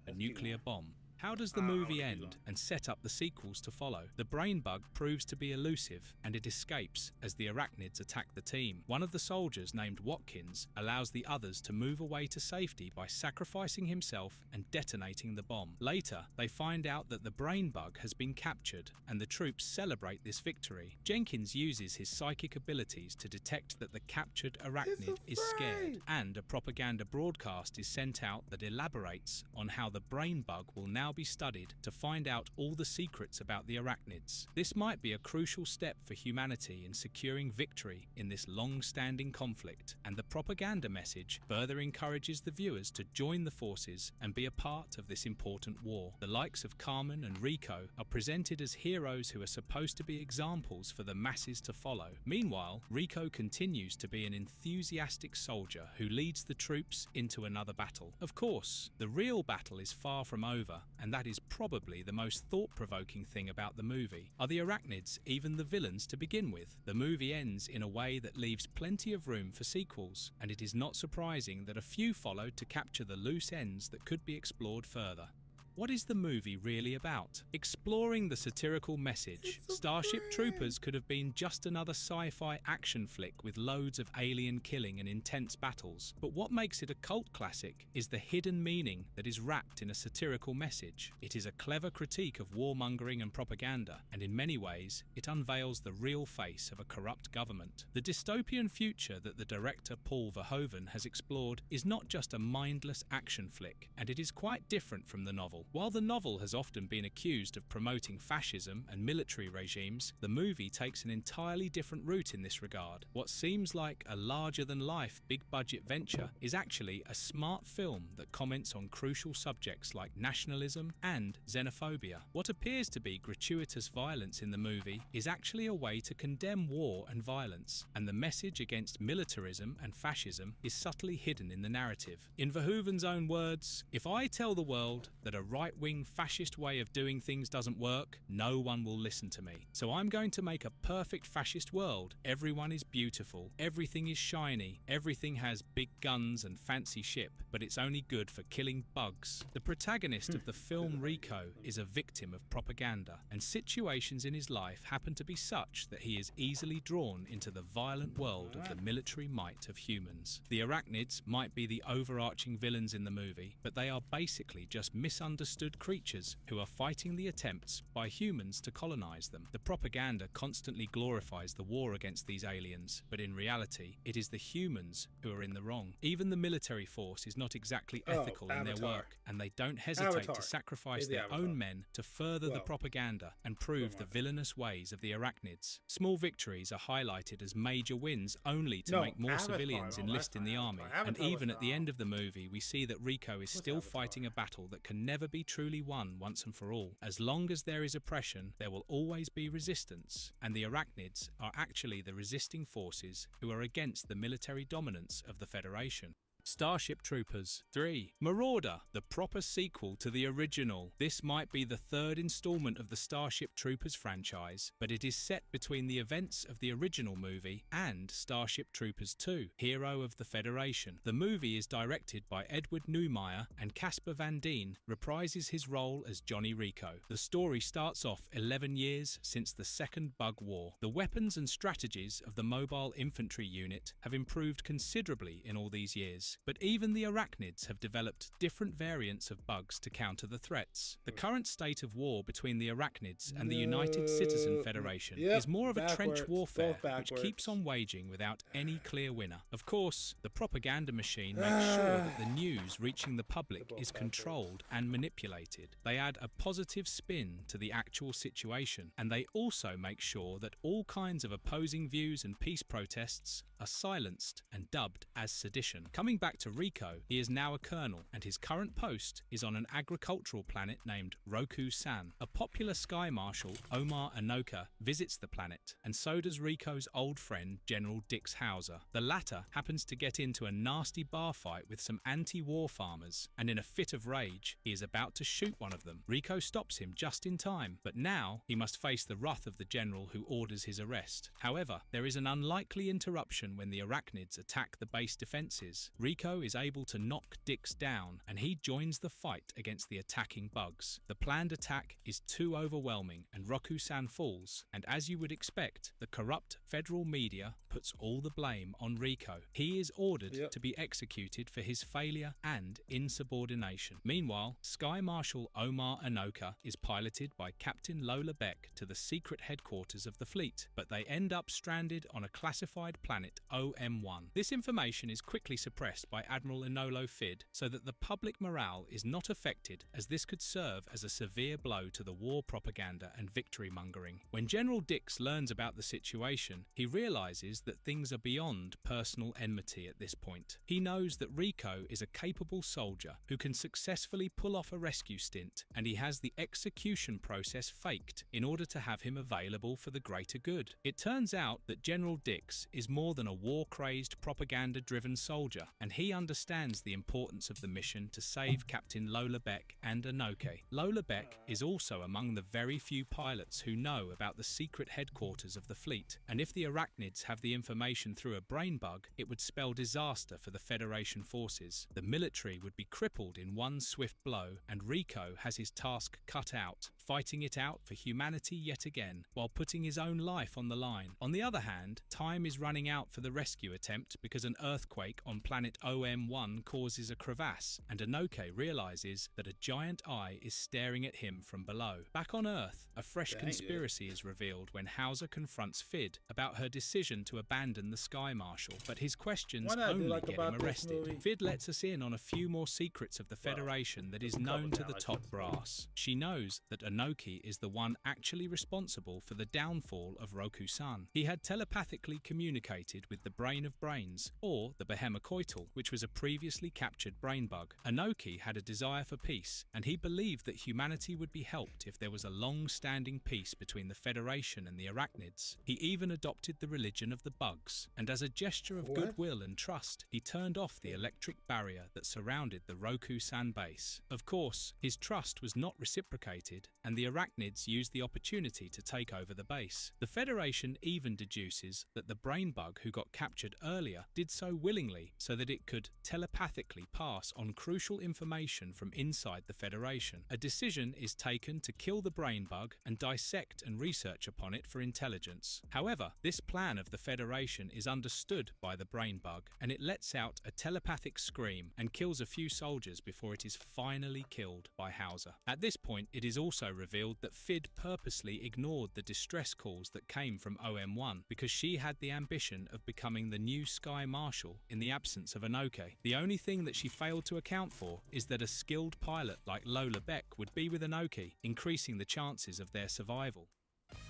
A nuclear bomb. How does the movie end and set up the sequels to follow? The brain bug proves to be elusive, and it escapes as the Arachnids attack the team. One of the soldiers, named Watkins, allows the others to move away to safety by sacrificing himself and detonating the bomb. Later, they find out that the brain bug has been captured, and the troops celebrate this victory. Jenkins uses his psychic abilities to detect that the captured Arachnid is scared, and a propaganda broadcast is sent out that elaborates on how the brain bug will now be studied to find out all the secrets about the Arachnids. This might be a crucial step for humanity in securing victory in this long-standing conflict, and the propaganda message further encourages the viewers to join the forces and be a part of this important war. The likes of Carmen and Rico are presented as heroes who are supposed to be examples for the masses to follow. Meanwhile, Rico continues to be an enthusiastic soldier who leads the troops into another battle. Of course, the real battle is far from over, and that is probably the most thought-provoking thing about the movie. Are the Arachnids even the villains to begin with? The movie ends in a way that leaves plenty of room for sequels, and it is not surprising that a few followed to capture the loose ends that could be explored further. what is the movie really about? Exploring the satirical message, Starship Troopers could have been just another sci-fi action flick with loads of alien killing and intense battles, but what makes it a cult classic is the hidden meaning that is wrapped in a satirical message. It is a clever critique of warmongering and propaganda, and in many ways, it unveils the real face of a corrupt government. The dystopian future that the director Paul Verhoeven has explored is not just a mindless action flick, and it is quite different from the novel. While the novel has often been accused of promoting fascism and military regimes, the movie takes an entirely different route in this regard. What seems like a larger-than-life big-budget venture is actually a smart film that comments on crucial subjects like nationalism and xenophobia. What appears to be gratuitous violence in the movie is actually a way to condemn war and violence, and the message against militarism and fascism is subtly hidden in the narrative. In Verhoeven's own words, "If I tell the world that a right-wing fascist way of doing things doesn't work, no one will listen to me. So I'm going to make a perfect fascist world. Everyone is beautiful, everything is shiny, everything has big guns and fancy ship, but it's only good for killing bugs." The protagonist of the film Rico is a victim of propaganda, and situations in his life happen to be such that he is easily drawn into the violent world of the military might of humans. The arachnids might be the overarching villains in the movie, but they are basically just misunderstood creatures who are fighting the attempts by humans to colonize them. The propaganda constantly glorifies the war against these aliens, but in reality, it is the humans who are in the wrong. Even the military force is not exactly ethical in their work, and they don't hesitate to sacrifice their own men to further the propaganda and prove the villainous ways of the arachnids. Small victories are highlighted as major wins only to make more civilians enlist in the army, and even at the end of the movie we see that Rico is still fighting a battle that can never be truly won once and for all. As long as there is oppression, there will always be resistance, and the arachnids are actually the resisting forces who are against the military dominance of the Federation. Starship Troopers 3. Marauder, the proper sequel to the original. This might be the third installment of the Starship Troopers franchise, but it is set between the events of the original movie and Starship Troopers 2, Hero of the Federation. The movie is directed by Edward Neumeier, and Casper Van Dien reprises his role as Johnny Rico. The story starts off 11 years since the Second Bug War. The weapons and strategies of the Mobile Infantry Unit have improved considerably in all these years. But even the arachnids have developed different variants of bugs to counter the threats. The current state of war between the arachnids and the United Citizen Federation is more of a trench warfare which keeps on waging without any clear winner. Of course, the propaganda machine makes sure that the news reaching the public is controlled and manipulated. They add a positive spin to the actual situation, and they also make sure that all kinds of opposing views and peace protests are silenced and dubbed as sedition. Coming back to Rico, he is now a colonel, and his current post is on an agricultural planet named Roku-san. A popular sky marshal, Omar Anoka, visits the planet, and so does Rico's old friend, General Dix Hauser. The latter happens to get into a nasty bar fight with some anti-war farmers, and in a fit of rage, he is about to shoot one of them. Rico stops him just in time, but now he must face the wrath of the general who orders his arrest. However, there is an unlikely interruption when the arachnids attack the base defenses. Rico is able to knock Dix down, and he joins the fight against the attacking bugs. The planned attack is too overwhelming, and Roku-san falls, and as you would expect, the corrupt federal media puts all the blame on Rico. He is ordered to be executed for his failure and insubordination. Meanwhile, Sky Marshal Omar Anoka is piloted by Captain Lola Beck to the secret headquarters of the fleet, but they end up stranded on a classified planet OM1. This information is quickly suppressed by Admiral Enolo Fid so that the public morale is not affected, as this could serve as a severe blow to the war propaganda and victory mongering. When General Dix learns about the situation, he realizes that things are beyond personal enmity at this point. He knows that Rico is a capable soldier who can successfully pull off a rescue stint, and he has the execution process faked in order to have him available for the greater good. It turns out that General Dix is more than than a war-crazed, propaganda-driven soldier, and he understands the importance of the mission to save Captain Lola Beck and Anoke. Lola Beck is also among the very few pilots who know about the secret headquarters of the fleet, and if the Arachnids have the information through a brain bug, it would spell disaster for the Federation forces. The military would be crippled in one swift blow, and Rico has his task cut out, fighting it out for humanity yet again, while putting his own life on the line. On the other hand, time is running out for the rescue attempt because an earthquake on planet OM1 causes a crevasse, and Anoke realizes that a giant eye is staring at him from below. Back on Earth, a fresh conspiracy is revealed when Hauser confronts Fid about her decision to abandon the Sky Marshal, but his questions only get him arrested. Fid lets us in on a few more secrets of the Federation that is known to the top brass. She knows that Anoke is the one actually responsible for the downfall of Roku-san. He had telepathically communicated with the Brain of Brains, or the Behemocoital, which was a previously captured brain bug. Anoke had a desire for peace, and he believed that humanity would be helped if there was a long-standing peace between the Federation and the Arachnids. He even adopted the religion of the bugs, and as a gesture of goodwill and trust, he turned off the electric barrier that surrounded the Roku-san base. Of course, his trust was not reciprocated, and the Arachnids used the opportunity to take over the base. The Federation even deduces that the brain bug who got captured earlier did so willingly so that it could telepathically pass on crucial information from inside the Federation. A decision is taken to kill the brain bug and dissect and research upon it for intelligence. However, this plan of the Federation is understood by the brain bug, and it lets out a telepathic scream and kills a few soldiers before it is finally killed by Hauser. At this point, it is also revealed that Fid purposely ignored the distress calls that came from OM1 because she had the ambition of becoming the new Sky Marshal in the absence of Anoke. The only thing that she failed to account for is that a skilled pilot like Lola Beck would be with Anoke, increasing the chances of their survival.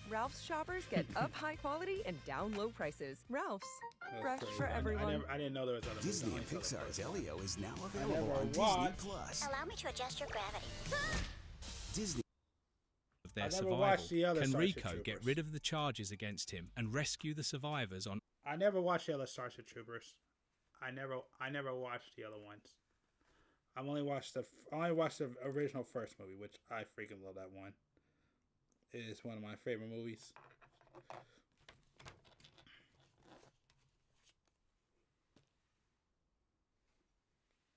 Ralph's shoppers get up high quality and down low prices. Ralph's, fresh for everyone. I didn't know there was other Disney and Pixar's Elio is now available on Disney Plus. Allow me to adjust your gravity. Disney. Of their survival, can Rico get rid of the charges against him and rescue the survivors on? I never watched the other Starship Troopers. I never watched the other ones. I only watched the original first movie, which I freaking love. That one. It is one of my favorite movies.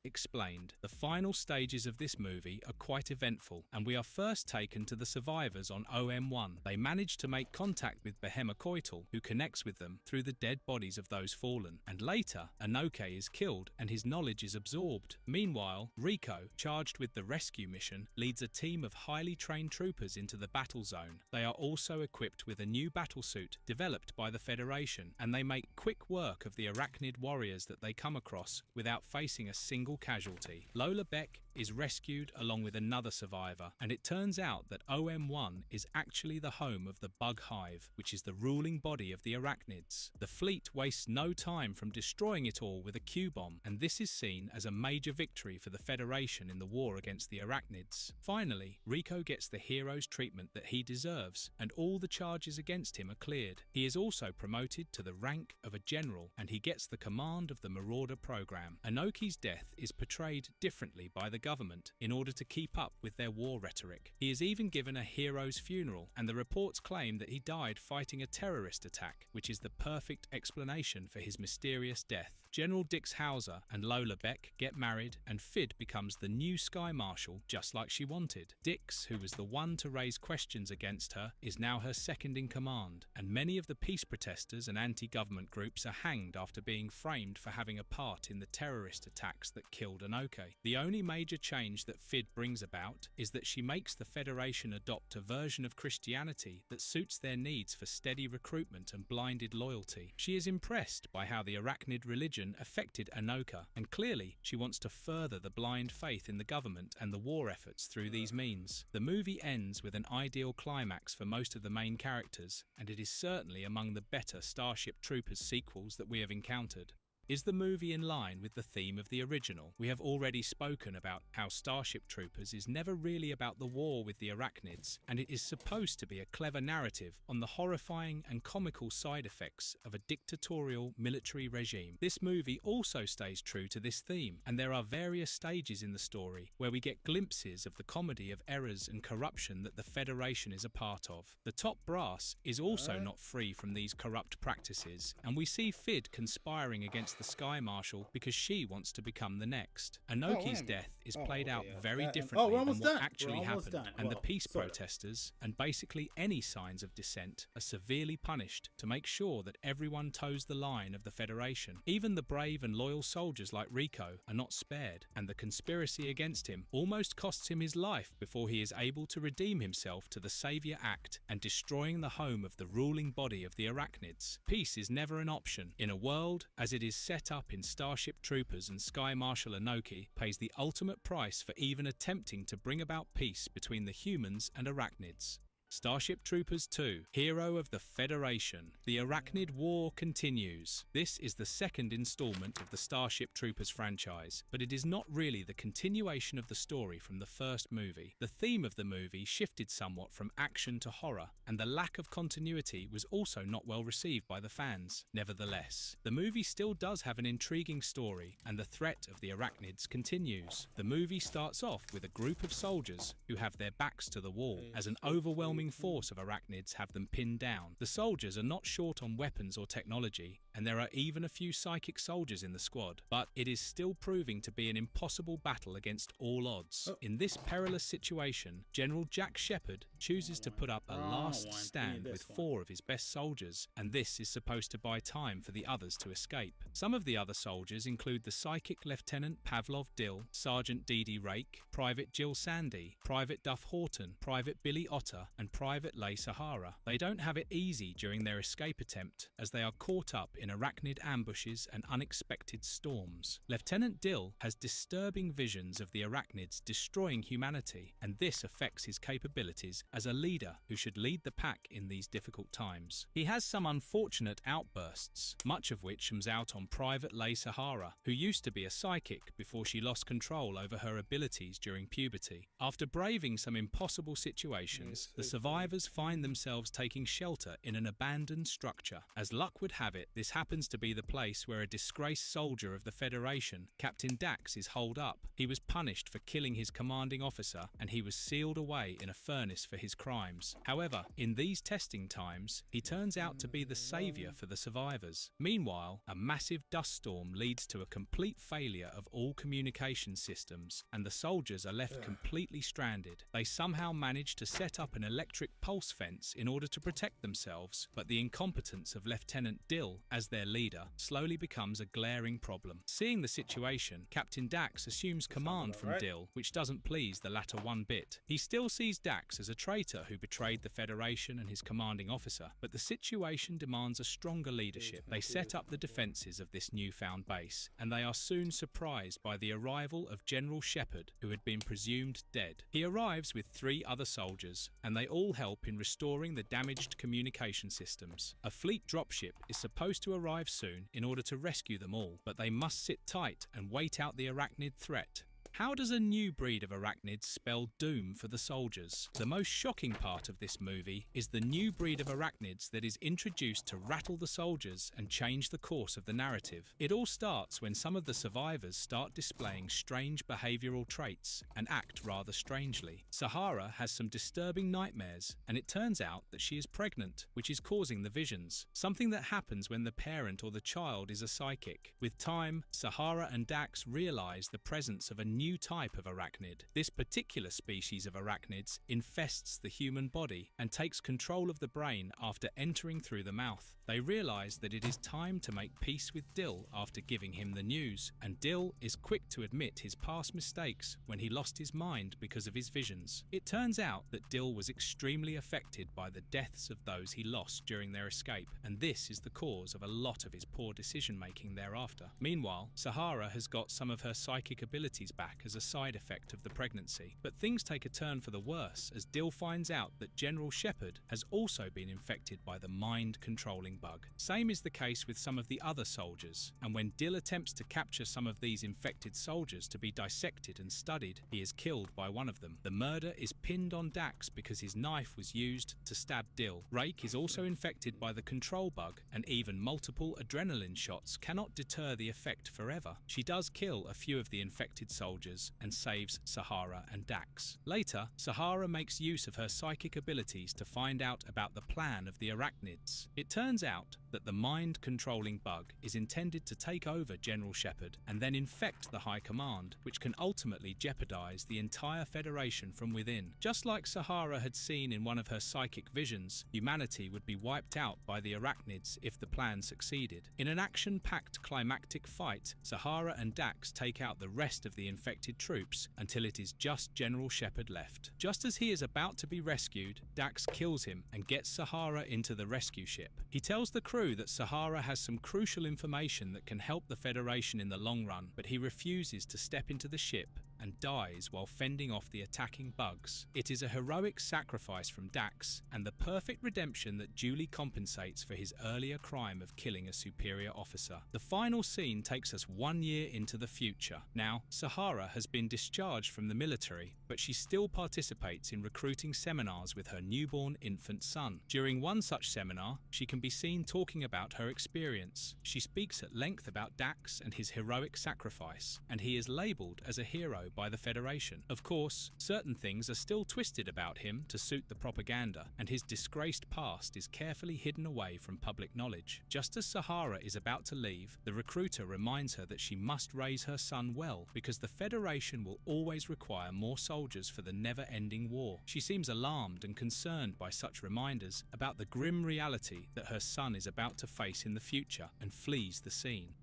Explained. The final stages of this movie are quite eventful, and we are first taken to the survivors on OM1. They manage to make contact with Behemocoital, who connects with them through the dead bodies of those fallen. And later, Anoke is killed and his knowledge is absorbed. Meanwhile, Rico, charged with the rescue mission, leads a team of highly trained troopers into the battle zone. They are also equipped with a new battlesuit developed by the Federation, and they make quick work of the Arachnid warriors that they come across without facing a single casualty. Lola Beck is rescued along with another survivor, and it turns out that OM1 is actually the home of the Bug Hive, which is the ruling body of the Arachnids. The fleet wastes no time from destroying it all with a Q-bomb, and this is seen as a major victory for the Federation in the war against the Arachnids. Finally, Rico gets the hero's treatment that he deserves, and all the charges against him are cleared. He is also promoted to the rank of a general, and he gets the command of the Marauder program. Anoke's death is portrayed differently by the government in order to keep up with their war rhetoric. He is even given a hero's funeral, and the reports claim that he died fighting a terrorist attack, which is the perfect explanation for his mysterious death. General Dix Hauser and Lola Beck get married, and Fid becomes the new Sky Marshal just like she wanted. Dix, who was the one to raise questions against her, is now her second in command, and many of the peace protesters and anti-government groups are hanged after being framed for having a part in the terrorist attacks that killed Anoke. The only major change that Fid brings about is that she makes the Federation adopt a version of Christianity that suits their needs for steady recruitment and blinded loyalty. She is impressed by how the Arachnid religion affected Anoke, and clearly she wants to further the blind faith in the government and the war efforts through these means. The movie ends with an ideal climax for most of the main characters, and it is certainly among the better Starship Troopers sequels that we have encountered. Is the movie in line with the theme of the original? We have already spoken about how Starship Troopers is never really about the war with the arachnids, and it is supposed to be a clever narrative on the horrifying and comical side effects of a dictatorial military regime. This movie also stays true to this theme, and there are various stages in the story where we get glimpses of the comedy of errors and corruption that the Federation is a part of. The top brass is also not free from these corrupt practices, and we see Fid conspiring against the Sky Marshal because she wants to become the next. Anoki's death is played out very differently than what actually happened, and the peace protesters, and basically any signs of dissent, are severely punished to make sure that everyone toes the line of the Federation. Even the brave and loyal soldiers like Rico are not spared, and the conspiracy against him almost costs him his life before he is able to redeem himself to the Savior Act and destroying the home of the ruling body of the arachnids. Peace is never an option in a world as it is set up in Starship Troopers, and Sky Marshal Anoki pays the ultimate price for even attempting to bring about peace between the humans and arachnids. Starship Troopers 2, Hero of the Federation. The Arachnid War continues. This is the second installment of the Starship Troopers franchise, but it is not really the continuation of the story from the first movie. The theme of the movie shifted somewhat from action to horror, and the lack of continuity was also not well received by the fans. Nevertheless, the movie still does have an intriguing story, and the threat of the arachnids continues. The movie starts off with a group of soldiers who have their backs to the wall, as an overwhelming force of arachnids have them pinned down. The soldiers are not short on weapons or technology, and there are even a few psychic soldiers in the squad, but it is still proving to be an impossible battle against all odds. In this perilous situation, General Jack Shepard chooses to put up a last stand with 4 of his best soldiers, and this is supposed to buy time for the others to escape. Some of the other soldiers include the psychic Lieutenant Pavlov Dill, Sergeant Dee Dee Rake, Private Jill Sandy, Private Duff Horton, Private Billy Otter, and Private Leigh Sahara. They don't have it easy during their escape attempt, as they are caught up in arachnid ambushes and unexpected storms. Lieutenant Dill has disturbing visions of the arachnids destroying humanity, and this affects his capabilities as a leader who should lead the pack in these difficult times. He has some unfortunate outbursts, much of which comes out on Private Leigh Sahara, who used to be a psychic before she lost control over her abilities during puberty. After braving some impossible situations, the survivors find themselves taking shelter in an abandoned structure. As luck would have it, this happens to be the place where a disgraced soldier of the Federation, Captain Dax, is holed up. He was punished for killing his commanding officer, and he was sealed away in a furnace for his crimes. However, in these testing times, he turns out to be the savior for the survivors. Meanwhile, a massive dust storm leads to a complete failure of all communication systems, and the soldiers are left completely stranded. They somehow manage to set up an electric pulse fence in order to protect themselves, but the incompetence of Lieutenant Dill as their leader slowly becomes a glaring problem. Seeing the situation, Captain Dax assumes command from Dill, which doesn't please the latter one bit. He still sees Dax as a traitor who betrayed the Federation and his commanding officer, but the situation demands a stronger leadership. They set up the defenses of this newfound base, and they are soon surprised by the arrival of General Shepard, who had been presumed dead. He arrives with 3 other soldiers, and they all help in restoring the damaged communication systems. A fleet dropship is supposed to arrive soon in order to rescue them all, but they must sit tight and wait out the arachnid threat. How does a new breed of arachnids spell doom for the soldiers? The most shocking part of this movie is the new breed of arachnids that is introduced to rattle the soldiers and change the course of the narrative. It all starts when some of the survivors start displaying strange behavioural traits and act rather strangely. Sahara has some disturbing nightmares, and it turns out that she is pregnant, which is causing the visions, something that happens when the parent or the child is a psychic. With time, Sahara and Dax realise the presence of a new type of arachnid. This particular species of arachnids infests the human body and takes control of the brain after entering through the mouth. They realise that it is time to make peace with Dill after giving him the news, and Dill is quick to admit his past mistakes when he lost his mind because of his visions. It turns out that Dill was extremely affected by the deaths of those he lost during their escape, and this is the cause of a lot of his poor decision making thereafter. Meanwhile, Sahara has got some of her psychic abilities back attack as a side effect of the pregnancy. But things take a turn for the worse as Dill finds out that General Shepard has also been infected by the mind-controlling bug. Same is the case with some of the other soldiers, and when Dill attempts to capture some of these infected soldiers to be dissected and studied, he is killed by one of them. The murder is pinned on Dax because his knife was used to stab Dill. Rake is also infected by the control bug, and even multiple adrenaline shots cannot deter the effect forever. She does kill a few of the infected soldiers and saves Sahara and Dax. Later, Sahara makes use of her psychic abilities to find out about the plan of the arachnids. It turns out that the mind-controlling bug is intended to take over General Shepard and then infect the High Command, which can ultimately jeopardize the entire Federation from within. Just like Sahara had seen in one of her psychic visions, humanity would be wiped out by the arachnids if the plan succeeded. In an action-packed climactic fight, Sahara and Dax take out the rest of the infected troops until it is just General Shepard left. Just as he is about to be rescued, Dax kills him and gets Sahara into the rescue ship. He tells the crew that Sahara has some crucial information that can help the Federation in the long run, but he refuses to step into the ship and dies while fending off the attacking bugs. It is a heroic sacrifice from Dax and the perfect redemption that duly compensates for his earlier crime of killing a superior officer. The final scene takes us 1 year into the future. Now, Sahara has been discharged from the military, but she still participates in recruiting seminars with her newborn infant son. During one such seminar, she can be seen talking about her experience. She speaks at length about Dax and his heroic sacrifice, and he is labelled as a hero by the Federation. Of course, certain things are still twisted about him to suit the propaganda, and his disgraced past is carefully hidden away from public knowledge. Just as Sahara is about to leave, the recruiter reminds her that she must raise her son well, because the Federation will always require more soldiers for the never-ending war. She seems alarmed and concerned by such reminders about the grim reality that her son is about to face in the future, and flees the scene.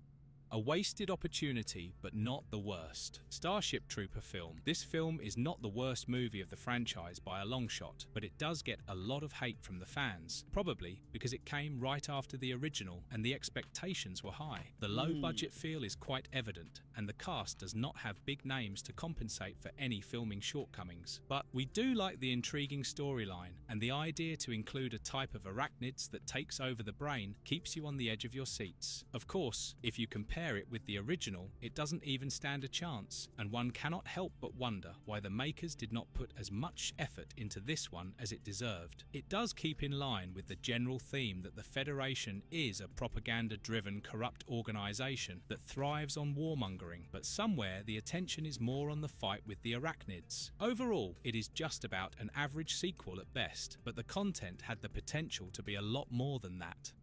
A wasted opportunity, but not the worst. Starship Trooper film. This film is not the worst movie of the franchise by a long shot, but it does get a lot of hate from the fans, probably because it came right after the original and the expectations were high. The low budget feel is quite evident, and the cast does not have big names to compensate for any filming shortcomings. But we do like the intriguing storyline, and the idea to include a type of arachnids that takes over the brain keeps you on the edge of your seats. Of course, if you compare it with the original, it doesn't even stand a chance, and one cannot help but wonder why the makers did not put as much effort into this one as it deserved. It does keep in line with the general theme that the Federation is a propaganda-driven, corrupt organization that thrives on warmongering, but somewhere the attention is more on the fight with the arachnids. Overall, it is just about an average sequel at best, but the content had the potential to be a lot more than that.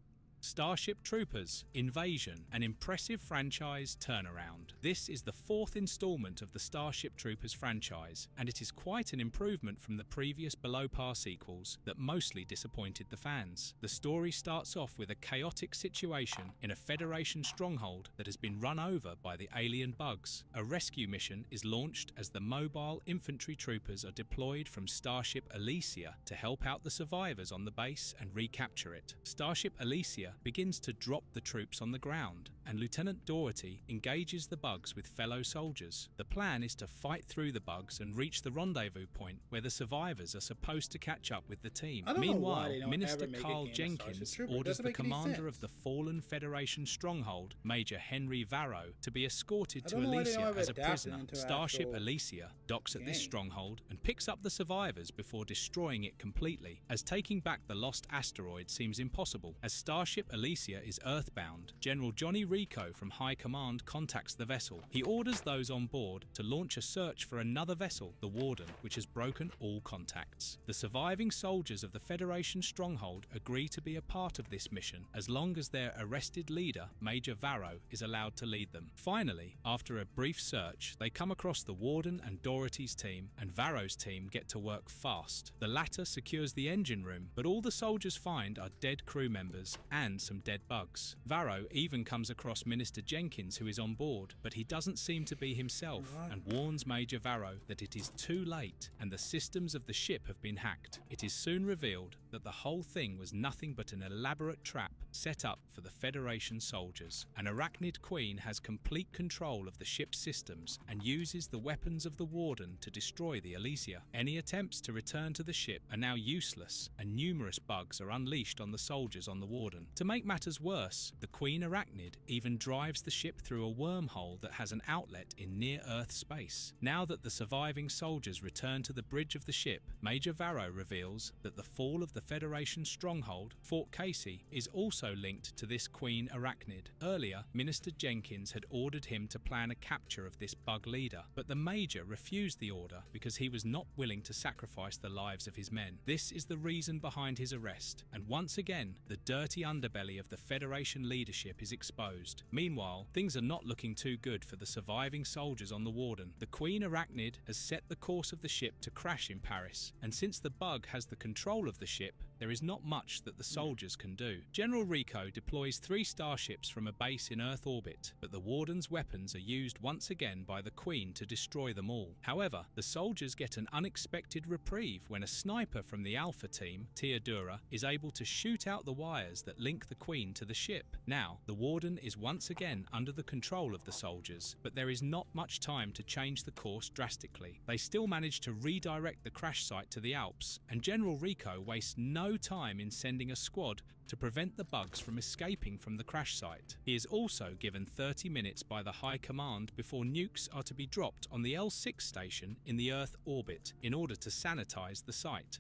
Starship Troopers, Invasion, an impressive franchise turnaround. This is the 4th installment of the Starship Troopers franchise, and it is quite an improvement from the previous below-par sequels that mostly disappointed the fans. The story starts off with a chaotic situation in a Federation stronghold that has been run over by the alien bugs. A rescue mission is launched as the mobile infantry troopers are deployed from Starship Elysia to help out the survivors on the base and recapture it. Starship Elysia begins to drop the troops on the ground, and Lieutenant Doherty engages the bugs with fellow soldiers. The plan is to fight through the bugs and reach the rendezvous point where the survivors are supposed to catch up with the team. Meanwhile, Minister Carl Jenkins orders the commander of the fallen Federation stronghold, Major Henry Varro, to be escorted to Elysia as a prisoner. Starship Elysia docks at this stronghold and picks up the survivors before destroying it completely, as taking back the lost asteroid seems impossible. As Starship Elysia is earthbound, General Johnny Rico from High Command contacts the vessel. He orders those on board to launch a search for another vessel, the Warden, which has broken all contacts. The surviving soldiers of the Federation stronghold agree to be a part of this mission as long as their arrested leader, Major Varro, is allowed to lead them. Finally, after a brief search, they come across the Warden and Doherty's team, and Varro's team get to work fast. The latter secures the engine room, but all the soldiers find are dead crew members and some dead bugs. Varro even comes across Minister Jenkins, who is on board, but he doesn't seem to be himself, and warns Major Varro that it is too late and the systems of the ship have been hacked. It is soon revealed that the whole thing was nothing but an elaborate trap set up for the Federation soldiers. An arachnid queen has complete control of the ship's systems and uses the weapons of the Warden to destroy the Elysia. Any attempts to return to the ship are now useless, and numerous bugs are unleashed on the soldiers on the Warden. To make matters worse, the Queen Arachnid even drives the ship through a wormhole that has an outlet in near-Earth space. Now that the surviving soldiers return to the bridge of the ship, Major Varro reveals that the fall of the Federation stronghold, Fort Casey, is also linked to this Queen Arachnid. Earlier, Minister Jenkins had ordered him to plan a capture of this bug leader, but the Major refused the order because he was not willing to sacrifice the lives of his men. This is the reason behind his arrest, and once again, the dirty underbelly of the Federation leadership is exposed. Meanwhile, things are not looking too good for the surviving soldiers on the Warden. The Queen Arachnid has set the course of the ship to crash in Paris, and since the bug has the control of the ship, there is not much that the soldiers can do. General Rico deploys 3 starships from a base in Earth orbit, but the Warden's weapons are used once again by the Queen to destroy them all. However, the soldiers get an unexpected reprieve when a sniper from the Alpha team, Teodora, is able to shoot out the wires that link the Queen to the ship. Now, the Warden is once again under the control of the soldiers, but there is not much time to change the course drastically. They still manage to redirect the crash site to the Alps, and General Rico wastes no time in sending a squad to prevent the bugs from escaping from the crash site. He is also given 30 minutes by the High Command before nukes are to be dropped on the L6 station in the Earth orbit in order to sanitize the site.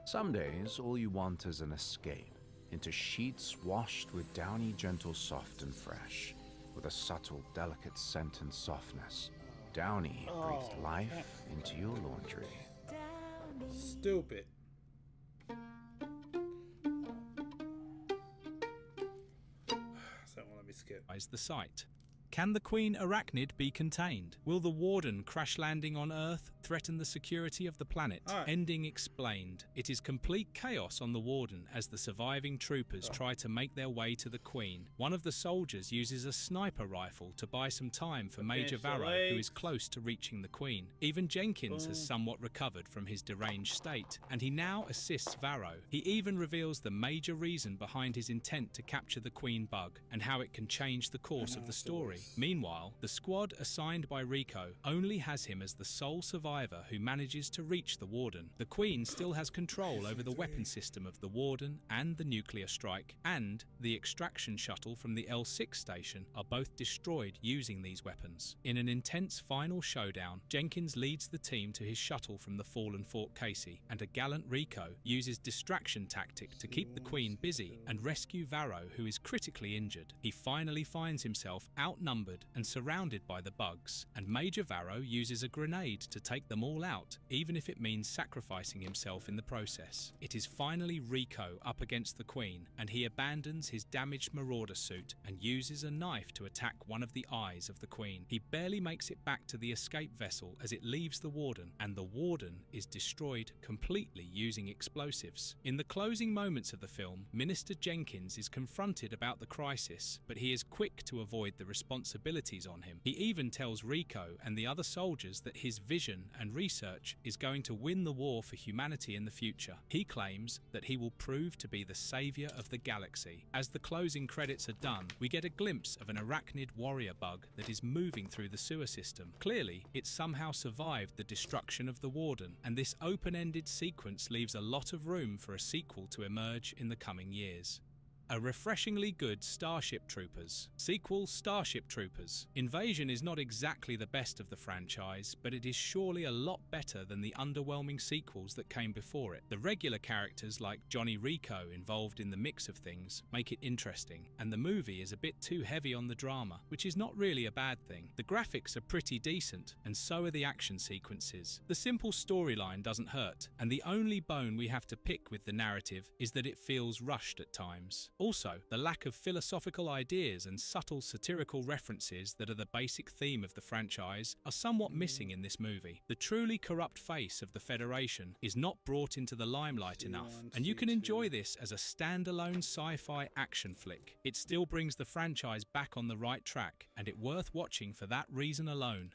Some days, all you want is an escape into sheets washed with downy, gentle, soft and fresh, with a subtle, delicate scent and softness. Downy breathed life into your laundry. Stupid. So let me skip. The site. Can the Queen Arachnid be contained? Will the Warden crash landing on Earth threaten the security of the planet? Ending explained. It is complete chaos on the Warden as the surviving troopers try to make their way to the Queen. One of the soldiers uses a sniper rifle to buy some time for Major Varro, who is close to reaching the Queen. Even Jenkins has somewhat recovered from his deranged state, and he now assists Varro. He even reveals the major reason behind his intent to capture the Queen bug, and how it can change the course of the story. Meanwhile, the squad assigned by Rico only has him as the sole survivor who manages to reach the Warden. The Queen still has control over the weapon system of the Warden and the nuclear strike, and the extraction shuttle from the L6 station are both destroyed using these weapons. In an intense final showdown, Jenkins leads the team to his shuttle from the fallen Fort Casey, and a gallant Rico uses distraction tactic to keep the Queen busy and rescue Varro, who is critically injured. He finally finds himself outnumbered and surrounded by the bugs, and Major Varro uses a grenade to take them all out, even if it means sacrificing himself in the process. It is finally Rico up against the Queen, and he abandons his damaged marauder suit and uses a knife to attack one of the eyes of the Queen. He barely makes it back to the escape vessel as it leaves the Warden, and the Warden is destroyed completely using explosives. In the closing moments of the film, Minister Jenkins is confronted about the crisis, but he is quick to avoid the responsibilities on him. He even tells Rico and the other soldiers that his vision and research is going to win the war for humanity in the future. He claims that he will prove to be the savior of the galaxy. As the closing credits are done, we get a glimpse of an arachnid warrior bug that is moving through the sewer system. Clearly, it somehow survived the destruction of the Warden, and this open-ended sequence leaves a lot of room for a sequel to emerge in the coming years. A refreshingly good Starship Troopers. Sequel Starship Troopers. Invasion is not exactly the best of the franchise, but it is surely a lot better than the underwhelming sequels that came before it. The regular characters like Johnny Rico involved in the mix of things make it interesting, and the movie is a bit too heavy on the drama, which is not really a bad thing. The graphics are pretty decent, and so are the action sequences. The simple storyline doesn't hurt, and the only bone we have to pick with the narrative is that it feels rushed at times. Also, the lack of philosophical ideas and subtle satirical references that are the basic theme of the franchise are somewhat missing in this movie. The truly corrupt face of the Federation is not brought into the limelight enough, and you can enjoy this as a standalone sci-fi action flick. It still brings the franchise back on the right track, and it's worth watching for that reason alone.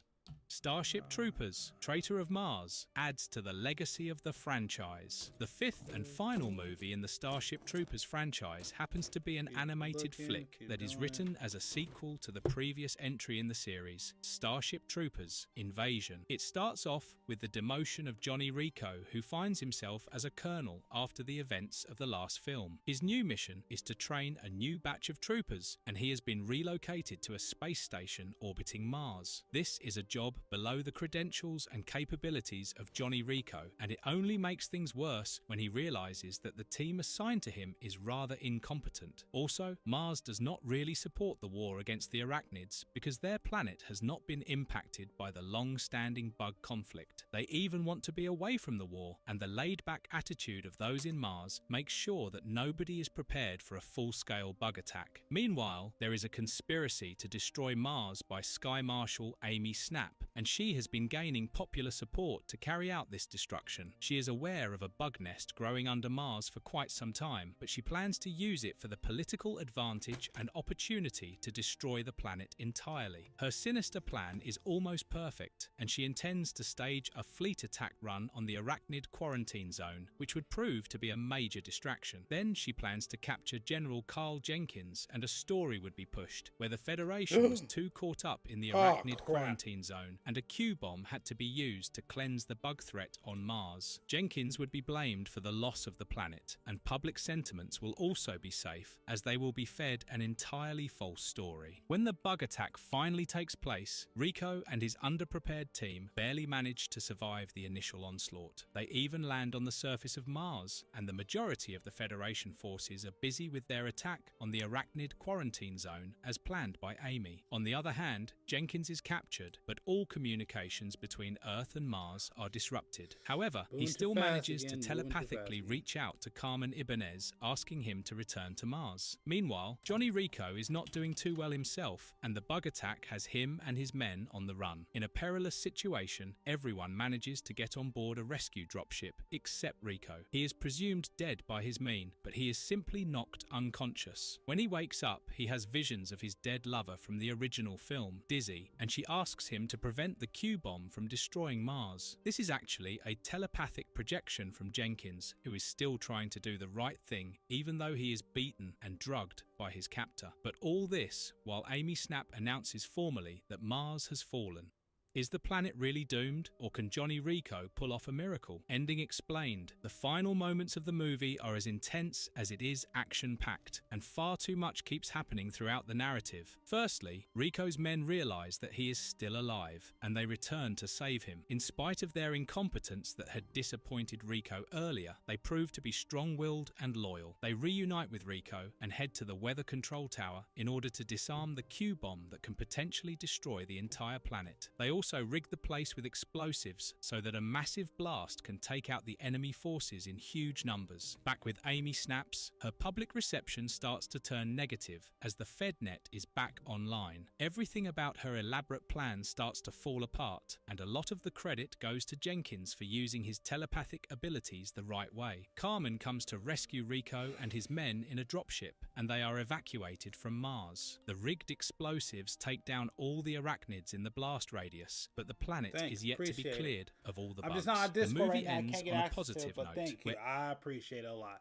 Starship Troopers, Traitor of Mars adds to the legacy of the franchise. The fifth and final movie in the Starship Troopers franchise happens to be an animated flick that is written as a sequel to the previous entry in the series, Starship Troopers Invasion. It starts off with the demotion of Johnny Rico, who finds himself as a colonel after the events of the last film. His new mission is to train a new batch of troopers, and he has been relocated to a space station orbiting Mars. This is a job below the credentials and capabilities of Johnny Rico, and it only makes things worse when he realizes that the team assigned to him is rather incompetent. Also, Mars does not really support the war against the arachnids because their planet has not been impacted by the long-standing bug conflict. They even want to be away from the war, and the laid-back attitude of those in Mars makes sure that nobody is prepared for a full-scale bug attack. Meanwhile, there is a conspiracy to destroy Mars by Sky Marshal Amy Snap, and she has been gaining popular support to carry out this destruction. She is aware of a bug nest growing under Mars for quite some time, but she plans to use it for the political advantage and opportunity to destroy the planet entirely. Her sinister plan is almost perfect, and she intends to stage a fleet attack run on the arachnid quarantine zone, which would prove to be a major distraction. Then she plans to capture General Carl Jenkins, and a story would be pushed where the Federation was too caught up in the arachnid quarantine zone, and a Q-bomb had to be used to cleanse the bug threat on Mars. Jenkins would be blamed for the loss of the planet, and public sentiments will also be safe, as they will be fed an entirely false story. When the bug attack finally takes place, Rico and his underprepared team barely manage to survive the initial onslaught. They even land on the surface of Mars, and the majority of the Federation forces are busy with their attack on the arachnid quarantine zone as planned by Amy. On the other hand, Jenkins is captured, but all communications between Earth and Mars are disrupted. However, he still manages to telepathically reach out to Carmen Ibanez, asking him to return to Mars. Meanwhile, Johnny Rico is not doing too well himself, and the bug attack has him and his men on the run. In a perilous situation, everyone manages to get on board a rescue dropship, except Rico. He is presumed dead by his men, but he is simply knocked unconscious. When he wakes up, he has visions of his dead lover from the original film, Dizzy, and she asks him to prevent the Q-bomb from destroying Mars. This is actually a telepathic projection from Jenkins, who is still trying to do the right thing, even though he is beaten and drugged by his captor. But all this while Amy Snap announces formally that Mars has fallen. Is the planet really doomed, or can Johnny Rico pull off a miracle? Ending explained. The final moments of the movie are as intense as it is action-packed, and far too much keeps happening throughout the narrative. Firstly, Rico's men realize that he is still alive, and they return to save him. In spite of their incompetence that had disappointed Rico earlier, they prove to be strong-willed and loyal. They reunite with Rico and head to the weather control tower in order to disarm the Q-bomb that can potentially destroy the entire planet. They also rig the place with explosives so that a massive blast can take out the enemy forces in huge numbers. Back with Amy Snaps, her public reception starts to turn negative as the FedNet is back online. Everything about her elaborate plan starts to fall apart, and a lot of the credit goes to Jenkins for using his telepathic abilities the right way. Carmen comes to rescue Rico and his men in a dropship, and they are evacuated from Mars. The rigged explosives take down all the arachnids in the blast radius, but the planet is yet to be cleared of all the bugs. I'm just not on Discord the movie right now. ends I can't get on a access positive to it, but note. thank you. I appreciate it a lot.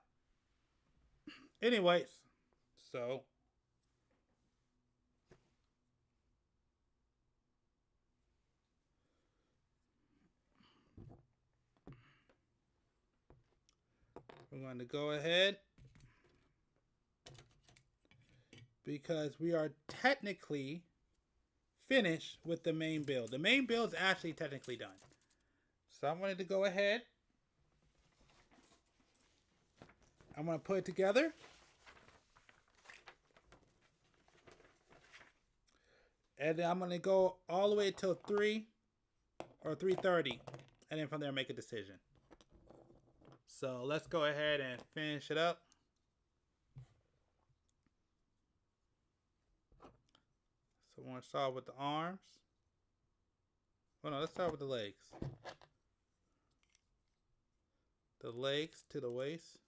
Anyways, so we're going to go ahead because we are technically finished with the main build. The main build is actually technically done. So I'm going to go ahead. I'm going to put it together. And then I'm going to go all the way till 3 or 3:30. And then from there make a decision. So let's go ahead and finish it up. So I want to start with the arms. Oh no, let's start with the legs. The legs to the waist.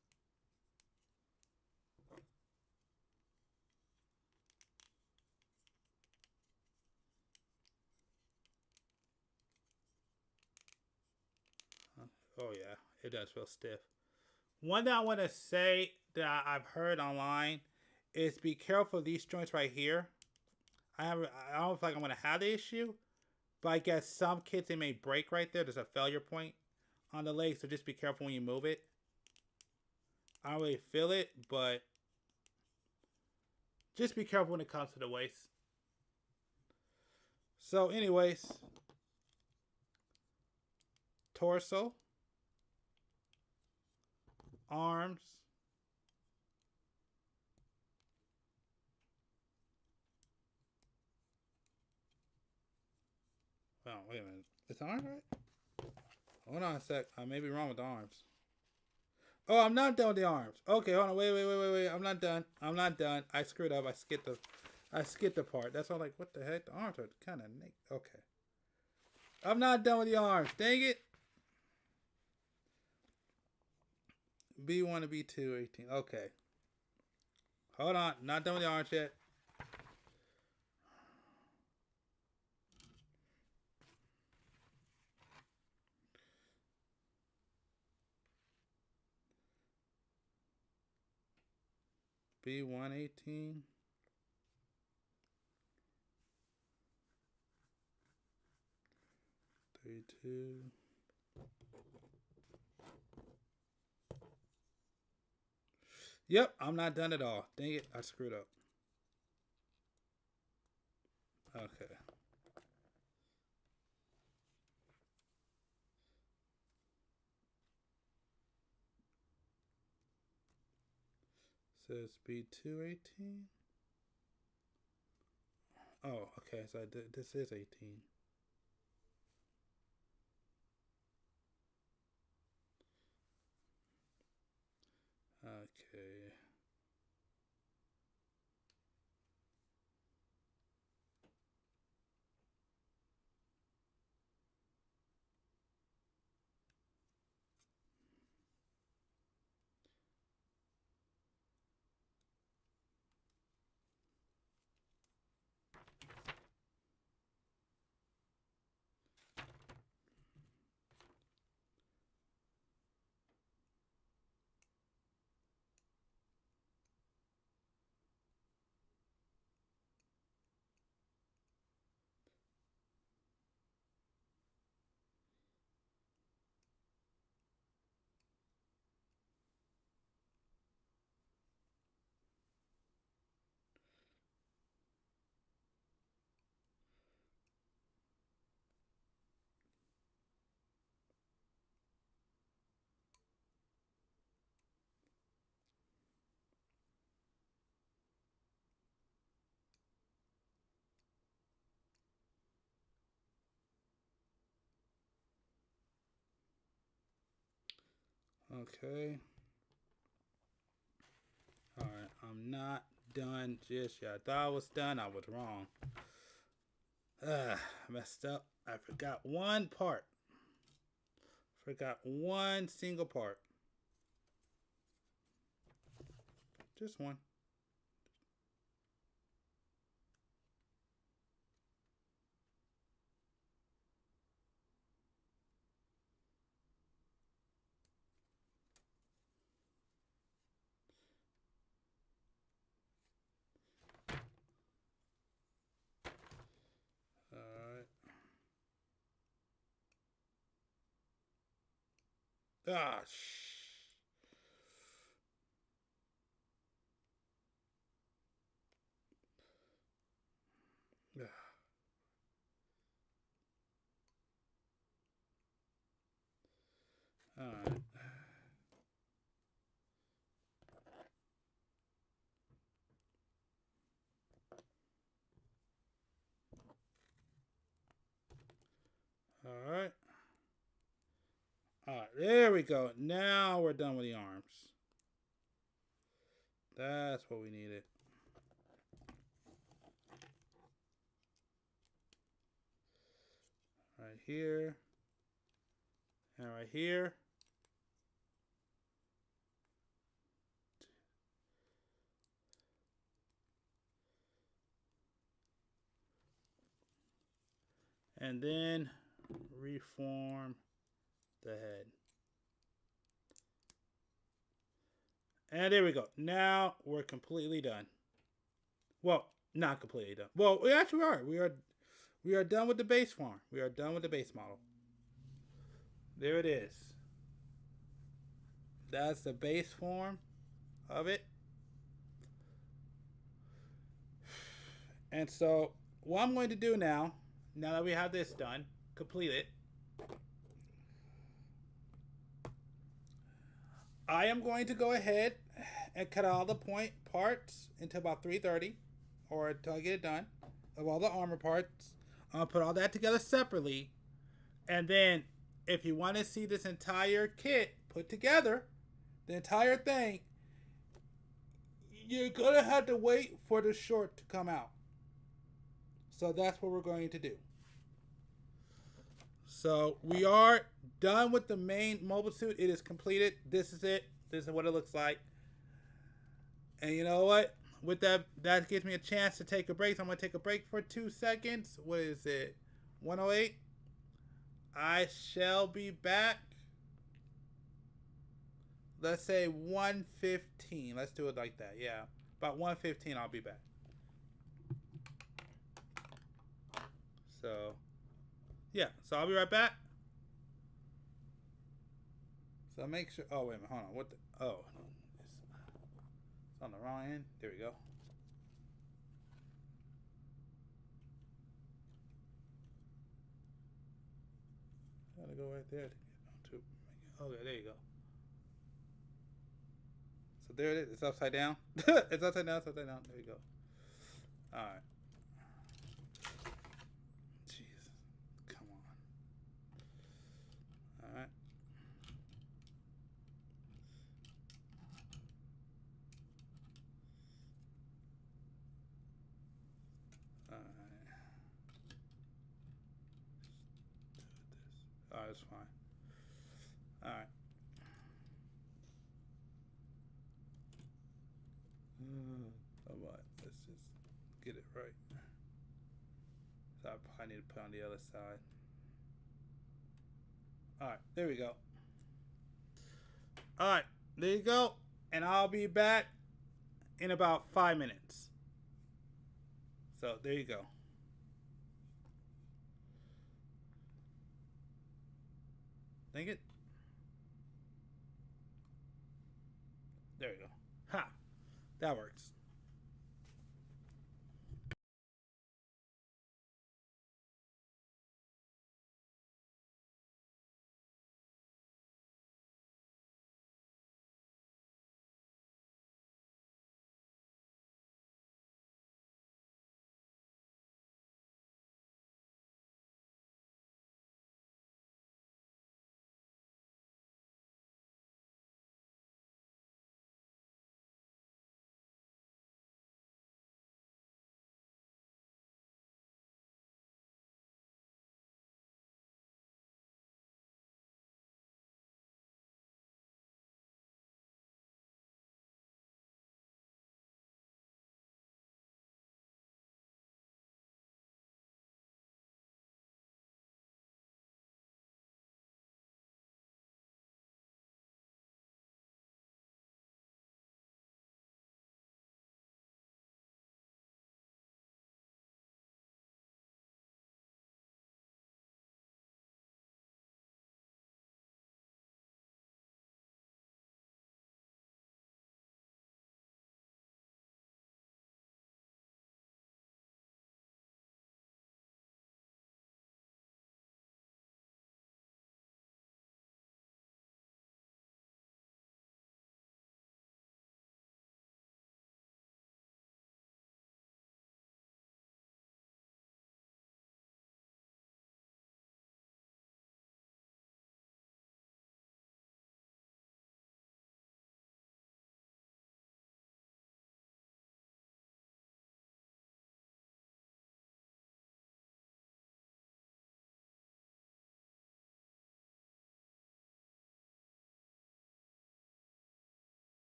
Oh yeah, it does feel stiff. One that I want to say that I've heard online is be careful of these joints right here. I don't feel like I'm gonna have the issue, but I guess some kids they may break right there. There's a failure point on the leg, so just be careful when you move it. I don't really feel it, but just be careful when it comes to the waist. So, anyways, torso, arms, oh, wait a minute. It's arms, right? Hold on a sec. I may be wrong with the arms. Oh, I'm not done with the arms. Okay, hold on. Wait. I'm not done. I screwed up. I skipped the part. That's all like, what the heck? The arms are kind of naked. Okay. I'm not done with the arms. Dang it. B1 to B2, 18. Okay. Hold on. Not done with the arms yet. B1, 18. Two. Yep, I'm not done at all. Dang it, I screwed up. Okay. Says B2, 18. Oh, okay, so this is 18. Okay. Okay. Alright, I'm not done just yet. I thought I was done. I was wrong. Messed up. I forgot one part. Forgot one single part. Just one. Ah, Alright. Alright. Alright, there we go. Now we're done with the arms. That's what we needed. Right here. And right here. And then reform the head. And there we go. Now we're completely done. Well, not completely done. Well, we actually are. We are done with the base form. We are done with the base model. There it is. That's the base form of it. And so what I'm going to do now that we have this done, complete it, I am going to go ahead and cut all the point parts into about 330, or until I get it done, of all the armor parts. I'll put all that together separately. And then if you want to see this entire kit put together, the entire thing, you're going to have to wait for the short to come out. So that's what we're going to do. So we are done with the main mobile suit. It is completed. This is it. This is what it looks like. And you know what? With that gives me a chance to take a break. So I'm going to take a break for 2 seconds. What is it? 108. I shall be back. Let's say 1:15. Let's do it like that. Yeah. About 1:15 I'll be back. So, yeah. So I'll be right back. So make sure. Oh, wait a minute. Hold on. What the? Oh, it's on the wrong end. There we go. Gotta go right there to get onto. Okay, there you go. So there it is. It's upside down. It's upside down. It's upside down. There you go. All right. Jesus, come on. All right. All right. Oh, that's fine. All right. All right. Let's just get it right. So I probably need to put on the other side. All right. There we go. All right. There you go. And I'll be back in about 5 minutes. So there you go. Dang it. There you go. Ha! That works.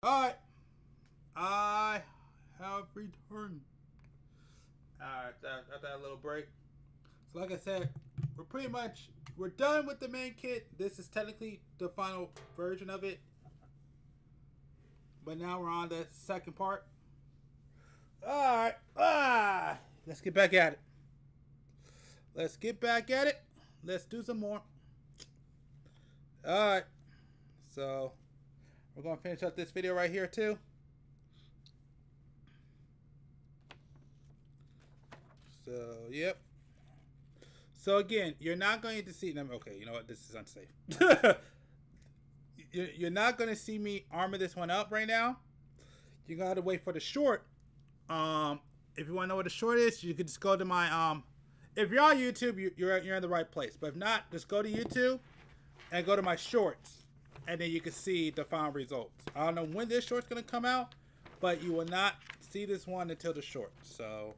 Alright. I have returned. Alright, after that little break. So like I said, we're done with the main kit. This is technically the final version of it. But now we're on the second part. Alright. Let's get back at it. Let's do some more. Alright. So we're going to finish up this video right here too. So, yep. So again, you're not going to see them. Okay, you know what? This is unsafe. You're not going to see me armor this one up right now. You got to wait for the short. If you want to know what the short is, you can just go to my if you're on YouTube, you're in the right place. But if not, just go to YouTube and go to my shorts, and then you can see the final results. I don't know when this short's going to come out, but you will not see this one until the short. So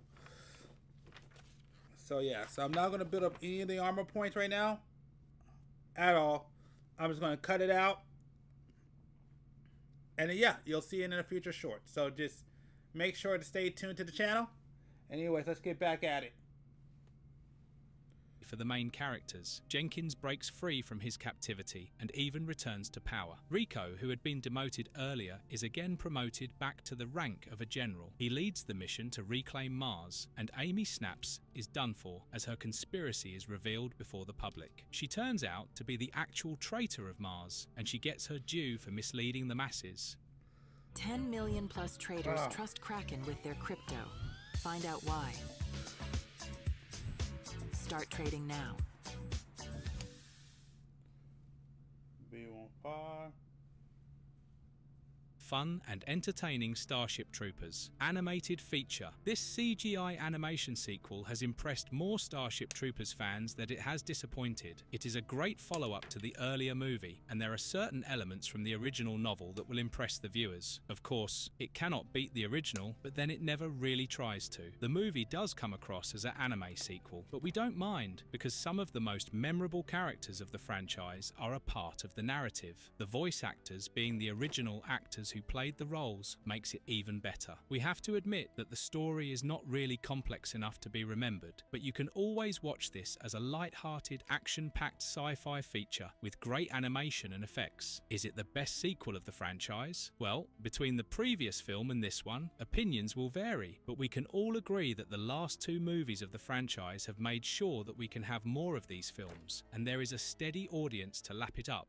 yeah, so I'm not going to build up any of the armor points right now at all. I'm just going to cut it out. And then, yeah, you'll see it in a future short. So just make sure to stay tuned to the channel. Anyways, let's get back at it. For the main characters, Jenkins breaks free from his captivity and even returns to power. Rico, who had been demoted earlier, is again promoted back to the rank of a general. He leads the mission to reclaim Mars, and Amy Snaps is done for as her conspiracy is revealed before the public. She turns out to be the actual traitor of Mars, and she gets her due for misleading the masses. 10 million plus traders trust Kraken with their crypto. Find out why. Start trading now. B15. Fun and entertaining Starship Troopers animated feature. This CGI animation sequel has impressed more Starship Troopers fans than it has disappointed. It is a great follow-up to the earlier movie, and there are certain elements from the original novel that will impress the viewers. Of course, it cannot beat the original, but then it never really tries to. The movie does come across as an anime sequel, but we don't mind, because some of the most memorable characters of the franchise are a part of the narrative. The voice actors being the original actors who played the roles makes it even better. We have to admit that the story is not really complex enough to be remembered, but you can always watch this as a light-hearted, action-packed sci-fi feature with great animation and effects. Is it the best sequel of the franchise? Well, between the previous film and this one, opinions will vary, but we can all agree that the last two movies of the franchise have made sure that we can have more of these films, and there is a steady audience to lap it up.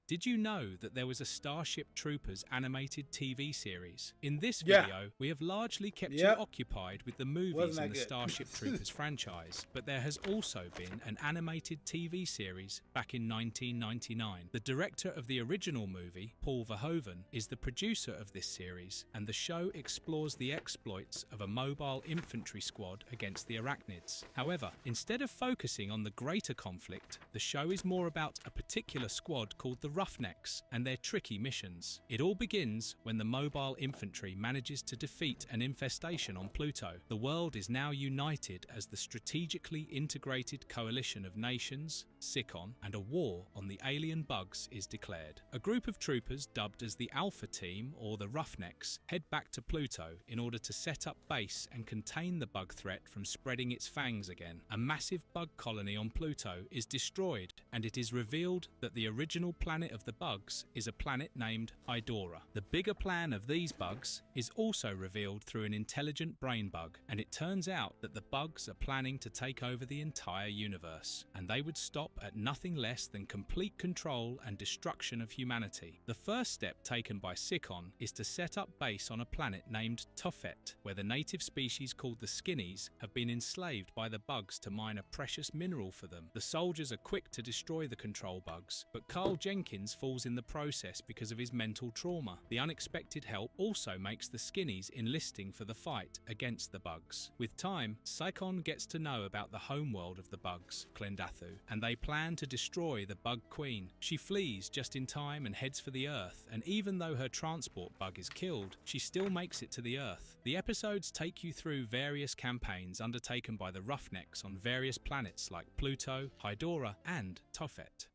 Did you know that there was a Starship Troopers animated TV series? In this video, we have largely kept you occupied with the movies in the Starship Troopers franchise, but there has also been an animated TV series back in 1999. The director of the original movie, Paul Verhoeven, is the producer of this series, and the show explores the exploits of a mobile infantry squad against the Arachnids. However, instead of focusing on the greater conflict, the show is more about a particular squad called the Roughnecks and their tricky missions. It all begins when the mobile infantry manages to defeat an infestation on Pluto. The world is now united as the strategically integrated coalition of nations, SICON, and a war on the alien bugs is declared. A group of troopers dubbed as the Alpha Team, or the Roughnecks, head back to Pluto in order to set up base and contain the bug threat from spreading its fangs again. A massive bug colony on Pluto is destroyed, and it is revealed that the original planet of the bugs is a planet named Hydora. The bigger plan of these bugs is also revealed through an intelligent brain bug, and it turns out that the bugs are planning to take over the entire universe, and they would stop at nothing less than complete control and destruction of humanity. The first step taken by SICON is to set up base on a planet named Tophet, where the native species called the Skinnies have been enslaved by the bugs to mine a precious mineral for them. The soldiers are quick to destroy the control bugs, but Carl Jenkins falls in the process because of his mental trauma. The unexpected help also makes the Skinnies enlisting for the fight against the bugs. With time, SICON gets to know about the homeworld of the bugs, Klendathu, and they plan to destroy the Bug Queen. She flees just in time and heads for the Earth, and even though her transport bug is killed, she still makes it to the Earth. The episodes take you through various campaigns undertaken by the Roughnecks on various planets like Pluto, Hydora, and Tophet.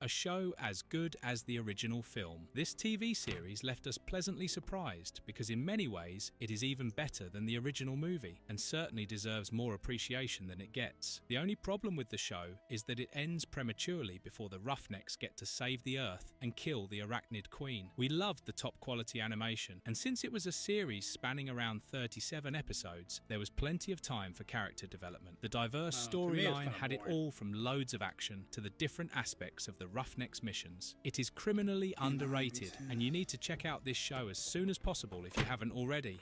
a show as good as the original film. This TV series left us pleasantly surprised because in many ways it is even better than the original movie and certainly deserves more appreciation than it gets. The only problem with the show is that it ends prematurely before the Roughnecks get to save the Earth and kill the Arachnid Queen. We loved the top quality animation, and since it was a series spanning around 37 episodes, there was plenty of time for character development. The diverse storyline had it all from loads of action to the different aspects of the Roughnecks missions. It is criminally underrated, and you need to check out this show as soon as possible if you haven't already.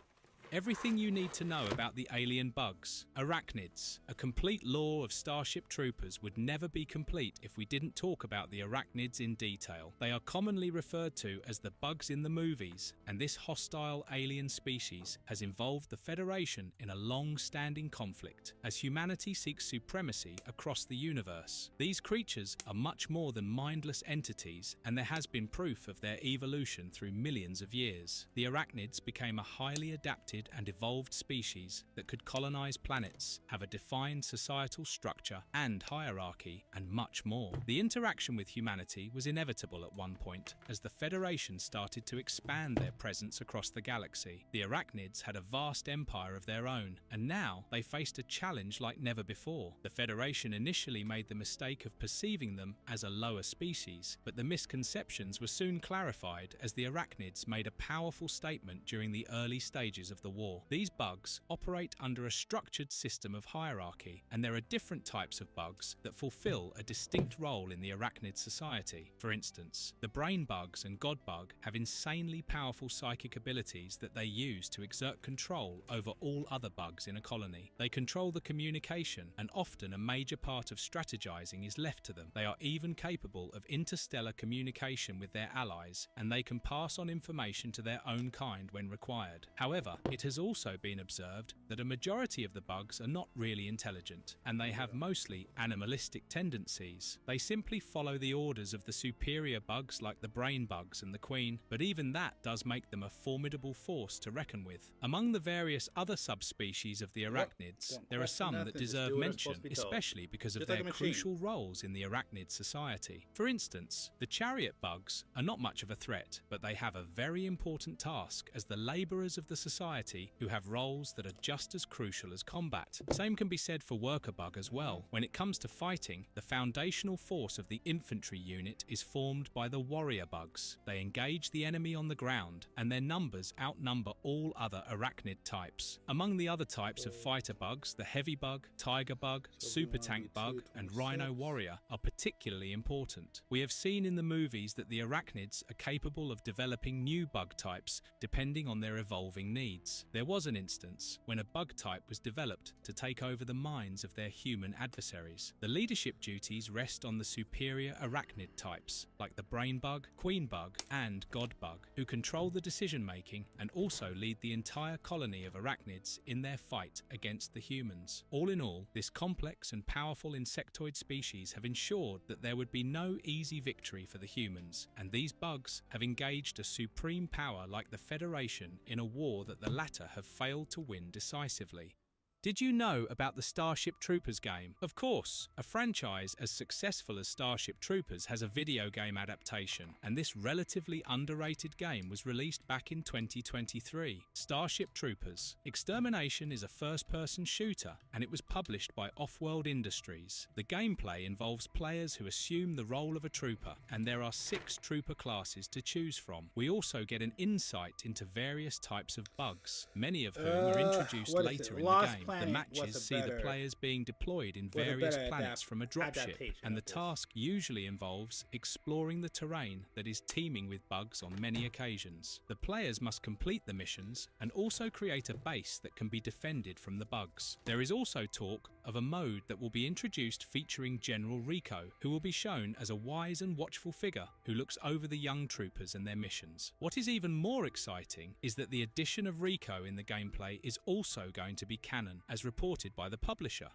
Everything you need to know about the alien bugs, arachnids. A complete lore of Starship Troopers would never be complete if we didn't talk about the arachnids in detail. They are commonly referred to as the bugs in the movies, and this hostile alien species has involved the Federation in a long-standing conflict as humanity seeks supremacy across the universe. These creatures are much more than mindless entities, and there has been proof of their evolution through millions of years. The arachnids became a highly adapted and evolved species that could colonize planets, have a defined societal structure and hierarchy, and much more. The interaction with humanity was inevitable at one point, as the Federation started to expand their presence across the galaxy. The arachnids had a vast empire of their own, and now they faced a challenge like never before. The Federation initially made the mistake of perceiving them as a lower species, but the misconceptions were soon clarified as the arachnids made a powerful statement during the early stages of the war. These bugs operate under a structured system of hierarchy, and there are different types of bugs that fulfill a distinct role in the arachnid society. For instance, the brain bugs and god bug have insanely powerful psychic abilities that they use to exert control over all other bugs in a colony. They control the communication, and often a major part of strategizing is left to them. They are even capable of interstellar communication with their allies, and they can pass on information to their own kind when required. However, it has also been observed that a majority of the bugs are not really intelligent, and they have mostly animalistic tendencies. They simply follow the orders of the superior bugs like the brain bugs and the queen, but even that does make them a formidable force to reckon with. Among the various other subspecies of the arachnids, there are some that deserve mention, especially because of their crucial roles in the arachnid society. For instance, the chariot bugs are not much of a threat, but they have a very important task as the laborers of the society who have roles that are just as crucial as combat. Same can be said for worker bug as well. When it comes to fighting, the foundational force of the infantry unit is formed by the warrior bugs. They engage the enemy on the ground, and their numbers outnumber all other arachnid types. Among the other types of fighter bugs, the heavy bug, tiger bug, super tank bug, and rhino warrior are particularly important. We have seen in the movies that the arachnids are capable of developing new bug types depending on their evolving needs. There was an instance when a bug type was developed to take over the minds of their human adversaries. The leadership duties rest on the superior arachnid types, like the brain bug, queen bug, and god bug, who control the decision-making and also lead the entire colony of arachnids in their fight against the humans. All in all, this complex and powerful insectoid species have ensured that there would be no easy victory for the humans, and these bugs have engaged a supreme power like the Federation in a war that the latter have failed to win decisively. Did you know about the Starship Troopers game? Of course, a franchise as successful as Starship Troopers has a video game adaptation, and this relatively underrated game was released back in 2023. Starship Troopers. Extermination is a first-person shooter, and it was published by Offworld Industries. The gameplay involves players who assume the role of a trooper, and there are 6 trooper classes to choose from. We also get an insight into various types of bugs, many of whom are introduced later in the game. The matches see the players being deployed in various planets from a dropship, and the task usually involves exploring the terrain that is teeming with bugs on many occasions. The players must complete the missions and also create a base that can be defended from the bugs. There is also talk of a mode that will be introduced featuring General Rico, who will be shown as a wise and watchful figure who looks over the young troopers and their missions. What is even more exciting is that the addition of Rico in the gameplay is also going to be canon, as reported by the publisher.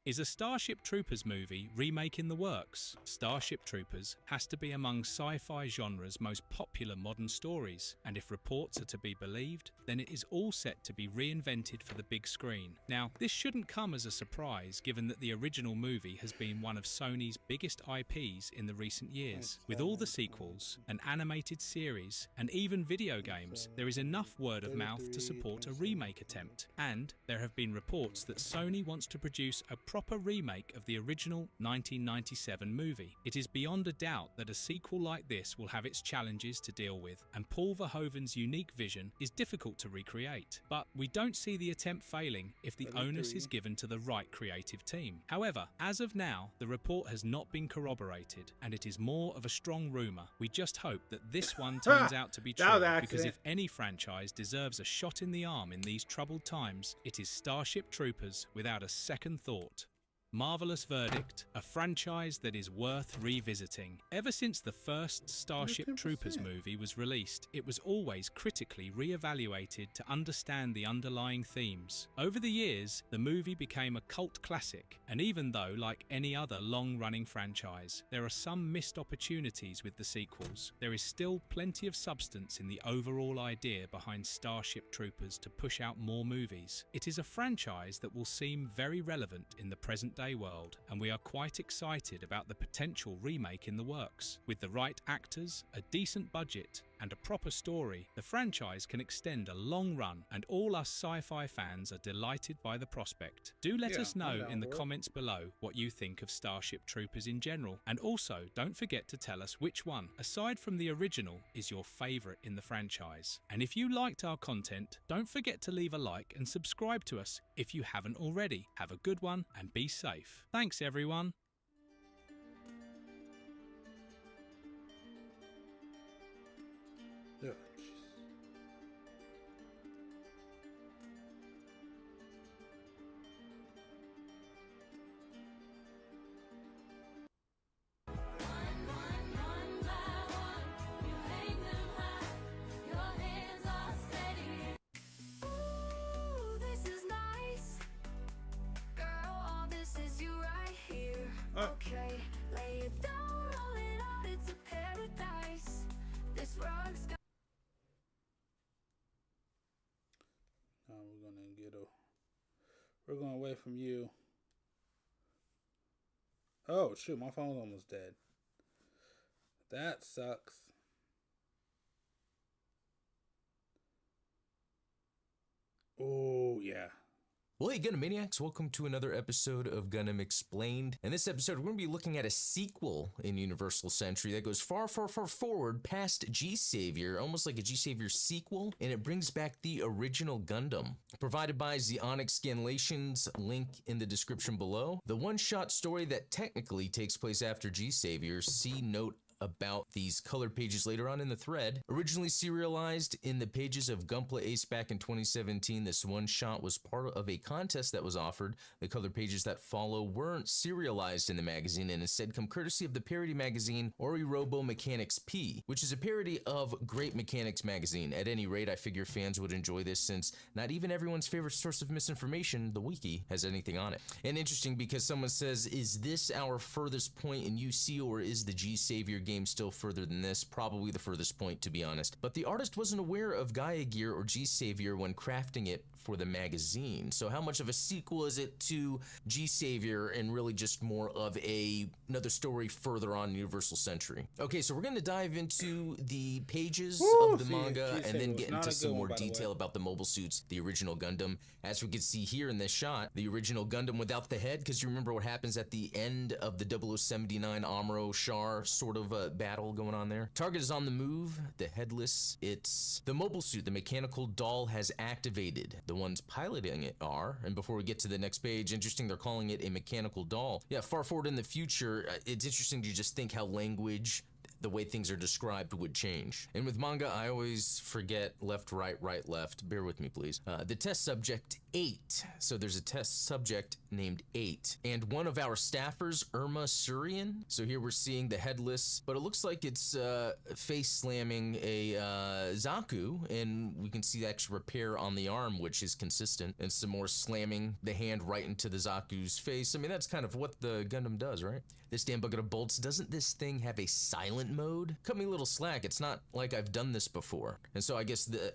Is a Starship Troopers movie remake in the works? Starship Troopers has to be among sci-fi genre's most popular modern stories, and if reports are to be believed, then it is all set to be reinvented for the big screen. Now, this shouldn't come as a surprise given that the original movie has been one of Sony's biggest IPs in the recent years. With all the sequels, an animated series, and even video games, there is enough word of mouth to support a remake attempt, and there have been reports that Sony wants to produce a proper remake of the original 1997 movie. It is beyond a doubt that a sequel like this will have its challenges to deal with, and Paul Verhoeven's unique vision is difficult to recreate. But we don't see the attempt failing if the onus is given to the right creative team. However, as of now, the report has not been corroborated, and it is more of a strong rumour. We just hope that this one turns out to be true, because if any franchise deserves a shot in the arm in these troubled times, it is Starship Troopers without a second thought. Marvelous verdict, a franchise that is worth revisiting. Ever since the first Starship Troopers movie was released, it was always critically re-evaluated to understand the underlying themes. Over the years, the movie became a cult classic, and even though, like any other long-running franchise, there are some missed opportunities with the sequels, there is still plenty of substance in the overall idea behind Starship Troopers to push out more movies. It is a franchise that will seem very relevant in the present day world, and we are quite excited about the potential remake in the works. With the right actors, a decent budget, and a proper story, the franchise can extend a long run, and all us sci-fi fans are delighted by the prospect. Do let us know in the comments below what you think of Starship Troopers in general, and also don't forget to tell us which one, aside from the original, is your favourite in the franchise. And if you liked our content, don't forget to leave a like and subscribe to us if you haven't already. Have a good one and be safe. Thanks everyone. Yeah. Okay, lay it down, roll it out, it's a paradise. This rug's got. Now we're gonna away from you. Oh shoot, my phone's almost dead. That sucks. Oh yeah. Well, hey Gundam Maniacs, welcome to another episode of Gundam Explained. In this episode, we're going to be looking at a sequel in Universal Century that goes far, far, far forward past G-Savior, almost like a G-Savior sequel, and it brings back the original Gundam. Provided by Zeonic Scanlations, link in the description below. The one-shot story that technically takes place after G-Savior, see note about these colored pages later on in the thread. Originally serialized in the pages of Gunpla Ace back in 2017, this one shot was part of a contest that was offered. The colored pages that follow weren't serialized in the magazine and instead come courtesy of the parody magazine Ori Robo Mechanics P, which is a parody of Great Mechanics magazine. At any rate, I figure fans would enjoy this since not even everyone's favorite source of misinformation, the wiki, has anything on it. And interesting because someone says, is this our furthest point in UC or is the G-Savior game still further than this? Probably the furthest point, to be honest. But the artist wasn't aware of Gaia Gear or G-Savior when crafting it for the magazine. So how much of a sequel is it to G-Savior and really just more of another story further on in Universal Century? Okay, so we're going to dive into the pages of the manga and then get into some more detail about the mobile suits, the original Gundam. As we can see here in this shot, the original Gundam without the head, because you remember what happens at the end of the 0079 Amuro Char sort of battle going on there. Target is on the move, the headless. It's the mobile suit the mechanical doll has activated. The ones piloting it are, and before we get to the next page, interesting they're calling it a mechanical doll. Yeah, far forward in the future, it's interesting to just think how language, the way things are described, would change. And with manga, I always forget left, right, left. Bear with me, please. The test subject 8. So there's a test subject named 8, and one of our staffers, Irma Surian. So here we're seeing the headless, but it looks like it's face slamming a Zaku, and we can see the extra repair on the arm, which is consistent, and some more slamming the hand right into the Zaku's face. I mean, that's kind of what the Gundam does, right? This damn bucket of bolts, doesn't this thing have a silent mode? Cut me a little slack, it's not like I've done this before. And so I guess the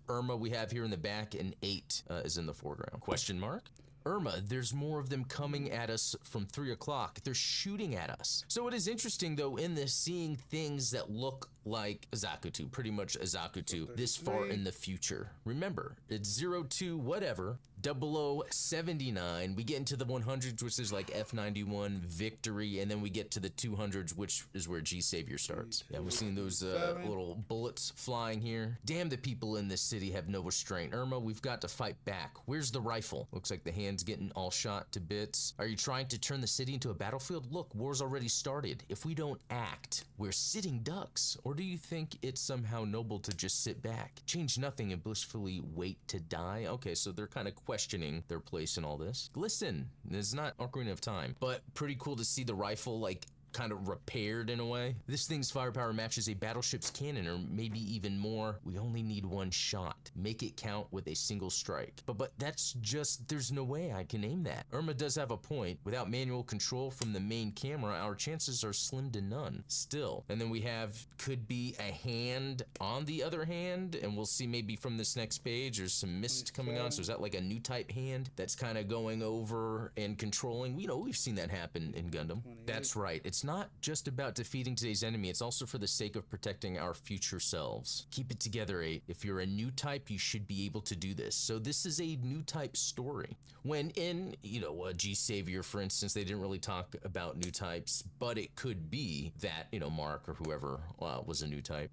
Irma we have here in the back, and 8 is in the foreground. Question mark? Irma, there's more of them coming at us from 3 o'clock. They're shooting at us. So it is interesting, though, in this, seeing things that look like a Zakutu, pretty much a Zakutu, this far in the future. Remember, it's 02 whatever, 0079. We get into the 100s, which is like F91, Victory, and then we get to the 200s, which is where G-Savior starts. Yeah, we're seeing those little bullets flying here. Damn, the people in this city have no restraint. Irma, we've got to fight back. Where's the rifle? Looks like the hand's getting all shot to bits. Are you trying to turn the city into a battlefield? Look, war's already started. If we don't act, we're sitting ducks. Or do you think it's somehow noble to just sit back, change nothing, and blissfully wait to die? Okay, so they're kind of questioning their place in all this. Listen, it's not Ocarina of Time, but pretty cool to see the rifle, like, kind of repaired in a way. This thing's firepower matches a battleship's cannon, or maybe even more. We only need one shot. Make it count with a single strike. But that's just, there's no way I can aim that. Irma does have a point. Without manual control from the main camera, our chances are slim to none. Still. And then we have, could be a hand on the other hand, and we'll see maybe from this next page, there's some mist coming on. So is that like a new type hand that's kind of going over and controlling? You know, we've seen that happen in Gundam. That's right. It's not just about defeating today's enemy, it's also for the sake of protecting our future selves. Keep it together, 8. If you're a new type, you should be able to do this. So this is a new type story. When in, you know, G-Savior, for instance, they didn't really talk about new types, but it could be that, you know, Mark or whoever was a new type.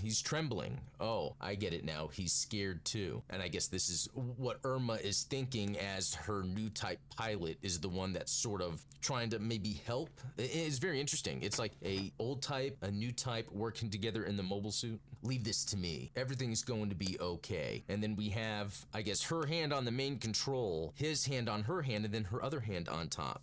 He's trembling. Oh, I get it now. He's scared too. And I guess this is what Irma is thinking as her new type pilot is the one that's sort of trying to maybe help. It's very interesting. It's like a old type, a new type working together in the mobile suit. Leave this to me. Everything's going to be okay. And then we have, I guess, her hand on the main control, his hand on her hand, and then her other hand on top.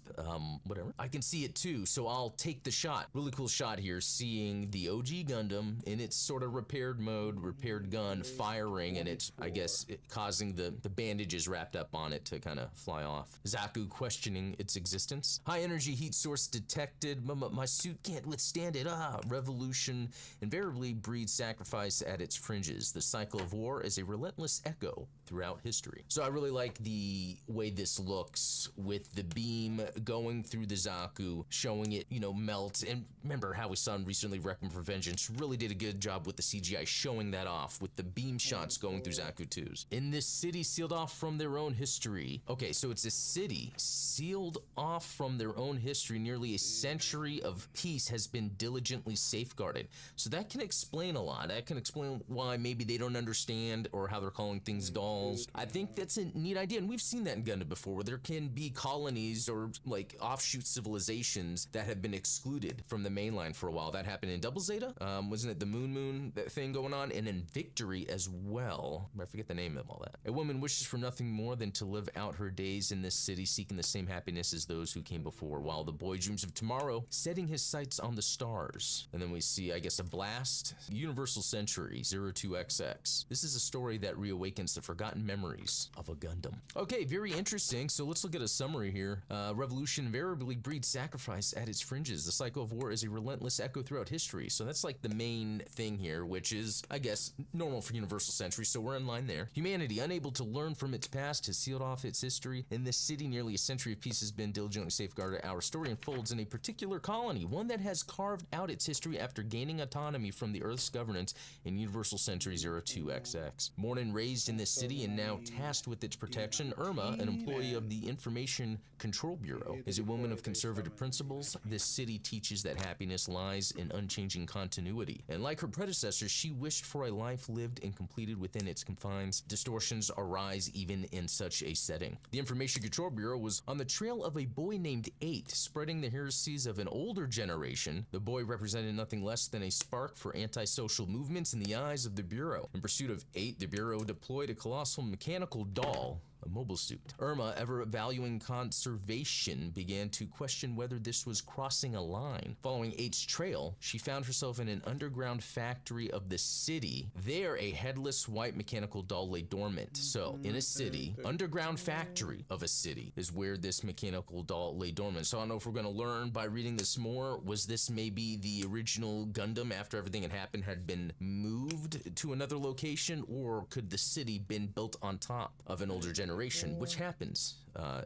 Whatever. I can see it too, so I'll take the shot. Really cool shot here, seeing the OG Gundam in its sort of repaired mode, repaired gun, firing, and it's, I guess, causing the bandages wrapped up on it to kind of fly off. Zaku questioning its existence. High energy heat source detected. My suit can't withstand it. Revolution invariably breeds sacrifice at its fringes. The cycle of war is a relentless echo throughout history. So I really like the way this looks with the beam going through the Zaku, showing it, you know, melt. And remember how we saw in recently Requiem for Vengeance really did a good job with the CGI showing that off with the beam shots going through Zaku 2s. In this city sealed off from their own history. Okay, so it's a city sealed off from their own history. Nearly a century of peace has been diligently safeguarded. So that can explain a lot. That can explain why maybe they don't understand or how they're calling things dolls. I think that's a neat idea, and we've seen that in Gundam before, where there can be colonies or like offshoot civilizations that have been excluded from the mainline for a while. That happened in Double Zeta. Wasn't it the Moon that thing going on? And in Victory as well. I forget the name of all that. A woman wishes for nothing more than to live out her days in this city, seeking the same happiness as those who came before, while the boy dreams of tomorrow, setting his sights on the stars. And then we see, I guess, a blast. Universal Century 02XX. This is a story that reawakens the forgotten memories of a Gundam. Okay, very interesting. So let's look at a summary here. Revolution invariably breeds sacrifice at its fringes. The cycle of war is a relentless echo throughout history. So that's like the main thing here, which is, I guess, normal for Universal Century. So we're in line there. Humanity, unable to learn from its past, has sealed off its history. In this city, nearly a century of peace has been diligently safeguarded. Our story unfolds in a particular colony, one that has carved out its history after gaining autonomy from the Earth's governance in Universal Century 02XX. Born and raised in this city and now tasked with its protection, Irma, an employee of the Information Control Bureau, is a woman of conservative principles. This city teaches that happiness lies in unchanging continuity. And like her predecessors, she wished for a life lived and completed within its confines. Distortions arise even in such a setting. The Information Control Bureau was on the trail of a boy named 8, spreading the heresies of an older generation. The boy represented nothing less than a spark for antisocial movements in the eyes of the Bureau. In pursuit of 8, the Bureau deployed a colossal mechanical doll, mobile suit. Irma, ever valuing conservation, began to question whether this was crossing a line. Following 8's trail, she found herself in an underground factory of the city. There, a headless white mechanical doll lay dormant. So, in a city, underground factory of a city is where this mechanical doll lay dormant. So I don't know if we're going to learn by reading this more. Was this maybe the original Gundam after everything had happened had been moved to another location, or could the city been built on top of an older generation, which happens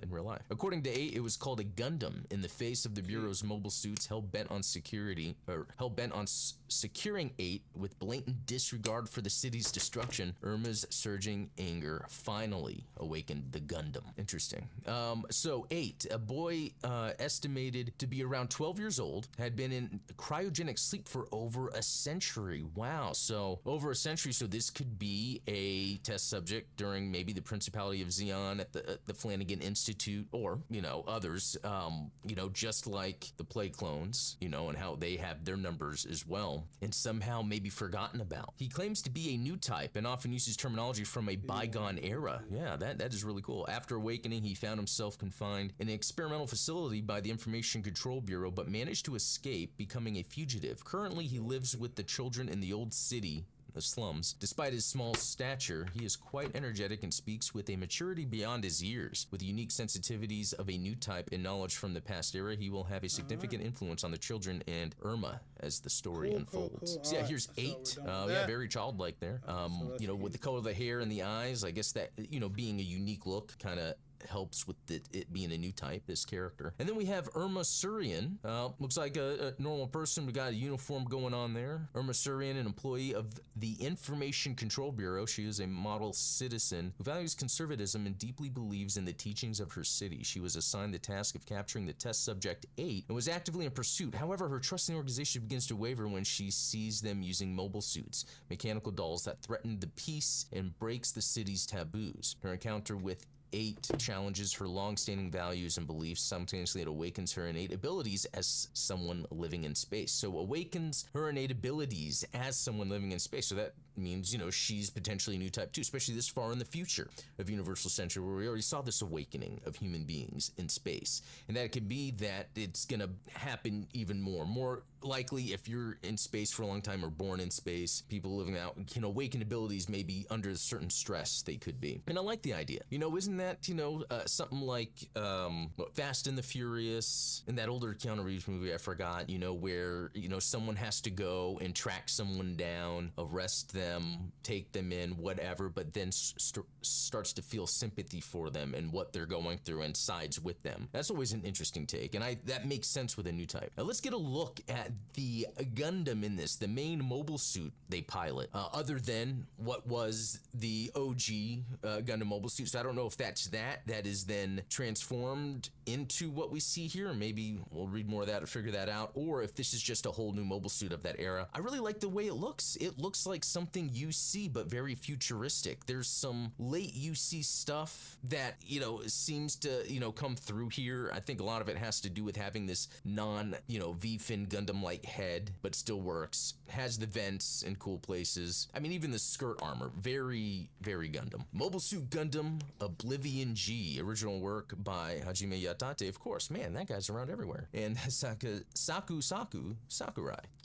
in real life? According to 8, it was called a Gundam in the face of the Bureau's mobile suits hell-bent on securing 8 with blatant disregard for the city's destruction. Irma's surging anger finally awakened the Gundam. Interesting. So 8, a boy estimated to be around 12 years old, had been in cryogenic sleep for over a century. Wow, so over a century. So this could be a test subject during maybe the Principality of Zeon at the Flanagan Institute, or, you know, others, you know, just like the Plague Clones, you know, and how they have their numbers as well, and somehow maybe forgotten about. He claims to be a new type and often uses terminology from a bygone era. Yeah, that is really cool. After awakening, he found himself confined in an experimental facility by the Information Control Bureau, but managed to escape, becoming a fugitive. Currently, he lives with the children in the old city, the slums. Despite his small stature, he is quite energetic and speaks with a maturity beyond his years. With unique sensitivities of a new type and knowledge from the past era, he will have a significant influence on the children and Irma as the story unfolds. Cool. So yeah, here's 8. Yeah, very childlike there. You know, with the color of the hair and the eyes, I guess that, you know, being a unique look kind of helps with it being a new type, this character. And then we have Irma Surian. Looks like a normal person. We got a uniform going on there. Irma Surian, an employee of the Information Control Bureau. She is a model citizen who values conservatism and deeply believes in the teachings of her city. She was assigned the task of capturing the test subject 8 and was actively in pursuit. However, her trust in the organization begins to waver when she sees them using mobile suits, mechanical dolls that threaten the peace and breaks the city's taboos. Her encounter with 8 challenges her long-standing values and beliefs. Simultaneously, it awakens her innate abilities as someone living in space. So awakens her innate abilities as someone living in space. So that means, you know, she's potentially a new type too, especially this far in the future of Universal Century, where we already saw this awakening of human beings in space. And that it could be that it's gonna happen even more likely if you're in space for a long time or born in space. People living out can awaken abilities maybe under certain stress they could be. And I like the idea. You know, isn't that, you know, something like Fast and the Furious, in that older Keanu Reeves movie, I forgot, you know, where, you know, someone has to go and track someone down, arrest them, take them in, whatever, but then starts to feel sympathy for them and what they're going through and sides with them. That's always an interesting take, and that makes sense with a new type. Now let's get a look at the Gundam in this, the main mobile suit they pilot, other than what was the OG Gundam mobile suit. So I don't know if that's that is then transformed into what we see here. Maybe we'll read more of that to figure that out, or if this is just a whole new mobile suit of that era. I really like the way it looks. It looks like something UC, but very futuristic. There's some late UC stuff that, you know, seems to, you know, come through here. I think a lot of it has to do with having this you know, V-fin Gundam-like head, but still works. Has the vents in cool places. I mean, even the skirt armor, very, very Gundam. Mobile Suit Gundam Oblivion G, original work by Hajime Yatate. Of course, man, that guy's around everywhere. And Sakurai.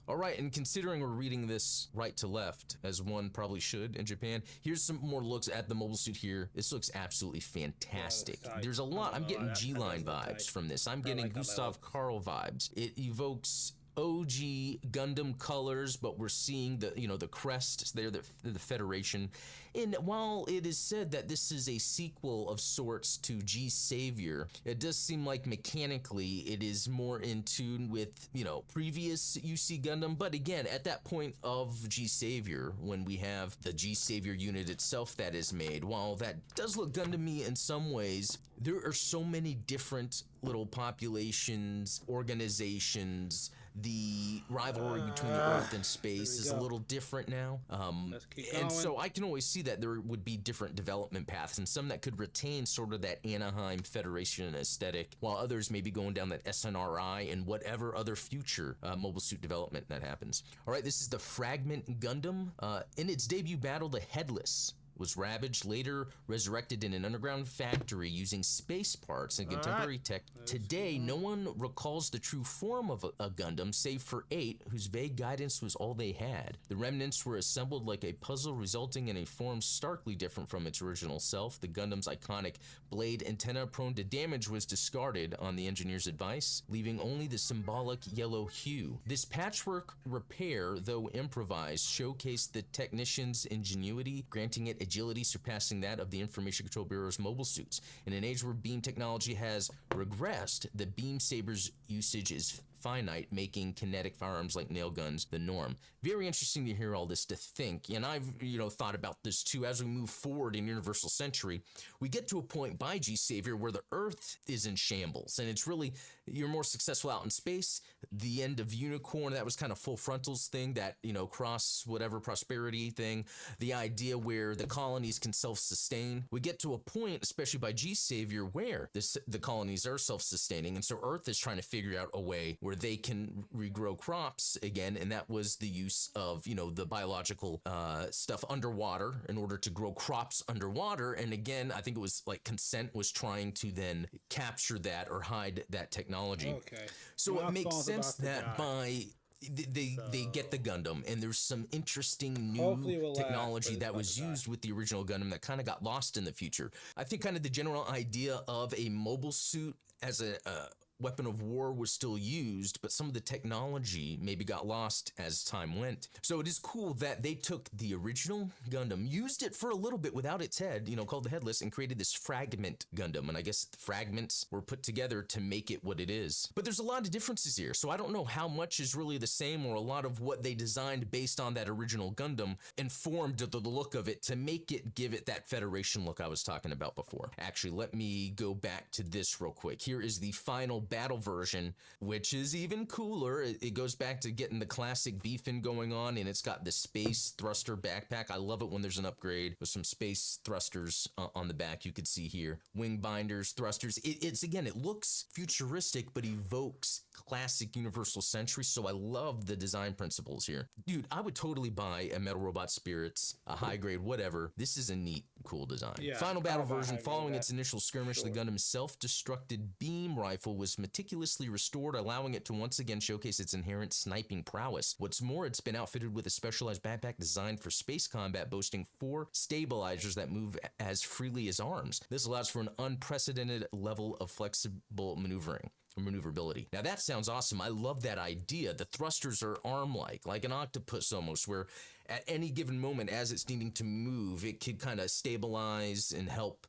All right, and considering we're reading this right to left, as one probably should in Japan, here's some more looks at the mobile suit here. This looks absolutely fantastic. There's a lot. I'm getting G-Line vibes from this. I'm getting Gustav Karl vibes. It evokes OG Gundam colors, but we're seeing the, you know, the crest there, the Federation. And while it is said that this is a sequel of sorts to G Savior, it does seem like mechanically it is more in tune with, you know, previous UC Gundam. But again, at that point of G Savior, when we have the G Savior unit itself that is made, while that does look Gundam-y in some ways, there are so many different little populations, organizations. The rivalry between the Earth and space is a little different now. And so I can always see that there would be different development paths, and some that could retain sort of that Anaheim Federation aesthetic, while others may be going down that SNRI and whatever other future mobile suit development that happens. All right, this is the Fragment Gundam. In its debut battle, the Headless was ravaged, later resurrected in an underground factory using space parts and contemporary tech. Today, no one recalls the true form of a Gundam, save for 8, whose vague guidance was all they had. The remnants were assembled like a puzzle, resulting in a form starkly different from its original self. The Gundam's iconic blade antenna, prone to damage, was discarded on the engineer's advice, leaving only the symbolic yellow hue. This patchwork repair, though improvised, showcased the technician's ingenuity, granting it agility surpassing that of the Information Control Bureau's mobile suits. In an age where beam technology has regressed, the beam saber's usage is finite, making kinetic firearms like nail guns the norm. Very interesting to hear all this, to think, and I've thought about this too. As we move forward in Universal Century, we get to a point by G Savior where the Earth is in shambles, and it's really, you're more successful out in space. The end of Unicorn, that was kind of full frontals thing, that cross whatever prosperity thing, the idea where the colonies can self-sustain. We get to a point, especially by G Savior, where the colonies are self-sustaining, and so Earth is trying to figure out a way where they can regrow crops again, and that was the use of the biological stuff underwater in order to grow crops underwater. And again, I think it was like Consent was trying to then capture that or hide that technology. Okay. So it makes sense that they get the Gundam, and there's some interesting new technology that was used with the original Gundam that kind of got lost in the future. I think kind of the general idea of a mobile suit as a weapon of war was still used, but some of the technology maybe got lost as time went. So it is cool that they took the original Gundam, used it for a little bit without its head, called the Headless, and created this fragment Gundam. And I guess the fragments were put together to make it what it is. But there's a lot of differences here, so I don't know how much is really the same, or a lot of what they designed based on that original Gundam informed the look of it to give it that Federation look I was talking about before. Actually, let me go back to this real quick. Here is the final battle version, which is even cooler. It goes back to getting the classic V-fin going on, and it's got the space thruster backpack. I love it when there's an upgrade with some space thrusters on the back. You could see here wing binders, thrusters. It looks futuristic, but evokes classic Universal Century, so I love the design principles here. Dude, I would totally buy a Metal Robot Spirits, a high grade, whatever. This is a neat, cool design. Yeah, final battle version, following its initial skirmish, the Gundam's self-destructed beam rifle was meticulously restored, allowing it to once again showcase its inherent sniping prowess. What's more, it's been outfitted with a specialized backpack designed for space combat, boasting 4 stabilizers that move as freely as arms. This allows for an unprecedented level of flexible maneuverability. Now that sounds awesome. I love that idea. The thrusters are arm-like an octopus almost, where at any given moment as it's needing to move, it could kind of stabilize and help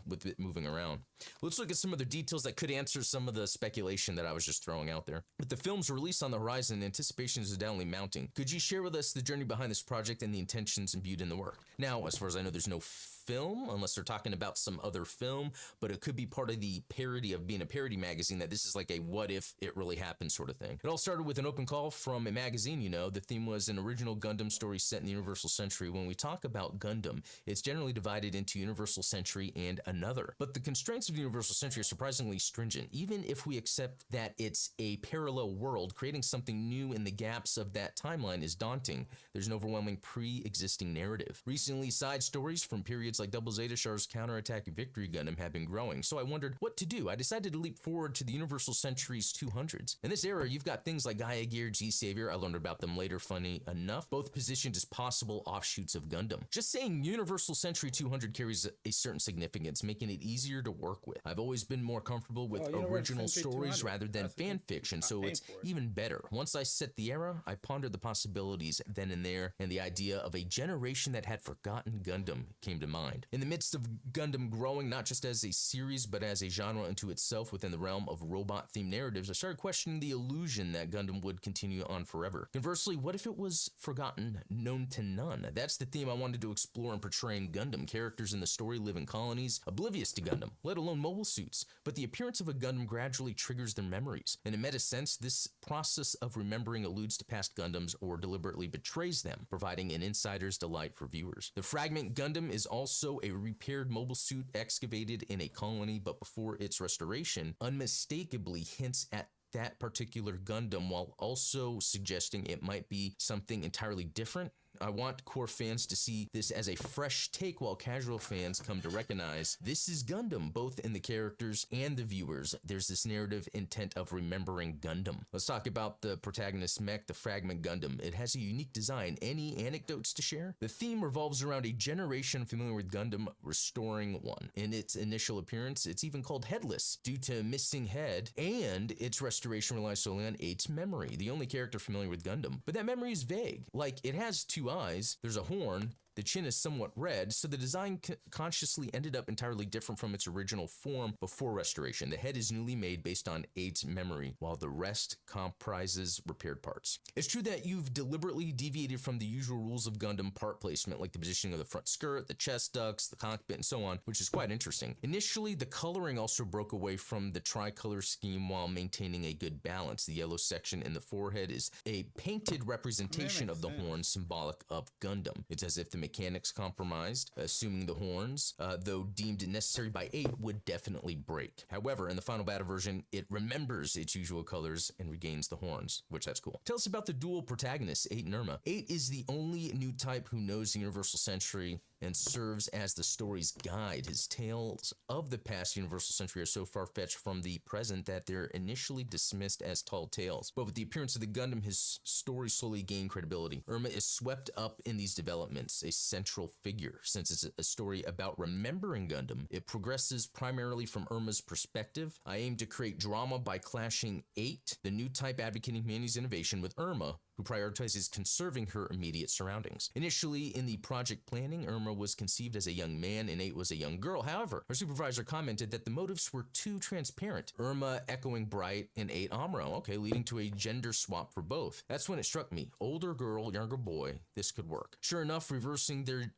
with it moving around. Let's look at some of the details that could answer some of the speculation that I was just throwing out there. With the film's release on the horizon, anticipation is undoubtedly mounting. Could you share with us the journey behind this project and the intentions imbued in the work? Now, as far as I know, there's no film, unless they're talking about some other film, but it could be part of the parody of being a parody magazine, that this is like a what if it really happened sort of thing. It all started with an open call from a magazine. The theme was an original Gundam story set in the Universal Century. When we talk about Gundam, it's generally divided into Universal Century and another, but the constraints of the Universal Century are surprisingly stringent. Even if we accept that it's a parallel world, creating something new in the gaps of that timeline is daunting. There's an overwhelming pre-existing narrative. Recently, side stories from periods like Double Zeta, Char's Counterattack, and Victory Gundam have been growing, so I wondered what to do. I decided to leap forward to the Universal Century's 200s. In this era, you've got things like Gaia Gear, G Savior, I learned about them later, funny enough, both positioned as possible offshoots of Gundam. Just saying Universal Century 200 carries a certain significance, making it easier to work with. I've always been more comfortable with original stories rather than fan fiction, so it's even better. Once I set the era, I pondered the possibilities then and there, and the idea of a generation that had forgotten Gundam came to mind. In the midst of Gundam growing not just as a series, but as a genre unto itself within the realm of robot-themed narratives, I started questioning the illusion that Gundam would continue on forever. Conversely, what if it was forgotten, known to none? That's the theme I wanted to explore in portraying Gundam. Characters in the story live in colonies, oblivious to Gundam, let alone mobile suits, but the appearance of a Gundam gradually triggers their memories. In a meta sense, this process of remembering alludes to past Gundams or deliberately betrays them, providing an insider's delight for viewers. The Fragment Gundam is also a repaired mobile suit excavated in a colony, but before its restoration, unmistakably hints at that particular Gundam, while also suggesting it might be something entirely different I want core fans to see this as a fresh take, while casual fans come to recognize this is Gundam, both in the characters and the viewers. There's this narrative intent of remembering Gundam. Let's talk about the protagonist mech, the Fragment Gundam. It has a unique design. Any anecdotes to share? The theme revolves around a generation familiar with Gundam restoring one. In its initial appearance, it's even called Headless due to missing head, and its restoration relies solely on 8's memory, the only character familiar with Gundam. But that memory is vague. Like, it has 2 eyes, there's a horn, the chin is somewhat red, so the design consciously ended up entirely different from its original form before restoration. The head is newly made based on 8's memory, while the rest comprises repaired parts. It's true that you've deliberately deviated from the usual rules of Gundam part placement, like the positioning of the front skirt, the chest ducts, the cockpit, and so on, which is quite interesting. Initially, the coloring also broke away from the tricolor scheme while maintaining a good balance. The yellow section in the forehead is a painted representation of the horn, symbolic of Gundam. It's as if the mechanics compromised, assuming the horns, though deemed necessary by 8, would definitely break. However, in the final battle version, it remembers its usual colors and regains the horns, which that's cool. Tell us about the dual protagonists, 8 and Irma. 8 is the only new type who knows the Universal Century and serves as the story's guide. His tales of the past Universal Century are so far-fetched from the present that they're initially dismissed as tall tales. But with the appearance of the Gundam, his story slowly gained credibility. Irma is swept up in these developments, a central figure. Since it's a story about remembering Gundam, it progresses primarily from Irma's perspective. I aim to create drama by clashing 8, the new type advocating humanity's innovation, with Irma, who prioritizes conserving her immediate surroundings. Initially, in the project planning, Irma was conceived as a young man and 8 was a young girl. However, our supervisor commented that the motives were too transparent. Irma echoing Bright and 8 Amuro, okay, leading to a gender swap for both. That's when it struck me. Older girl, younger boy, this could work. Sure enough, reversing their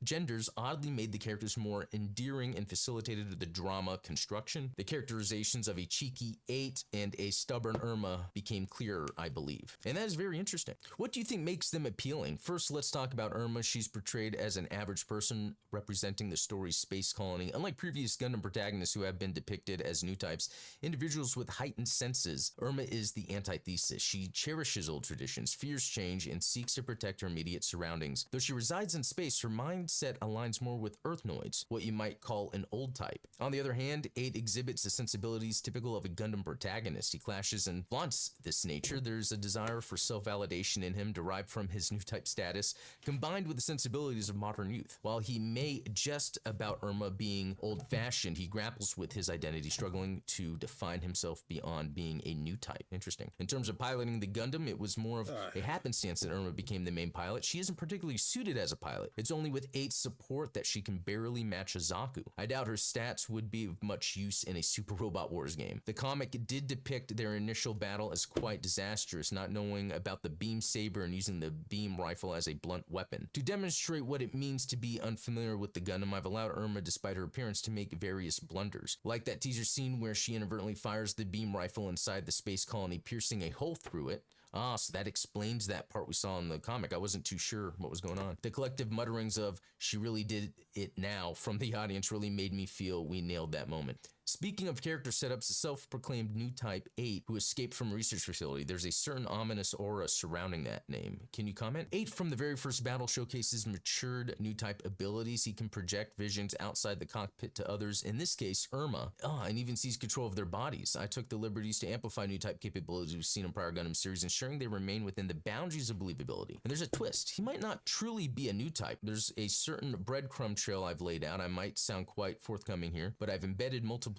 genders oddly made the characters more endearing and facilitated the drama construction. The characterizations of a cheeky 8 and a stubborn Irma became clearer, I believe. And that is very interesting. What do you think makes them appealing? First, let's talk about Irma. She's portrayed as an average person representing the story's space colony. Unlike previous Gundam protagonists who have been depicted as new types, individuals with heightened senses, Irma is the antithesis. She cherishes old traditions, fears change, and seeks to protect her immediate surroundings. Though she resides in space, her mindset aligns more with Earthnoids, what you might call an old type. On the other hand, 8 exhibits the sensibilities typical of a Gundam protagonist. He clashes and flaunts this nature. There's a desire for self-validation in him derived from his new type status, combined with the sensibilities of modern youth. While he may jest about Irma being old-fashioned, he grapples with his identity, struggling to define himself beyond being a new type. Interesting. In terms of piloting the Gundam, it was more of a happenstance that Irma became the main pilot. She isn't particularly suited as a pilot. It's only with 8's support that she can barely match a Zaku. I doubt her stats would be of much use in a Super Robot Wars game. The comic did depict their initial battle as quite disastrous, not knowing about the beam saber and using the beam rifle as a blunt weapon. To demonstrate what it means to be unfamiliar with the Gundam, I've allowed Irma, despite her appearance, to make various blunders. Like that teaser scene where she inadvertently fires the beam rifle inside the space colony, piercing a hole through it. Ah, so that explains that part we saw in the comic. I wasn't too sure what was going on. The collective mutterings of, "she really did it now," from the audience really made me feel we nailed that moment. Speaking of character setups, the self-proclaimed new type 8 who escaped from a research facility, there's a certain ominous aura surrounding that name. Can you comment? 8 from the very first battle showcases matured new type abilities. He can project visions outside the cockpit to others, in this case Irma, and even sees control of their bodies. I took the liberties to amplify new type capabilities we've seen in prior Gundam series, ensuring they remain within the boundaries of believability. And there's a twist. He might not truly be a new type. There's a certain breadcrumb trail I've laid out. I might sound quite forthcoming here, but I've embedded multiple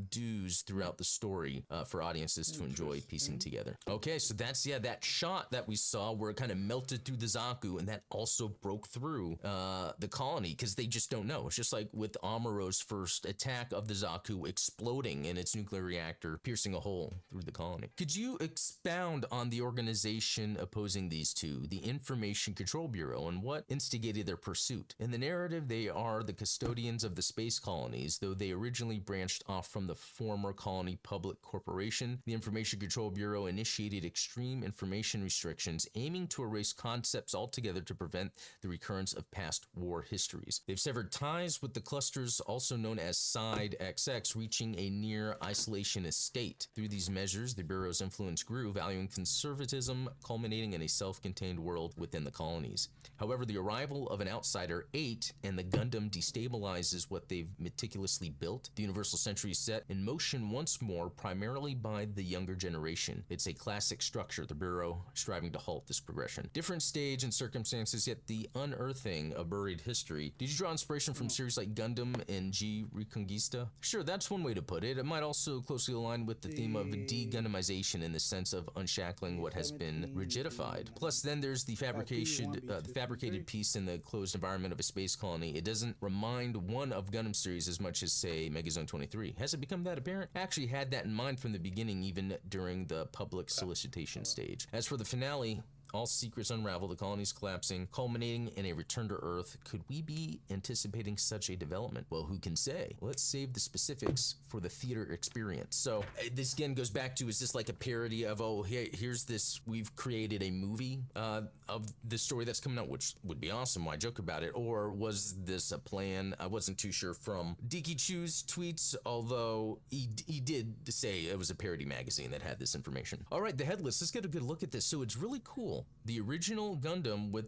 dues throughout the story for audiences to enjoy piecing together. Okay, so that's, that shot that we saw where it kind of melted through the Zaku, and that also broke through the colony, because they just don't know. It's just like with Amuro's first attack of the Zaku exploding in its nuclear reactor, piercing a hole through the colony. Could you expound on the organization opposing these two, the Information Control Bureau, and what instigated their pursuit? In the narrative, they are the custodians of the space colonies, though they originally branched off from the former Colony Public Corporation, the Information Control Bureau initiated extreme information restrictions aiming to erase concepts altogether to prevent the recurrence of past war histories. They've severed ties with the clusters also known as Side XX, reaching a near isolationist state. Through these measures, the Bureau's influence grew, valuing conservatism, culminating in a self-contained world within the colonies. However, the arrival of an outsider, 8, and the Gundam destabilizes what they've meticulously built. The Universal Century is set in motion once more, primarily by the younger generation. It's a classic structure, the Bureau striving to halt this progression. Different stage and circumstances, yet the unearthing of buried history. Did you draw inspiration from series like Gundam and G Reconquista? Sure, that's one way to put it. It might also closely align with the theme of de-Gundamization in the sense of unshackling what has been rigidified. Plus, then there's the fabricated piece in the closed environment of a space colony. It doesn't remind one of Gundam series as much as, say, Megazone 23. Has it become that apparent? I actually had that in mind from the beginning, even during the public solicitation stage. As for the finale, all secrets unravel, the colonies collapsing, culminating in a return to Earth. Could we be anticipating such a development? Well, who can say? Let's save the specifics for the theater experience. So this again goes back to, is this like a parody of, oh, here's this, we've created a movie of the story that's coming out, which would be awesome, why joke about it? Or was this a plan? I wasn't too sure from Diki Chu's tweets, although he did say it was a parody magazine that had this information. All right, the headless, let's get a good look at this. So it's really cool. The original Gundam with,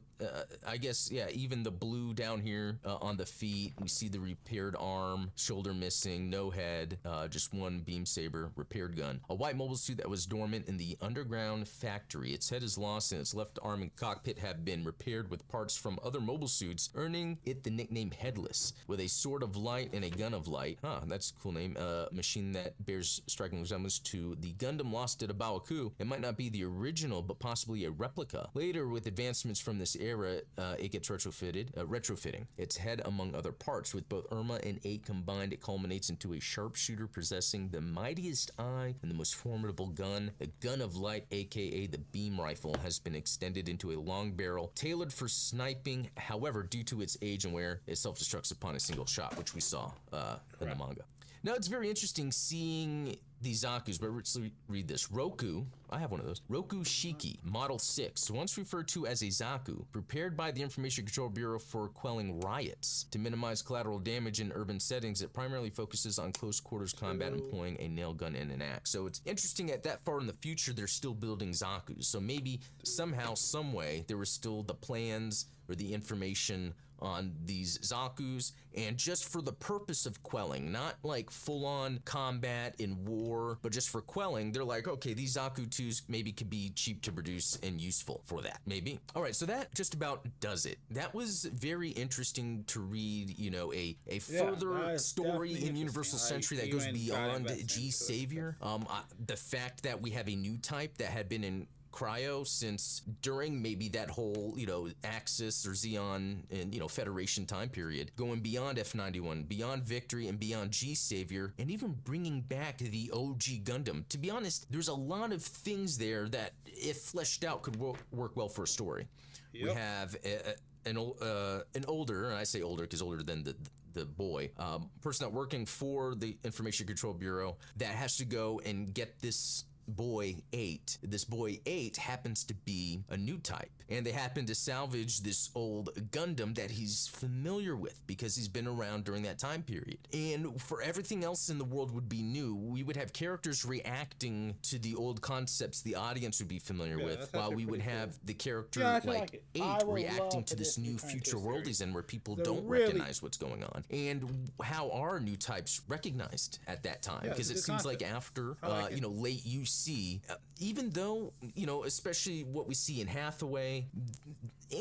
I guess, yeah, even the blue down here on the feet. We see the repaired arm, shoulder missing, no head, just one beam saber, repaired gun. A white mobile suit that was dormant in the underground factory. Its head is lost and its left arm and cockpit have been repaired with parts from other mobile suits, earning it the nickname Headless. With a sword of light and a gun of light. That's a cool name. A machine that bears striking resemblance to the Gundam lost at Abawaku. It might not be the original, but possibly a replica. Later, with advancements from this era, it gets retrofitting its head among other parts. With both Irma and 8 combined, it culminates into a sharpshooter possessing the mightiest eye and the most formidable gun. The gun of light, aka the beam rifle, has been extended into a long barrel, tailored for sniping. However, due to its age and wear, it self-destructs upon a single shot, which we saw in the manga. Now, it's very interesting seeing these Zakus, but let's read this. Roku, I have one of those. Roku Shiki, Model 6, once referred to as a Zaku, prepared by the Information Control Bureau for quelling riots. To minimize collateral damage in urban settings, it primarily focuses on close quarters combat, employing a nail gun and an axe. So it's interesting that far in the future, they're still building Zakus. So maybe somehow, some way, there was still the plans or the information on these Zakus, and just for the purpose of quelling, not like full-on combat in war, but just for quelling, they're like, okay, these Zaku 2s maybe could be cheap to produce and useful for that, maybe. All right, so that just about does it. That was very interesting to read, you know, a further story in Universal Century that goes beyond G Savior. The fact that we have a new type that had been in cryo since during maybe that whole, you know, Axis or Xeon and, you know, Federation time period, going beyond F91, beyond Victory, and beyond G Savior, and even bringing back the OG Gundam. To be honest, there's a lot of things there that, if fleshed out, could work well for a story. Yep. We have an older, and I say older because older than the boy, person that working for the Information Control Bureau that has to go and get this boy 8. This boy 8 happens to be a new type, and they happen to salvage this old Gundam that he's familiar with because he's been around during that time period. And for everything else in the world would be new. We would have characters reacting to the old concepts the audience would be familiar with, while we would have the character like 8 reacting to this new future world he's in, where people don't recognize what's going on. And how are new types recognized at that time? Because it seems like after you know, late UC, even though, you know, especially what we see in Hathaway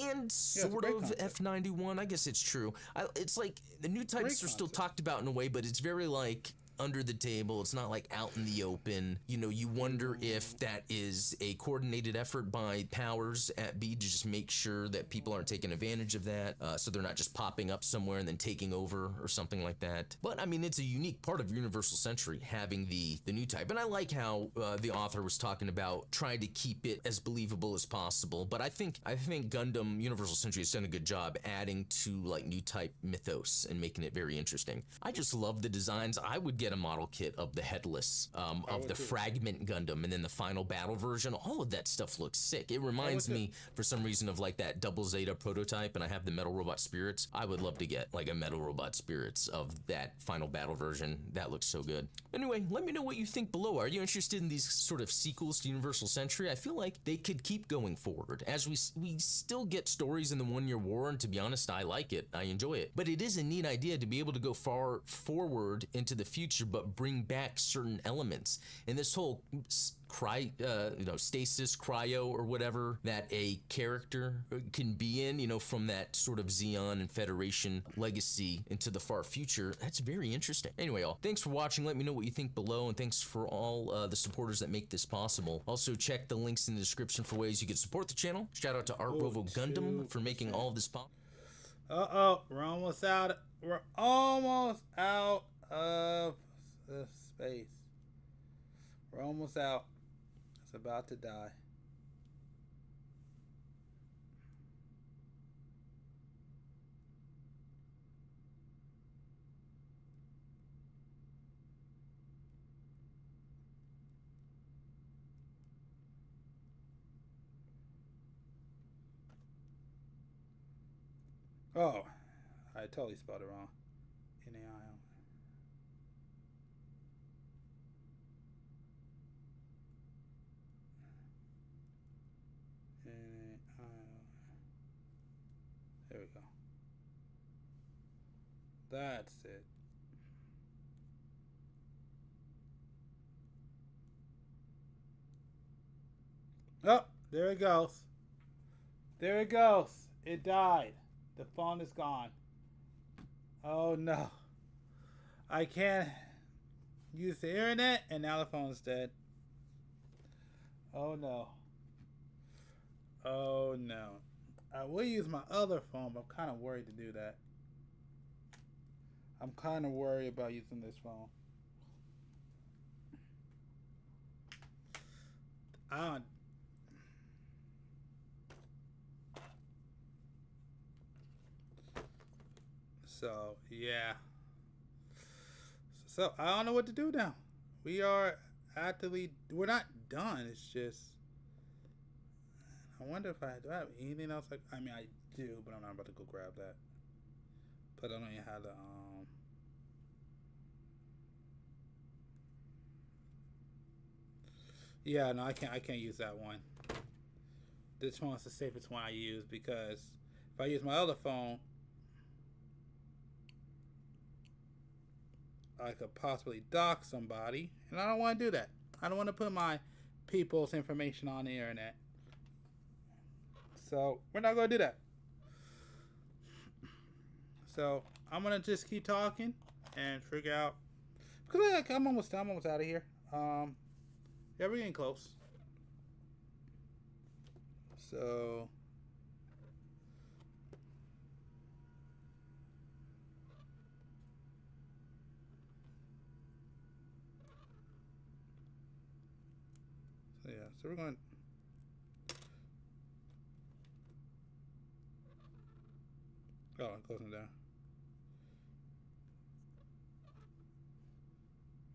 and sort of F91, I guess it's true. It's like the new types are still talked about in a way, but it's very like under the table. It's not like out in the open. You know, you wonder if that is a coordinated effort by powers at B to just make sure that people aren't taking advantage of that, so they're not just popping up somewhere and then taking over or something like that. But I mean, it's a unique part of Universal Century having the new type, and I like how the author was talking about trying to keep it as believable as possible. But I think Gundam Universal Century has done a good job adding to like new type mythos and making it very interesting. I just love the designs. I would get get a model kit of the headless, of the fragment Gundam, and then the final battle version. All of that stuff looks sick. It reminds me, for some reason, of like that Double Zeta prototype, and I have the Metal Robot Spirits. I would love to get like a Metal Robot Spirits of that final battle version. That looks so good. Anyway, let me know what you think below. Are you interested in these sort of sequels to Universal Century? I feel like they could keep going forward, as we still get stories in the One Year War, and to be honest, I like it. I enjoy it. But it is a neat idea to be able to go far forward into the future, but bring back certain elements. And this whole stasis, cryo, or whatever that a character can be in, from that sort of Xeon and Federation legacy into the far future. That's very interesting. Anyway, y'all, thanks for watching. Let me know what you think below, and thanks for all the supporters that make this possible. Also, check the links in the description for ways you can support the channel. Shout out to Art Rovo Gundam for making all of this possible. We're almost out. We're almost out of the space. We're almost out. It's about to die. Oh, I totally spelled it wrong. N-A-I-O. There we go. That's it. Oh, there it goes. There it goes. It died. The phone is gone. Oh no. I can't use the internet, and now the phone's dead. Oh no. Oh no. I will use my other phone, but I'm kind of worried to do that. I'm kind of worried about using this phone. So, yeah. So, I don't know what to do now. We are actively, we're not done. It's just, I wonder if do I have anything else? I mean, I do, but I'm not about to go grab that. But I don't even have the, yeah, no, I can't use that one. This one's the safest one I use, because if I use my other phone, I could possibly dox somebody, and I don't want to do that. I don't want to put my people's information on the internet. So we're not going to do that. So I'm going to just keep talking and figure out, because I'm almost out of here. Yeah, we're getting close. So yeah, so we're going. Oh, it goes in there.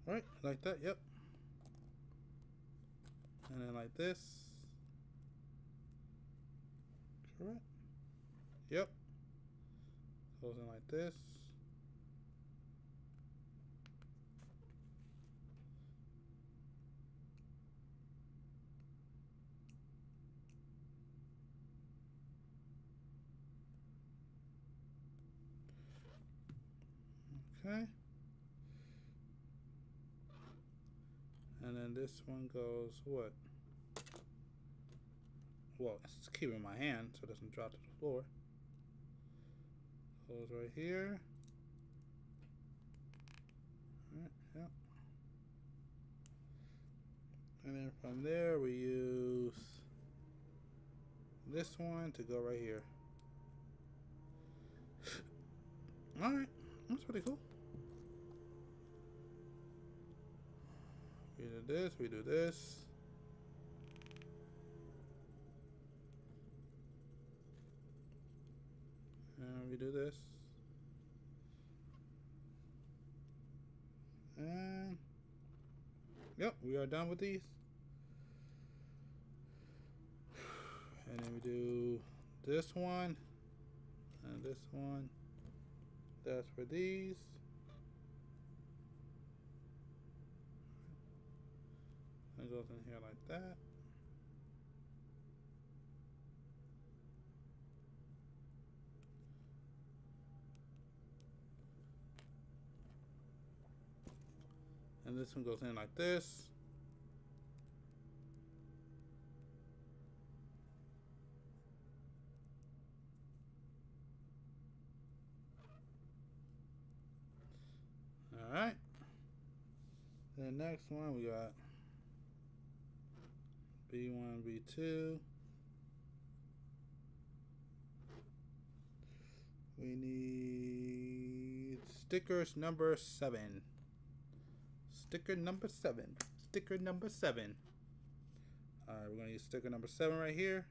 Right, like that, yep. And then like this. Correct. Yep. Goes in like this. Okay. And then this one goes what? Well, it's keeping my hand so it doesn't drop to the floor. Goes right here. Alright, yep. And then from there we use this one to go right here. Alright, that's pretty cool. We do this, we do this. And we do this. And Yep, we are done with these. And then we do this one and this one. That's for these. It goes in here like that. And this one goes in like this. All right. The next one we got B1, B2. We need stickers number 7. Sticker number 7. Sticker number 7. All right, we're gonna use sticker number 7 right here.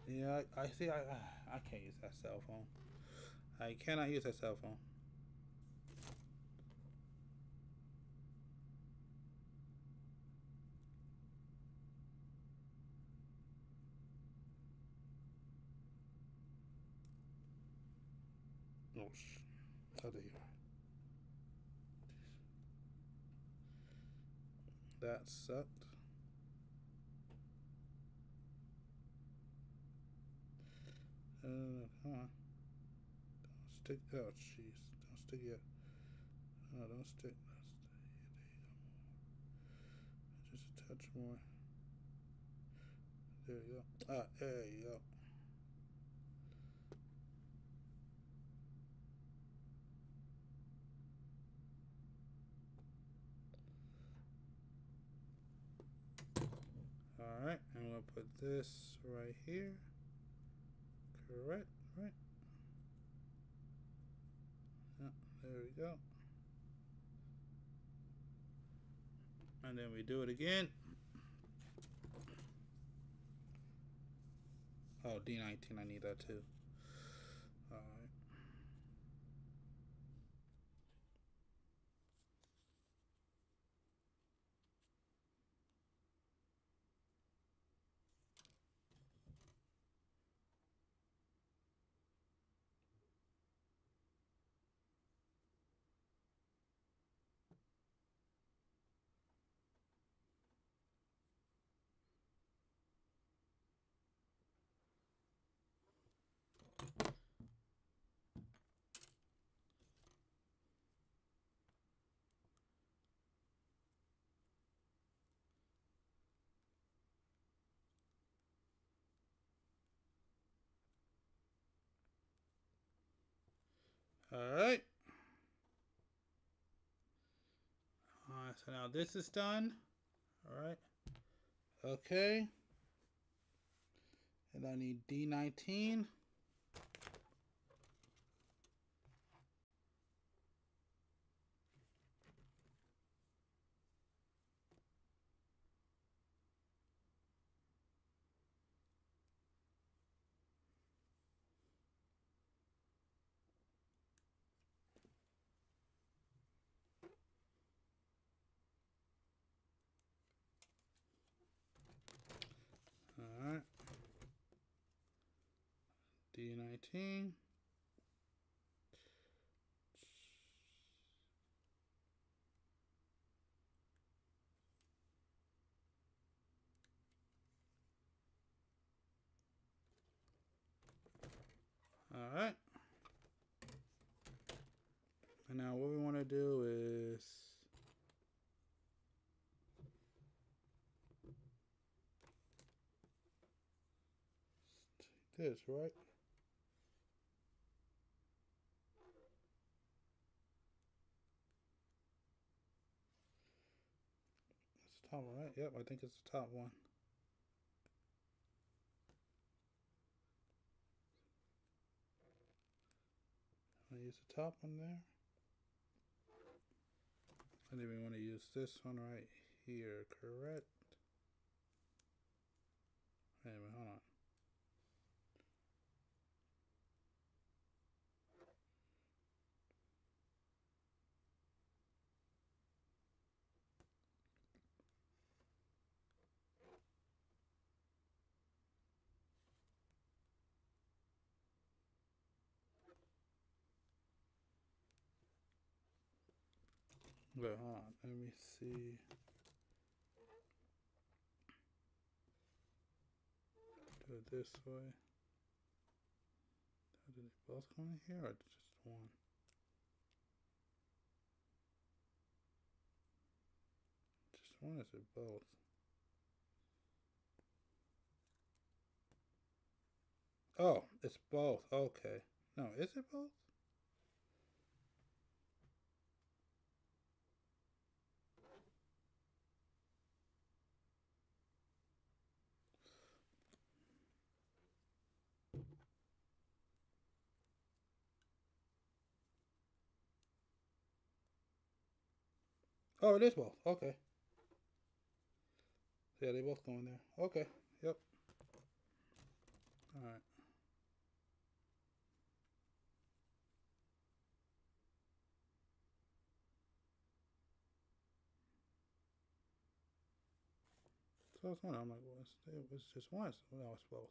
Yeah, I see. I can't use that cell phone. I cannot use that cell phone. Oh, there you are. That sucked. Come on. Don't stick. Oh, jeez. Don't stick yet. Oh, don't stick. Just a touch more. There you go. Ah, there you go. Alright, I'm going to put this right here. Correct, right? Yeah, there we go. And then we do it again. Oh, D19, I need that too. Alright. Alright. Alright, so now this is done. Alright. Okay. And I need D19. Alright. D19. Alright. And now what we want to do is take this, right? It's the top one, right? Yep, I think it's the top one. I use the top one there. And then we want to use this one right here, correct? Wait a minute, hold on. Wait, hold on. Let me see. Do it this way. Did they both come in here or just one? Just one, is it both? Oh, it's both. Okay. No, is it both? Oh, it is both. Okay. Yeah, they both go in there. Okay. Yep. All right. So I was wondering, I'm like, well, it was just once. No, it's both.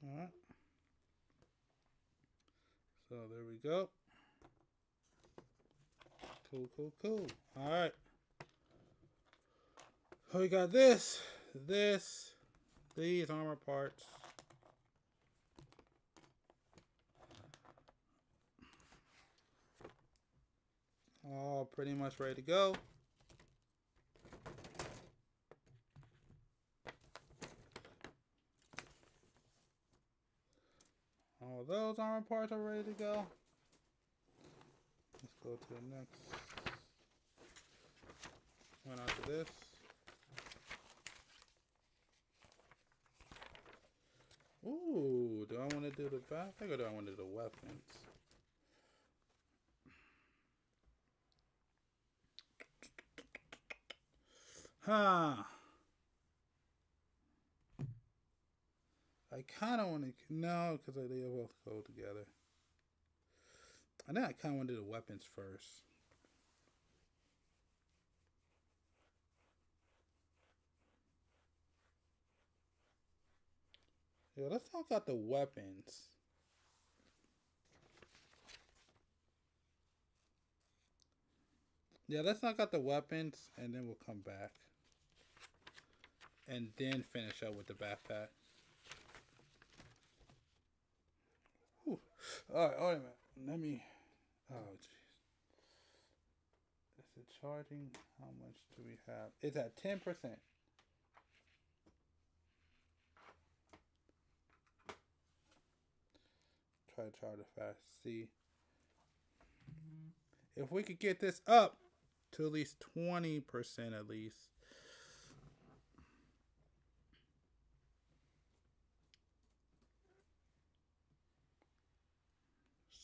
All right. So there we go. Cool, cool, cool. All right. So we got this, these armor parts. All pretty much ready to go. All those armor parts are ready to go. Let's go to the next one after this. Ooh, do I want to do the backpack or do I want to do the weapons? Huh. I kind of want to, no, because they both go together. I think I kind of want to do the weapons first. Yeah, let's talk about the weapons. Yeah, let's knock out the weapons and then we'll come back. And then finish up with the backpack. Whew. Alright, wait a minute. Let me... Oh, jeez. Is it charging? How much do we have? It's at 10%. Try to charge it fast. See. If we could get this up to at least 20% at least.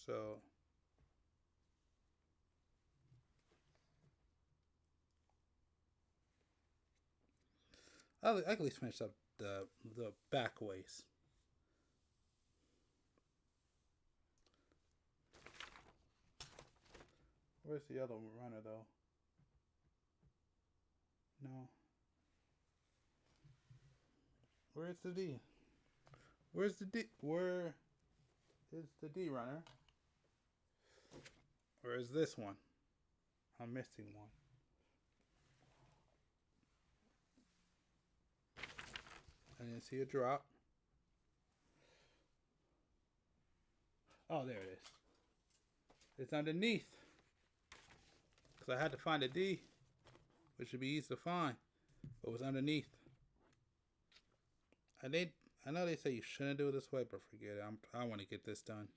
So I can at least finish up the back waist. Where's the other runner though? No. Where's the D? Where's the D? Where is the D runner? Or is this one? I'm missing one. I didn't see a drop. Oh, there it is. It's underneath. Because I had to find a D, which should be easy to find. But it was underneath. I know they say you shouldn't do it this way, but forget it. I want to get this done.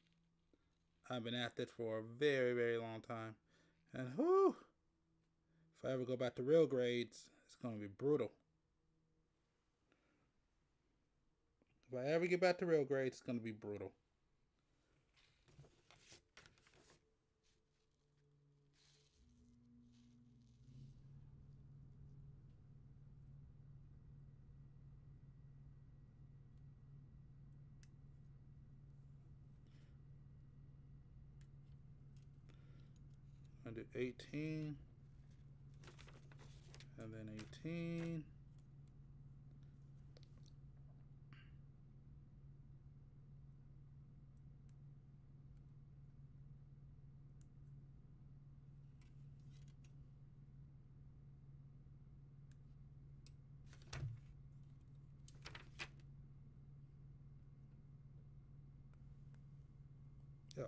I've been at this for a very, very long time. And whoo! If I ever go back to real grades, it's going to be brutal. If I ever get back to real grades, it's going to be brutal. I do 18, and then 18. Yeah.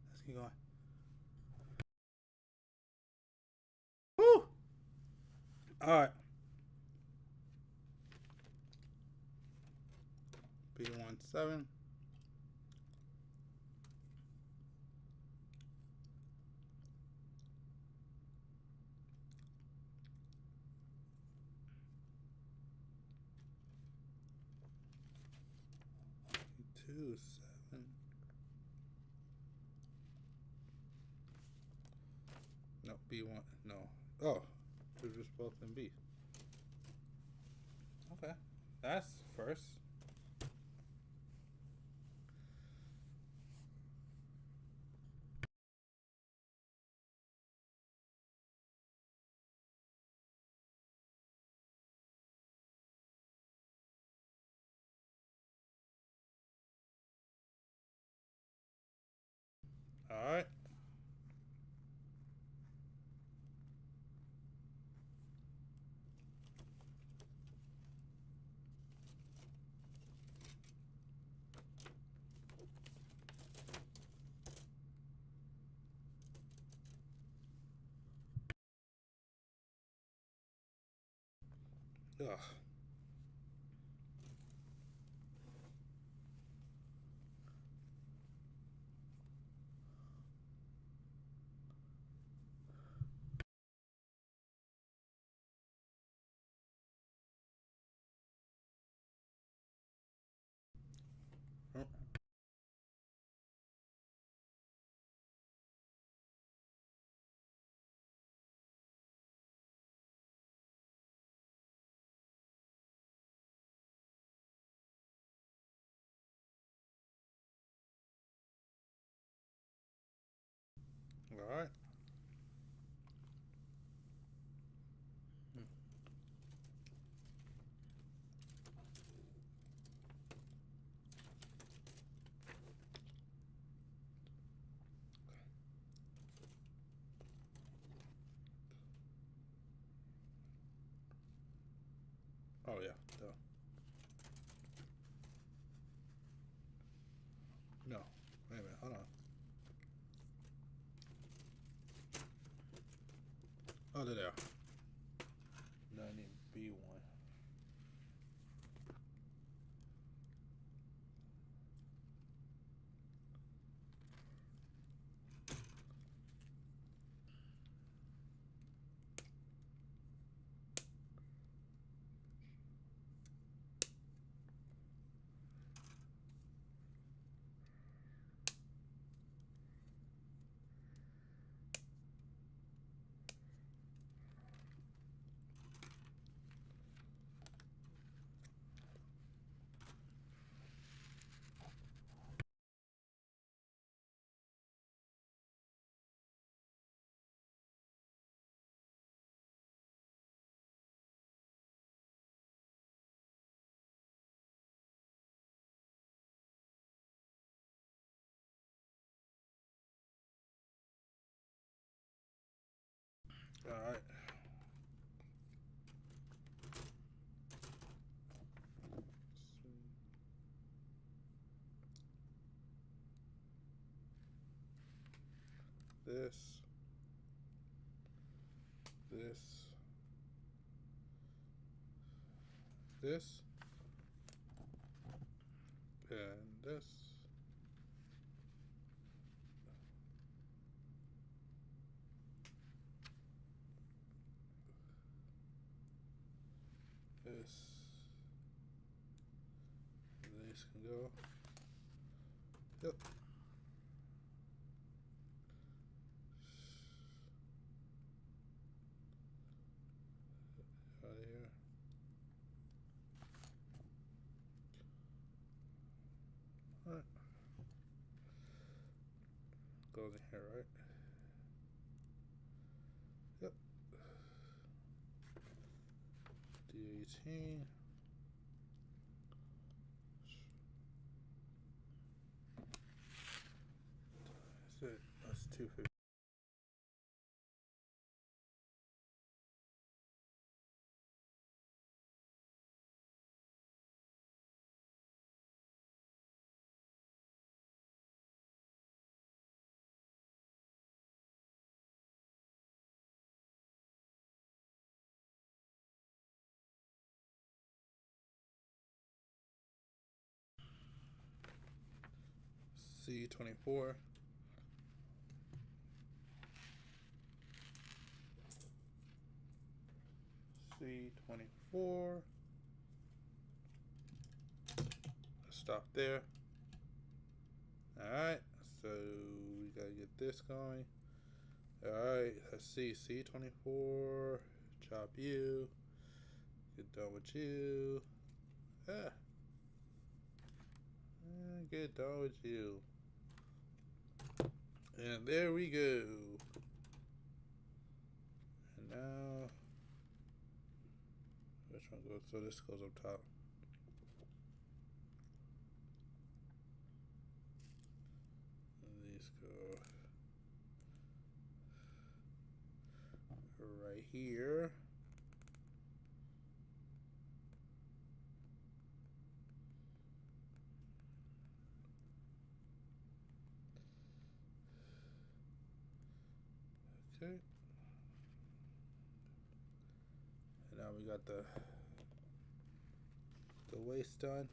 Let's keep going. Woo! All right. B17. B27. No, B1. No. Oh, they're just both in B. Okay. That's first. All right. Ugh. Oh. All right. Oh yeah. Duh. No. Wait a minute. Hold on. Oh, there they are. No, I need B1. All right. This, this, and this, These can go. Yep. Out of here. Alright. Goes in here, right? Yep. D18. That's it. That's 250. C24. C24. Stop there. Alright, so we gotta get this going. Alright, let's see. C24. Chop you. Get done with you. Get done with you. And there we go. And now, which one goes? So this goes up top. And these go right here. Okay. And now we got the waist done.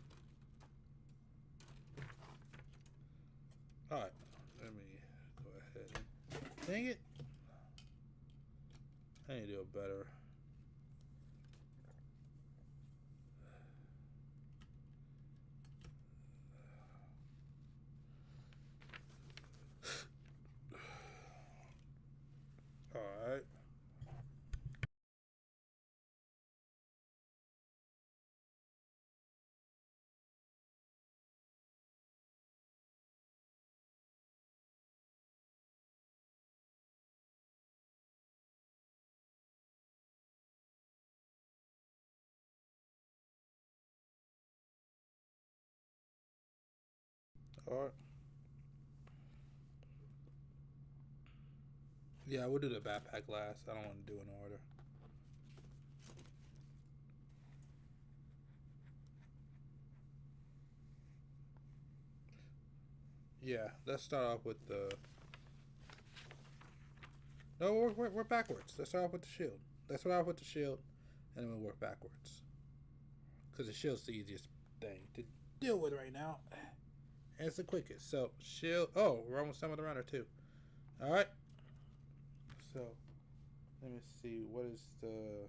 Alright, let me go ahead. Dang it. I need to do it better. Alright. Alright. Yeah, we'll do the backpack last. I don't want to do an order. Yeah, let's start off with the... No, we're backwards. Let's start off with the shield. Let's start off with the shield, and then we'll work backwards. Because the shield's the easiest thing to deal with right now. And it's the quickest. So, shield... Oh, we're almost done with the runner, too. Alright. So, let me see. What is the...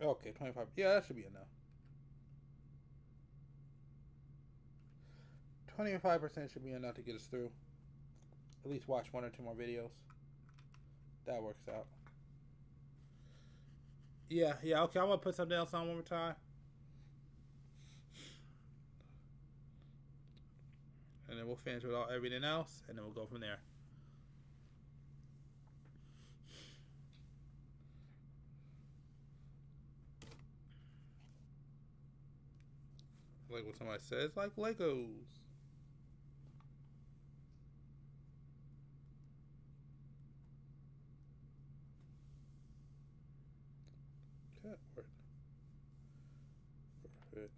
Okay, 25. Yeah, that should be enough. 25% should be enough to get us through. At least watch 1 or 2 more videos. That works out. Yeah, okay. I'm going to put something else on one more time. And then we'll finish with everything else, and then we'll go from there. Like what somebody says, like Legos. Okay, perfect.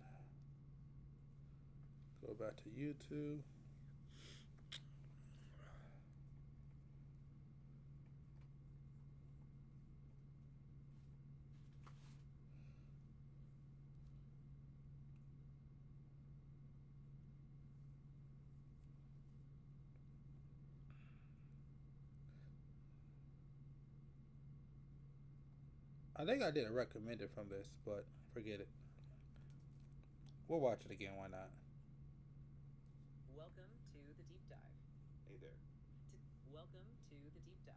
Go back to YouTube. I think I did a recommended from this, but forget it. We'll watch it again. Why not? Welcome to the deep dive. Hey there. Welcome to the deep dive.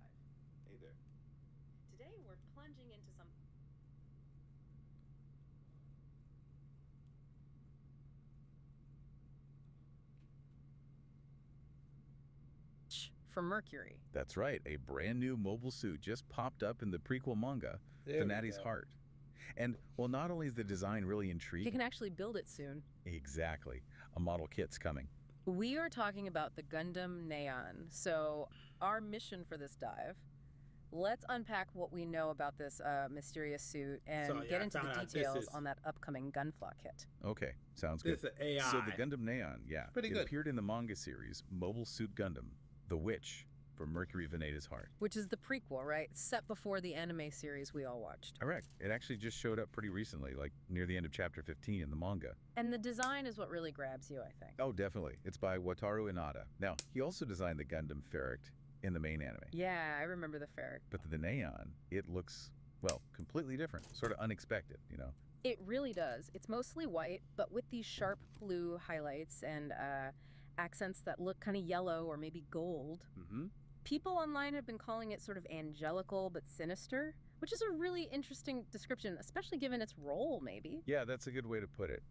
Hey there. Today we're plunging into some. From Mercury. That's right. A brand new mobile suit just popped up in the prequel manga, Fanati's Heart. And, well, not only is the design really intriguing... You can actually build it soon. Exactly. A model kit's coming. We are talking about the Gundam Neon. So, our mission for this dive, let's unpack what we know about this mysterious suit and get into the details on that upcoming Gunflaw kit. Okay, sounds good. This is AI. So the Gundam Neon, Pretty good. appeared in the manga series Mobile Suit Gundam, The Witch, from Mercury Vaneta's Heart. Which is the prequel, right? Set before the anime series we all watched. Correct. It actually just showed up pretty recently, like near the end of chapter 15 in the manga. And the design is what really grabs you, I think. Oh, definitely. It's by Wataru Inada. Now, he also designed the Gundam Ferrict in the main anime. Yeah, I remember the Ferric. But the Neon, it looks, well, completely different, sort of unexpected, you know? It really does. It's mostly white, but with these sharp blue highlights and accents that look kind of yellow or maybe gold. Mm-hmm. People online have been calling it sort of angelical but sinister, which is a really interesting description, especially given its role, maybe. Yeah, that's a good way to put it.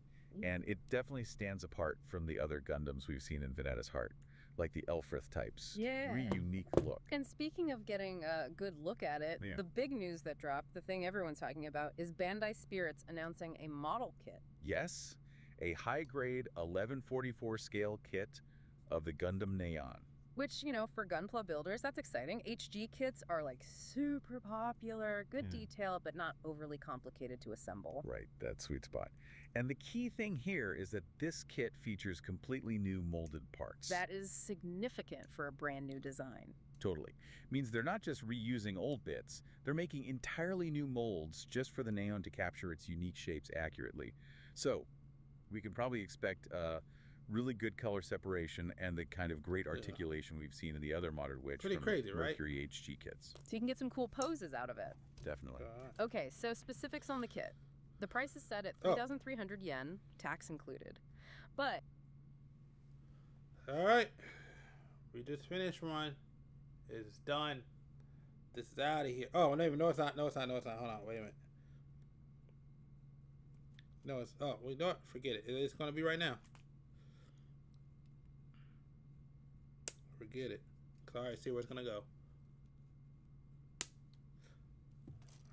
And it definitely stands apart from the other Gundams we've seen in Vaneta's Heart, like the Elfrith types. Yeah. Really unique look. And speaking of getting a good look at it, the big news that dropped, the thing everyone's talking about, is Bandai Spirits announcing a model kit. Yes, a high-grade 1144 scale kit of the Gundam Neon. Which, you know, for Gunpla builders, that's exciting. HG kits are like super popular, good detail, but not overly complicated to assemble. Right, that sweet spot. And the key thing here is that this kit features completely new molded parts. That is significant for a brand new design. Totally. Means they're not just reusing old bits, they're making entirely new molds just for the Neon to capture its unique shapes accurately. So, we can probably expect really good color separation and the kind of great articulation we've seen in the other Modern Witch Pretty from crazy, Mercury right? HG kits. So you can get some cool poses out of it. Definitely. Okay, so specifics on the kit. The price is set at 3,300 yen, tax included. But... All right. We just finished one. It's done. This is out of here. Oh, no, it's not. No, it's not. Hold on. Wait a minute. No, it's... Oh, we don't. Forget it. It's going to be right now. Forget it. All right, see where it's going to go.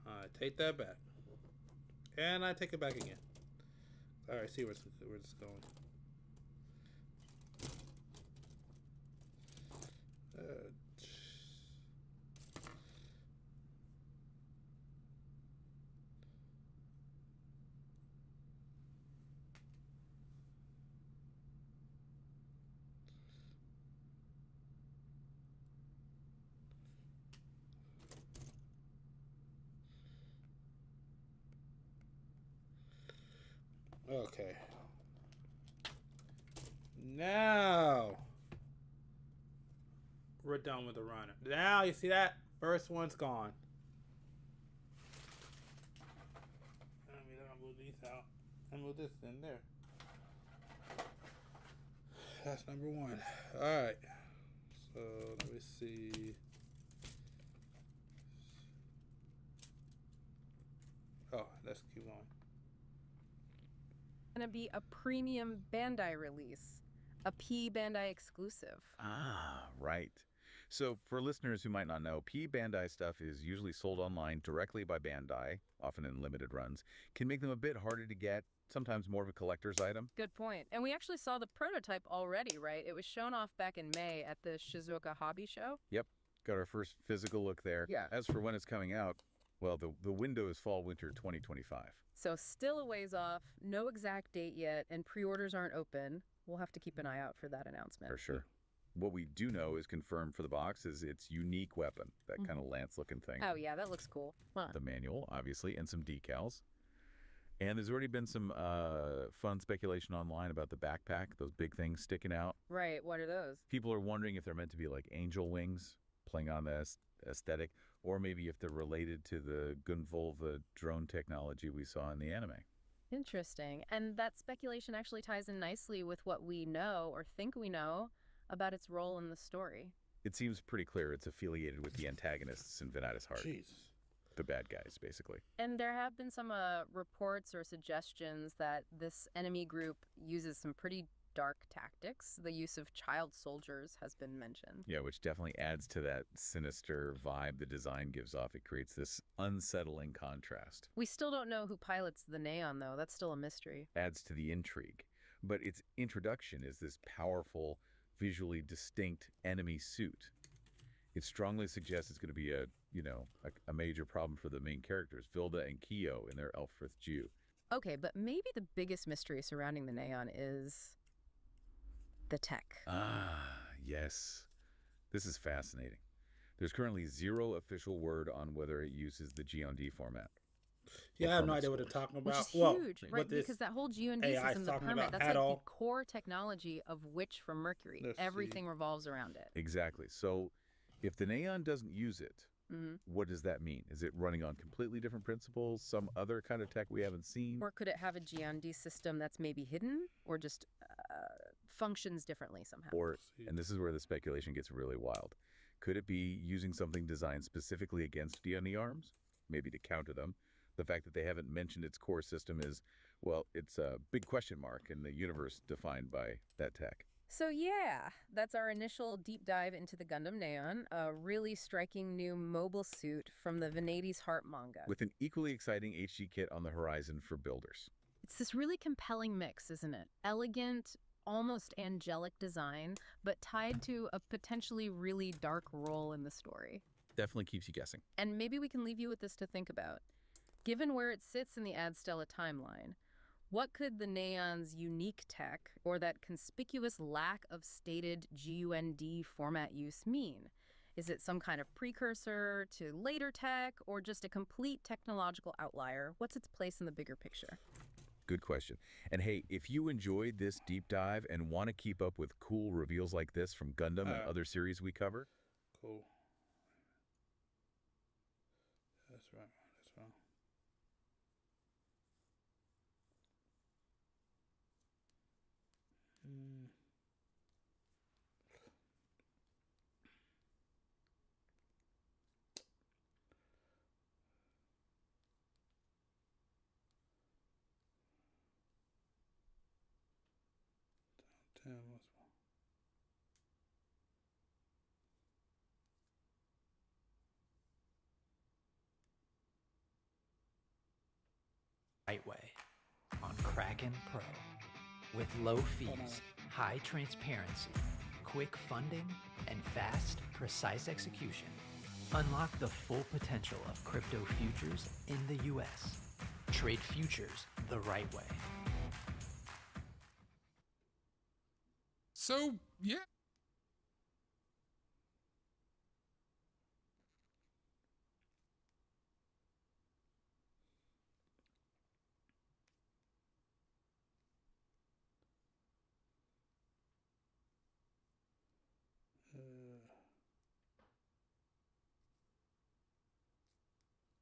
All right, take that back. And I take it back again. All right, see where it's going. Okay. Now we're done with the runner. Now you see that? First one's gone. Let me move these out. And move this in there. That's number one. Alright. So let me see. Oh, let's keep going. Going to be a premium Bandai release, a P Bandai exclusive. Ah, right. So for listeners who might not know, P Bandai stuff is usually sold online directly by Bandai, often in limited runs. Can make them a bit harder to get, sometimes more of a collector's item. Good point. And we actually saw the prototype already, right? It was shown off back in May at the Shizuoka Hobby Show. Yep, got our first physical look there. Yeah. As for when it's coming out, well, the window is fall-winter 2025. So still a ways off, no exact date yet, and pre-orders aren't open. We'll have to keep an eye out for that announcement. For sure. What we do know is confirmed for the box is its unique weapon, that kind of lance-looking thing. Oh, yeah, that looks cool. Fun. The manual, obviously, and some decals. And there's already been some fun speculation online about the backpack, those big things sticking out. Right, what are those? People are wondering if they're meant to be like angel wings, playing on the aesthetic, or maybe if they're related to the Gunvolva drone technology we saw in the anime. Interesting. And that speculation actually ties in nicely with what we know or think we know about its role in the story. It seems pretty clear it's affiliated with the antagonists in Venata's Heart. Jeez. The bad guys, basically. And there have been some reports or suggestions that this enemy group uses some pretty dark tactics. The use of child soldiers has been mentioned. Yeah, which definitely adds to that sinister vibe the design gives off. It creates this unsettling contrast. We still don't know who pilots the Neon, though. That's still a mystery. Adds to the intrigue. But its introduction is this powerful, visually distinct enemy suit. It strongly suggests it's going to be a major problem for the main characters, Vilda and Kyo in their Elfrith Jew. Okay, but maybe the biggest mystery surrounding the Neon is the tech. Ah, yes. This is fascinating. There's currently zero official word on whether it uses the GOND format. Yeah, I have no idea what they're talking about. Which is huge, right? Because that whole GOND system, the permit, that's like the core technology of Witch from Mercury. Everything revolves around it. Exactly. So if the Neon doesn't use it, what does that mean? Is it running on completely different principles, some other kind of tech we haven't seen? Or could it have a GOND system that's maybe hidden or just functions differently somehow? Or, and this is where the speculation gets really wild, could it be using something designed specifically against GOND arms, maybe to counter them? The fact that they haven't mentioned its core system is, well, it's a big question mark in the universe defined by that tech. So yeah, that's our initial deep dive into the Gundam Neon, a really striking new mobile suit from the Venati's Heart manga. With an equally exciting HD kit on the horizon for builders. It's this really compelling mix, isn't it? Elegant, almost angelic design, but tied to a potentially really dark role in the story. Definitely keeps you guessing. And maybe we can leave you with this to think about. Given where it sits in the Ad Stella timeline, what could the Neon's unique tech, or that conspicuous lack of stated GUND format use mean? Is it some kind of precursor to later tech, or just a complete technological outlier? What's its place in the bigger picture? Good question. And hey, if you enjoyed this deep dive and want to keep up with cool reveals like this from Gundam and other series we cover. Cool. That's right. That's right. Right way on Kraken Pro. With low fees, high transparency, quick funding, and fast, precise execution, unlock the full potential of crypto futures in the US. Trade futures the right way. So, yeah.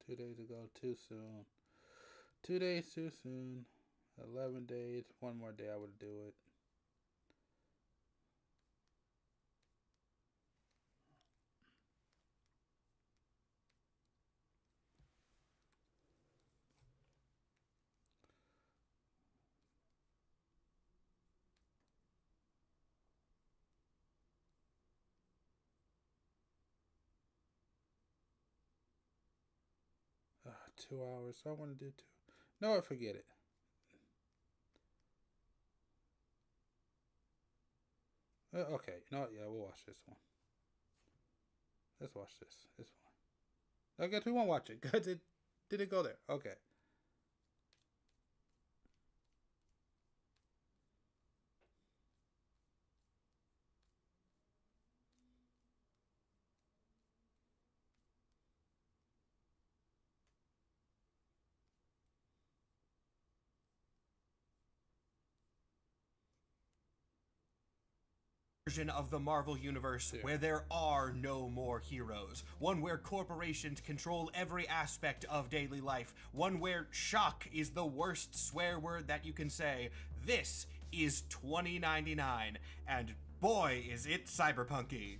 Two days ago, too soon. 2 days too soon. 11 days. One more day I would do it. Uh, 2 hours. So I want to do 2. No, forget it. Okay. No, yeah, we'll watch this one. Let's watch this. It's fine. I guess we won't watch it. Did it go there? Okay. version of the Marvel Universe where there are no more heroes. One where corporations control every aspect of daily life. One where shock is the worst swear word that you can say. This is 2099, and boy is it cyberpunky.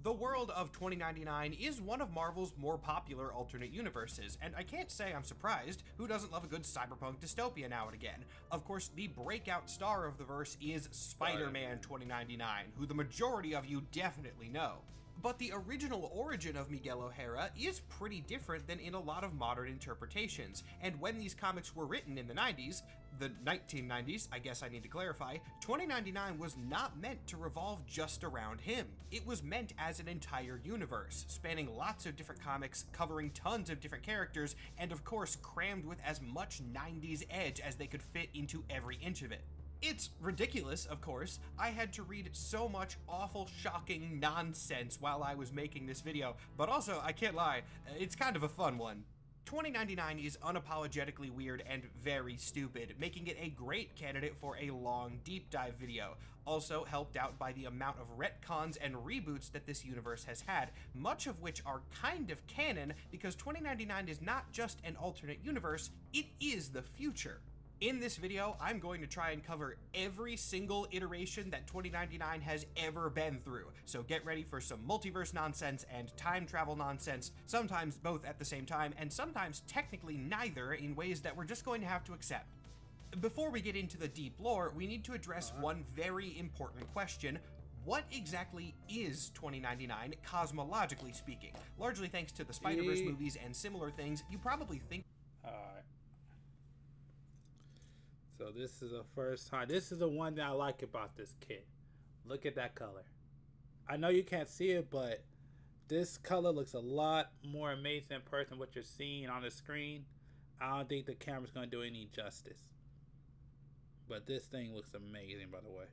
The world of 2099 is one of Marvel's more popular alternate universes, and I can't say I'm surprised. Who doesn't love a good cyberpunk dystopia now and again? Of course, the breakout star of the verse is Spider-Man 2099, who the majority of you definitely know. But the original origin of Miguel O'Hara is pretty different than in a lot of modern interpretations, and when these comics were written in the 90s, the 1990s, I guess I need to clarify, 2099 was not meant to revolve just around him. It was meant as an entire universe, spanning lots of different comics, covering tons of different characters, and of course crammed with as much 90s edge as they could fit into every inch of it. It's ridiculous, of course. I had to read so much awful, shocking nonsense while I was making this video, but also, I can't lie, it's kind of a fun one. 2099 is unapologetically weird and very stupid, making it a great candidate for a long deep dive video. Also helped out by the amount of retcons and reboots that this universe has had, much of which are kind of canon because 2099 is not just an alternate universe, it is the future. In this video, I'm going to try and cover every single iteration that 2099 has ever been through, so get ready for some multiverse nonsense and time travel nonsense, sometimes both at the same time, and sometimes technically neither in ways that we're just going to have to accept. Before we get into the deep lore, we need to address one very important question. What exactly is 2099, cosmologically speaking? Largely thanks to the Spider-Verse movies and similar things, you probably think... So this is the first time. This is the one that I like about this kit. Look at that color. I know you can't see it, but this color looks a lot more amazing in person than what you're seeing on the screen. I don't think the camera's going to do any justice. But this thing looks amazing, by the way.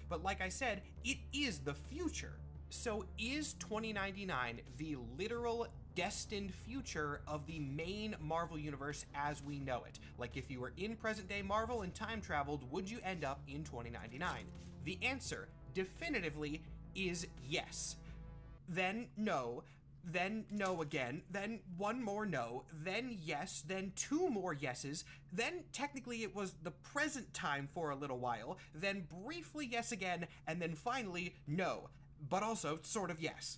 But like I said, it is the future. So is 2099 the literal destined future of the main Marvel universe as we know it? Like if you were in present day Marvel and time traveled, would you end up in 2099? The answer definitively is yes. Then no, then no again, then one more no, then yes, then two more yeses, then technically it was the present time for a little while, then briefly yes again, and then finally no, but also sort of yes.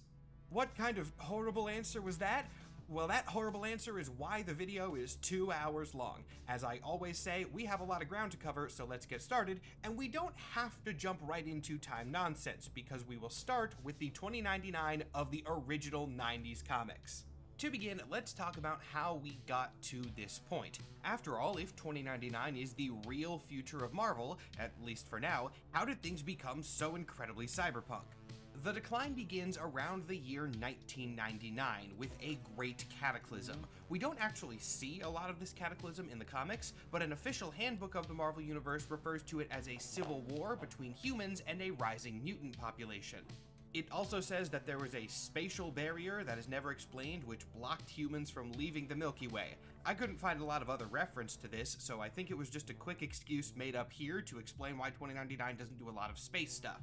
What kind of horrible answer was that? Well, that horrible answer is why the video is 2 hours long. As I always say, we have a lot of ground to cover, so let's get started, and we don't have to jump right into time nonsense, because we will start with the 2099 of the original 90s comics. To begin, let's talk about how we got to this point. After all, if 2099 is the real future of Marvel, at least for now, how did things become so incredibly cyberpunk? The decline begins around the year 1999 with a great cataclysm. We don't actually see a lot of this cataclysm in the comics, but an official handbook of the Marvel Universe refers to it as a civil war between humans and a rising mutant population. It also says that there was a spatial barrier that is never explained which blocked humans from leaving the Milky Way. I couldn't find a lot of other reference to this, so I think it was just a quick excuse made up here to explain why 2099 doesn't do a lot of space stuff.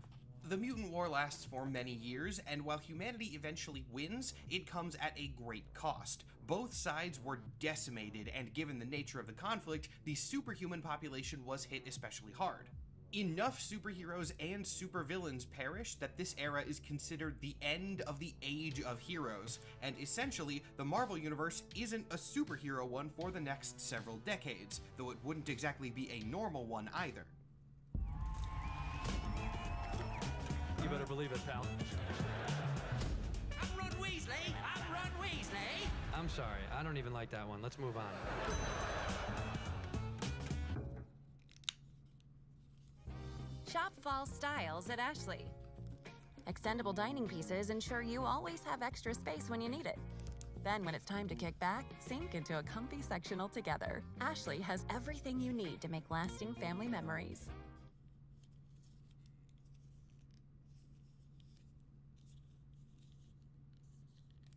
The mutant war lasts for many years, and while humanity eventually wins, it comes at a great cost. Both sides were decimated, and given the nature of the conflict, the superhuman population was hit especially hard. Enough superheroes and supervillains perished that this era is considered the end of the Age of Heroes, and essentially, the Marvel Universe isn't a superhero one for the next several decades, though it wouldn't exactly be a normal one either. You better believe it, pal. I'm Ron Weasley! I'm Ron Weasley! I'm sorry, I don't even like that one. Let's move on. Shop fall styles at Ashley. Extendable dining pieces ensure you always have extra space when you need it. Then when it's time to kick back, sink into a comfy sectional together. Ashley has everything you need to make lasting family memories.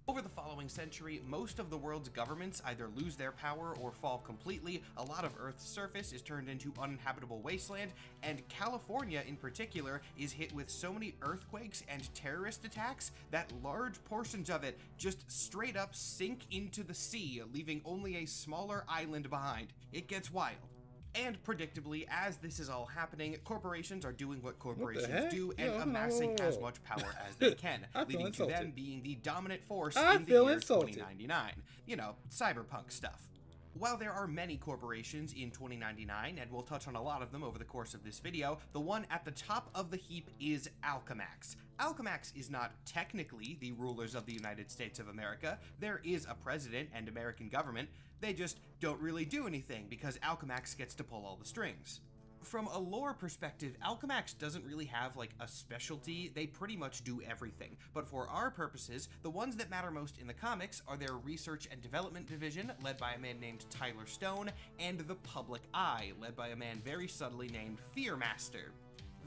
Over the following century, most of the world's governments either lose their power or fall completely, a lot of Earth's surface is turned into uninhabitable wasteland, and California in particular is hit with so many earthquakes and terrorist attacks that large portions of it just straight up sink into the sea, leaving only a smaller island behind. It gets wild. And predictably, as this is all happening, corporations are doing what corporations do and amassing as much power as they can, leading to them being the dominant force in the year 2099. You know, cyberpunk stuff. While there are many corporations in 2099, and we'll touch on a lot of them over the course of this video, the one at the top of the heap is Alchemax. Alchemax is not technically the rulers of the United States of America. There is a president and American government. They just don't really do anything because Alchemax gets to pull all the strings. From a lore perspective, Alchemax doesn't really have like a specialty. They pretty much do everything. But for our purposes, the ones that matter most in the comics are their research and development division, led by a man named Tyler Stone, and the Public Eye, led by a man very subtly named Fearmaster.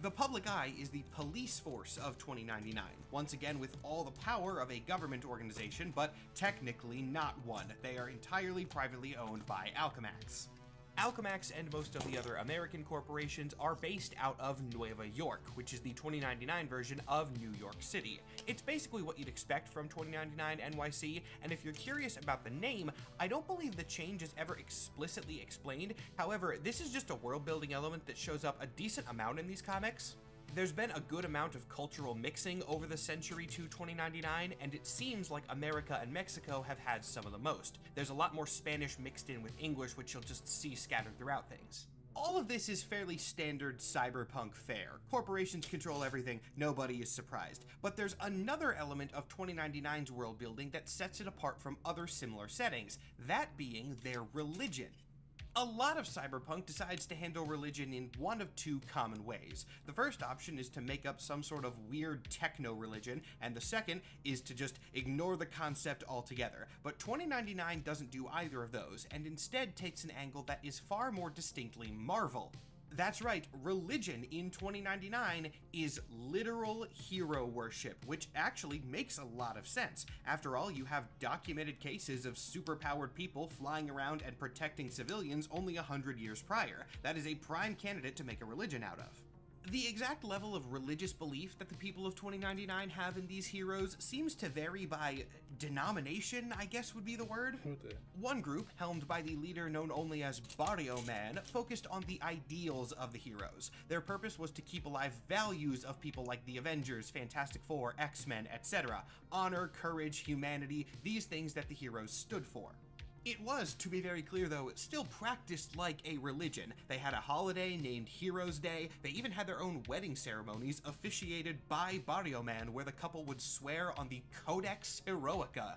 The Public Eye is the police force of 2099, once again with all the power of a government organization, but technically not one. They are entirely privately owned by Alchemax. Alchemax and most of the other American corporations are based out of Nueva York, which is the 2099 version of New York City. It's basically what you'd expect from 2099 NYC, and if you're curious about the name, I don't believe the change is ever explicitly explained. However, this is just a world-building element that shows up a decent amount in these comics. There's been a good amount of cultural mixing over the century to 2099, and it seems like America and Mexico have had some of the most. There's a lot more Spanish mixed in with English, which you'll just see scattered throughout things. All of this is fairly standard cyberpunk fare. Corporations control everything, nobody is surprised. But there's another element of 2099's world building that sets it apart from other similar settings, that being their religion. A lot of cyberpunk decides to handle religion in one of two common ways. The first option is to make up some sort of weird techno-religion, and the second is to just ignore the concept altogether. But 2099 doesn't do either of those, and instead takes an angle that is far more distinctly Marvel. That's right, religion in 2099 is literal hero worship, which actually makes a lot of sense. After all, you have documented cases of superpowered people flying around and protecting civilians only 100 years prior. That is a prime candidate to make a religion out of. The exact level of religious belief that the people of 2099 have in these heroes seems to vary by denomination, I guess would be the word. Okay. One group, helmed by the leader known only as Barrio Man, focused on the ideals of the heroes. Their purpose was to keep alive values of people like the Avengers, Fantastic Four, X-Men, etc. Honor, courage, humanity, these things that the heroes stood for. It was, to be very clear though, still practiced like a religion. They had a holiday named Heroes Day. They even had their own wedding ceremonies officiated by Barrio Man, where the couple would swear on the Codex Heroica.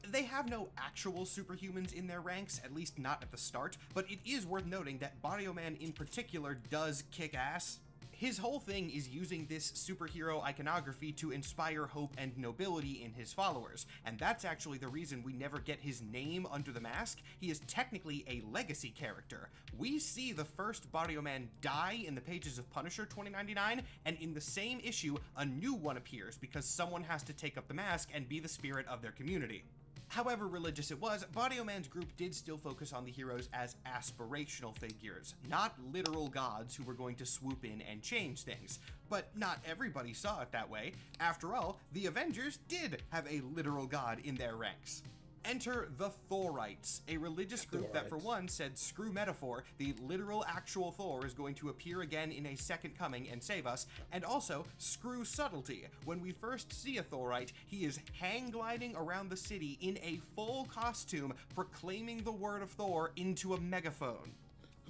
They have no actual superhumans in their ranks, at least not at the start, but it is worth noting that Barrio Man in particular does kick ass. His whole thing is using this superhero iconography to inspire hope and nobility in his followers, and that's actually the reason we never get his name under the mask. He is technically a legacy character. We see the first Barrio Man die in the pages of Punisher 2099, and in the same issue, a new one appears because someone has to take up the mask and be the spirit of their community. However religious it was, Barrio Man's group did still focus on the heroes as aspirational figures, not literal gods who were going to swoop in and change things. But not everybody saw it that way. After all, the Avengers did have a literal god in their ranks. Enter the Thorites, a religious group that for one said screw metaphor, the literal actual Thor is going to appear again in a second coming and save us, and also screw subtlety. When we first see a Thorite, he is hang gliding around the city in a full costume, proclaiming the word of Thor into a megaphone.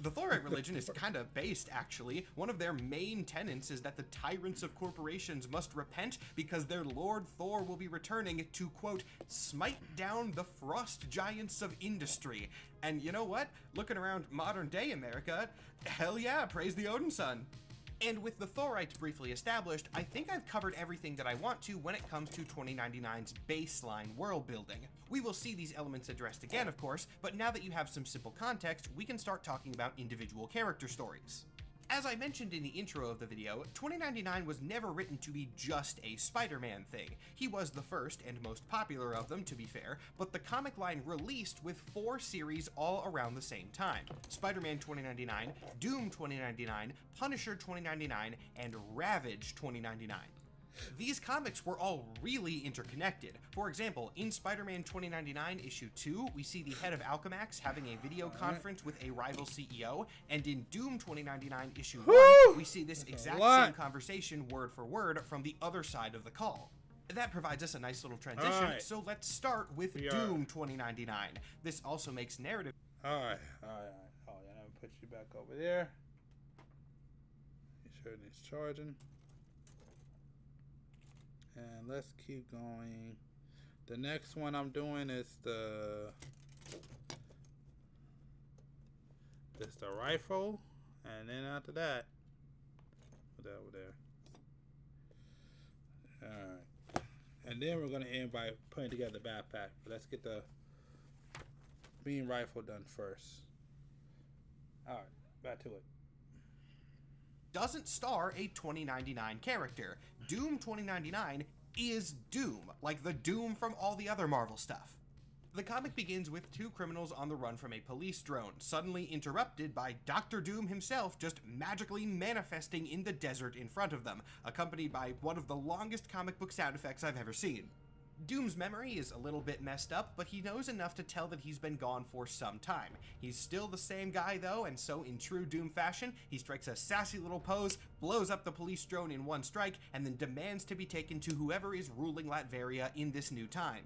The Thorite religion is kind of based, actually. One of their main tenets is that the tyrants of corporations must repent because their lord Thor will be returning to, quote, smite down the frost giants of industry. And you know what? Looking around modern day America, hell yeah, praise the Odin son. And with the Thorites briefly established, I think I've covered everything that I want to when it comes to 2099's baseline world building. We will see these elements addressed again, of course, but now that you have some simple context, we can start talking about individual character stories. As I mentioned in the intro of the video, 2099 was never written to be just a Spider-Man thing. He was the first and most popular of them, to be fair, but the comic line released with 4 series all around the same time. Spider-Man 2099, Doom 2099, Punisher 2099, and Ravage 2099. These comics were all really interconnected. For example, in Spider-Man 2099 issue 2, we see the head of Alchemax having a video conference with a rival CEO, and in Doom 2099 issue 1, we see this exact same conversation word for word from the other side of the call. That provides us a nice little transition, so let's start with Doom 2099. This also makes narrative... Alright. Oh, yeah, I'm gonna put you back over there. Make sure it's charging. And let's keep going. The next one I'm doing is the rifle, and then after that, over there. All right, and then we're gonna end by putting together the backpack. But let's get the beam rifle done first. All right, back to it. Doesn't star a 2099 character. Doom 2099 is Doom, like the Doom from all the other Marvel stuff. The comic begins with 2 criminals on the run from a police drone, suddenly interrupted by Dr. Doom himself just magically manifesting in the desert in front of them, accompanied by one of the longest comic book sound effects I've ever seen. Doom's memory is a little bit messed up, but he knows enough to tell that he's been gone for some time. He's still the same guy though, and so in true Doom fashion, he strikes a sassy little pose, blows up the police drone in one strike, and then demands to be taken to whoever is ruling Latveria in this new time.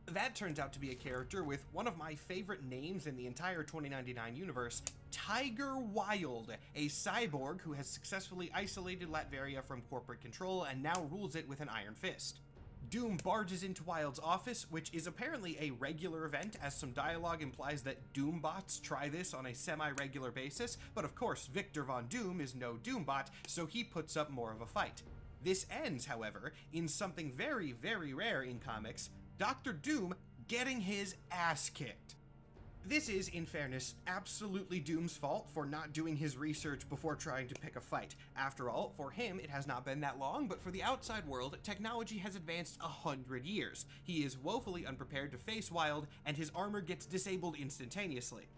That turns out to be a character with one of my favorite names in the entire 2099 universe, Tiger Wilde, a cyborg who has successfully isolated Latveria from corporate control and now rules it with an iron fist. Doom barges into Wilde's office, which is apparently a regular event, as some dialogue implies that Doombots try this on a semi-regular basis, but of course Victor Von Doom is no Doombot, so he puts up more of a fight. This ends, however, in something very, very rare in comics, Dr. Doom getting his ass kicked. This is, in fairness, absolutely Doom's fault for not doing his research before trying to pick a fight. After all, for him, it has not been that long, but for the outside world, technology has advanced 100 years. He is woefully unprepared to face Wilde, and his armor gets disabled instantaneously.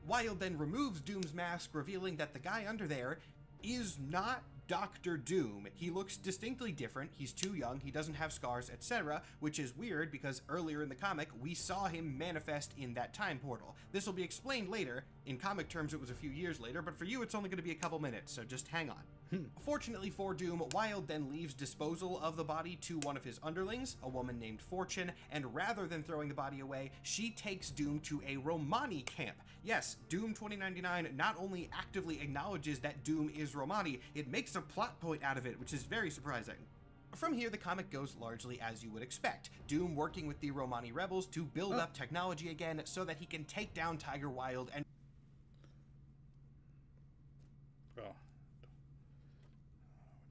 Wilde then removes Doom's mask, revealing that the guy under there is not Dr. Doom. He looks distinctly different, he's too young, he doesn't have scars, etc., which is weird because earlier in the comic, we saw him manifest in that time portal. This will be explained later. In comic terms, it was a few years later, but for you, it's only going to be a couple minutes, so just hang on. Fortunately for Doom, Wilde then leaves disposal of the body to one of his underlings, a woman named Fortune, and rather than throwing the body away, she takes Doom to a Romani camp. Yes, Doom 2099 not only actively acknowledges that Doom is Romani, it makes a plot point out of it, which is very surprising. From here, the comic goes largely as you would expect. Doom working with the Romani rebels to build up technology again so that he can take down Tiger Wilde and... Oh.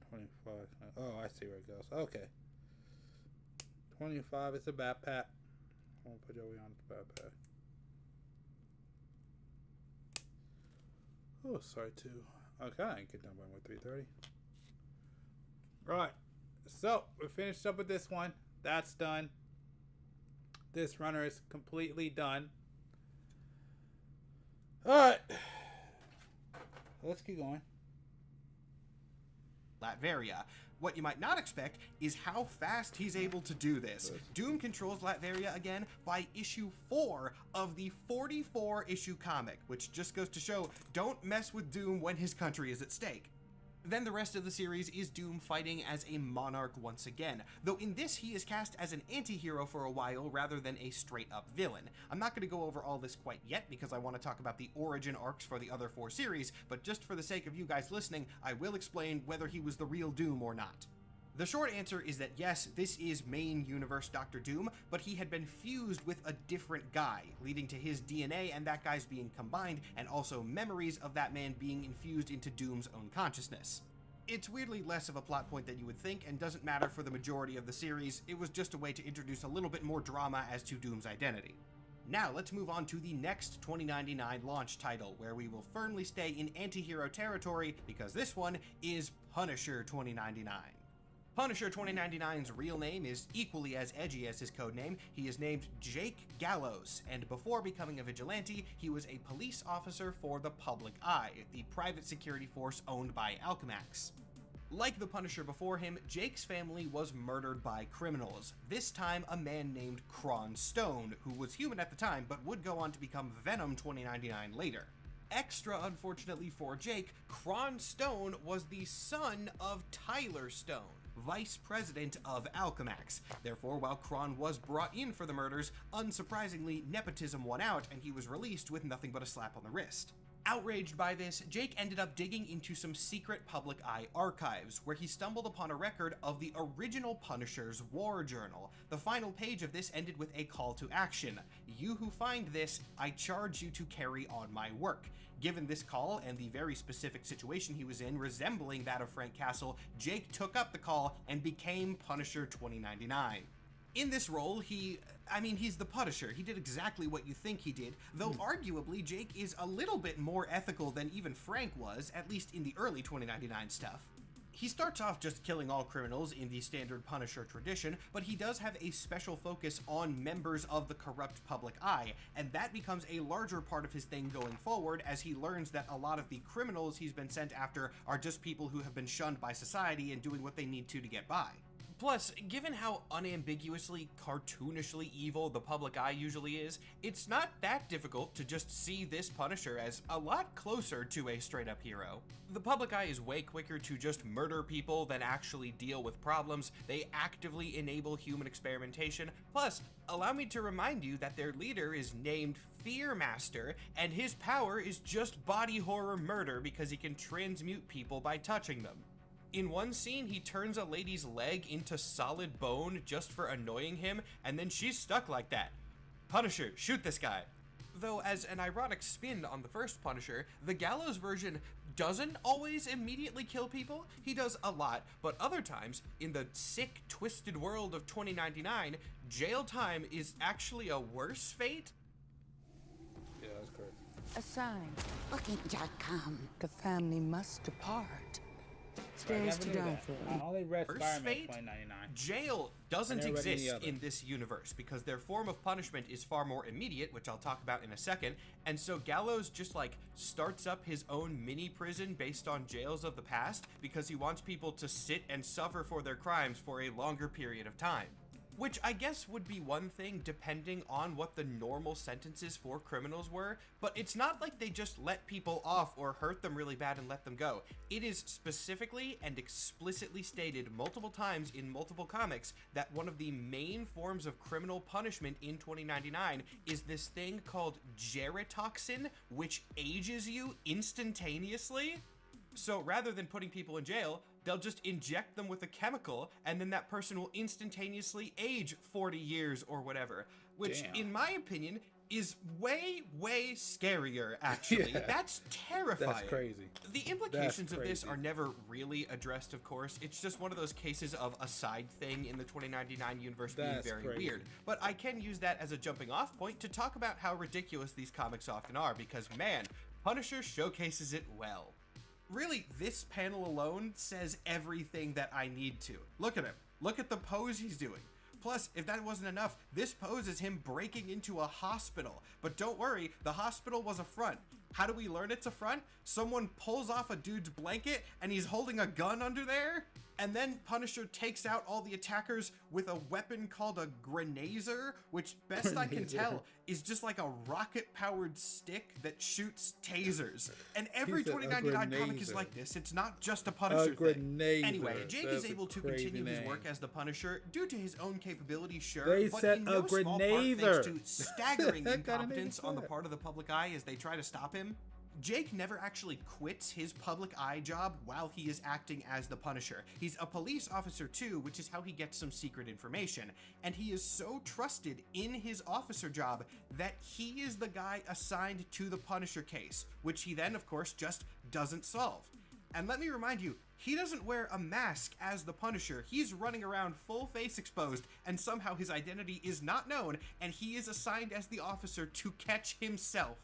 25. Oh, I see where it goes. Okay. 25 is a backpack. I'm going to put Joey on the backpack. Oh, sorry, too. Okay, I ain't get done by 3:30. Right. So, we're finished up with this one. That's done. This runner is completely done. Alright. Let's keep going. Latveria. What you might not expect is how fast he's able to do this. Doom controls Latveria again by issue 4 of the 44-issue comic, which just goes to show, don't mess with Doom when his country is at stake. Then the rest of the series is Doom fighting as a monarch once again, though in this he is cast as an anti-hero for a while rather than a straight-up villain. I'm not going to go over all this quite yet because I want to talk about the origin arcs for the other 4 series, but just for the sake of you guys listening, I will explain whether he was the real Doom or not. The short answer is that yes, this is main universe Dr. Doom, but he had been fused with a different guy, leading to his DNA and that guy's being combined, and also memories of that man being infused into Doom's own consciousness. It's weirdly less of a plot point than you would think, and doesn't matter for the majority of the series. It was just a way to introduce a little bit more drama as to Doom's identity. Now let's move on to the next 2099 launch title, where we will firmly stay in anti-hero territory because this one is Punisher 2099. Punisher 2099's real name is equally as edgy as his codename. He is named Jake Gallows, and before becoming a vigilante, he was a police officer for the Public Eye, the private security force owned by Alchemax. Like the Punisher before him, Jake's family was murdered by criminals, this time a man named Kron Stone, who was human at the time but would go on to become Venom 2099 later. Extra unfortunately for Jake, Kron Stone was the son of Tyler Stone, vice president of Alchemax. Therefore, while Kron was brought in for the murders, unsurprisingly, nepotism won out and he was released with nothing but a slap on the wrist. Outraged by this, Jake ended up digging into some secret Public Eye archives, where he stumbled upon a record of the original Punisher's war journal. The final page of this ended with a call to action. "You who find this, I charge you to carry on my work." Given this call and the very specific situation he was in, resembling that of Frank Castle, Jake took up the call and became Punisher 2099. In this role, he's the Punisher. He did exactly what you think he did, though arguably Jake is a little bit more ethical than even Frank was, at least in the early 2099 stuff. He starts off just killing all criminals in the standard Punisher tradition, but he does have a special focus on members of the corrupt Public Eye, and that becomes a larger part of his thing going forward as he learns that a lot of the criminals he's been sent after are just people who have been shunned by society and doing what they need to get by. Plus, given how unambiguously, cartoonishly evil the Public Eye usually is, it's not that difficult to just see this Punisher as a lot closer to a straight-up hero. The Public Eye is way quicker to just murder people than actually deal with problems. They actively enable human experimentation. Plus, allow me to remind you that their leader is named Fearmaster, and his power is just body horror murder because he can transmute people by touching them. In one scene, he turns a lady's leg into solid bone just for annoying him, and then she's stuck like that. Punisher, shoot this guy. Though, as an ironic spin on the first Punisher, the Gallows version doesn't always immediately kill people. He does a lot, but other times, in the sick, twisted world of 2099, jail time is actually a worse fate. Yeah, that's correct. A sign. Booking.com. The family must depart. Stairs to die for. I only read Worse Spider-Man fate? 2099. Jail doesn't I never read any exist other. in this universe because their form of punishment is far more immediate, which I'll talk about in a second, and so Gallows just starts up his own mini prison based on jails of the past because he wants people to sit and suffer for their crimes for a longer period of time. Which I guess would be one thing depending on what the normal sentences for criminals were, but it's not like they just let people off or hurt them really bad and let them go. It is specifically and explicitly stated multiple times in multiple comics that one of the main forms of criminal punishment in 2099 is this thing called gerotoxin, which ages you instantaneously. So rather than putting people in jail, they'll just inject them with a chemical, and then that person will instantaneously age 40 years or whatever, which, Damn. in my opinion, is way, way scarier, actually. Yeah. That's terrifying. That's crazy. The implications That's of this crazy. are never really addressed, of course. It's just one of those cases of a side thing in the 2099 universe being That's very crazy. weird. But I can use that as a jumping off point to talk about how ridiculous these comics often are, because, man, Punisher showcases it well. Really, this panel alone says everything that I need to. Look at him. Look at the pose he's doing. Plus, if that wasn't enough, this pose is him breaking into a hospital. But don't worry, the hospital was a front. How do we learn it's a front? Someone pulls off a dude's blanket and he's holding a gun under there? And then Punisher takes out all the attackers with a weapon called a grenazer, which best I can Grenazer. tell is just like a rocket-powered stick that shoots tasers. And every He said a 2099 comic is grenazer. like this. It's not just a Punisher thing. grenazer. Anyway, Jake That's is able a to crazy continue his name. work as the Punisher due to his own capability, sure, They but said in a no small part grenazer. thanks to staggering That kinda made incompetence me on the sad. part of the Public Eye as they try to stop him. Jake never actually quits his Public Eye job while he is acting as the Punisher. He's a police officer too, which is how he gets some secret information. And he is so trusted in his officer job that he is the guy assigned to the Punisher case, which he then, of course, just doesn't solve. And let me remind you, He doesn't wear a mask as the Punisher. He's running around full face exposed, and somehow his identity is not known, and he is assigned as the officer to catch himself.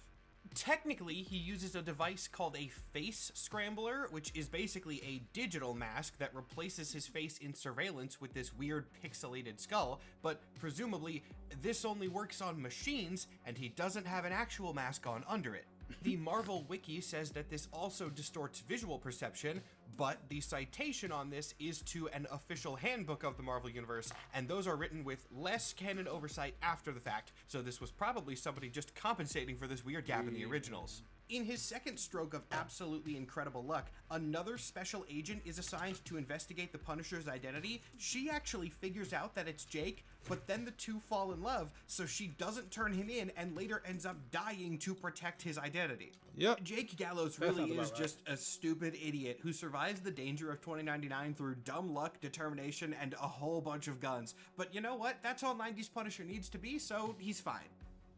Technically, he uses a device called a face scrambler, which is basically a digital mask that replaces his face in surveillance with this weird pixelated skull, but presumably this only works on machines, and he doesn't have an actual mask on under it. The Marvel Wiki says that this also distorts visual perception, but the citation on this is to an official handbook of the Marvel Universe, and those are written with less canon oversight after the fact, so this was probably somebody just compensating for this weird gap in the originals. In his second stroke of absolutely incredible luck, another special agent is assigned to investigate the Punisher's identity. She actually figures out that it's Jake, but then the two fall in love, so she doesn't turn him in and later ends up dying to protect his identity. Yep. Jake Gallows really is just a stupid idiot who survives the danger of 2099 through dumb luck, determination, and a whole bunch of guns. But you know what? That's all 90s Punisher needs to be, so he's fine.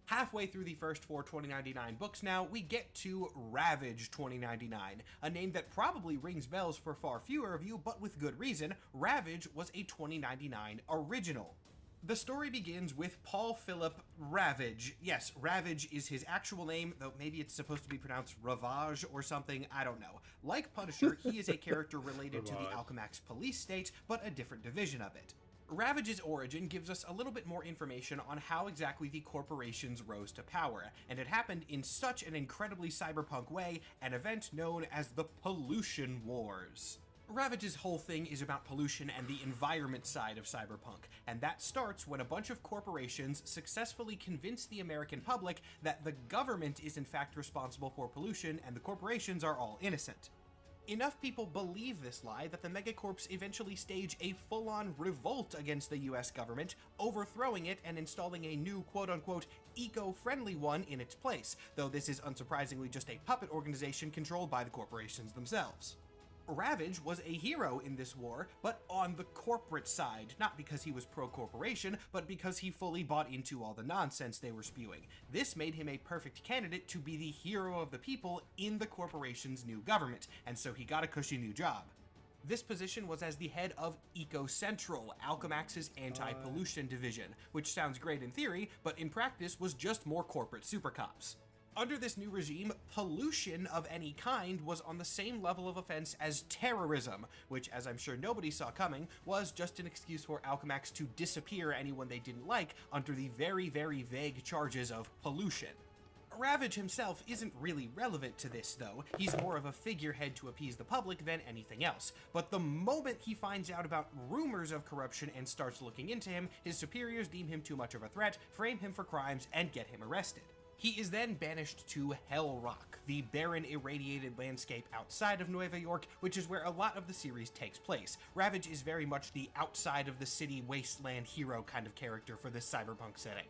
Halfway through the first 4 2099 books now, we get to Ravage 2099, a name that probably rings bells for far fewer of you, but with good reason. Ravage was a 2099 original. The story begins with Paul Philip Ravage. Yes, Ravage is his actual name, though maybe it's supposed to be pronounced Ravage or something, I don't know. Like Punisher, he is a character related to the Alchemax police state, but a different division of it. Ravage's origin gives us a little bit more information on how exactly the corporations rose to power, and it happened in such an incredibly cyberpunk way, an event known as the Pollution Wars. Ravage's whole thing is about pollution and the environment side of cyberpunk, and that starts when a bunch of corporations successfully convince the American public that the government is in fact responsible for pollution and the corporations are all innocent. Enough people believe this lie that the megacorps eventually stage a full-on revolt against the US government, overthrowing it and installing a new quote-unquote eco-friendly one in its place, though this is unsurprisingly just a puppet organization controlled by the corporations themselves. Ravage was a hero in this war, but on the corporate side, not because he was pro-corporation, but because he fully bought into all the nonsense they were spewing. This made him a perfect candidate to be the hero of the people in the corporation's new government, and so he got a cushy new job. This position was as the head of Eco Central, Alchemax's anti-pollution division, which sounds great in theory, but in practice was just more corporate super cops. Under this new regime, pollution of any kind was on the same level of offense as terrorism, which, as I'm sure nobody saw coming, was just an excuse for Alchemax to disappear anyone they didn't like under the very, very vague charges of pollution. Ravage himself isn't really relevant to this, though. He's more of a figurehead to appease the public than anything else. But the moment he finds out about rumors of corruption and starts looking into him, his superiors deem him too much of a threat, frame him for crimes, and get him arrested. He is then banished to Hell Rock, the barren, irradiated landscape outside of Nueva York, which is where a lot of the series takes place. Ravage is very much the outside of the city wasteland hero kind of character for this cyberpunk setting.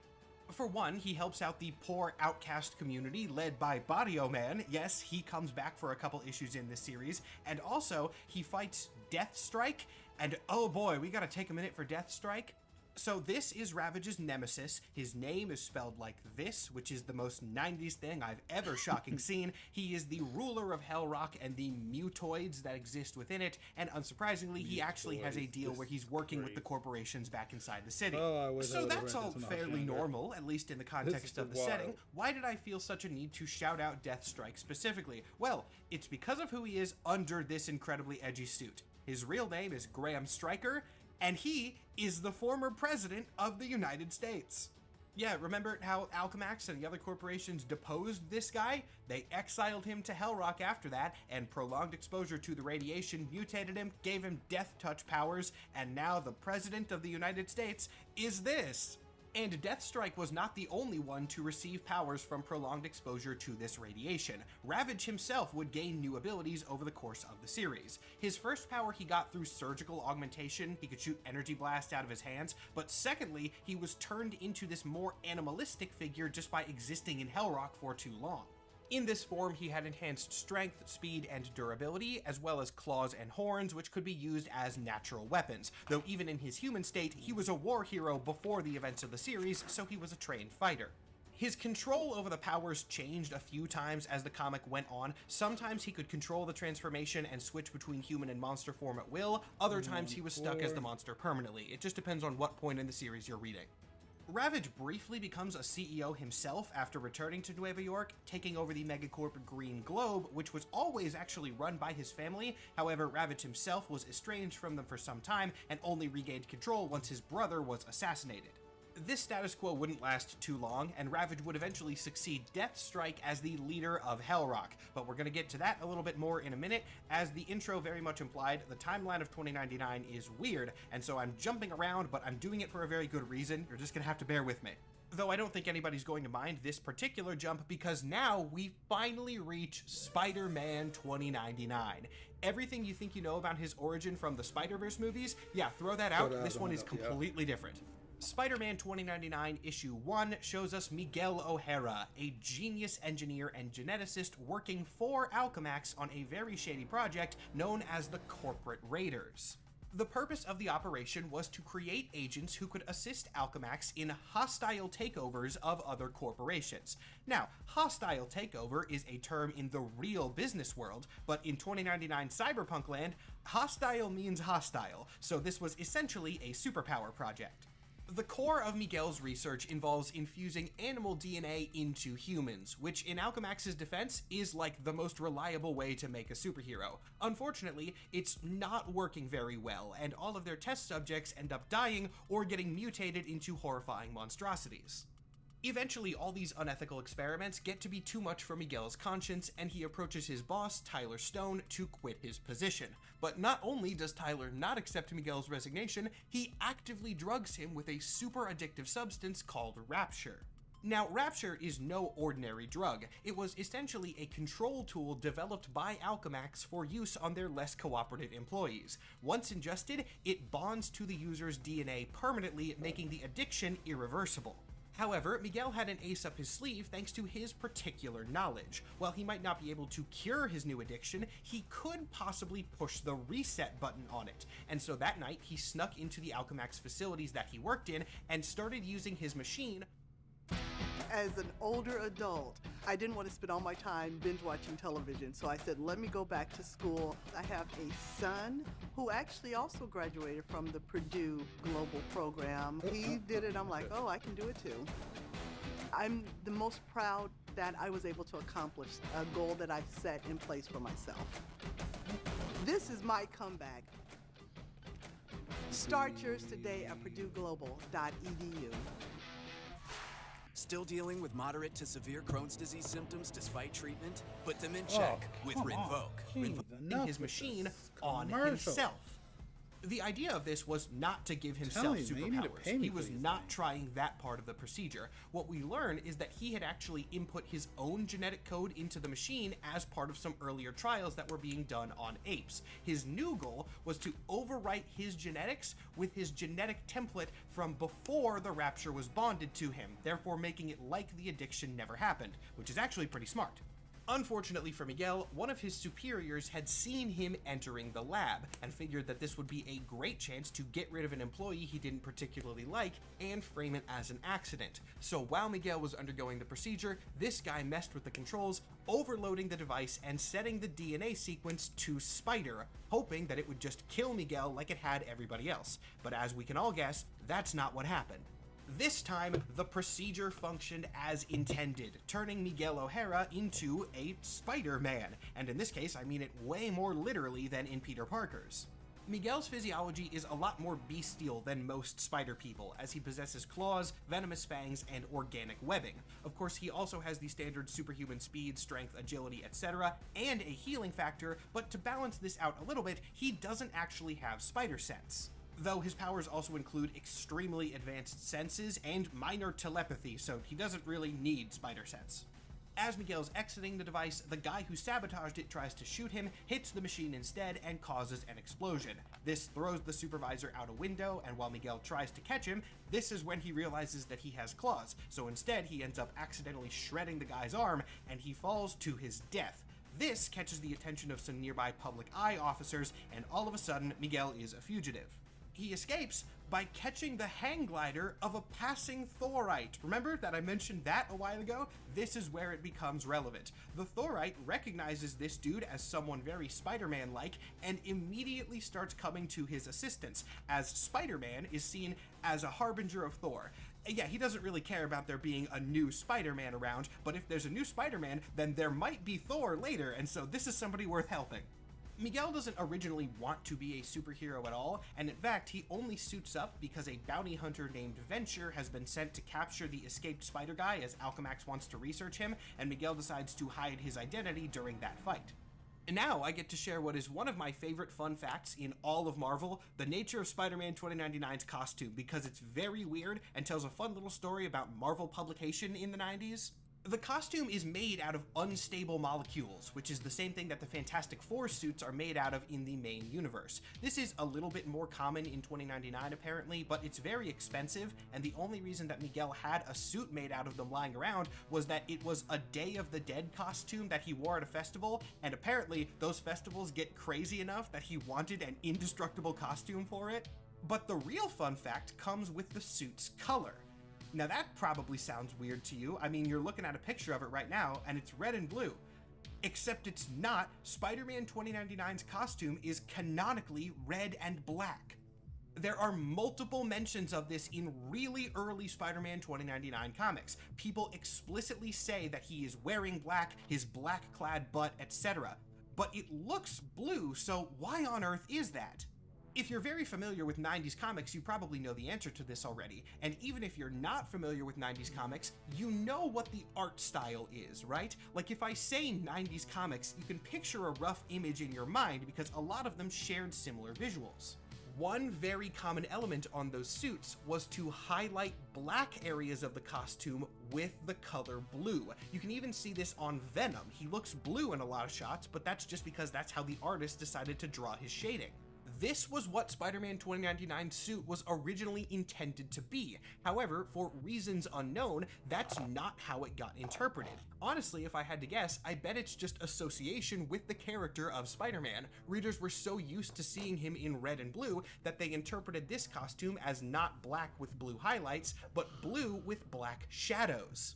For one, he helps out the poor outcast community led by Barrio Man. Yes, he comes back for a couple issues in this series, and also he fights Deathstrike, and oh boy, we gotta take a minute for Deathstrike. So this is Ravage's nemesis. His name is spelled like this, which is the most 90s thing I've ever shocking seen. He is the ruler of Hell Rock and the mutoids that exist within it, and unsurprisingly, he actually has a deal where he's working with the corporations back inside the city. So that's all fairly normal, at least in the context of the setting. Why did I feel such a need to shout out Deathstrike specifically? Well, it's because of who he is under this incredibly edgy suit. His real name is Graham Stryker, and he is the former president of the United States. Yeah, remember how Alchemax and the other corporations deposed this guy? They exiled him to Hell Rock after that, and prolonged exposure to the radiation mutated him, gave him death touch powers, and now the president of the United States is this. And Deathstrike was not the only one to receive powers from prolonged exposure to this radiation. Ravage himself would gain new abilities over the course of the series. His first power he got through surgical augmentation, he could shoot energy blasts out of his hands, but secondly, he was turned into this more animalistic figure just by existing in Hell Rock for too long. In this form, he had enhanced strength, speed, and durability, as well as claws and horns, which could be used as natural weapons, though even in his human state, he was a war hero before the events of the series, so he was a trained fighter. His control over the powers changed a few times as the comic went on. Sometimes he could control the transformation and switch between human and monster form at will. Other times he was stuck as the monster permanently. It just depends on what point in the series you're reading. Ravage briefly becomes a CEO himself after returning to Nueva York, taking over the megacorp Green Globe, which was always actually run by his family. However, Ravage himself was estranged from them for some time and only regained control once his brother was assassinated. This status quo wouldn't last too long, and Ravage would eventually succeed Deathstrike as the leader of Hellrock, but we're going to get to that a little bit more in a minute. As the intro very much implied, the timeline of 2099 is weird, and so I'm jumping around, but I'm doing it for a very good reason. You're just going to have to bear with me. Though I don't think anybody's going to mind this particular jump, because now we finally reach Spider-Man 2099. Everything you think you know about his origin from the Spider-Verse movies, yeah, throw that out. This one is completely different. Spider-Man 2099 issue 1 shows us Miguel O'Hara, a genius engineer and geneticist working for Alchemax on a very shady project known as the Corporate Raiders. The purpose of the operation was to create agents who could assist Alchemax in hostile takeovers of other corporations. Now, hostile takeover is a term in the real business world, but in 2099 cyberpunk land, hostile means hostile, so this was essentially a superpower project. The core of Miguel's research involves infusing animal DNA into humans, which in Alchemax's defense is like the most reliable way to make a superhero. Unfortunately, it's not working very well, and all of their test subjects end up dying or getting mutated into horrifying monstrosities. Eventually, all these unethical experiments get to be too much for Miguel's conscience, and he approaches his boss, Tyler Stone, to quit his position. But not only does Tyler not accept Miguel's resignation, he actively drugs him with a super addictive substance called Rapture. Now, Rapture is no ordinary drug. It was essentially a control tool developed by Alchemax for use on their less cooperative employees. Once ingested, it bonds to the user's DNA permanently, making the addiction irreversible. However, Miguel had an ace up his sleeve thanks to his particular knowledge. While he might not be able to cure his new addiction, he could possibly push the reset button on it. And so that night, he snuck into the Alchemax facilities that he worked in and started using his machine. As an older adult, I didn't want to spend all my time binge watching television, so I said, let me go back to school. I have a son who actually also graduated from the Purdue Global Program. He did it, I'm like, oh, I can do it too. I'm the most proud that I was able to accomplish a goal that I've set in place for myself. This is my comeback. Start yours today at purdueglobal.edu. Still dealing with moderate to severe Crohn's disease symptoms despite treatment? Put them in check with Rinvoq. Rinvoq his machine on himself. The idea of this was not to give himself superpowers. He was not trying that part of the procedure. What we learn is that he had actually input his own genetic code into the machine as part of some earlier trials that were being done on apes. His new goal was to overwrite his genetics with his genetic template from before the Rapture was bonded to him, therefore making it like the addiction never happened, which is actually pretty smart. Unfortunately for Miguel, one of his superiors had seen him entering the lab and figured that this would be a great chance to get rid of an employee he didn't particularly like and frame it as an accident. So while Miguel was undergoing the procedure, this guy messed with the controls, overloading the device and setting the DNA sequence to Spider, hoping that it would just kill Miguel like it had everybody else. But as we can all guess, that's not what happened. This time, the procedure functioned as intended, turning Miguel O'Hara into a Spider-Man, and in this case, I mean it way more literally than in Peter Parker's. Miguel's physiology is a lot more bestial than most spider people, as he possesses claws, venomous fangs, and organic webbing. Of course, he also has the standard superhuman speed, strength, agility, etc., and a healing factor, but to balance this out a little bit, he doesn't actually have spider sense. Though his powers also include extremely advanced senses and minor telepathy, so he doesn't really need spider sense. As Miguel's exiting the device, the guy who sabotaged it tries to shoot him, hits the machine instead, and causes an explosion. This throws the supervisor out a window, and while Miguel tries to catch him, this is when he realizes that he has claws, so instead he ends up accidentally shredding the guy's arm, and he falls to his death. This catches the attention of some nearby public eye officers, and all of a sudden, Miguel is a fugitive. He escapes by catching the hang glider of a passing Thorite. Remember that I mentioned that a while ago? This is where it becomes relevant. The Thorite recognizes this dude as someone very Spider-Man-like and immediately starts coming to his assistance, as Spider-Man is seen as a harbinger of Thor. Yeah, he doesn't really care about there being a new Spider-Man around, but if there's a new Spider-Man, then there might be Thor later, and so this is somebody worth helping. Miguel doesn't originally want to be a superhero at all, and in fact, he only suits up because a bounty hunter named Venture has been sent to capture the escaped Spider Guy as Alchemax wants to research him, and Miguel decides to hide his identity during that fight. And now I get to share what is one of my favorite fun facts in all of Marvel, the nature of Spider-Man 2099's costume, because it's very weird and tells a fun little story about Marvel publication in the 90s. The costume is made out of unstable molecules, which is the same thing that the Fantastic Four suits are made out of in the main universe. This is a little bit more common in 2099 apparently, but it's very expensive, and the only reason that Miguel had a suit made out of them lying around was that it was a Day of the Dead costume that he wore at a festival, and apparently those festivals get crazy enough that he wanted an indestructible costume for it. But the real fun fact comes with the suit's color. Now that probably sounds weird to you. I mean, you're looking at a picture of it right now, and it's red and blue. Except it's not. Spider-Man 2099's costume is canonically red and black. There are multiple mentions of this in really early Spider-Man 2099 comics. People explicitly say that he is wearing black, his black-clad butt, etc. But it looks blue, so why on earth is that? If you're very familiar with 90s comics, you probably know the answer to this already, and even if you're not familiar with 90s comics, you know what the art style is, right? Like if I say 90s comics, you can picture a rough image in your mind because a lot of them shared similar visuals. One very common element on those suits was to highlight black areas of the costume with the color blue. You can even see this on Venom. He looks blue in a lot of shots, but that's just because that's how the artist decided to draw his shading. This was what Spider-Man 2099's suit was originally intended to be. However, for reasons unknown, that's not how it got interpreted. Honestly, if I had to guess, I bet it's just association with the character of Spider-Man. Readers were so used to seeing him in red and blue that they interpreted this costume as not black with blue highlights, but blue with black shadows.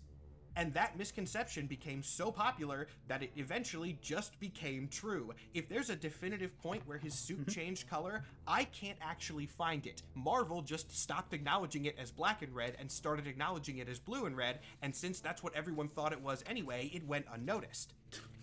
And that misconception became so popular that it eventually just became true. If there's a definitive point where his suit changed color, I can't actually find it. Marvel just stopped acknowledging it as black and red and started acknowledging it as blue and red, and since that's what everyone thought it was anyway, it went unnoticed.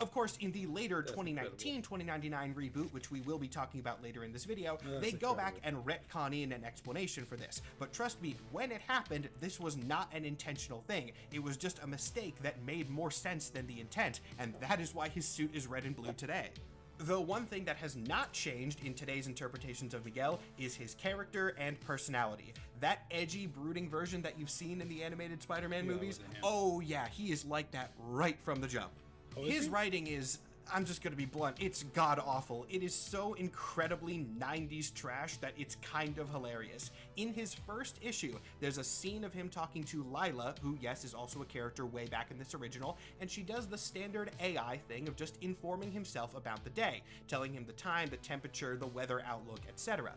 Of course, in the later 2019-2099 reboot, which we will be talking about later in this video, they go back and retcon in an explanation for this. But trust me, when it happened, this was not an intentional thing. It was just a mistake that made more sense than the intent, and that is why his suit is red and blue today. Though one thing that has not changed in today's interpretations of Miguel is his character and personality. That edgy, brooding version that you've seen in the animated Spider-Man movies, oh yeah, he is like that right from the jump. His writing is, I'm just gonna be blunt, it's god-awful. It is so incredibly 90s trash that it's kind of hilarious. In his first issue, there's a scene of him talking to Lila, who, yes, is also a character way back in this original, and she does the standard AI thing of just informing himself about the day, telling him the time, the temperature, the weather outlook, etc.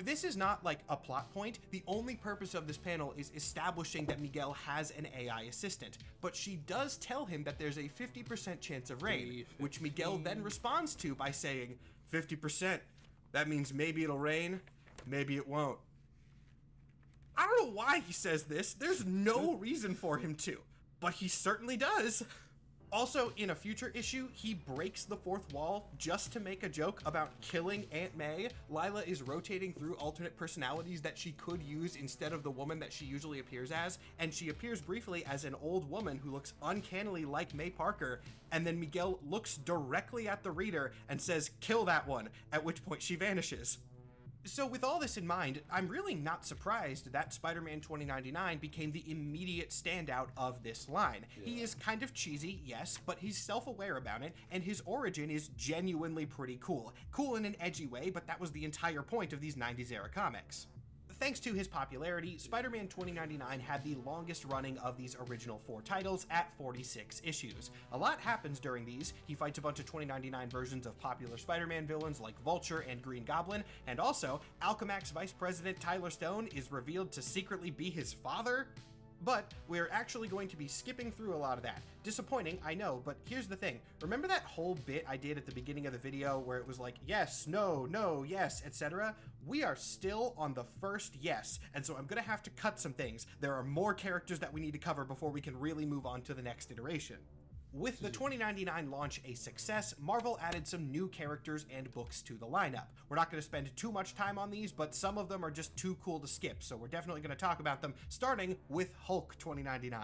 This is not like a plot point. The only purpose of this panel is establishing that Miguel has an AI assistant, but she does tell him that there's a 50% chance of rain, which Miguel then responds to by saying, 50%, that means maybe it'll rain, maybe it won't. I don't know why he says this. There's no reason for him to, but he certainly does. Also, in a future issue, he breaks the fourth wall just to make a joke about killing Aunt May. Lila is rotating through alternate personalities that she could use instead of the woman that she usually appears as, and she appears briefly as an old woman who looks uncannily like May Parker, and then Miguel looks directly at the reader and says, "Kill that one," at which point she vanishes. So with all this in mind, I'm really not surprised that Spider-Man 2099 became the immediate standout of this line. Yeah. He is kind of cheesy, yes, but he's self-aware about it, and his origin is genuinely pretty cool. Cool in an edgy way, but that was the entire point of these 90s era comics. Thanks to his popularity, Spider-Man 2099 had the longest running of these original 4 titles at 46 issues. A lot happens during these. He fights a bunch of 2099 versions of popular Spider-Man villains like Vulture and Green Goblin, and also, Alchemax Vice President Tyler Stone is revealed to secretly be his father. But we're actually going to be skipping through a lot of that. Disappointing, I know, but here's the thing. Remember that whole bit I did at the beginning of the video where it was like, yes, no, yes, etc.? We are still on the first yes, and so I'm gonna have to cut some things. There are more characters that we need to cover before we can really move on to the next iteration. With the 2099 launch a success, Marvel added some new characters and books to the lineup. We're not going to spend too much time on these, but some of them are just too cool to skip, so we're definitely going to talk about them, starting with Hulk 2099.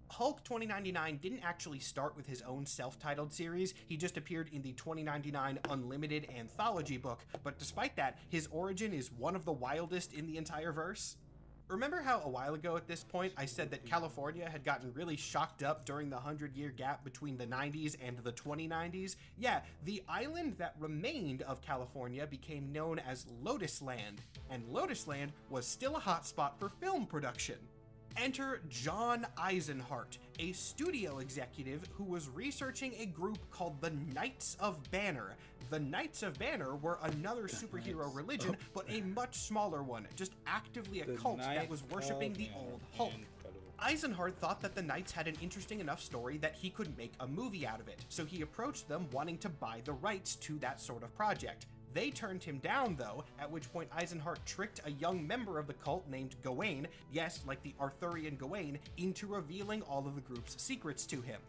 Hulk 2099 didn't actually start with his own self-titled series, he just appeared in the 2099 Unlimited anthology book, but despite that, his origin is one of the wildest in the entire verse. Remember how a while ago at this point I said that California had gotten really shocked up during the 100-year gap between the 90s and the 2090s? Yeah, the island that remained of California became known as Lotus Land, and Lotus Land was still a hotspot for film production. Enter John Eisenhart, a studio executive who was researching a group called the Knights of Banner. The Knights of Banner were another superhero religion, but a much smaller one, just actively a cult that was worshipping the old Hulk. Eisenhart thought that the Knights had an interesting enough story that he could make a movie out of it, so he approached them wanting to buy the rights to that sort of project. They turned him down though, at which point Eisenhart tricked a young member of the cult named Gawain, yes, like the Arthurian Gawain, into revealing all of the group's secrets to him.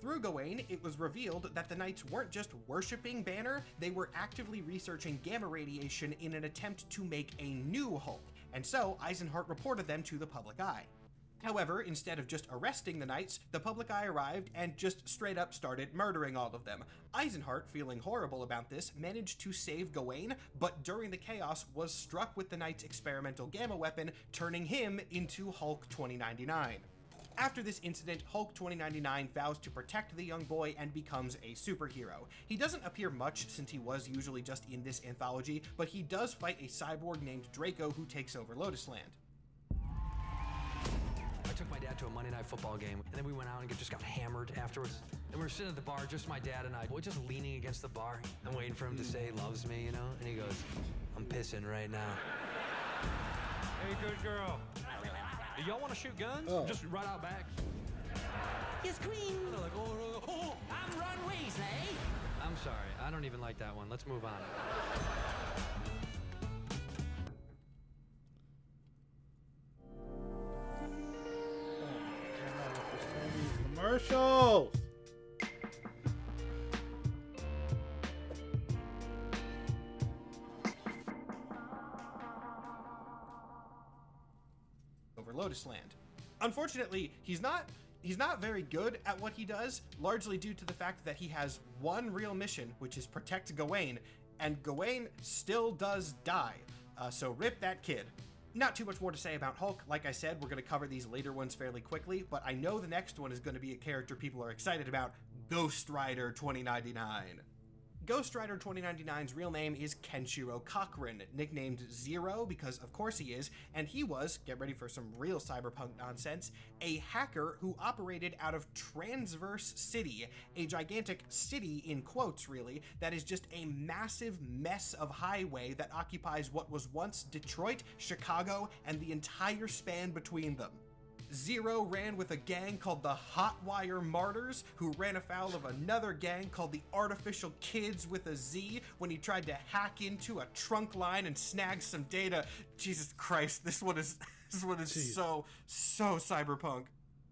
Through Gawain, it was revealed that the Knights weren't just worshipping Banner, they were actively researching gamma radiation in an attempt to make a new Hulk, and so Eisenhart reported them to the public eye. However, instead of just arresting the Knights, the public eye arrived and just straight up started murdering all of them. Eisenhart, feeling horrible about this, managed to save Gawain, but during the chaos was struck with the Knights' experimental gamma weapon, turning him into Hulk 2099. After this incident, Hulk 2099 vows to protect the young boy and becomes a superhero. He doesn't appear much since he was usually just in this anthology, but he does fight a cyborg named Draco who takes over Lotus Land. I took my dad to a Monday Night Football game, and then we went out and just got hammered afterwards. And we were sitting at the bar, just my dad and I, just leaning against the bar. I'm waiting for him to say he loves me, you know? And he goes, I'm pissing right now. Hey, good girl. Do y'all want to shoot guns? Oh. Just right out back. Yes, Queen. They're like, oh, I'm Ron Weasley. I'm sorry, I don't even like that one. Let's move on. Commercials! Over Lotus Land. Unfortunately, he's not very good at what he does, largely due to the fact that he has one real mission, which is protect Gawain, and Gawain still does die. So rip that kid. Not too much more to say about Hulk. Like I said, we're going to cover these later ones fairly quickly, but I know the next one is going to be a character people are excited about, Ghost Rider 2099. Ghost Rider 2099's real name is Kenshiro Cochran, nicknamed Zero because of course he is, and he was, get ready for some real cyberpunk nonsense, a hacker who operated out of Transverse City, a gigantic city in quotes really, that is just a massive mess of highway that occupies what was once Detroit, Chicago, and the entire span between them. Zero ran with a gang called the Hotwire Martyrs, who ran afoul of another gang called the Artificial Kids with a Z when he tried to hack into a trunk line and snag some data. Jesus Christ, this one is so cyberpunk.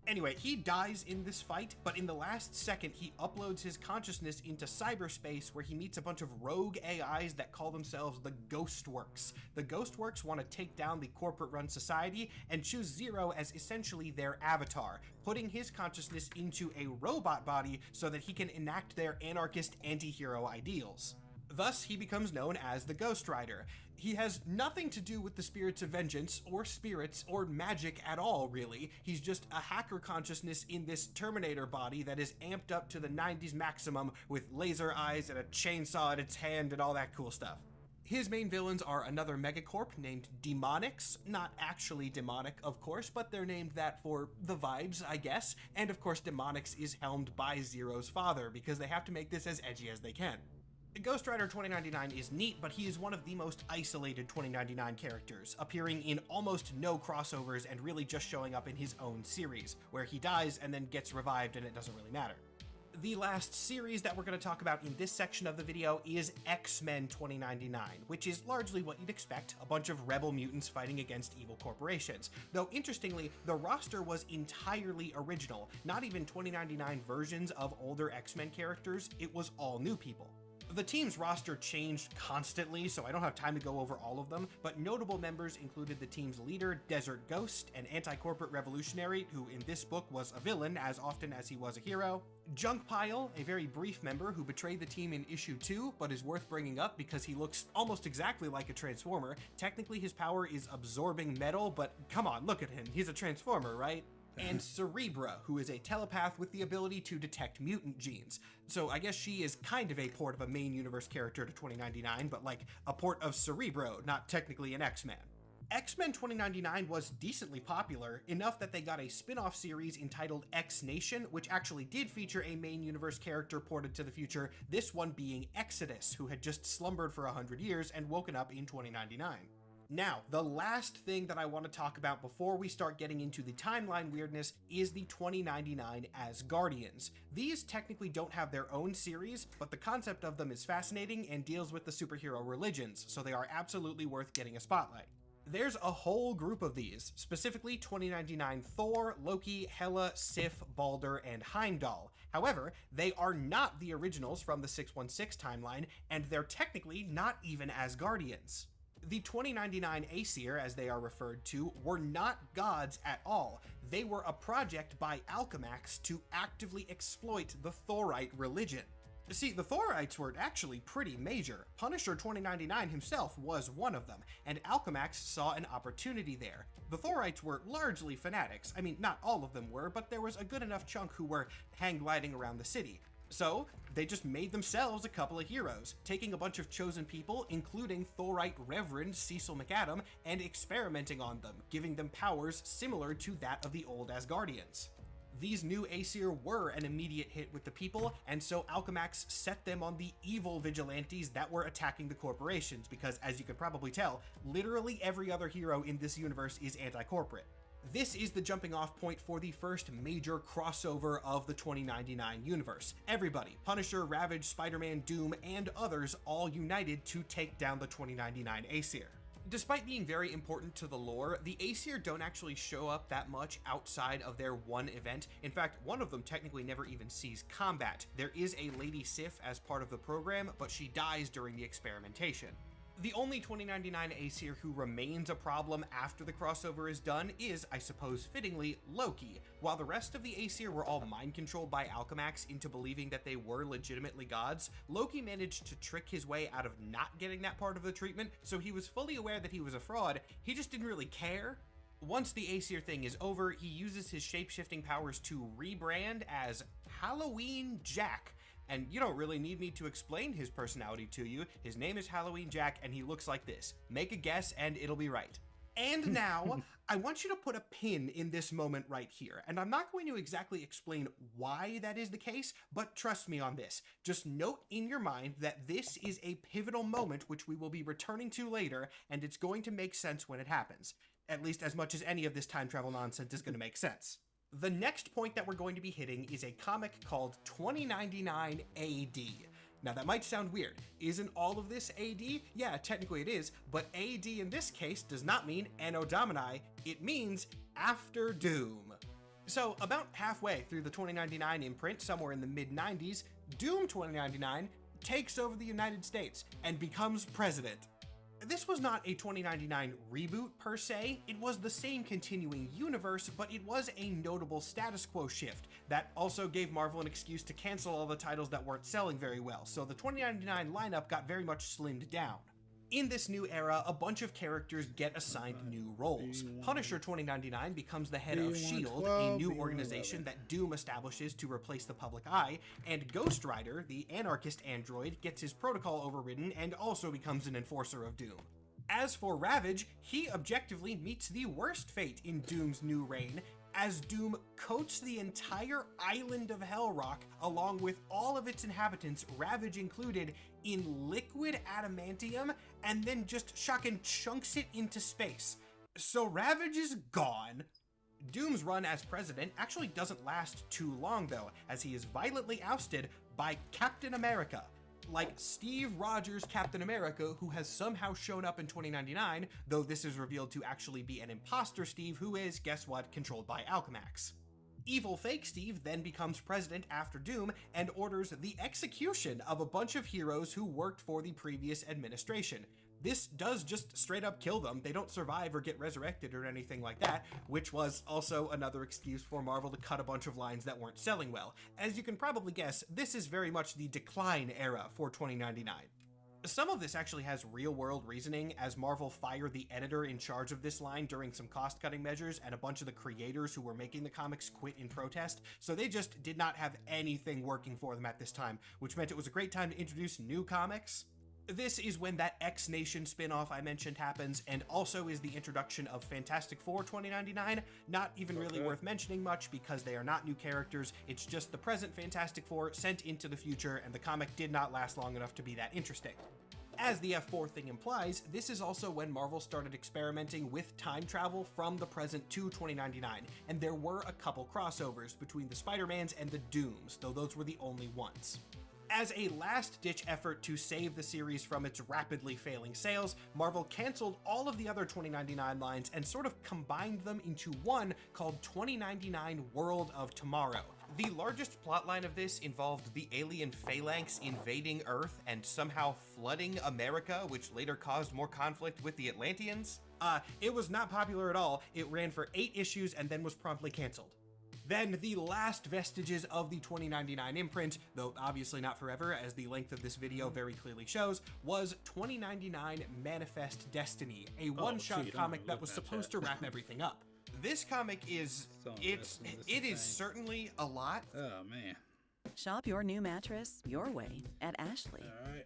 Anyway, he dies in this fight, but in the last second, he uploads his consciousness into cyberspace where he meets a bunch of rogue AIs that call themselves the Ghostworks. The Ghostworks want to take down the corporate-run society and choose Zero as essentially their avatar, putting his consciousness into a robot body so that he can enact their anarchist anti-hero ideals. Thus, he becomes known as the Ghost Rider. He has nothing to do with the Spirits of Vengeance, or spirits, or magic at all, really. He's just a hacker consciousness in this Terminator body that is amped up to the 90s maximum with laser eyes and a chainsaw in its hand and all that cool stuff. His main villains are another megacorp named Demonics, not actually demonic, of course, but they're named that for the vibes, I guess, and of course Demonics is helmed by Zero's father, because they have to make this as edgy as they can. Ghost Rider 2099 is neat, but he is one of the most isolated 2099 characters, appearing in almost no crossovers and really just showing up in his own series, where he dies and then gets revived and it doesn't really matter. The last series that we're going to talk about in this section of the video is X-Men 2099, which is largely what you'd expect, a bunch of rebel mutants fighting against evil corporations. Though interestingly, the roster was entirely original, not even 2099 versions of older X-Men characters, it was all new people. The team's roster changed constantly, so I don't have time to go over all of them, but notable members included the team's leader, Desert Ghost, an anti-corporate revolutionary who in this book was a villain as often as he was a hero, Junk Pile, a very brief member who betrayed the team in issue 2, but is worth bringing up because he looks almost exactly like a Transformer. Technically his power is absorbing metal, but come on, look at him, he's a Transformer, right? And Cerebra, who is a telepath with the ability to detect mutant genes. So I guess she is kind of a port of a main universe character to 2099, but like a port of Cerebro, not technically an X-Men. X-Men 2099 was decently popular, enough that they got a spin-off series entitled X-Nation, which actually did feature a main universe character ported to the future, this one being Exodus, who had just slumbered for 100 years and woken up in 2099. Now, the last thing that I want to talk about before we start getting into the timeline weirdness is the 2099 Asgardians. These technically don't have their own series, but the concept of them is fascinating and deals with the superhero religions, so they are absolutely worth getting a spotlight. There's a whole group of these, specifically 2099 Thor, Loki, Hela, Sif, Balder, and Heimdall. However, they are not the originals from the 616 timeline, and they're technically not even Asgardians. The 2099 Aesir, as they are referred to, were not gods at all. They were a project by Alchemax to actively exploit the Thorite religion. See, the Thorites were actually pretty major. Punisher 2099 himself was one of them, and Alchemax saw an opportunity there. The Thorites were largely fanatics. I mean, not all of them were, but there was a good enough chunk who were hang-gliding around the city. So, they just made themselves a couple of heroes, taking a bunch of chosen people, including Thorite Reverend Cecil McAdam, and experimenting on them, giving them powers similar to that of the old Asgardians. These new Aesir were an immediate hit with the people, and so Alchemax set them on the evil vigilantes that were attacking the corporations, because as you could probably tell, literally every other hero in this universe is anti-corporate. This is the jumping off point for the first major crossover of the 2099 universe. Everybody, Punisher, Ravage, Spider-Man, Doom, and others all united to take down the 2099 Aesir. Despite being very important to the lore, the Aesir don't actually show up that much outside of their one event. In fact, one of them technically never even sees combat. There is a Lady Sif as part of the program, but she dies during the experimentation. The only 2099 Aesir who remains a problem after the crossover is done is, I suppose fittingly, Loki. While the rest of the Aesir were all mind-controlled by Alchemax into believing that they were legitimately gods, Loki managed to trick his way out of not getting that part of the treatment, so he was fully aware that he was a fraud, he just didn't really care. Once the Aesir thing is over, he uses his shape-shifting powers to rebrand as Halloween Jack. And you don't really need me to explain his personality to you. His name is Halloween Jack, and he looks like this. Make a guess, and it'll be right. And now, I want you to put a pin in this moment right here. And I'm not going to exactly explain why that is the case, but trust me on this. Just note in your mind that this is a pivotal moment which we will be returning to later, and it's going to make sense when it happens. At least as much as any of this time travel nonsense is going to make sense. The next point that we're going to be hitting is a comic called 2099 AD. Now that might sound weird. Isn't all of this AD? Yeah, technically it is, but AD in this case does not mean Anno Domini, it means After Doom. So about halfway through the 2099 imprint, somewhere in the mid-90s, Doom 2099 takes over the United States and becomes president. This was not a 2099 reboot per se, it was the same continuing universe, but it was a notable status quo shift that also gave Marvel an excuse to cancel all the titles that weren't selling very well, so the 2099 lineup got very much slimmed down. In this new era, a bunch of characters get assigned new roles. Punisher 2099 becomes the head of S.H.I.E.L.D., a new organization that Doom establishes to replace the public eye, and Ghost Rider, the anarchist android, gets his protocol overridden and also becomes an enforcer of Doom. As for Ravage, he objectively meets the worst fate in Doom's new reign, as Doom coats the entire island of Hell Rock, along with all of its inhabitants, Ravage included, in liquid adamantium, and then just shockin' chunks it into space. So Ravage is gone. Doom's run as president actually doesn't last too long though, as he is violently ousted by Captain America. Like Steve Rogers' Captain America, who has somehow shown up in 2099, though this is revealed to actually be an imposter Steve who is, guess what, controlled by Alchemax. Evil fake Steve then becomes president after Doom and orders the execution of a bunch of heroes who worked for the previous administration. This does just straight up kill them. They don't survive or get resurrected or anything like that, which was also another excuse for Marvel to cut a bunch of lines that weren't selling well. As you can probably guess, this is very much the decline era for 2099. Some of this actually has real-world reasoning, as Marvel fired the editor in charge of this line during some cost-cutting measures, and a bunch of the creators who were making the comics quit in protest, so they just did not have anything working for them at this time, which meant it was a great time to introduce new comics. This is when that X-Nation spin-off I mentioned happens, and also is the introduction of Fantastic Four 2099, not even really worth mentioning much because they are not new characters, it's just the present Fantastic Four sent into the future, and the comic did not last long enough to be that interesting. As the F4 thing implies, this is also when Marvel started experimenting with time travel from the present to 2099, and there were a couple crossovers between the Spider-Mans and the Dooms, though those were the only ones. As a last-ditch effort to save the series from its rapidly failing sales, Marvel canceled all of the other 2099 lines and sort of combined them into one called 2099 World of Tomorrow. The largest plotline of this involved the alien phalanx invading Earth and somehow flooding America, which later caused more conflict with the Atlanteans. It was not popular at all. It ran for 8 issues and then was promptly canceled. Then the last vestiges of the 2099 imprint, though obviously not forever as the length of this video very clearly shows, was 2099 Manifest Destiny, a one-shot comic that was supposed to wrap everything up. This comic is, it is certainly a lot. Oh man. Shop your new mattress your way at Ashley. All right.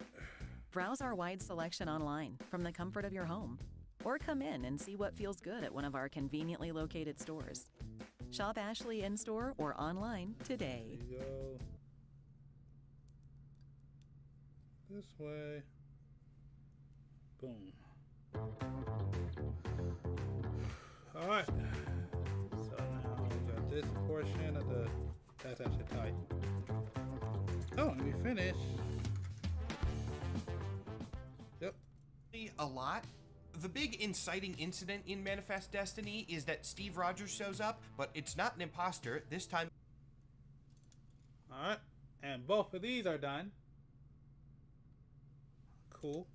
Browse our wide selection online from the comfort of your home, or come in and see what feels good at one of our conveniently located stores. Shop Ashley in-store or online today. There you go. This way. Boom. All right. So now we got this portion of the. That's actually tight. Oh, and we finished. Yep. A lot. The big inciting incident in Manifest Destiny is that Steve Rogers shows up, but it's not an imposter. This time. Alright, and both of these are done. Cool.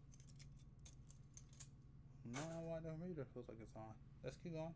No, why the reader feels like it's on. Let's keep going.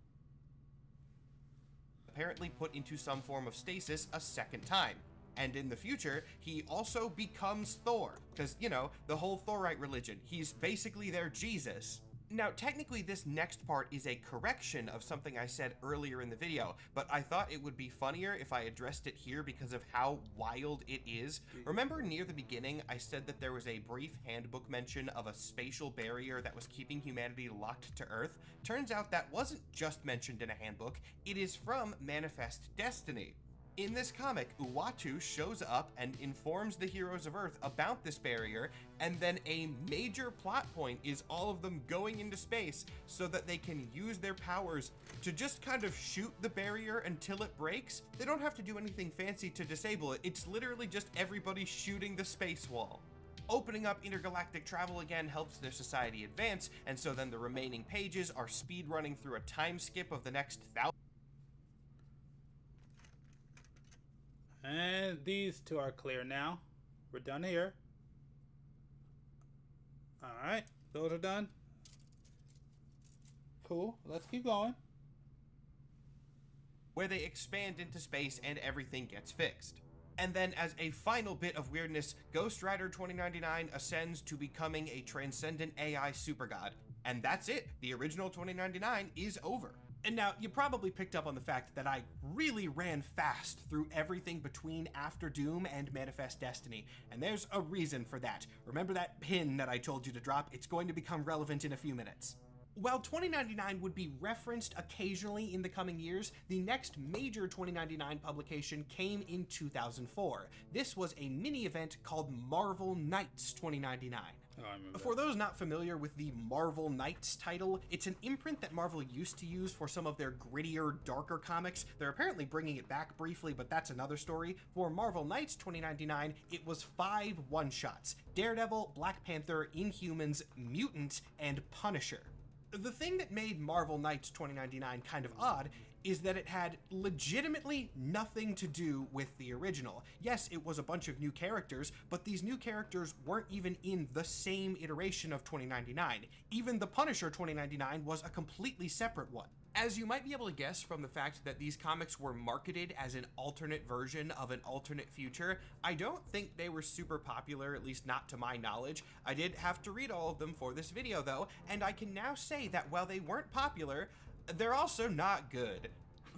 Apparently put into some form of stasis a second time. And in the future, he also becomes Thor. Because, you know, the whole Thorite religion. He's basically their Jesus. Now, technically, this next part is a correction of something I said earlier in the video, but I thought it would be funnier if I addressed it here because of how wild it is. Remember near the beginning, I said that there was a brief handbook mention of a spatial barrier that was keeping humanity locked to Earth? Turns out that wasn't just mentioned in a handbook, it is from Manifest Destiny. In this comic, Uatu shows up and informs the heroes of Earth about this barrier, and then a major plot point is all of them going into space so that they can use their powers to just kind of shoot the barrier until it breaks. They don't have to do anything fancy to disable it, it's literally just everybody shooting the space wall. Opening up intergalactic travel again helps their society advance, and so then the remaining pages are speedrunning through a time skip of the next 1,000. And these two are clear now. We're done here. Alright, those are done. Cool, let's keep going. Where they expand into space and everything gets fixed. And then as a final bit of weirdness, Ghost Rider 2099 ascends to becoming a transcendent AI supergod. And that's it. The original 2099 is over. And now, you probably picked up on the fact that I really ran fast through everything between After Doom and Manifest Destiny, and there's a reason for that. Remember that pin that I told you to drop? It's going to become relevant in a few minutes. While 2099 would be referenced occasionally in the coming years, the next major 2099 publication came in 2004. This was a mini-event called Marvel Knights 2099. For those not familiar with the Marvel Knights title, it's an imprint that Marvel used to use for some of their grittier, darker comics. They're apparently bringing it back briefly, but that's another story. For Marvel Knights 2099, it was 5 one-shots: Daredevil, Black Panther, Inhumans, Mutant, and Punisher. The thing that made Marvel Knights 2099 kind of odd is that it had legitimately nothing to do with the original. Yes, it was a bunch of new characters, but these new characters weren't even in the same iteration of 2099. Even the Punisher 2099 was a completely separate one. As you might be able to guess from the fact that these comics were marketed as an alternate version of an alternate future, I don't think they were super popular, at least not to my knowledge. I did have to read all of them for this video though, and I can now say that while they weren't popular, they're also not good.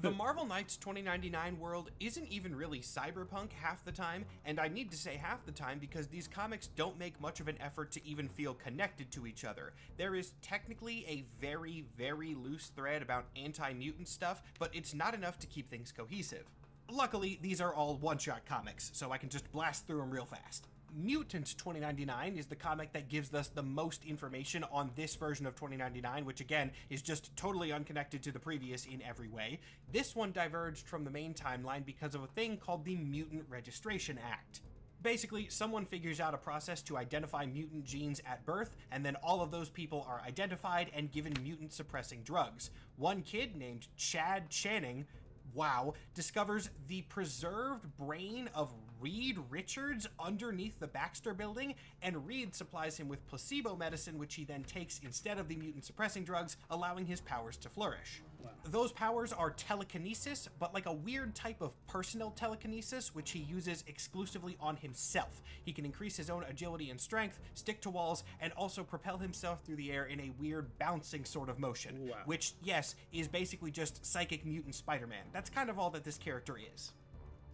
The Marvel Knights 2099 world isn't even really cyberpunk half the time, and I need to say half the time because these comics don't make much of an effort to even feel connected to each other. There is technically a very, very loose thread about anti-mutant stuff, but it's not enough to keep things cohesive. Luckily, these are all one-shot comics, so I can just blast through them real fast. Mutant 2099 is the comic that gives us the most information on this version of 2099, which again is just totally unconnected to the previous in every way. This one diverged from the main timeline because of a thing called the Mutant Registration Act. Basically, someone figures out a process to identify mutant genes at birth, and then all of those people are identified and given mutant-suppressing drugs. One kid named Chad Channing, wow, discovers the preserved brain of Reed Richards underneath the Baxter building, and Reed supplies him with placebo medicine, which he then takes instead of the mutant-suppressing drugs, allowing his powers to flourish. Wow. Those powers are telekinesis, but like a weird type of personal telekinesis, which he uses exclusively on himself. He can increase his own agility and strength, stick to walls, and also propel himself through the air in a weird bouncing sort of motion, wow. Which, yes, is basically just psychic mutant Spider-Man. That's kind of all that this character is.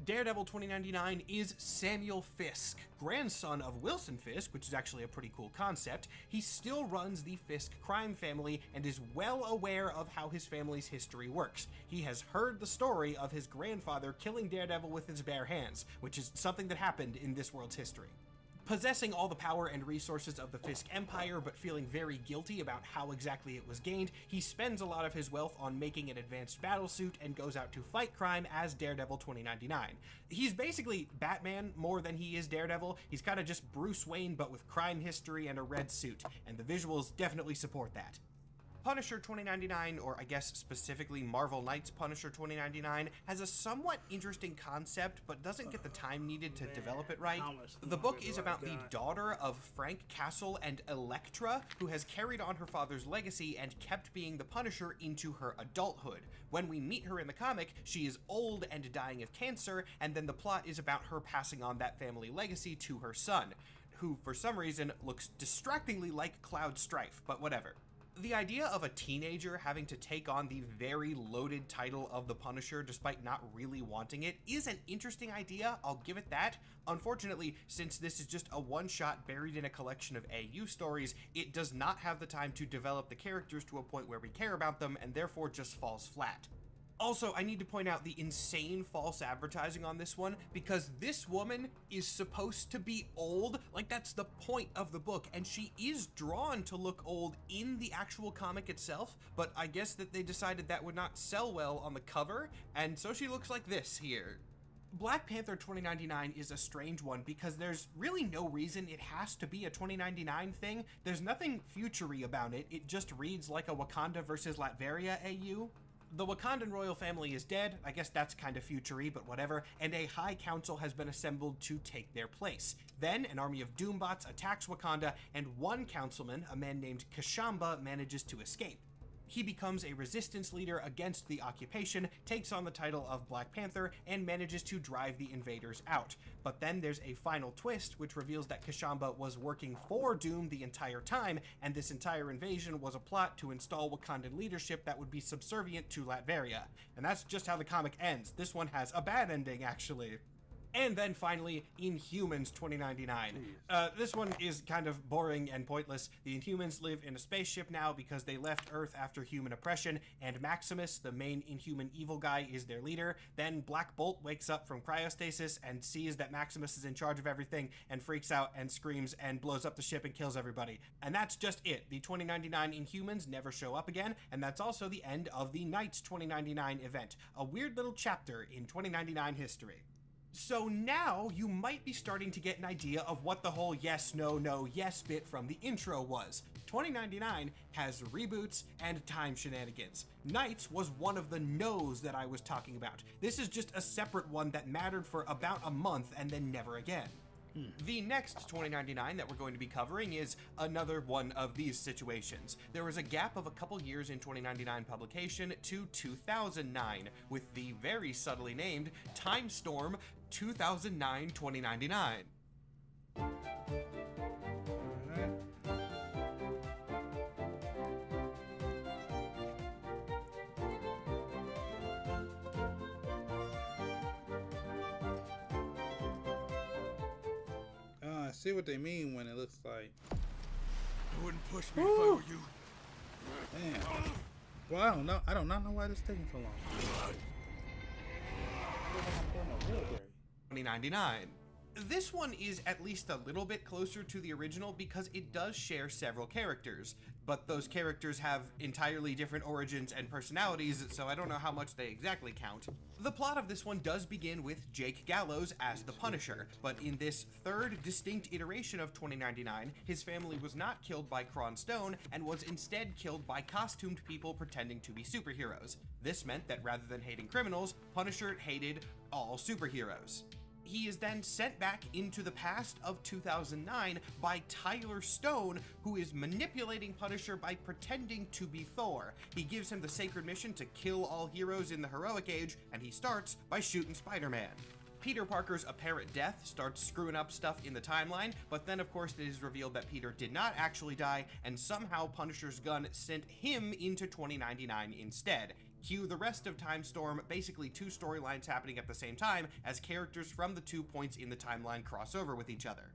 Daredevil 2099 is Samuel Fisk, grandson of Wilson Fisk, which is actually a pretty cool concept. He still runs the Fisk crime family and is well aware of how his family's history works. He has heard the story of his grandfather killing Daredevil with his bare hands, which is something that happened in this world's history. Possessing all the power and resources of the Fisk Empire, but feeling very guilty about how exactly it was gained, he spends a lot of his wealth on making an advanced battlesuit and goes out to fight crime as Daredevil 2099. He's basically Batman more than he is Daredevil. He's kind of just Bruce Wayne, but with crime history and a red suit, and the visuals definitely support that. Punisher 2099, or I guess specifically Marvel Knights Punisher 2099, has a somewhat interesting concept, but doesn't get the time needed to develop it right. The book is about the daughter of Frank Castle and Elektra, who has carried on her father's legacy and kept being the Punisher into her adulthood. When we meet her in the comic, she is old and dying of cancer, and then the plot is about her passing on that family legacy to her son, who for some reason looks distractingly like Cloud Strife, but whatever. The idea of a teenager having to take on the very loaded title of the Punisher despite not really wanting it is an interesting idea, I'll give it that. Unfortunately, since this is just a one-shot buried in a collection of AU stories, it does not have the time to develop the characters to a point where we care about them, and therefore just falls flat. Also, I need to point out the insane false advertising on this one, because this woman is supposed to be old. Like, that's the point of the book, and she is drawn to look old in the actual comic itself, but I guess that they decided that would not sell well on the cover, and so she looks like this here. Black Panther 2099 is a strange one because there's really no reason it has to be a 2099 thing. There's nothing future-y about it, it just reads like a Wakanda versus Latveria AU. The Wakandan royal family is dead, I guess that's kind of future-y, but whatever, and a high council has been assembled to take their place. Then, an army of Doombots attacks Wakanda, and one councilman, a man named Kashamba, manages to escape. He becomes a resistance leader against the occupation, takes on the title of Black Panther, and manages to drive the invaders out. But then there's a final twist, which reveals that Kashamba was working for Doom the entire time, and this entire invasion was a plot to install Wakandan leadership that would be subservient to Latveria. And that's just how the comic ends. This one has a bad ending, actually. And then finally, Inhumans 2099. This one is kind of boring and pointless. The Inhumans live in a spaceship now because they left Earth after human oppression, and Maximus, the main Inhuman evil guy, is their leader. Then Black Bolt wakes up from cryostasis and sees that Maximus is in charge of everything and freaks out and screams and blows up the ship and kills everybody. And that's just it. The 2099 Inhumans never show up again, and that's also the end of the Knights 2099 event. A weird little chapter in 2099 history. So now you might be starting to get an idea of what the whole yes, no, no, yes bit from the intro was. 2099 has reboots and time shenanigans. Knights was one of the no's that I was talking about. This is just a separate one that mattered for about a month and then never again. The next 2099 that we're going to be covering is another one of these situations. There was a gap of a couple years in 2099 publication to 2009, with the very subtly named Time Storm 2009-2099. I see what they mean when it looks like. I wouldn't push me if I were you. Man. Well, I don't know. I do not know why this is taking so long. 2099. This one is at least a little bit closer to the original because it does share several characters, but those characters have entirely different origins and personalities, so I don't know how much they exactly count. The plot of this one does begin with Jake Gallows as the Punisher, but in this third distinct iteration of 2099, his family was not killed by Kron Stone and was instead killed by costumed people pretending to be superheroes. This meant that rather than hating criminals, Punisher hated all superheroes. He is then sent back into the past of 2009 by Tyler Stone, who is manipulating Punisher by pretending to be Thor. He gives him the sacred mission to kill all heroes in the heroic age, and he starts by shooting Spider-Man. Peter Parker's apparent death starts screwing up stuff in the timeline, but then of course it is revealed that Peter did not actually die, and somehow Punisher's gun sent him into 2099 instead. Cue the rest of Time Storm, basically two storylines happening at the same time as characters from the 2 points in the timeline cross over with each other.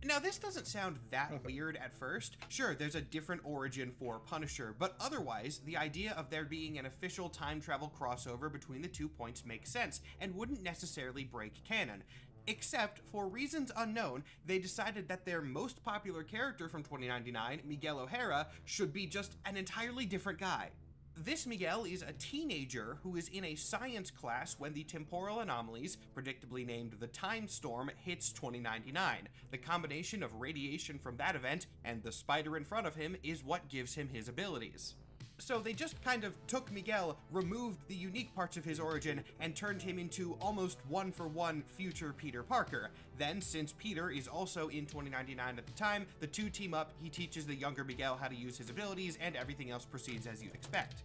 Now this doesn't sound that weird at first. Sure, there's a different origin for Punisher, but otherwise, the idea of there being an official time travel crossover between the 2 points makes sense and wouldn't necessarily break canon. Except, for reasons unknown, they decided that their most popular character from 2099, Miguel O'Hara, should be just an entirely different guy. This Miguel is a teenager who is in a science class when the temporal anomalies, predictably named the Time Storm, hits 2099. The combination of radiation from that event and the spider in front of him is what gives him his abilities. So they just kind of took Miguel, removed the unique parts of his origin, and turned him into almost one-for-one future Peter Parker. Then, since Peter is also in 2099 at the time, the two team up, he teaches the younger Miguel how to use his abilities, and everything else proceeds as you'd expect.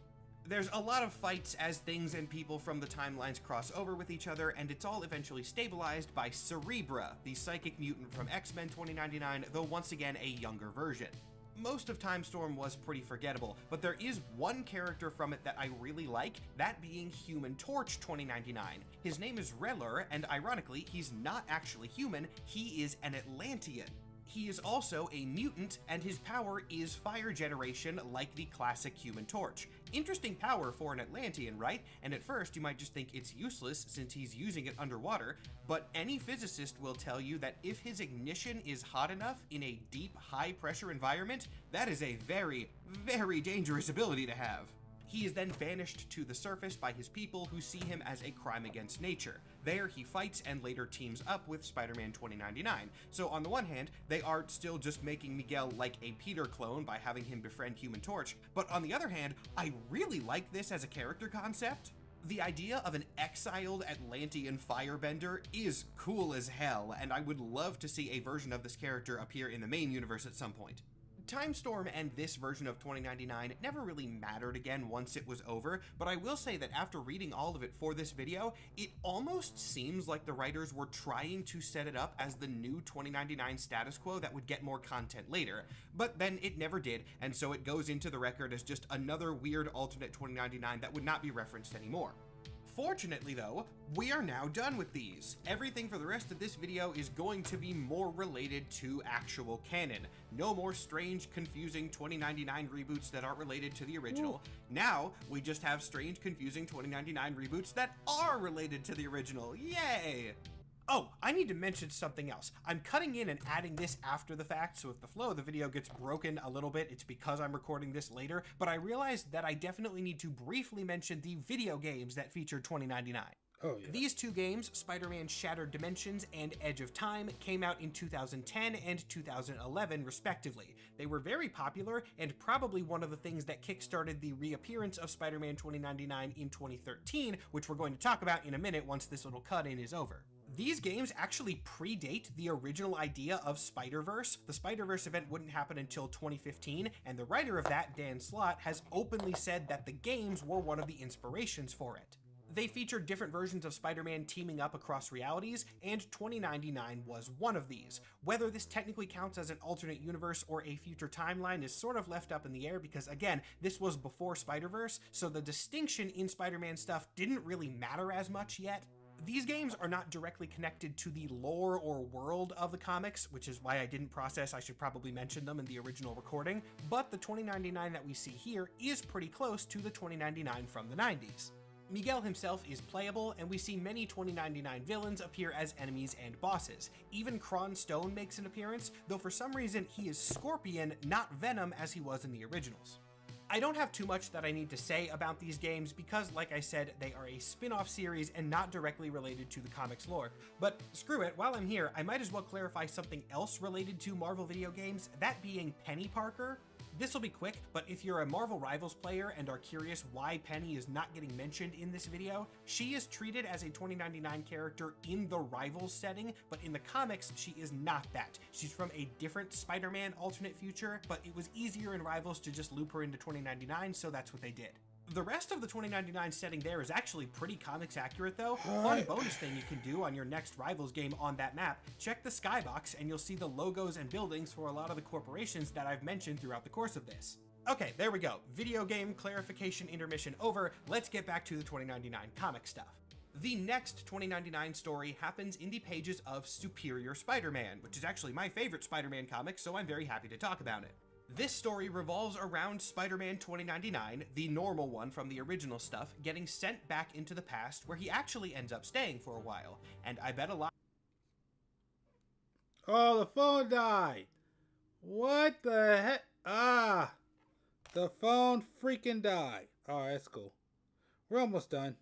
There's a lot of fights as things and people from the timelines cross over with each other, and it's all eventually stabilized by Cerebra, the psychic mutant from X-Men 2099, though once again a younger version. Most of Time Storm was pretty forgettable, but there is one character from it that I really like, that being Human Torch 2099. His name is Relur, and ironically, he's not actually human, he is an Atlantean. He is also a mutant, and his power is fire generation like the classic Human Torch. Interesting power for an Atlantean, right? And at first you might just think it's useless since he's using it underwater, but any physicist will tell you that if his ignition is hot enough in a deep, high-pressure environment, that is a very, very dangerous ability to have. He is then banished to the surface by his people who see him as a crime against nature. There he fights and later teams up with Spider-Man 2099. So on the one hand, they are still just making Miguel like a Peter clone by having him befriend Human Torch, but on the other hand, I really like this as a character concept. The idea of an exiled Atlantean firebender is cool as hell, and I would love to see a version of this character appear in the main universe at some point. Timestorm and this version of 2099 never really mattered again once it was over, but I will say that after reading all of it for this video, it almost seems like the writers were trying to set it up as the new 2099 status quo that would get more content later, but then it never did, and so it goes into the record as just another weird alternate 2099 that would not be referenced anymore. Fortunately though, we are now done with these. Everything for the rest of this video is going to be more related to actual canon. No more strange, confusing 2099 reboots that aren't related to the original. Now, we just have strange, confusing 2099 reboots that are related to the original. Yay! Oh, I need to mention something else. I'm cutting in and adding this after the fact, so if the flow of the video gets broken a little bit, it's because I'm recording this later, but I realized that I definitely need to briefly mention the video games that featured 2099. Oh, yeah. These two games, Spider-Man Shattered Dimensions and Edge of Time, came out in 2010 and 2011, respectively. They were very popular, and probably one of the things that kickstarted the reappearance of Spider-Man 2099 in 2013, which we're going to talk about in a minute once this little cut-in is over. These games actually predate the original idea of Spider-Verse. The Spider-Verse event wouldn't happen until 2015, and the writer of that, Dan Slott, has openly said that the games were one of the inspirations for it. They featured different versions of Spider-Man teaming up across realities, and 2099 was one of these. Whether this technically counts as an alternate universe or a future timeline is sort of left up in the air because, again, this was before Spider-Verse, so the distinction in Spider-Man stuff didn't really matter as much yet. These games are not directly connected to the lore or world of the comics, which is why I didn't process I should probably mention them in the original recording, but the 2099 that we see here is pretty close to the 2099 from the 90s. Miguel himself is playable, and we see many 2099 villains appear as enemies and bosses. Even Kron Stone makes an appearance, though for some reason he is Scorpion, not Venom as he was in the originals. I don't have too much that I need to say about these games because, like I said, they are a spin-off series and not directly related to the comics lore. But screw it, while I'm here, I might as well clarify something else related to Marvel video games, that being Penny Parker. This will be quick, but if you're a Marvel Rivals player and are curious why Penny is not getting mentioned in this video, she is treated as a 2099 character in the Rivals setting, but in the comics, she is not that. She's from a different Spider-Man alternate future, but it was easier in Rivals to just loop her into 2099, so that's what they did. The rest of the 2099 setting there is actually pretty comics accurate though. Fun bonus thing you can do on your next Rivals game on that map, check the skybox and you'll see the logos and buildings for a lot of the corporations that I've mentioned throughout the course of this. Okay, there we go. Video game clarification intermission over. Let's get back to the 2099 comic stuff. The next 2099 story happens in the pages of Superior Spider-Man, which is actually my favorite Spider-Man comic, so I'm very happy to talk about it. This story revolves around Spider-Man 2099, the normal one from the original stuff, getting sent back into the past where he actually ends up staying for a while. And I bet a lot— Oh, the phone died. What the heck? Ah, the phone freaking died. All right, that's cool. We're almost done.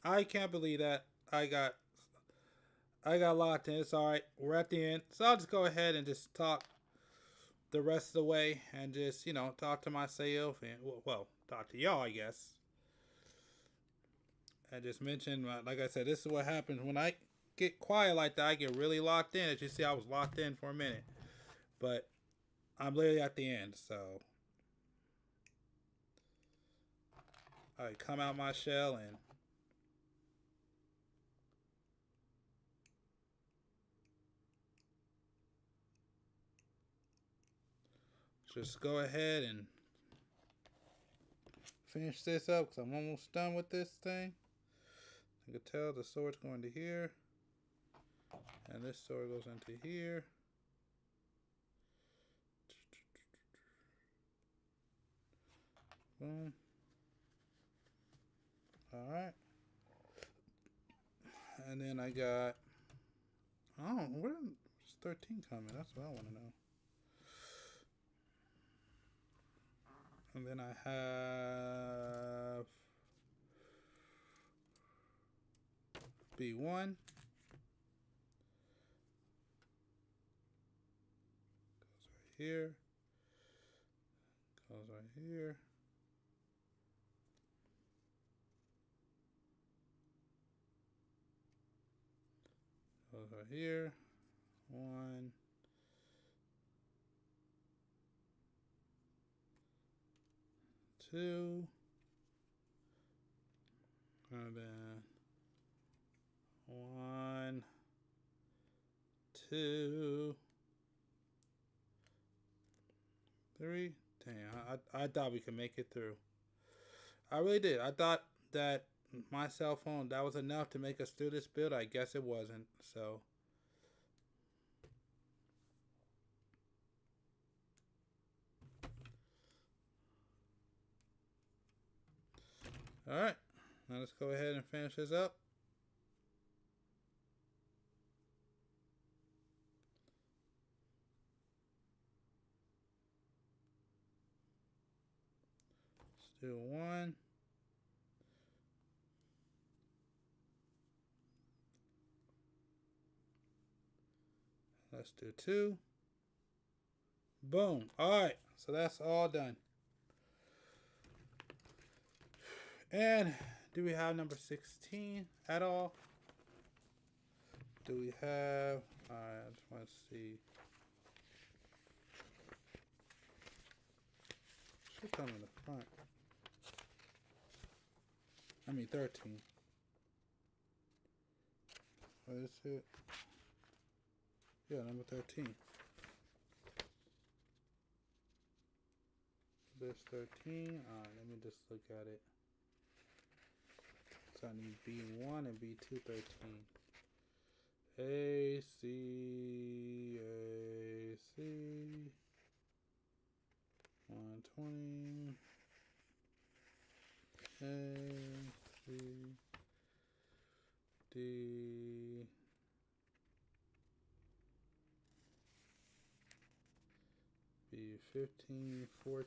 I can't believe that. I got locked in. It's all right. We're at the end. So I'll just go ahead and just talk the rest of the way and just, you know, talk to myself and, well, talk to y'all, I guess. I just mentioned, like I said, this is what happens when I get quiet like that. I get really locked in. As you see, I was locked in for a minute, but I'm literally at the end, so I come out my shell and just go ahead and finish this up because I'm almost done with this thing. You can tell the sword's going to here, and this sword goes into here. Boom. All right. And then I got, oh, where's 13 coming? That's what I want to know. And then I have B1. Goes right here. Goes right here. Goes right here. 1. 2. And then 1, 2, 3. Damn, I thought we could make it through. I really did. I thought that my cell phone, that was enough to make us through this build. I guess it wasn't. So all right, now let's go ahead and finish this up. Let's do 1. Let's do 2. Boom. All right, so that's all done. And do we have number 16 at all? Do we have, I just want to see. Should come in the front. I mean 13. What is it? Yeah, number 13. There's 13. Alright, let me just look at it. So I need B1 and B2 13. A, C, 120. A, C, D. B15, 14,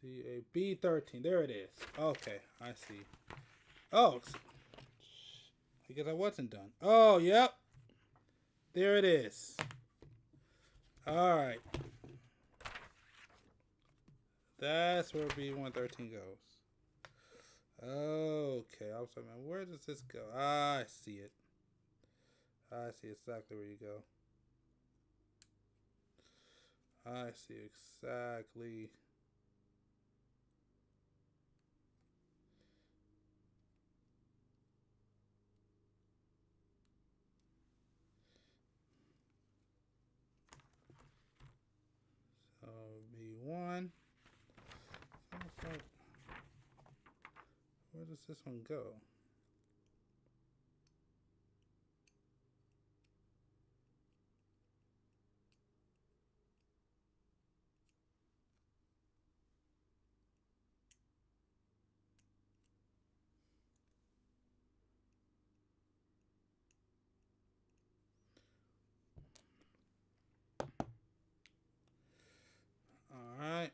CA, B13. There it is. Okay, I see. Oh, I guess I wasn't done. Oh, yep. There it is. All right. That's where B113 goes. Okay, I was talking about, where does this go? I see it. I see exactly where you go. I see exactly. So B1. Where does this one go? Alright,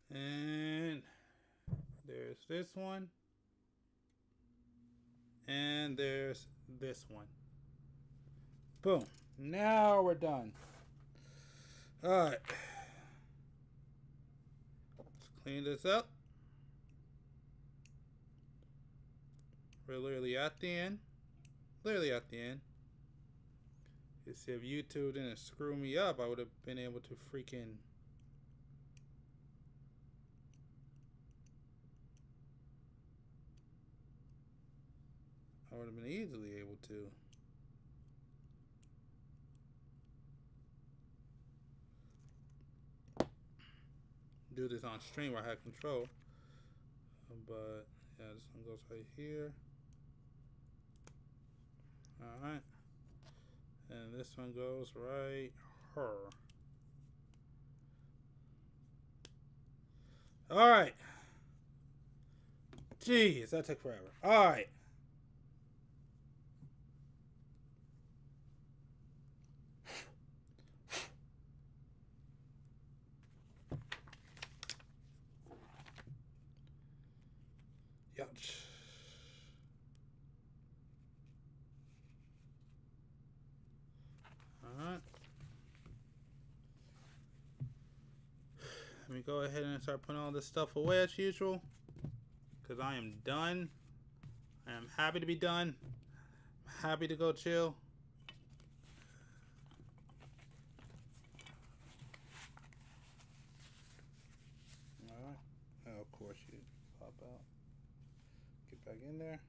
and there's this one, and there's this one. Boom. Now we're done. Alright. Let's clean this up. We're literally at the end. Literally at the end. You see, if YouTube didn't screw me up, I would have been able to freaking... I would have been easily able to. Do this on stream where I had control. But yeah, this one goes right here. Alright. And this one goes right here. Alright. Jeez, that took forever. Alright. Ouch. Alright. me go ahead and start putting all this stuff away as usual, because I am done. I am happy to be done. I'm happy to go chill. Alright. Oh, of course you pop out. Get back in there.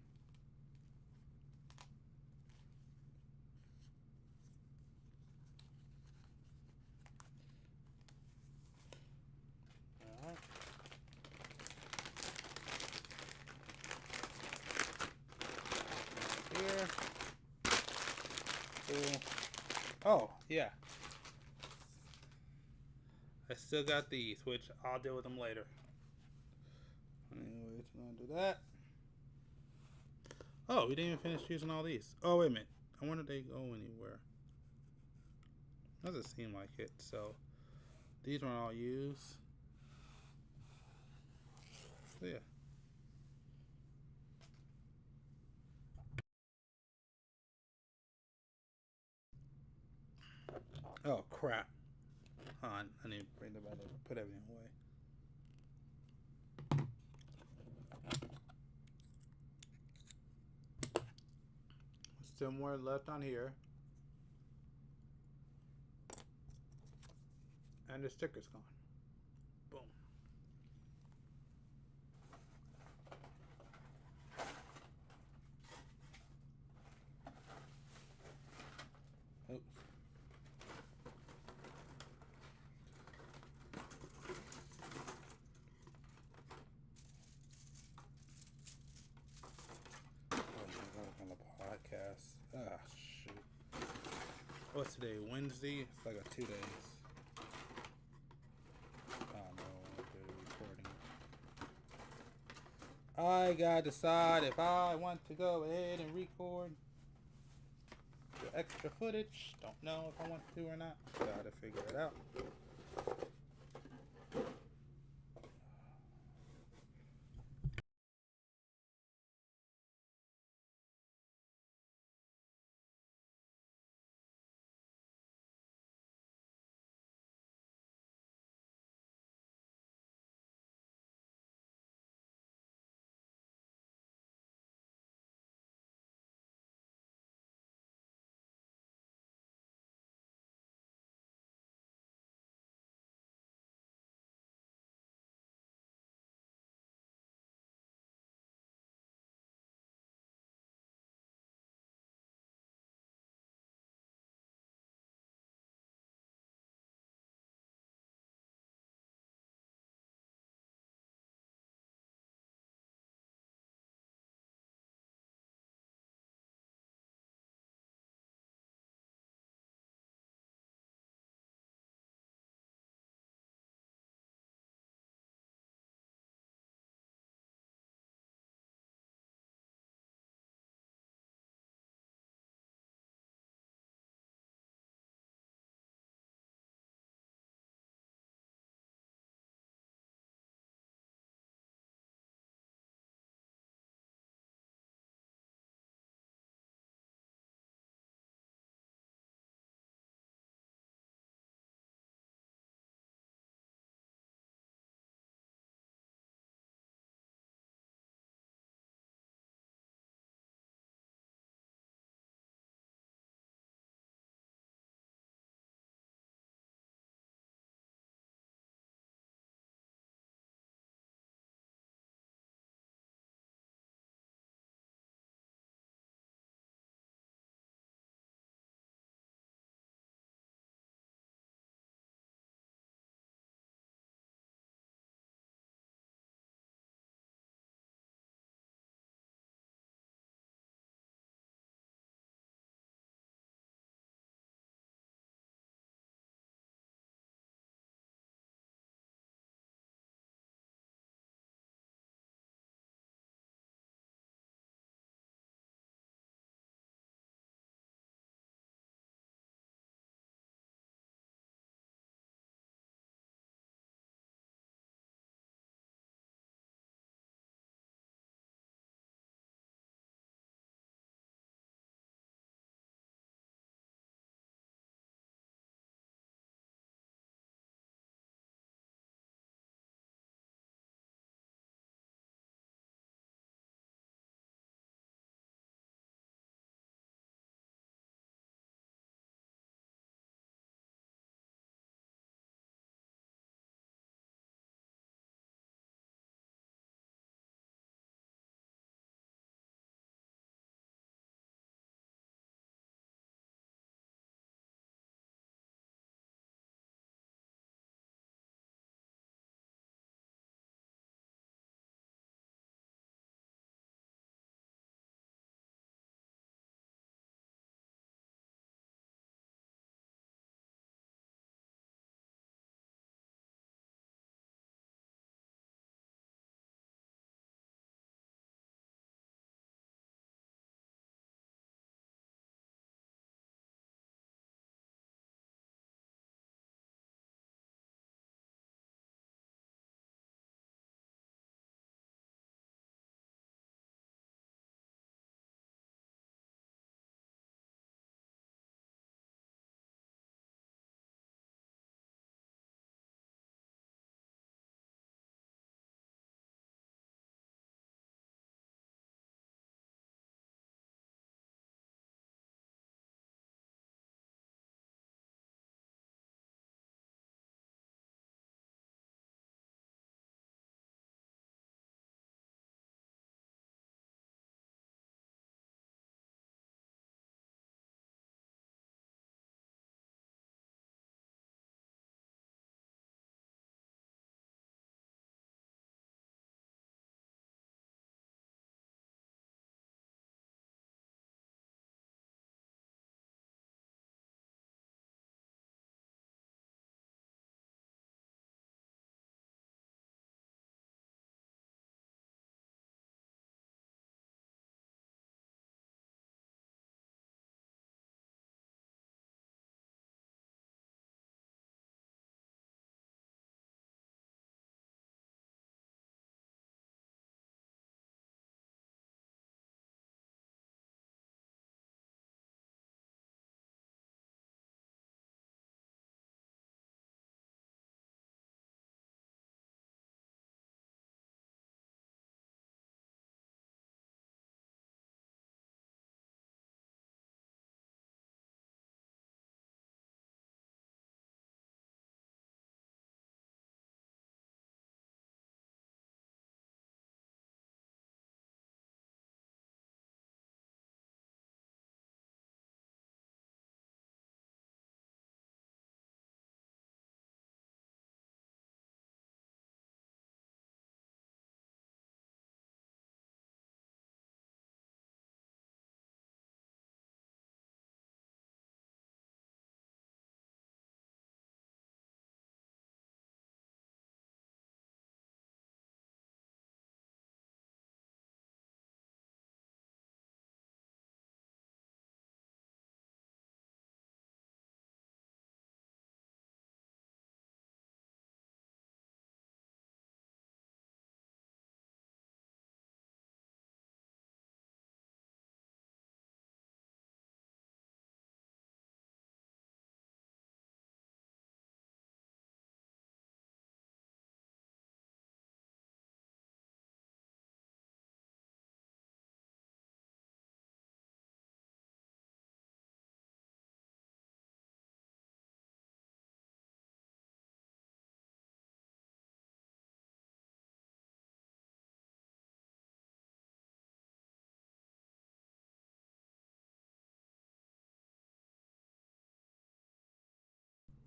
Alright. Here. Cool. Oh, yeah. I still got these, which I'll deal with them later. Anyway, so I'm gonna do that. Oh, we didn't even finish using all these. Oh, wait a minute. I wonder if they go anywhere. Doesn't seem like it. So, these weren't all used. So, yeah. Oh, crap. Hold on. I need to bring them back. Put everything away. Still more left on here. And the sticker's gone. Boom. Oops. On the podcast. Ah, shoot. What's today? Wednesday? It's like a 2 days. I don't know when I do the recording. I gotta decide if I want to go ahead and record the extra footage. Don't know if I want to or not. Gotta figure it out.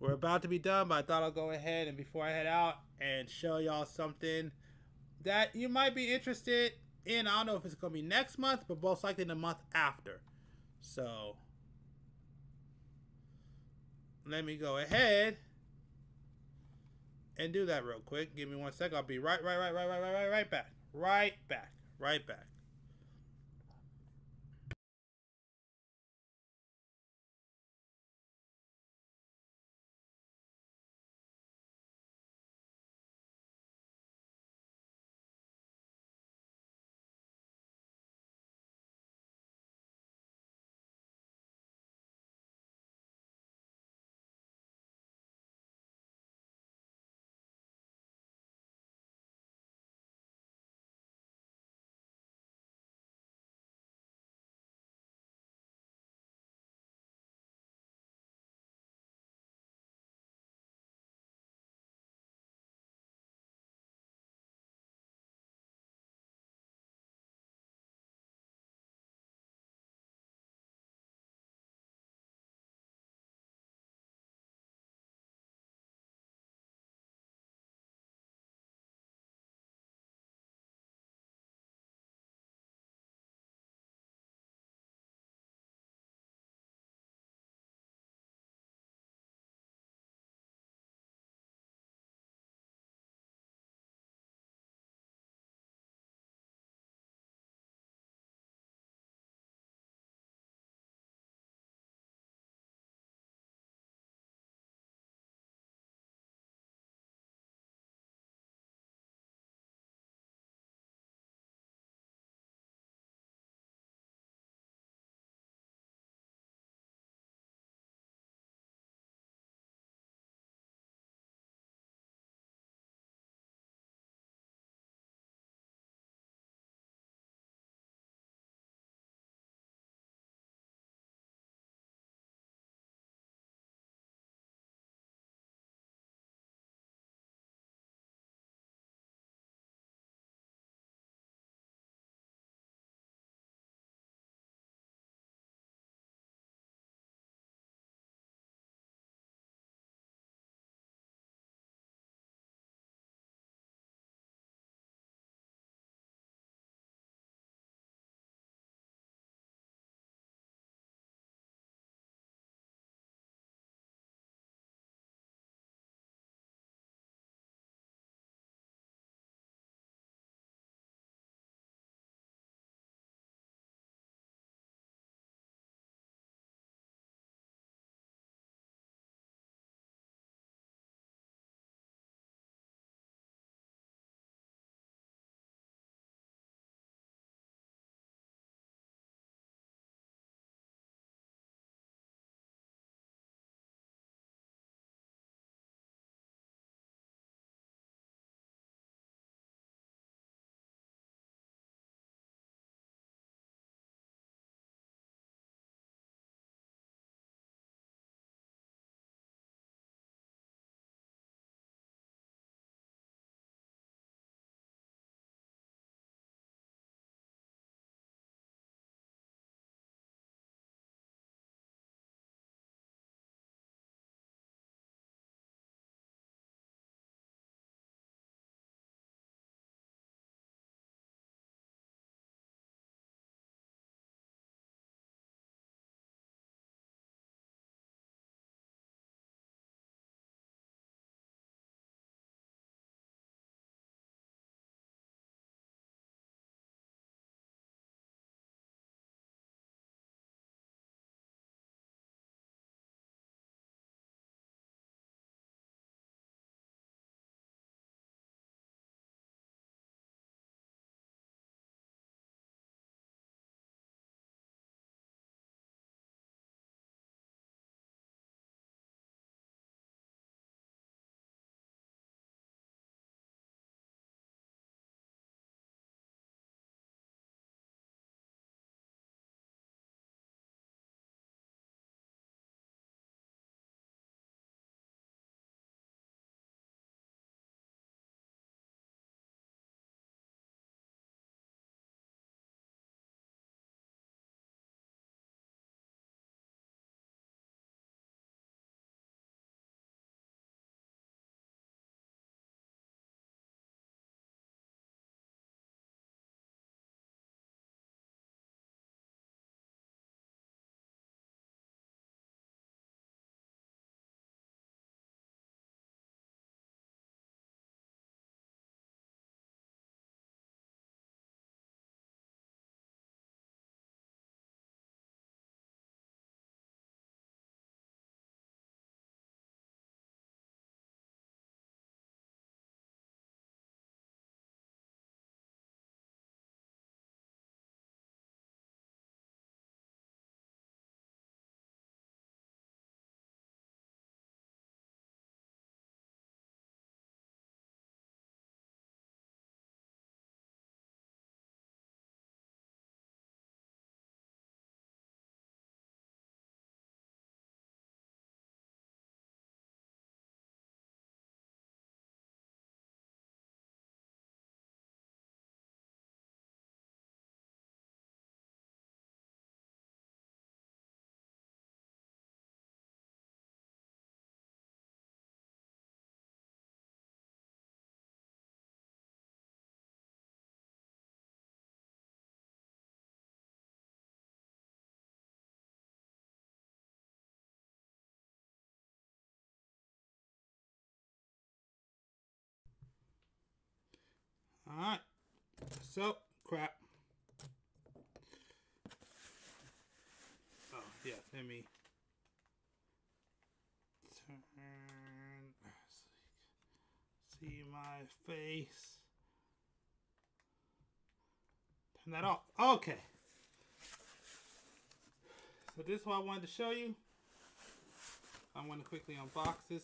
we're about to be done, but I thought I'll go ahead and before I head out and show y'all something that you might be interested in. I don't know if it's going to be next month, but most likely the month after. So let me go ahead and do that real quick. Give me 1 second. I'll be right back. Right back. Alright. So, crap. Oh, yeah, let me turn. See my face. Turn that off. Okay. So this is what I wanted to show you. I want to quickly unbox this.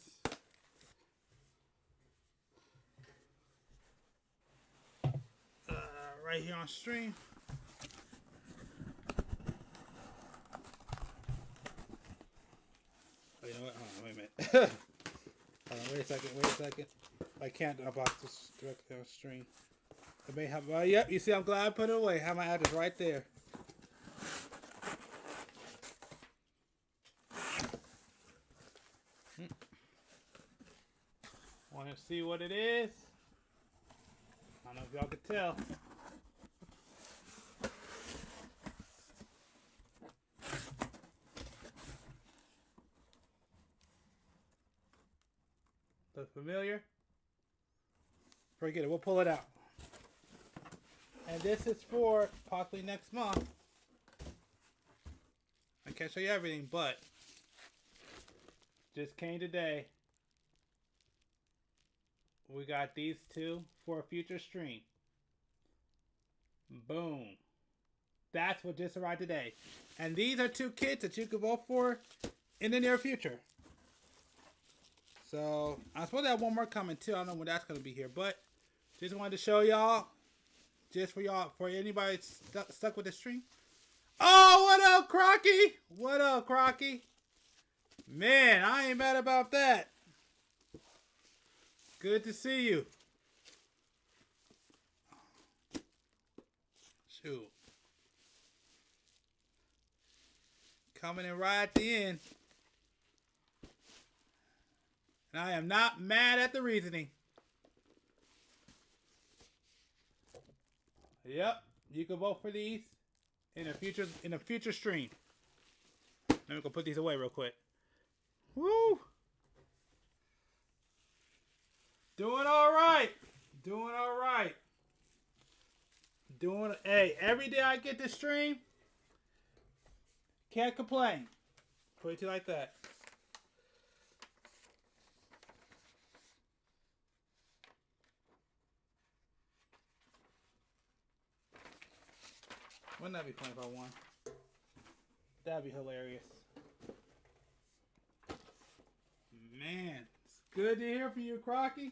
Right here on stream. Oh, you know what? Hold on, wait a minute. Hold on, wait a second. I can't unbox this directly on stream. I may have, yep, you see, I'm glad I put it away. Have my address right there. Want to see what it is? I don't know if y'all could tell. Look familiar? Forget it. We'll pull it out. And this is for possibly next month. I can't show you everything, but just came today. We got these two for a future stream. Boom. That's what just arrived today. And these are two kits that you can vote for in the near future. So, I'm supposed to have one more coming too. I don't know when that's going to be here. But, just wanted to show y'all. Just for y'all, for anybody stuck with the stream. Oh, what up, Crocky? What up, Crocky? Man, I ain't mad about that. Good to see you. Shoot. Coming in right at the end. And I am not mad at the reasoning. Yep, you can vote for these in a future stream. Let me go put these away real quick. Woo! Doing all right. Doing all right. Hey, every day I get this stream, can't complain. Put it to you like that. Wouldn't that be funny if I won? That'd be hilarious. Man, it's good to hear from you, Crocky.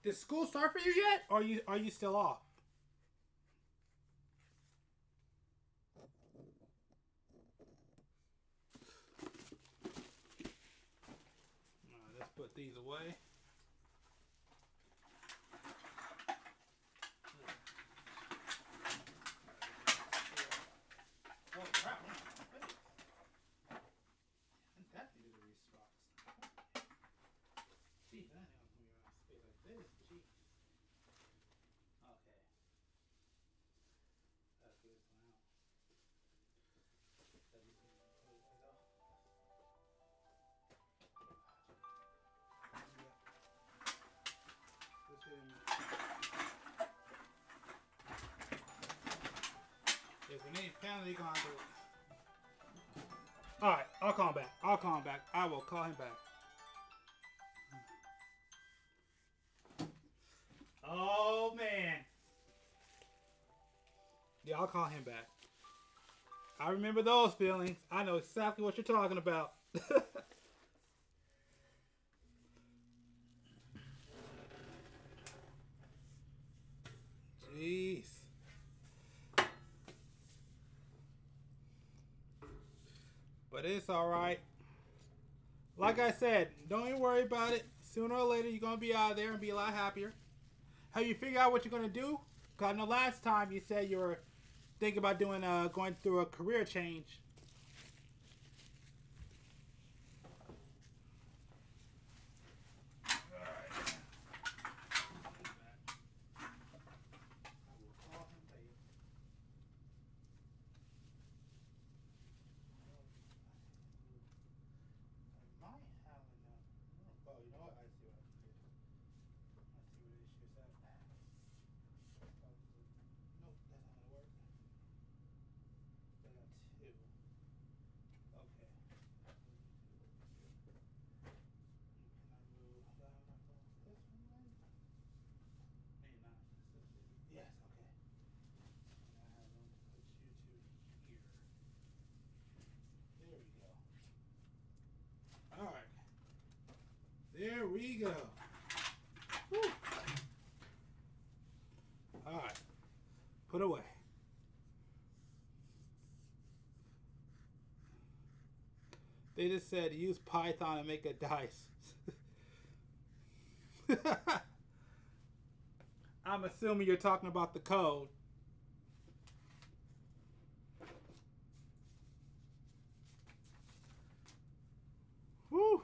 Did school start for you yet? Or are you still off? Let's put these away. Oh crap! That needed a restock. Gee, that ain't gonna be around space like this. Gee. Okay. Let's get this one out. If we need penalty, gonna do it. Alright, I'll call him back. I will call him back. Oh man. Yeah, I'll call him back. I remember those feelings. I know exactly what you're talking about. Jeez. But it's alright. Like I said, don't even worry about it. Sooner or later, you're going to be out there and be a lot happier. Have you figured out what you're going to do? Because I know last time you said you were thinking about doing going through a career change. There we go. Woo. All right. Put away. They just said use Python and make a dice. I'm assuming you're talking about the code. Woo.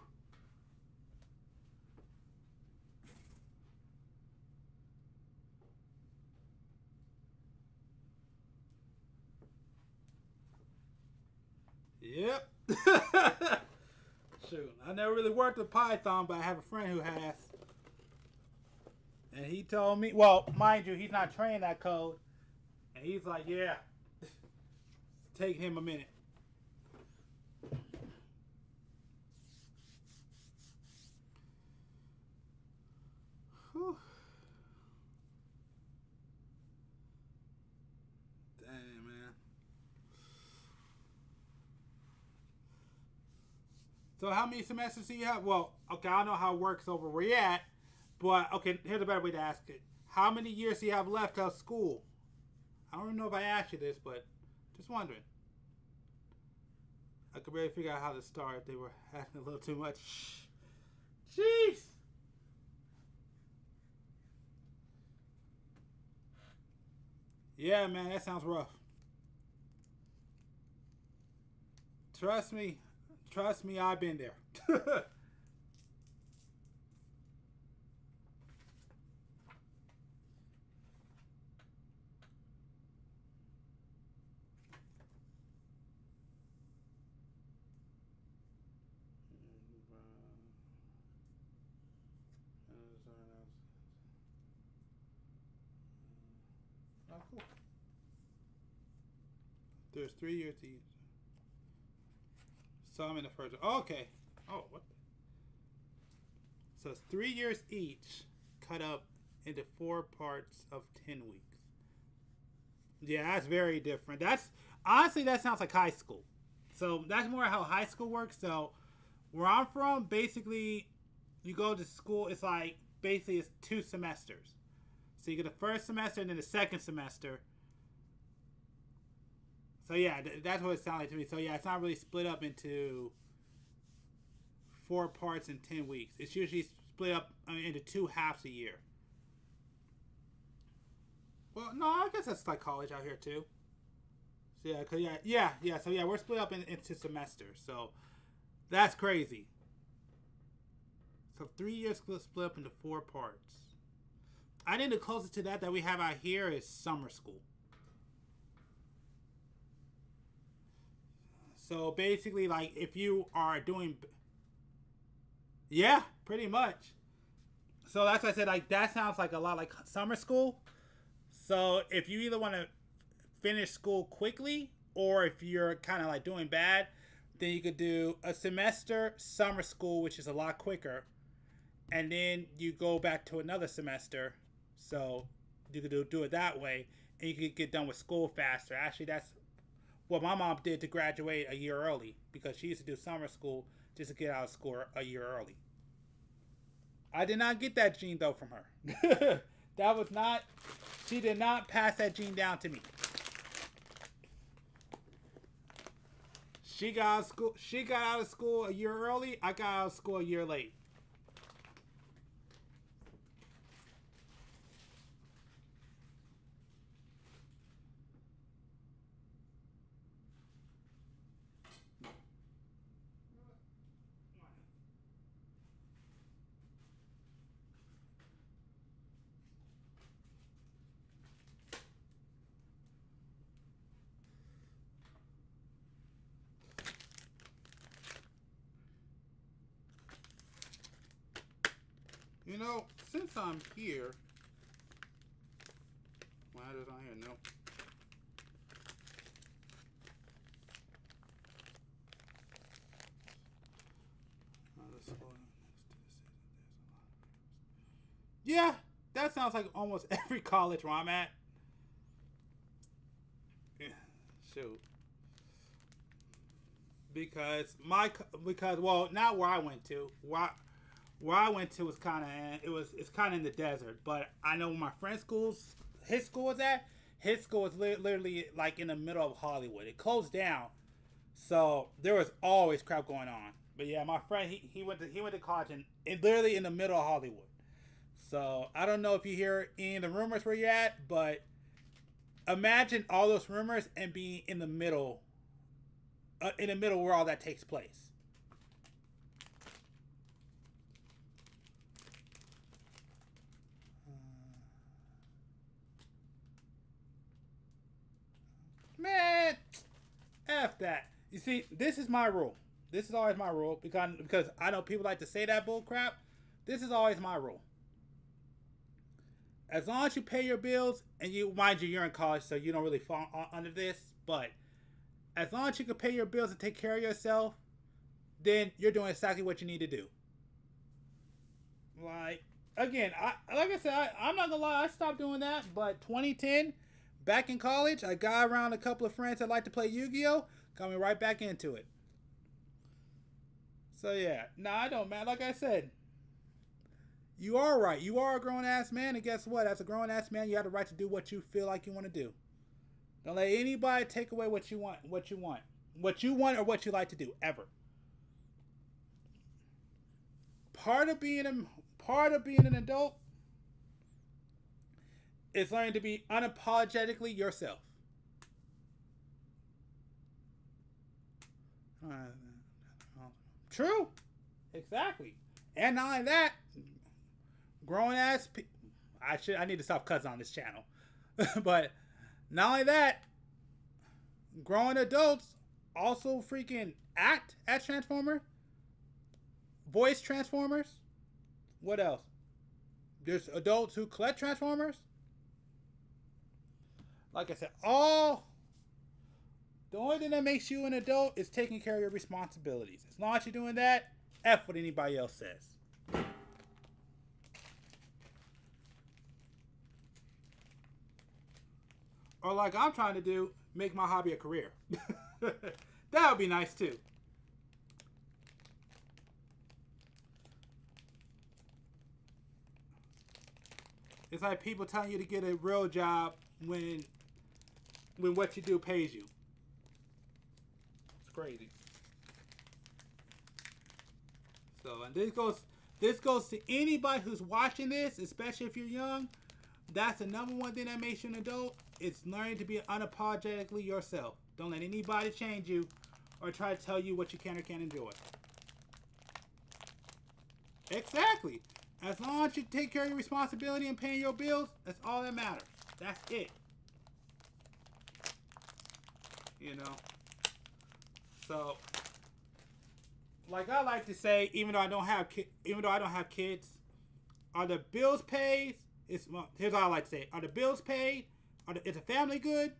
Yep. Shoot, I never really worked with Python, but I have a friend who has. And he told me, well, mind you, he's not trained that code. And he's like, yeah. It's taking him a minute. Whew. Damn, man. So how many semesters do you have? Well, okay, I don't know how it works over where you're at. But, okay, here's a better way to ask it. How many years do you have left of school? I don't even know if I asked you this, but just wondering. I could barely figure out how to start. They were asking a little too much. Jeez. Yeah, man, that sounds rough. Trust me, I've been there. Oh, cool. There's 3 years to use. So I'm in the first one. Okay. Oh, what? So it's 3 years each, cut up into 4 parts of 10 weeks. Yeah, that's very different. That's honestly, that sounds like high school. So that's more how high school works. So where I'm from, basically, you go to school. It's like basically it's 2 semesters. So you get the first semester and then the second semester. So yeah, that's what it sounds like to me. So yeah, it's not really split up into 4 parts in 10 weeks. It's usually split up into 2 halves a year. Well, no, I guess that's like college out here too. So yeah, cause yeah. So yeah, we're split up into semesters. So that's crazy. So 3 years split up into 4 parts. I think the closest to that we have out here is summer school. So basically, like, if you are doing... Yeah, pretty much. So that's why I said, like, that sounds like a lot like summer school. So if you either want to finish school quickly, or if you're kind of like doing bad, then you could do a semester summer school, which is a lot quicker. And then you go back to another semester. So you could do it that way, and you could get done with school faster. Actually, that's what my mom did to graduate a year early, because she used to do summer school just to get out of school a year early. I did not get that gene though from her. That was not. She did not pass that gene down to me. She got out of school. She got out of school a year early. I got out of school a year late. You know, since I'm here, why is it on here? No. Yeah, that sounds like almost every college where I'm at. Yeah, shoot. Because well, not where I went to. where I went to was kind of it's kind of in the desert. But I know where my friend's his school was at. His school was literally like in the middle of Hollywood. It closed down, so there was always crap going on. But yeah, my friend he went to college literally in the middle of Hollywood. So I don't know if you hear any of the rumors where you're at, but imagine all those rumors and being in the middle where all that takes place. Man, F that. You see, this is my rule. This is always my rule because I know people like to say that bull crap. This is always my rule. As long as you pay your bills, and mind you, you're in college, so you don't really fall under this, but as long as you can pay your bills and take care of yourself, then you're doing exactly what you need to do. Like, again, like I said, I'm not gonna lie, I stopped doing that, but 2010, back in college, I got around a couple of friends that like to play Yu-Gi-Oh! Got me right back into it. So yeah, I don't, man. Like I said, you are right. You are a grown-ass man, and guess what? As a grown-ass man, you have the right to do what you feel like you want to do. Don't let anybody take away what you want or what you like to do, ever. Part of being an adult is learning to be unapologetically yourself. True. Exactly. And not only that, grown ass I need to stop cussing on this channel. But not only that, grown adults also freaking act as Transformers, voice Transformers. What else? There's adults who collect Transformers. Like I said, the only thing that makes you an adult is taking care of your responsibilities. As long as you're doing that, F what anybody else says. Or like I'm trying to do, make my hobby a career. That would be nice too. It's like people telling you to get a real job when what you do pays you. It's crazy. So, and this goes to anybody who's watching this, especially if you're young. That's the number one thing that makes you an adult. It's learning to be unapologetically yourself. Don't let anybody change you or try to tell you what you can or can't enjoy. Exactly. As long as you take care of your responsibility and paying your bills, that's all that matters. That's it. You know. So, like I like to say, even though I don't have kids, are the bills paid? Here's what I like to say: are the bills paid? Is the family good?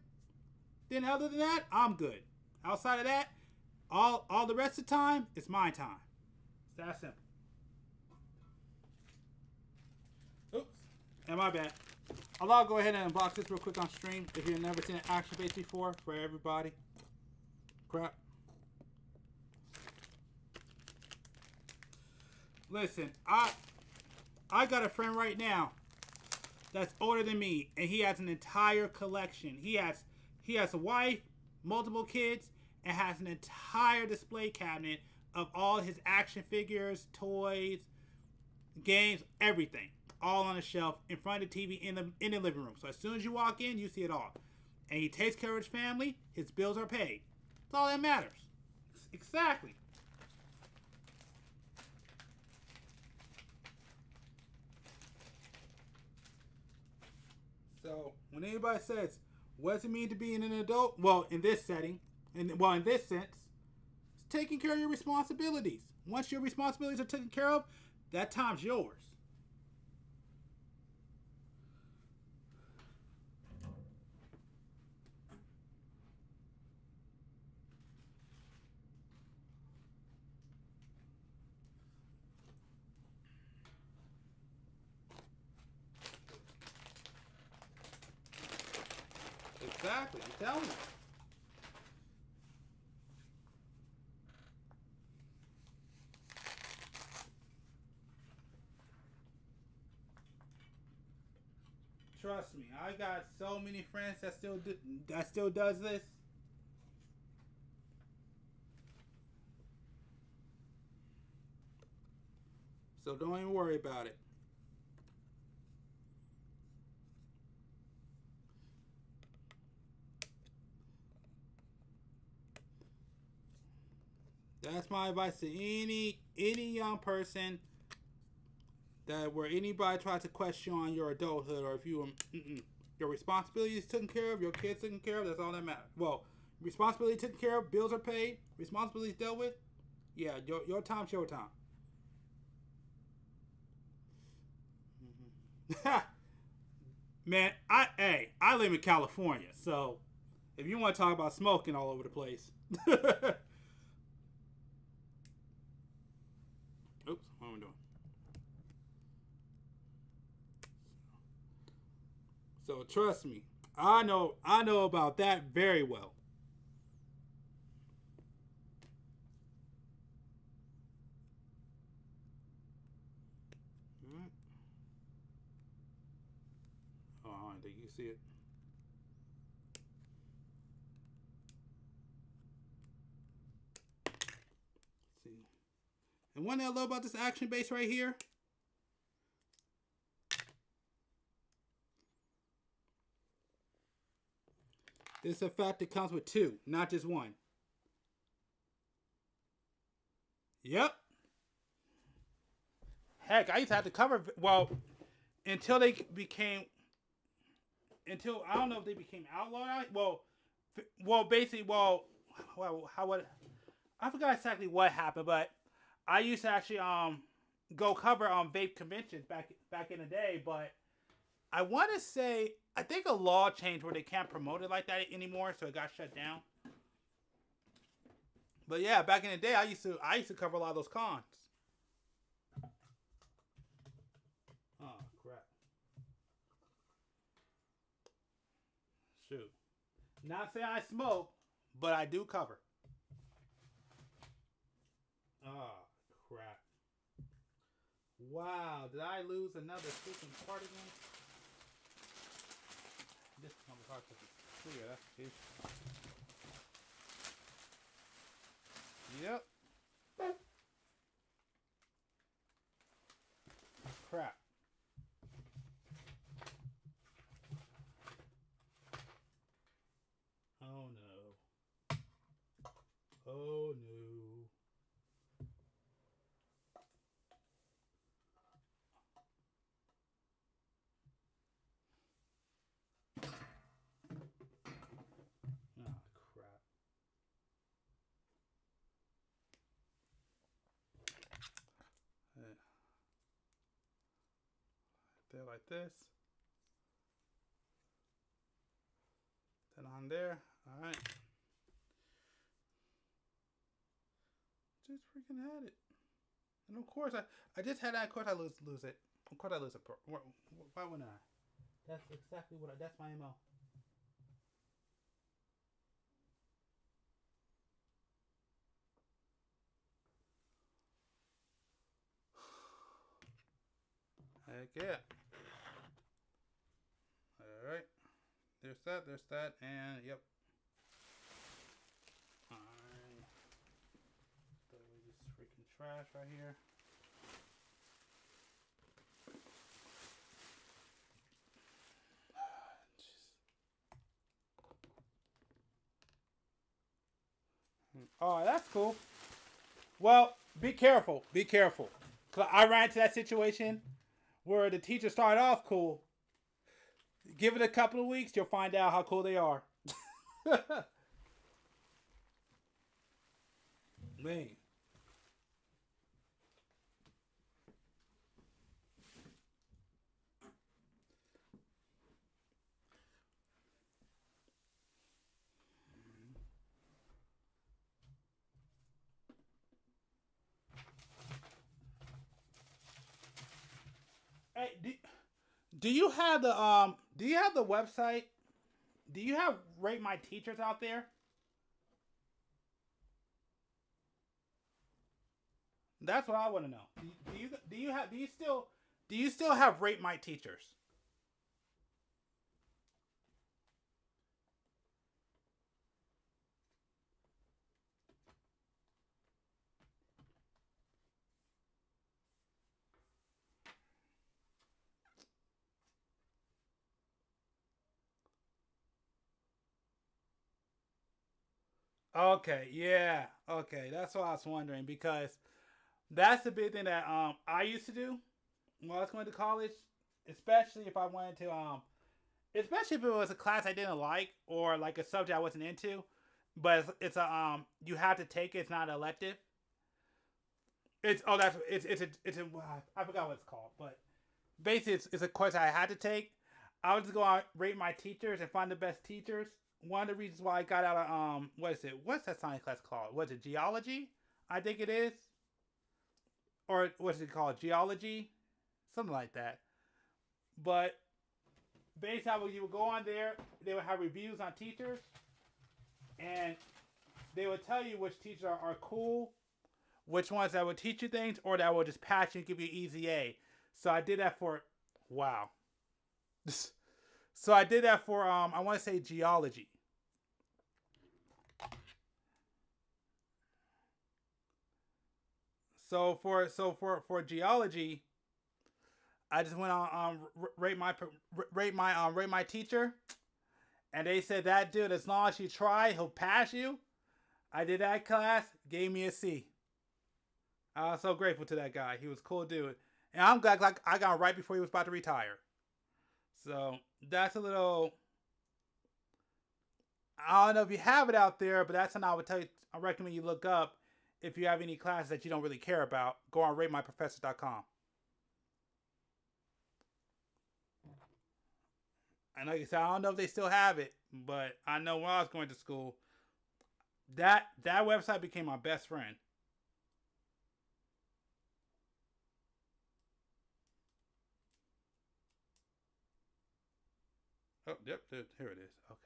Then other than that, I'm good. Outside of that, all the rest of the time, it's my time. It's that simple. Oops, and my bad. I'll go ahead and unbox this real quick on stream if you've never seen an action base before for everybody. Crap. Listen, I got a friend right now that's older than me, and he has an entire collection. He has a wife, multiple kids, and has an entire display cabinet of all his action figures, toys, games, everything, all on a shelf in front of the TV in the living room. So as soon as you walk in, you see it all. And he takes care of his family. His bills are paid. That's all that matters. Exactly. So when anybody says, what does it mean to be an adult? Well, in this setting, in this sense, it's taking care of your responsibilities. Once your responsibilities are taken care of, that time's yours. Exactly, I'm telling you. Trust me, I got so many friends that still does this. So don't even worry about it. That's my advice to any young person that where anybody tries to question on your adulthood, or if you your responsibility is taken care of, your kids taken care of, that's all that matters. Well, responsibility taken care of, bills are paid, responsibilities dealt with. Yeah, your time's your time. Man, I live in California, so if you want to talk about smoking all over the place. Oops, what am I doing? So trust me, I know about that very well. Oh, I don't think you see it. Let's see. And one thing I love about this action base right here. This is the fact that comes with two, not just one. Yep. Heck, I used to have to cover, well, until they became, until, I don't know if they became outlawed. Basically, I forgot exactly what happened, but I used to actually go cover vape conventions back in the day, but I want to say, I think a law changed where they can't promote it like that anymore, so it got shut down. But yeah, back in the day, I used to cover a lot of those cons. Oh crap! Shoot, not saying I smoke, but I do cover. Oh crap! Wow, did I lose another freaking part again? This comes hard because it's clear. That's the issue. Yep. Crap. Oh no. Oh no. There like this. Then on there. Alright. Just freaking had it. And of course I just had that. Of course I lose it. Of course I lose it. Why wouldn't I? That's exactly what that's my MO. Heck yeah. Alright. There's that, and yep. Alright. Throw away this freaking trash right here. Oh, that's cool. Well, be careful. Be careful. 'Cause I ran into that situation where the teacher started off cool. Give it a couple of weeks, you'll find out how cool they are. Man. Hey, do you have the website? Do you have Rate My Teachers out there? That's what I want to know. Do you still have Rate My Teachers? Okay, yeah. Okay, that's what I was wondering because that's the big thing that I used to do when I was going to college, especially if I wanted to especially if it was a class I didn't like or like a subject I wasn't into, but it's a you have to take it. It's not elective. It's a I forgot what it's called, but basically it's a course I had to take. I would just go out, rate my teachers, and find the best teachers. One of the reasons why I got out of what's that science class called? Was it geology? I think it is. Or what's it called? Geology? Something like that. But basically you would go on there, they would have reviews on teachers, and they would tell you which teachers are cool, which ones that would teach you things, or that would just patch you and give you easy A. So I did that for So I did that for I want to say geology. So for geology, I just went on rate my teacher, and they said that dude, as long as you try, he'll pass you. I did that class, gave me a C. I was so grateful to that guy. He was a cool dude, and I'm glad like I got him right before he was about to retire. So that's a little. I don't know if you have it out there, but that's something I would tell you. I recommend you look up if you have any classes that you don't really care about. Go on ratemyprofessor.com. And like I said, I don't know if they still have it, but I know when I was going to school, that website became my best friend. Oh, yep, here it is. Okay.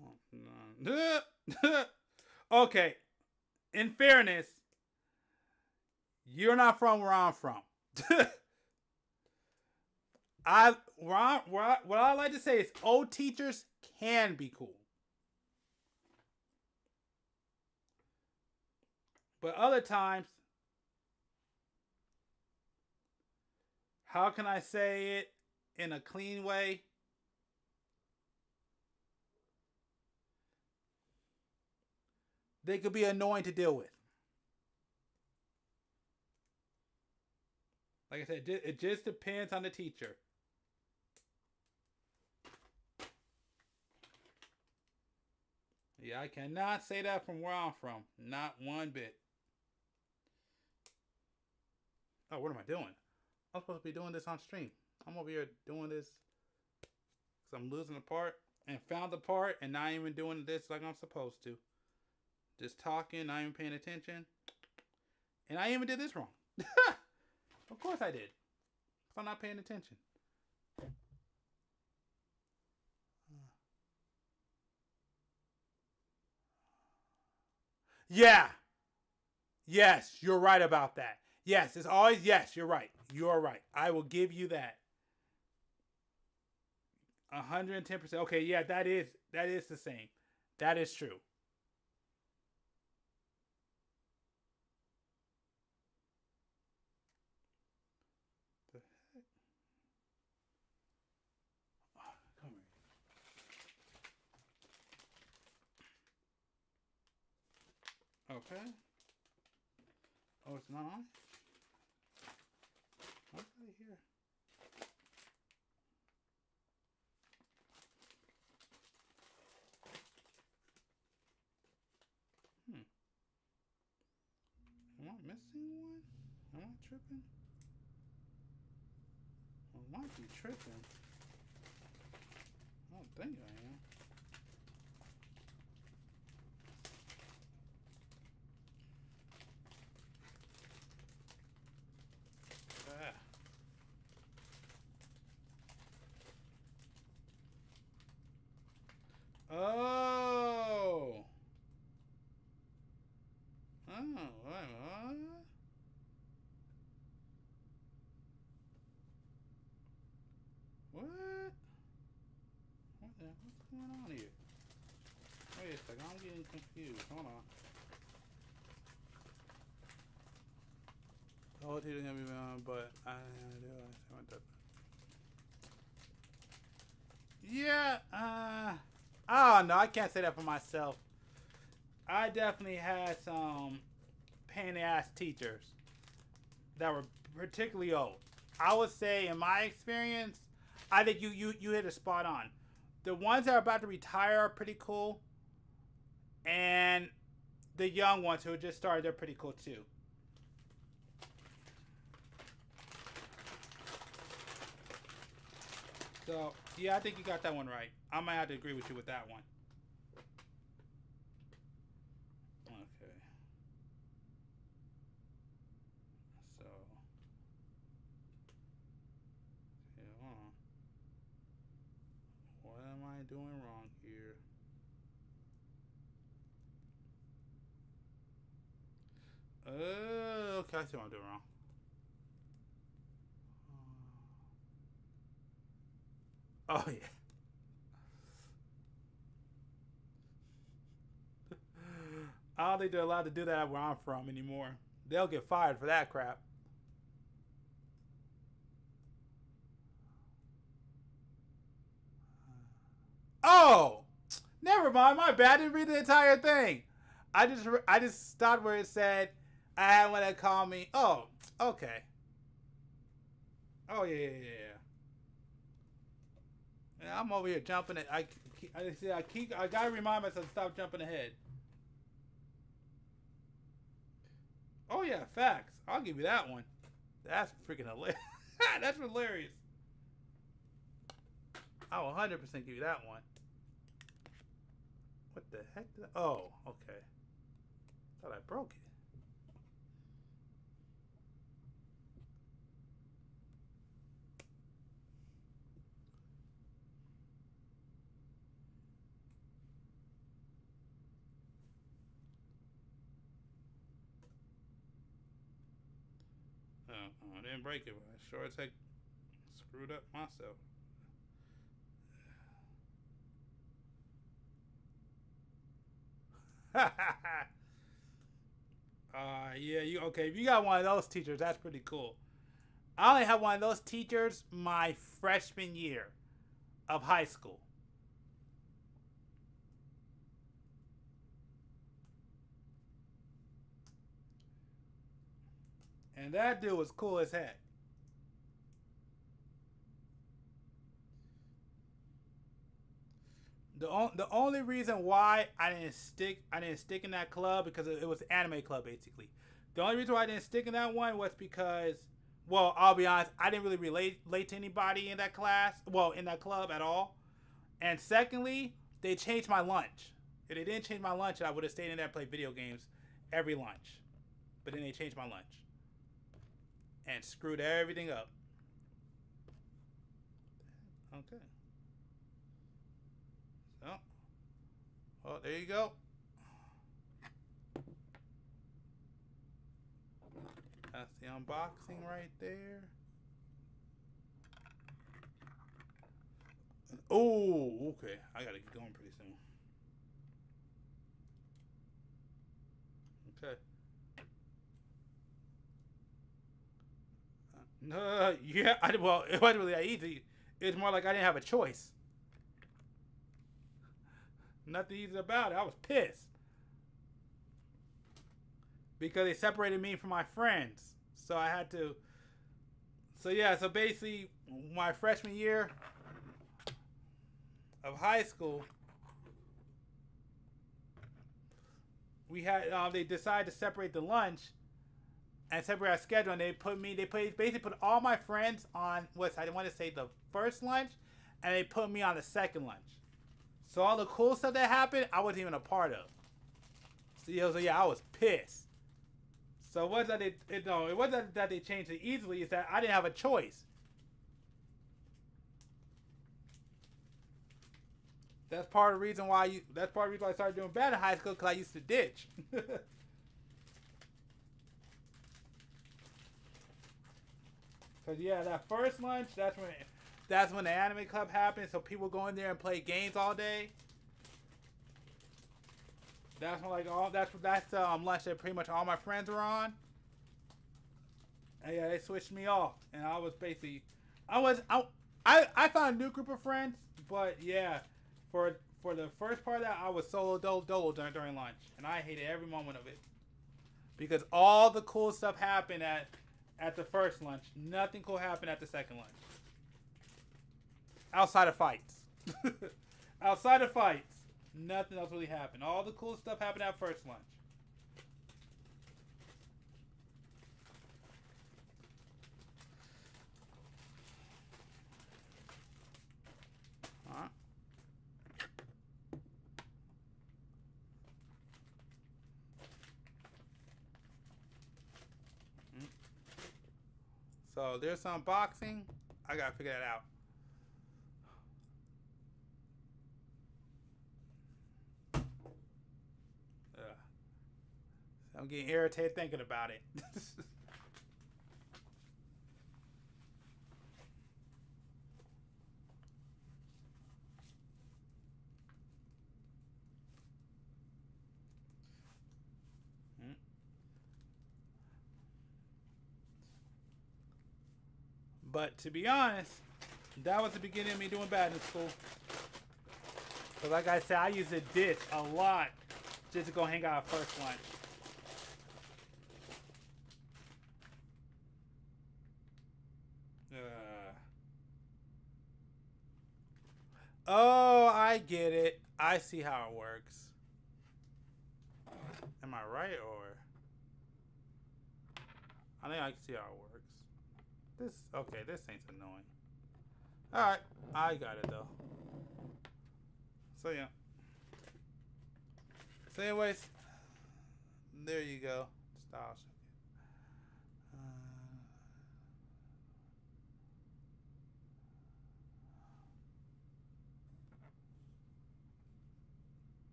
Oh, no. Okay. In fairness, you're not from where I'm from. What I like to say is old teachers can be cool. But other times, how can I say it in a clean way? They could be annoying to deal with. Like I said, it just depends on the teacher. Yeah, I cannot say that from where I'm from. Not one bit. Oh, what am I doing? I'm supposed to be doing this on stream. I'm over here doing this because I'm losing the part and found the part and not even doing this like I'm supposed to. Just talking, not even paying attention. And I even did this wrong. Of course I did. If I'm not paying attention. Yeah. Yes, you're right about that. Yes, it's always yes, you're right. You're right. I will give you that. 110%. Okay, yeah, that is the same. That is true. The heck? Oh, come here. Okay. Oh, it's not on? What's right here? Am I missing one? Am I tripping? I might be tripping. I don't think I am. Oh. Oh, wait, what? What's going on here? Wait a second, I'm getting confused. Hold on. The whole teacher's gonna be on, but I do. Yeah, I don't know. I can't say that for myself. I definitely had some pain in the ass teachers that were particularly old. I would say, in my experience, I think you hit a spot on. The ones that are about to retire are pretty cool, and the young ones who just started, they're pretty cool too. So, yeah, I think you got that one right. I might have to agree with you with that one. Okay. So, yeah, hold on. What am I doing wrong here? Okay, I see what I'm doing wrong. Oh, yeah. I don't think they're allowed to do that where I'm from anymore. They'll get fired for that crap. Oh! Never mind, my bad. I didn't read the entire thing. I just stopped where it said I had one that called me. Oh, okay. Oh, yeah. Yeah, I'm over here jumping it. I gotta remind myself to stop jumping ahead. Oh yeah, facts. I'll give you that one. That's freaking hilarious. That's hilarious. I will 100% give you that one. What the heck? Oh, okay. Thought I broke it. I didn't break it, but I sure as heck screwed up myself. Yeah, okay. If you got one of those teachers, that's pretty cool. I only had one of those teachers my freshman year of high school. And that dude was cool as heck. The only reason why I didn't stick in that club, because it was an anime club basically. The only reason why I didn't stick in that one was because, well, I'll be honest, I didn't really relate to anybody in that class, well, in that club at all. And secondly, they changed my lunch. If they didn't change my lunch, I would have stayed in there and played video games every lunch. But then they changed my lunch and screwed everything up. Okay. So, oh, there you go. That's the unboxing right there. Oh, okay. I gotta get going pretty soon. Okay. Yeah. Well, it wasn't really that easy. It's more like I didn't have a choice. Nothing easy about it. I was pissed because they separated me from my friends. So I had to. So yeah. So basically, my freshman year of high school, we had they decided to separate the lunch and separate our schedule, and they basically put all my friends on I want to say the first lunch, and they put me on the second lunch. So all the cool stuff that happened, I wasn't even a part of. So yeah, I was pissed. So it wasn't that they changed it easily. It's that I didn't have a choice. That's part of the reason why I started doing bad in high school, because I used to ditch. Cause yeah, that first lunch, that's when the anime club happened. So people go in there and play games all day. That's when that's the lunch that pretty much all my friends were on. Yeah, they switched me off, and I was basically, I found a new group of friends, but yeah, for the first part of that, I was solo dolo during lunch, and I hated every moment of it, because all the cool stuff happened at the first lunch. Nothing cool happened at the second lunch, outside of fights. Outside of fights, nothing else really happened. All the cool stuff happened at first lunch. So there's some boxing. I gotta figure that out. I'm getting irritated thinking about it. But to be honest, that was the beginning of me doing bad in school. Because like I said, I used to ditch a lot just to go hang out at first lunch. Oh, I get it. I see how it works. Am I right, or? I think I can see how it works. Okay, this ain't annoying. Alright, I got it though. So yeah. So anyways, there you go. Style.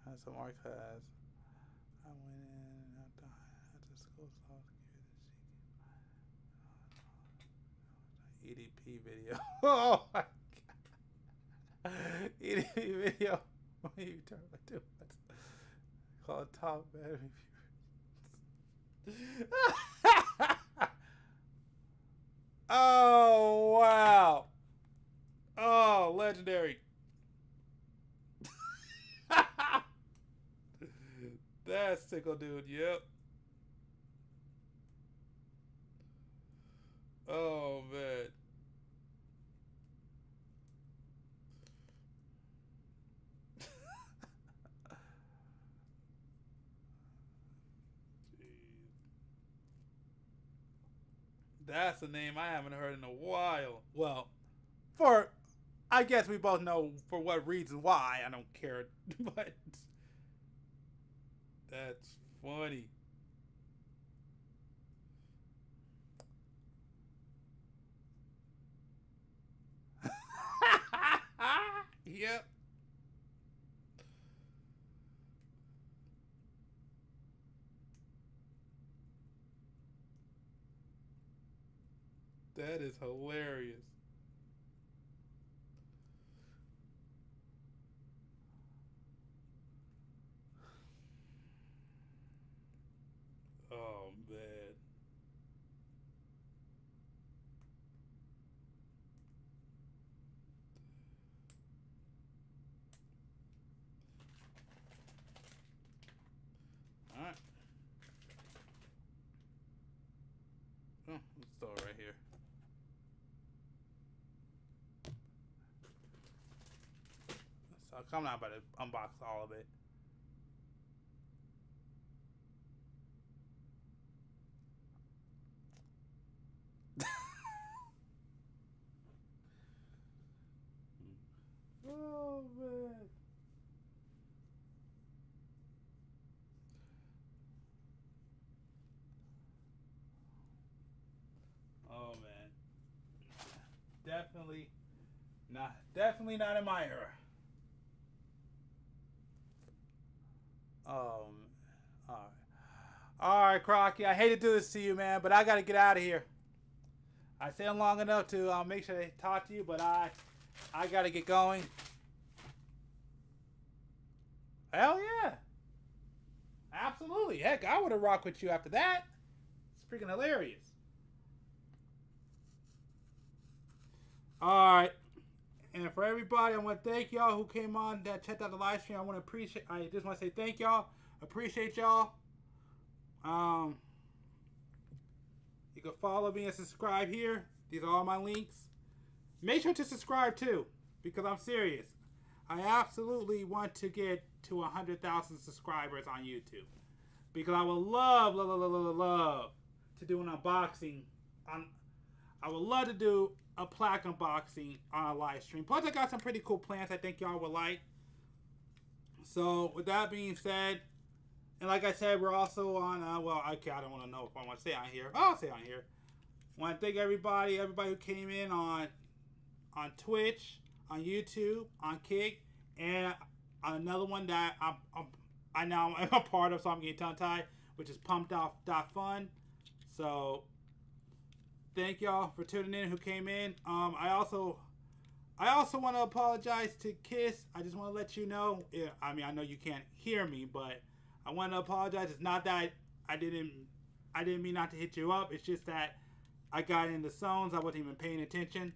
Has some archives. I went in after school EDP video. Oh my god. EDP video. What are you talking about? Called Top Bad Reviewers. Oh wow. Oh, legendary. That's sickle, dude. Yep. Oh man. That's a name I haven't heard in a while. Well, I guess we both know for what reason why. I don't care, but that's funny. Yep. That is hilarious. Oh man. All right. Oh, let's throw it right here. So I'm not about to unbox all of it. Oh man. Oh man. Definitely not in my era. Alright, Crocky, I hate to do this to you, man, but I gotta get out of here. I stayed long enough to make sure they talk to you, but I gotta get going. Hell yeah. Absolutely. Heck, I would have rocked with you after that. It's freaking hilarious. Alright. And for everybody, I want to thank y'all who came on that checked out the live stream. I just want to say thank y'all. Appreciate y'all. You can follow me and subscribe here. These are all my links. Make sure to subscribe too, because I'm serious. I absolutely want to get to 100,000 subscribers on YouTube, because I would love to do an unboxing. I would love to do a plaque unboxing on a live stream. Plus, I got some pretty cool plans I think y'all would like. So, with that being said, and like I said, we're also on, well, okay, I don't want to know if I want to say on here. I'll say on here. I want to thank everybody who came in on Twitch, on YouTube, on Kick, and on another one that I now am a part of, so I'm getting tongue-tied, which is pumped.fun. So, thank y'all for tuning in who came in. I also want to apologize to Kiss. I just want to let you know. I mean, I know you can't hear me, but I want to apologize. It's not that I didn't mean not to hit you up. It's just that I got in the zones. I wasn't even paying attention.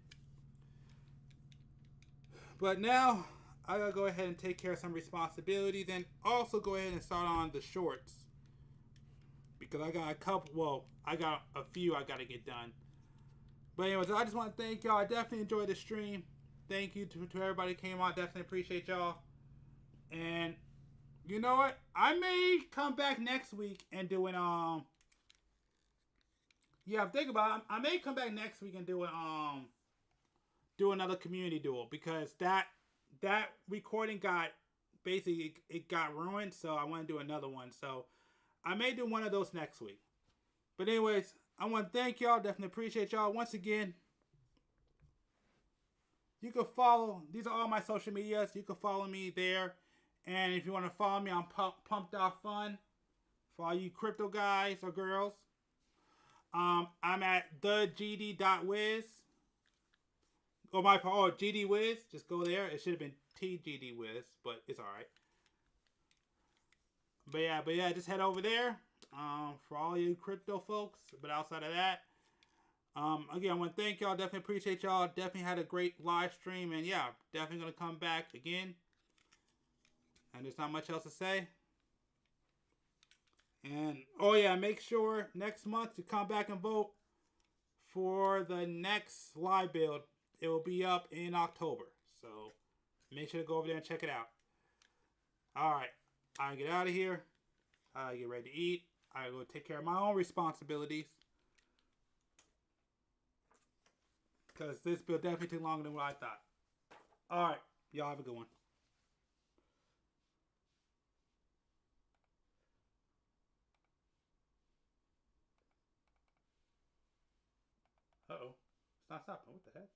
But now I gotta go ahead and take care of some responsibilities, and also go ahead and start on the shorts, because I got a couple. Well, I got a few I gotta get done. But anyways, I just want to thank y'all. I definitely enjoyed the stream. Thank you to everybody who came on. Definitely appreciate y'all. And you know what? I may come back next week and do an yeah, think about it. I may come back next week and do an do another community duel, because that recording got basically it got ruined, so I want to do another one. So I may do one of those next week. But anyways, I want to thank y'all. Definitely appreciate y'all. Once again, you can follow. These are all my social medias. You can follow me there. And if you want to follow me on Pumped.Fun, for all you crypto guys or girls, I'm at thegd.wiz. GDWiz. Just go there. It should have been TGDWiz, but it's alright. But yeah, just head over there. For all you crypto folks. But outside of that, again, I want to thank y'all. Definitely appreciate y'all. Definitely had a great live stream. And yeah, definitely going to come back again. And there's not much else to say. And, oh yeah, make sure next month to come back and vote for the next live build. It will be up in October. So, make sure to go over there and check it out. Alright, I get out of here. I get ready to eat. I go take care of my own responsibilities. Because this build definitely took longer than what I thought. Alright, y'all have a good one. Uh-oh. It's not stopping. What the heck?